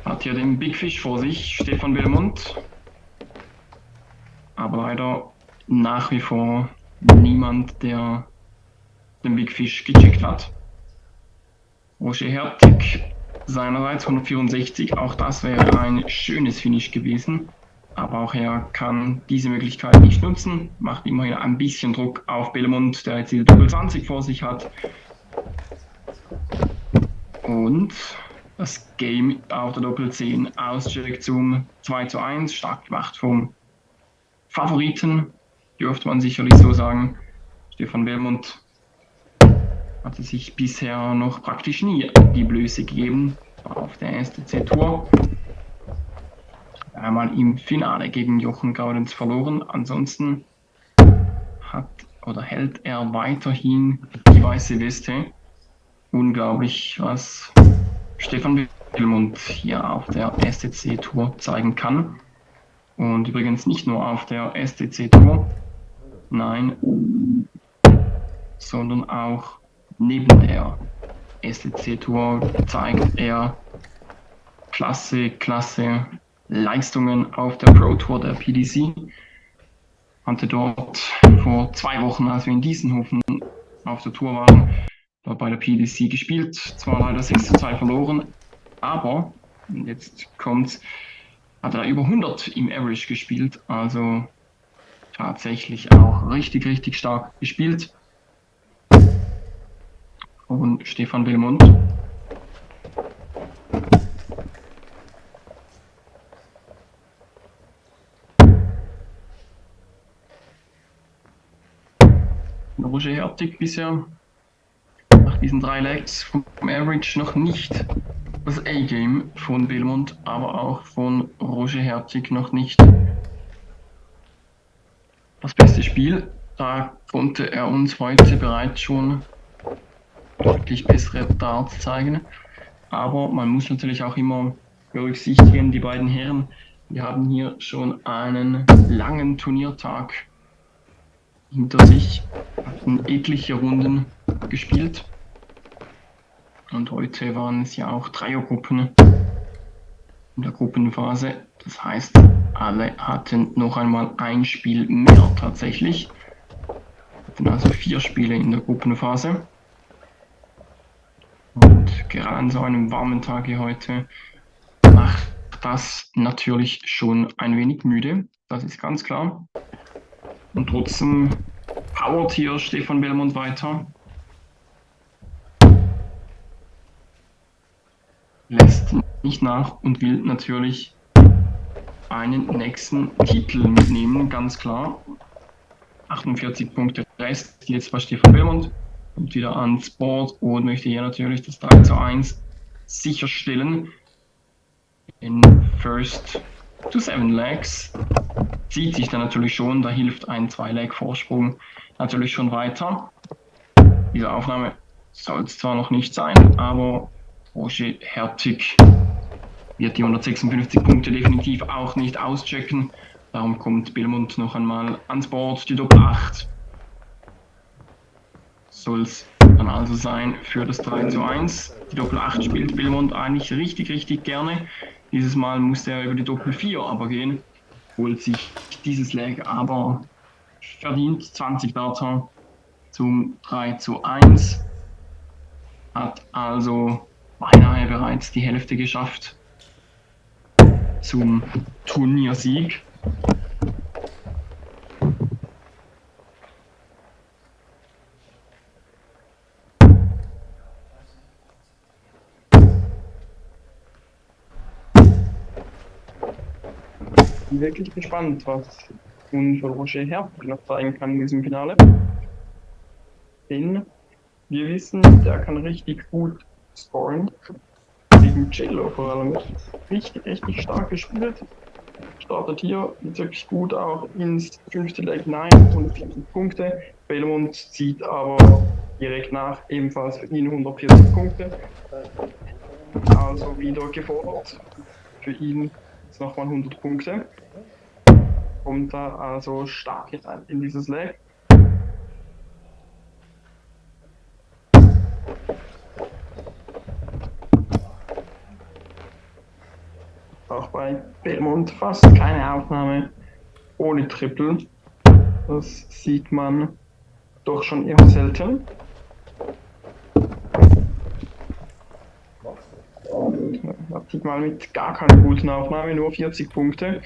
Hat hier den Big Fish vor sich, Stefan Belmont. Aber leider nach wie vor niemand, der den Big Fish gecheckt hat. Roger Hertig seinerseits 164, auch das wäre ein schönes Finish gewesen. Aber auch er kann diese Möglichkeit nicht nutzen, macht immerhin ein bisschen Druck auf Belmont, der jetzt die Doppel 20 vor sich hat. Und das Game auf der Doppel 10 auscheckt zum 2:1, stark gemacht vom Favoriten, dürfte man sicherlich so sagen. Stefan Belmont hatte sich bisher noch praktisch nie die Blöße gegeben auf der SDC Tour. Einmal im Finale gegen Jochen Gaudenz verloren. Ansonsten hält er weiterhin die weiße Weste. Unglaublich, was Stefan Belmont hier auf der SDC Tour zeigen kann. Und übrigens nicht nur auf der SDC Tour, nein, sondern auch neben der SDC Tour zeigt er klasse Leistungen auf der Pro Tour der PDC. Hatte dort vor 2 Wochen, als wir in Diessenhofen auf der Tour waren, dort bei der PDC gespielt. Zwar leider 6:2 verloren, aber jetzt kommt's, hat er über 100 im Average gespielt, also tatsächlich auch richtig, richtig stark gespielt. Und Stefan Belmont. Roger Hertig bisher nach diesen 3 Legs vom Average noch nicht das A-Game von Belmont, aber auch von Roger Hertig noch nicht das beste Spiel. Da konnte er uns heute bereits schon deutlich bessere Darts zeigen. Aber man muss natürlich auch immer berücksichtigen, die beiden Herren, die haben hier schon einen langen Turniertag hinter sich, hatten etliche Runden gespielt. Und heute waren es ja auch Dreiergruppen in der Gruppenphase. Das heißt, alle hatten noch einmal ein Spiel mehr tatsächlich. Hatten also 4 Spiele in der Gruppenphase. Und gerade an so einem warmen Tag wie heute macht das natürlich schon ein wenig müde. Das ist ganz klar. Und trotzdem powert hier Stefan Belmont weiter. Lässt nicht nach und will natürlich einen nächsten Titel mitnehmen, ganz klar. 48 Punkte Rest jetzt bei Stefan Belmont. Kommt wieder ans Board und möchte hier natürlich das 3:1 sicherstellen. In First to 7 Legs zieht sich dann natürlich schon, da hilft ein 2-Leg-Vorsprung natürlich schon weiter. Diese Aufnahme soll es zwar noch nicht sein, aber Roger Hertig wird die 156 Punkte definitiv auch nicht auschecken. Darum kommt Belmont noch einmal ans Board, die Doppel 8. Soll es dann also sein für das 3:1. Die Doppel 8 spielt Belmont eigentlich richtig, richtig gerne. Dieses Mal musste er über die Doppel 4 aber gehen. Holt sich dieses Leg aber verdient 20 Darter zum 3:1. Hat also beinahe bereits die Hälfte geschafft zum Turniersieg. Bin wirklich gespannt, was unser Roger Hertig noch zeigen kann in diesem Finale. Denn wir wissen, der kann richtig gut scoren. Gegen Cello vor allem. Richtig, richtig stark gespielt. Startet hier wirklich gut auch ins 5. Leg 9 und 40 Punkte. Belmont zieht aber direkt nach, ebenfalls für ihn 140 Punkte. Also wieder gefordert. Für ihn jetzt nochmal 100 Punkte. Kommt da also stark rein in dieses Leg. Auch bei Belmont fast keine Aufnahme ohne Triple. Das sieht man doch schon eher selten. Das sieht man mit gar keiner guten Aufnahme, nur 40 Punkte.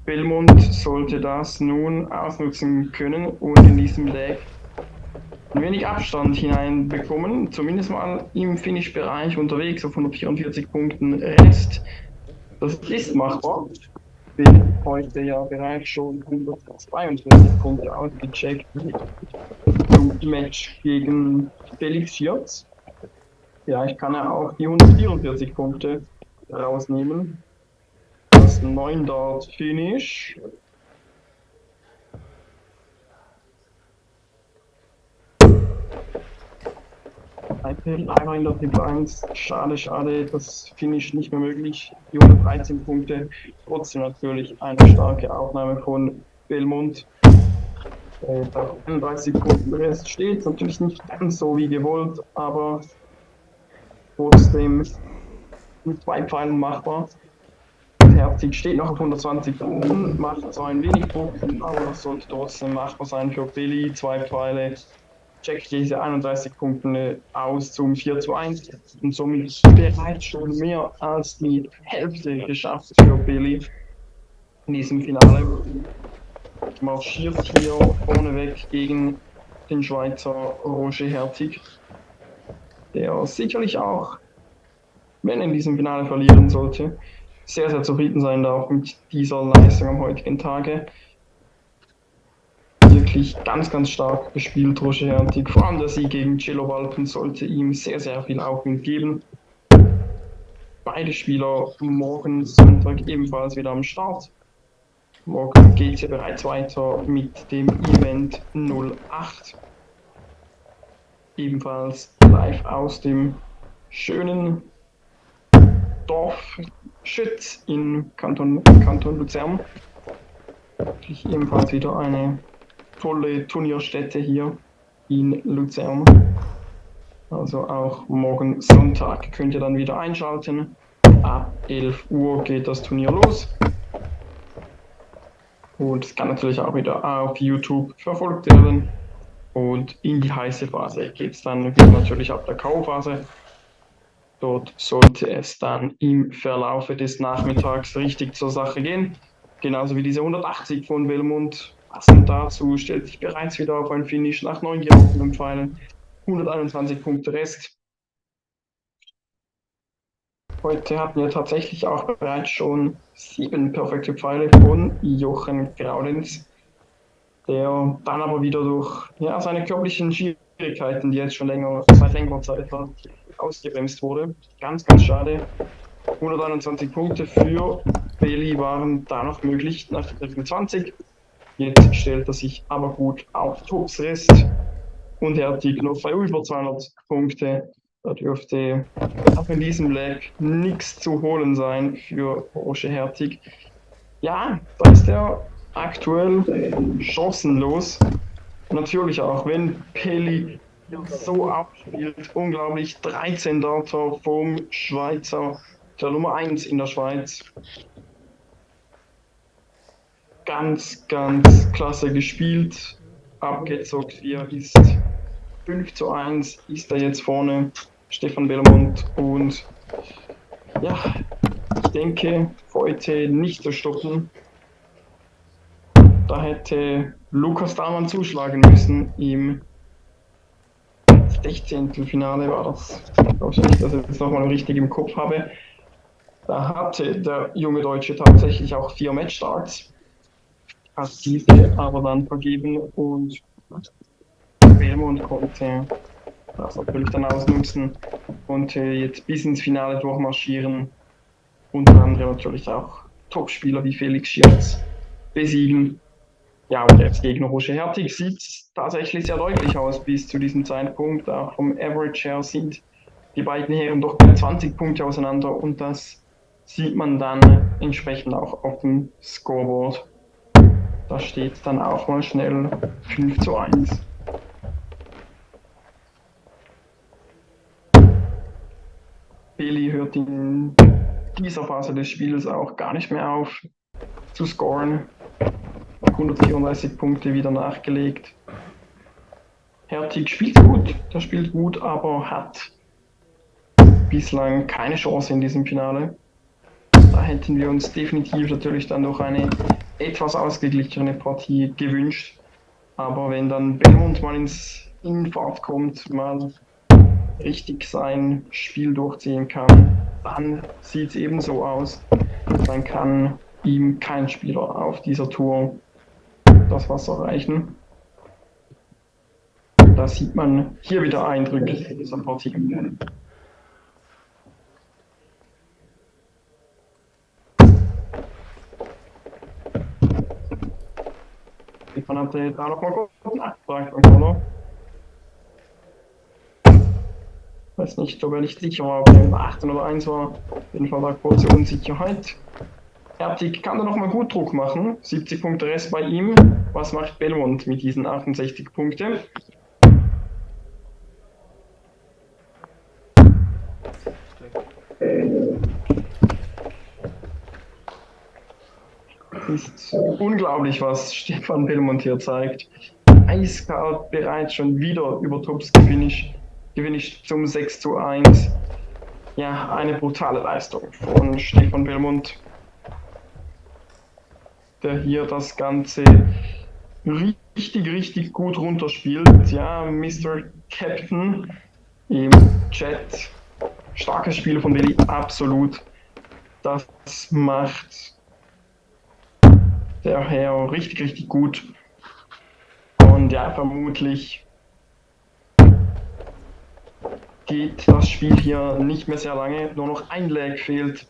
Belmont sollte das nun ausnutzen können und in diesem Leg ein wenig Abstand hineinbekommen. Zumindest mal im Finish-Bereich unterwegs auf 144 Punkten Rest. Das ist machbar. Bin heute ja bereits schon 142 Punkte ausgecheckt zum Match gegen Felix Jotz. Vielleicht kann er auch die 144 Punkte rausnehmen. Das 9-Dart-Finish. Einmal in der Triple 1. Schade, schade, das Finish nicht mehr möglich. Die 113 Punkte. Trotzdem natürlich eine starke Aufnahme von Belmont. Bei 31 Punkten Rest steht natürlich nicht ganz so wie gewollt, aber trotzdem mit 2 Pfeilen machbar. Herzig steht noch auf 120 Punkten, macht zwar ein wenig Punkten, aber das sollte trotzdem machbar sein für Billy. 2 Pfeile checkt diese 31 Punkte aus zum 4:1 und somit bereits schon mehr als die Hälfte geschafft für Billy in diesem Finale. Marschiert hier vorneweg gegen den Schweizer Roger Hertig, der sicherlich auch, wenn er in diesem Finale verlieren sollte, sehr, sehr zufrieden sein darf mit dieser Leistung am heutigen Tage. Wirklich ganz, ganz stark gespielt, Roger Hertig. Vor allem der Sieg gegen Cello Walpen sollte ihm sehr, sehr viel Aufwind geben. Beide Spieler morgen Sonntag ebenfalls wieder am Start. Morgen geht es ja bereits weiter mit dem Event 08. Ebenfalls live aus dem schönen Dorf Schütz in Kanton Luzern. Wirklich ebenfalls wieder eine tolle Turnierstätte hier in Luzern. Also auch morgen Sonntag könnt ihr dann wieder einschalten. Ab 11 Uhr geht das Turnier los. Und es kann natürlich auch wieder auf YouTube verfolgt werden. Und in die heiße Phase geht es dann wieder natürlich ab der K.O.-Phase. Dort sollte es dann im Verlaufe des Nachmittags richtig zur Sache gehen. Genauso wie diese 180 von Belmont. Passend dazu stellt sich bereits wieder auf ein Finish nach 9 gelaufenen Pfeilen. 121 Punkte Rest. Heute hatten wir tatsächlich auch bereits schon 7 perfekte Pfeile von Jochen Graudenz, der dann aber wieder durch seine körperlichen Schwierigkeiten, die jetzt schon seit längerer Zeit war, ausgebremst wurde. Ganz, ganz schade. 121 Punkte für Beli waren da noch möglich nach der 20. Jetzt stellt er sich aber gut auf Tops Rest und Hertig noch bei über 200 Punkte. Da dürfte auch in diesem Leg nichts zu holen sein für Roger Hertig. Ja, da ist er aktuell chancenlos. Natürlich auch, wenn Peli so abspielt, unglaublich 13 Darter vom Schweizer, der Nummer 1 in der Schweiz. Ganz, ganz klasse gespielt, abgezockt, wie er ist. 5:1 ist er jetzt vorne, Stefan Belmont. Und ja, ich denke, heute nicht zu stoppen. Da hätte Lukas Dahlmann zuschlagen müssen. Im 16. Finale war das. Ich glaube nicht, dass ich das nochmal richtig im Kopf habe. Da hatte der junge Deutsche tatsächlich auch 4 Matchstarts. Hat diese aber dann vergeben und Belmont konnte das natürlich dann ausnutzen, konnte jetzt bis ins Finale durchmarschieren. Unter anderem natürlich auch Topspieler wie Felix Schierz besiegen. Ja, und jetzt Gegner Roger Hertig sieht tatsächlich sehr deutlich aus bis zu diesem Zeitpunkt. Auch vom Average her sind die beiden Herren doch bei 20 Punkte auseinander und das sieht man dann entsprechend auch auf dem Scoreboard. Da steht dann auch mal schnell 5:1. Beli hört in dieser Phase des Spiels auch gar nicht mehr auf zu scoren. 134 Punkte wieder nachgelegt. Hertig spielt gut, der spielt gut, aber hat bislang keine Chance in diesem Finale. Da hätten wir uns definitiv natürlich dann noch eine etwas ausgeglichene Partie gewünscht. Aber wenn dann Belmont mal in Fahrt kommt, mal richtig sein Spiel durchziehen kann, dann sieht es eben so aus. Dann kann ihm kein Spieler auf dieser Tour das Wasser reichen. Da sieht man hier wieder Eindrücke dieser Partie. Man hatte da noch mal kurz nachgefragt, oder? Ich weiß nicht, ob er nicht sicher war, ob er 18 oder 1 war. Auf jeden Fall war kurze Unsicherheit. Hertig kann da noch mal gut Druck machen. 70 Punkte Rest bei ihm. Was macht Belmont mit diesen 68 Punkten? Es ist unglaublich, was Stefan Belmont hier zeigt. eiskalt bereits schon wieder über Tops gefinisht zum 6:1. Ja, eine brutale Leistung von Stefan Belmont, der hier das Ganze richtig gut runterspielt. Ja, Mr. Captain im Chat. Starkes Spiel von Billy, absolut. Das macht der Herr richtig gut. Und ja, vermutlich geht das Spiel hier nicht mehr sehr lange. Nur noch ein Leg fehlt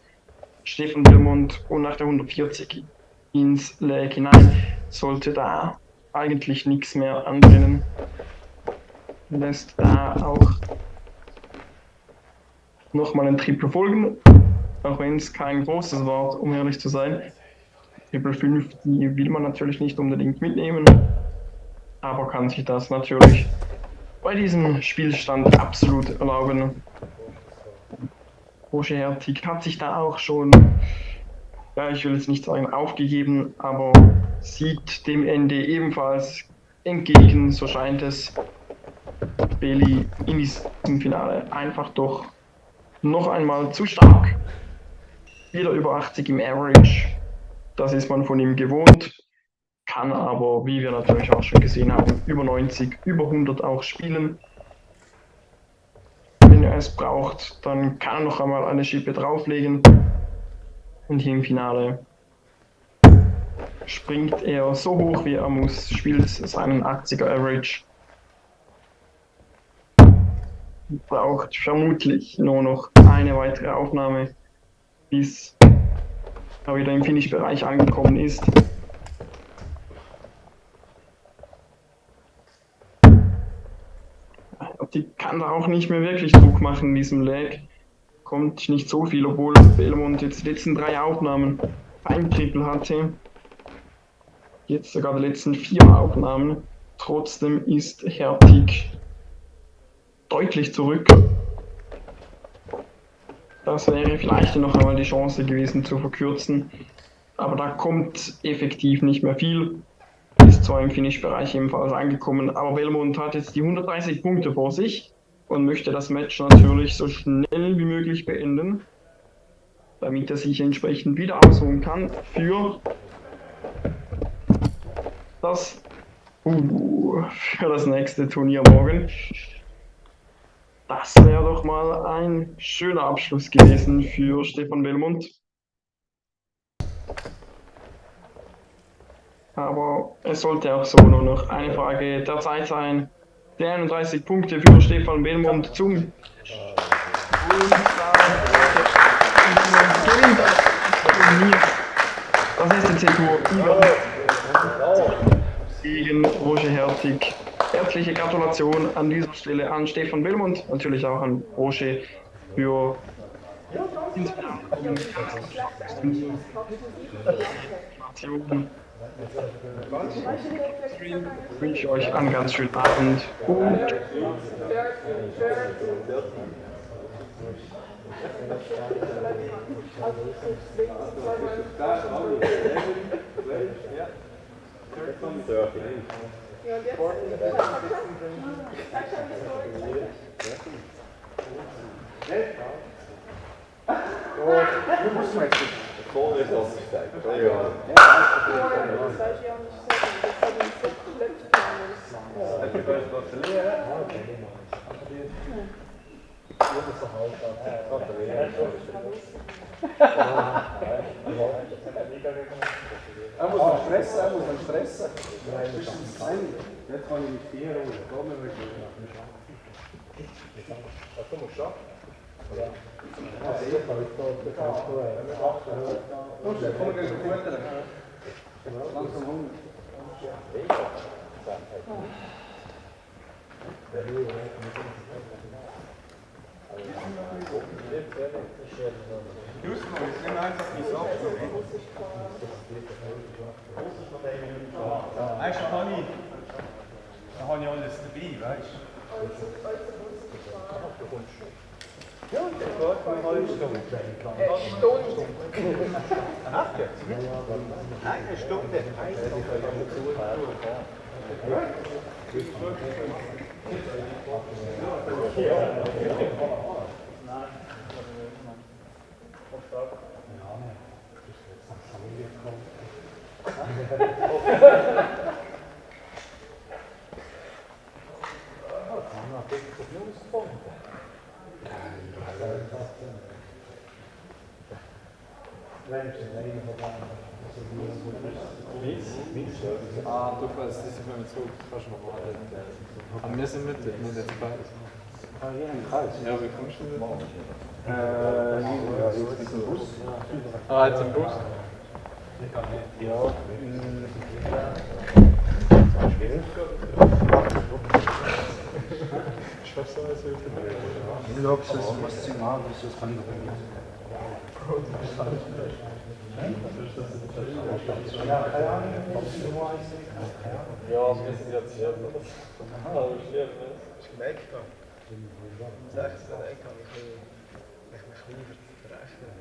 Stefan Belmont und nach der 140 ins Leg hinein sollte da eigentlich nichts mehr anbrennen. Lässt da auch nochmal ein Triple folgen, auch wenn es kein großes war, um ehrlich zu sein. Triple 5, die will man natürlich nicht unbedingt mitnehmen, aber kann sich das natürlich bei diesem Spielstand absolut erlauben. Roger Hertig hat sich da auch schon, ja, ich will jetzt nicht sagen aufgegeben, aber sieht dem Ende ebenfalls entgegen, so scheint es. Bailey in diesem Finale einfach doch noch einmal zu stark. Wieder über 80 im Average, das ist man von ihm gewohnt, kann aber, wie wir natürlich auch schon gesehen haben, über 90, über 100 auch spielen. Wenn er es braucht, dann kann er noch einmal eine Schippe drauflegen. Und hier im Finale springt er so hoch wie er muss, spielt seinen 80er Average. Braucht vermutlich nur noch eine weitere Aufnahme, bis er wieder im Finish-Bereich angekommen ist. Die kann da auch nicht mehr wirklich Druck machen in diesem Leg. Kommt nicht so viel, obwohl Belmont jetzt die letzten 3 Aufnahmen kein Triple hatte. Jetzt sogar die letzten 4 Aufnahmen. Trotzdem ist Hertig deutlich zurück. Das wäre vielleicht noch einmal die Chance gewesen zu verkürzen. Aber da kommt effektiv nicht mehr viel. Ist zwar im Finish-Bereich ebenfalls angekommen, aber Belmont hat jetzt die 130 Punkte vor sich und möchte das Match natürlich so schnell wie möglich beenden, damit er sich entsprechend wieder ausruhen kann für das nächste Turnier morgen. Das wäre doch mal ein schöner Abschluss gewesen für Stefan Belmont. Aber es sollte auch so nur noch eine Frage der Zeit sein. Die 31 Punkte für Stefan Belmont zum das SDC Tour gegen Roger Hertig. Herzliche Gratulation an dieser Stelle an Stefan Belmont, natürlich auch an Roger für Inspiration. Ich wünsche euch einen ganz schönen Abend und Er muss noch stressen. Jetzt kann ich mit 4 holen. Du musst schaffen. Komm, wir gehen weiter. Langsam Hunger. Houston, jetzt nimm einfach die Sachen. Weißt du, da habe ich alles dabei, weißt du? Ja, das geht für eine halbe Stunde. Eine Stunde? Nein, eine Stunde. Ah, du kannst das ist mit Zug, kannst du noch mal. Aber wir sind mit jetzt bei. Ja, wie kommst du wieder? Jetzt im Bus. Ah, jetzt im Bus? Ja. Ich weiß so, als würde ich glaube, es ist was zu machen, das kann ich noch nicht. Ja, wir sind jetzt hier. Ich merke das. Sechste Weg kann ich mich lieber verrechnen.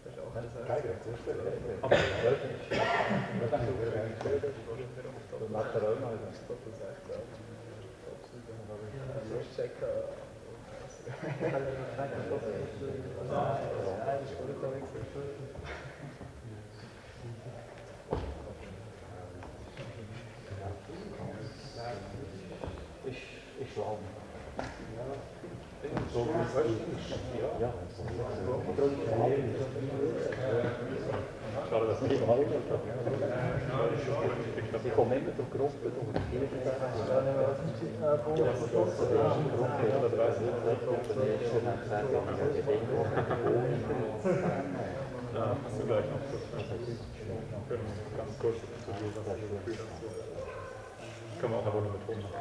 Das ist auch das Erste. Aber das sollte ich. Das macht er auch noch. Das ist doppelt 16. Das ist checken. Ich glaube. So wie es ist. Ja. Schade, dass ich mal ich komme immer durch Gruppen durch. Ja, hast du gleich noch ganz kurz zu lesen. Können wir auch eine Runde mit rum machen.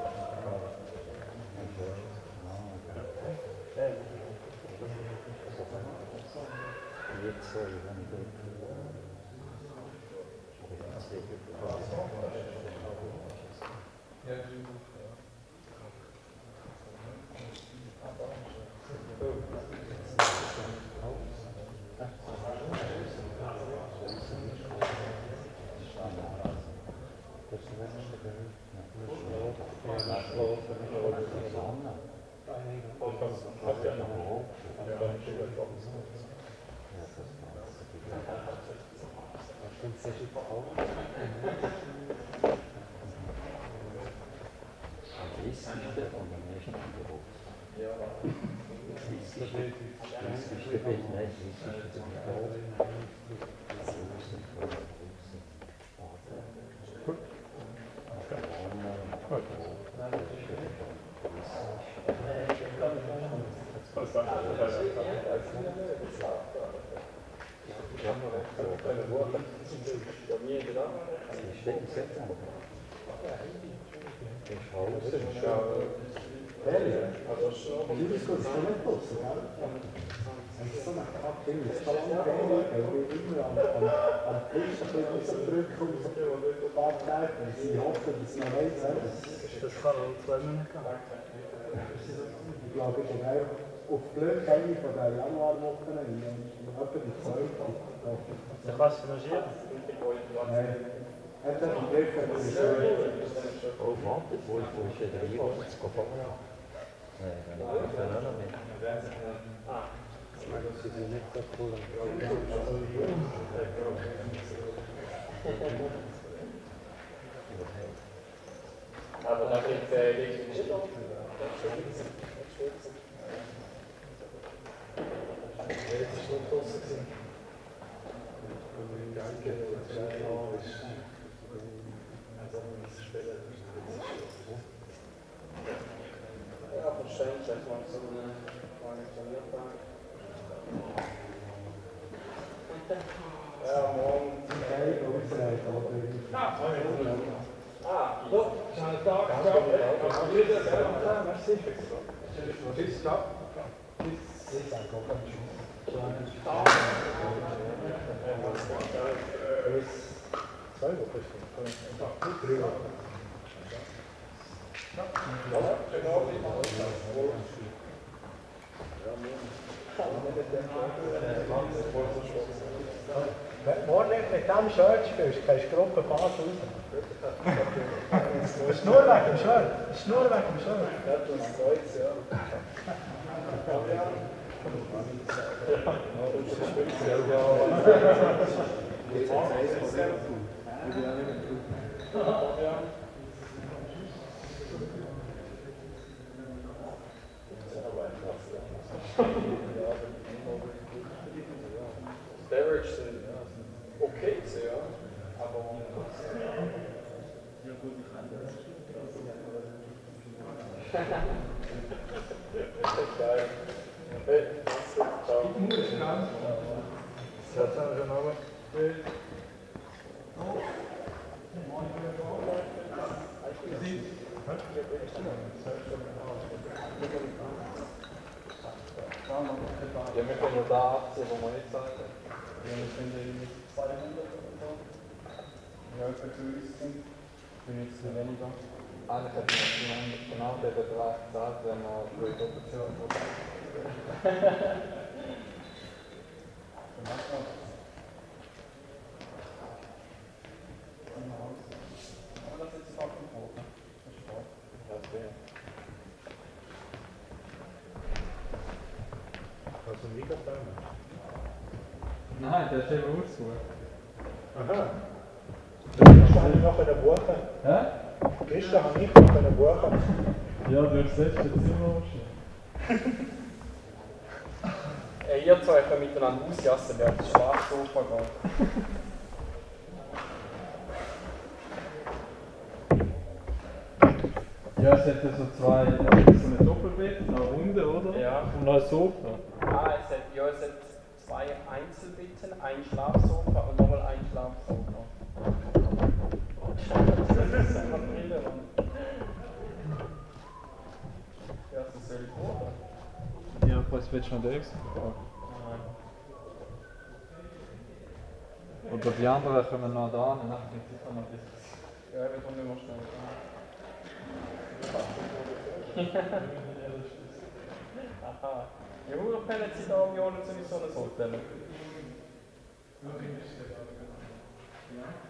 Das kann auch 2 Minuten gehen. Ich glaube, ich bin auf Glück eine von der Januarwoche in etwa die 2. Dann kannst du marschieren? Nein. Hat er den Griff, hat er die 2. Oh, warte, wo ist der Rio? Jetzt geht er. Nein, ich kann auch noch mit. Das ist nicht so cool. Aber da kriegt der nicht auf. Jetzt ist noch draußen. Danke, ja, wahrscheinlich, dass man so eine ja, morgen. So, schönen Tag. Merci. Tschüss, ciao. Tschüss. Zwei Wochen. Morgen mit dem Shirt spielst, kannst du Gruppe Basel raus. Das ist nur wegen dem Shirt. Das ist nur wegen dem Shirt. Ja, das Kreuz, ja. Average sind okay, ja. Aber. Ja, gut, ich kann das. Geil. Hey, ciao. Ja, das haben wir schon mal. Ja, wir können ja da abziehen, wo wir nicht sagen. Ja, wir sind irgendwie 200 oder so. Ja, etwa zu uns sind. Bin jetzt ein weniger. Eigentlich hätten wir genau den Betrag gezahlt, wenn wir die Option Aber das ist jetzt auch ein Brot, ne? Das ist Brot. Das wäre. Hast du ein Mikrofon? Nein, der ist eben ausgesucht. Aha. Gestern habe ich noch eine Buche. Hä? Gestern habe ich noch eine Buche. Ja, du hast selbst jetzt immer Ihr zwei könnt miteinander ausjassen, wer das Schlafsofa geht. Ja, es hat ja so zwei, so eine Doppelbett, noch eine Runde, oder? Ja. Und noch ein Sofa. Es hat zwei Einzelbetten, ein Schlafsofa und nochmal ein Schlafsofa. Das ist einfach Brille, Mann. Ja, das soll ich vor. Ja, was willst du noch da? Oder die anderen kommen noch da, und nachher gibt es sicher noch das. Ja, wir tun immer schnell. Aha. Ja, wo können Sie da um Jahren zu so einem Hotel?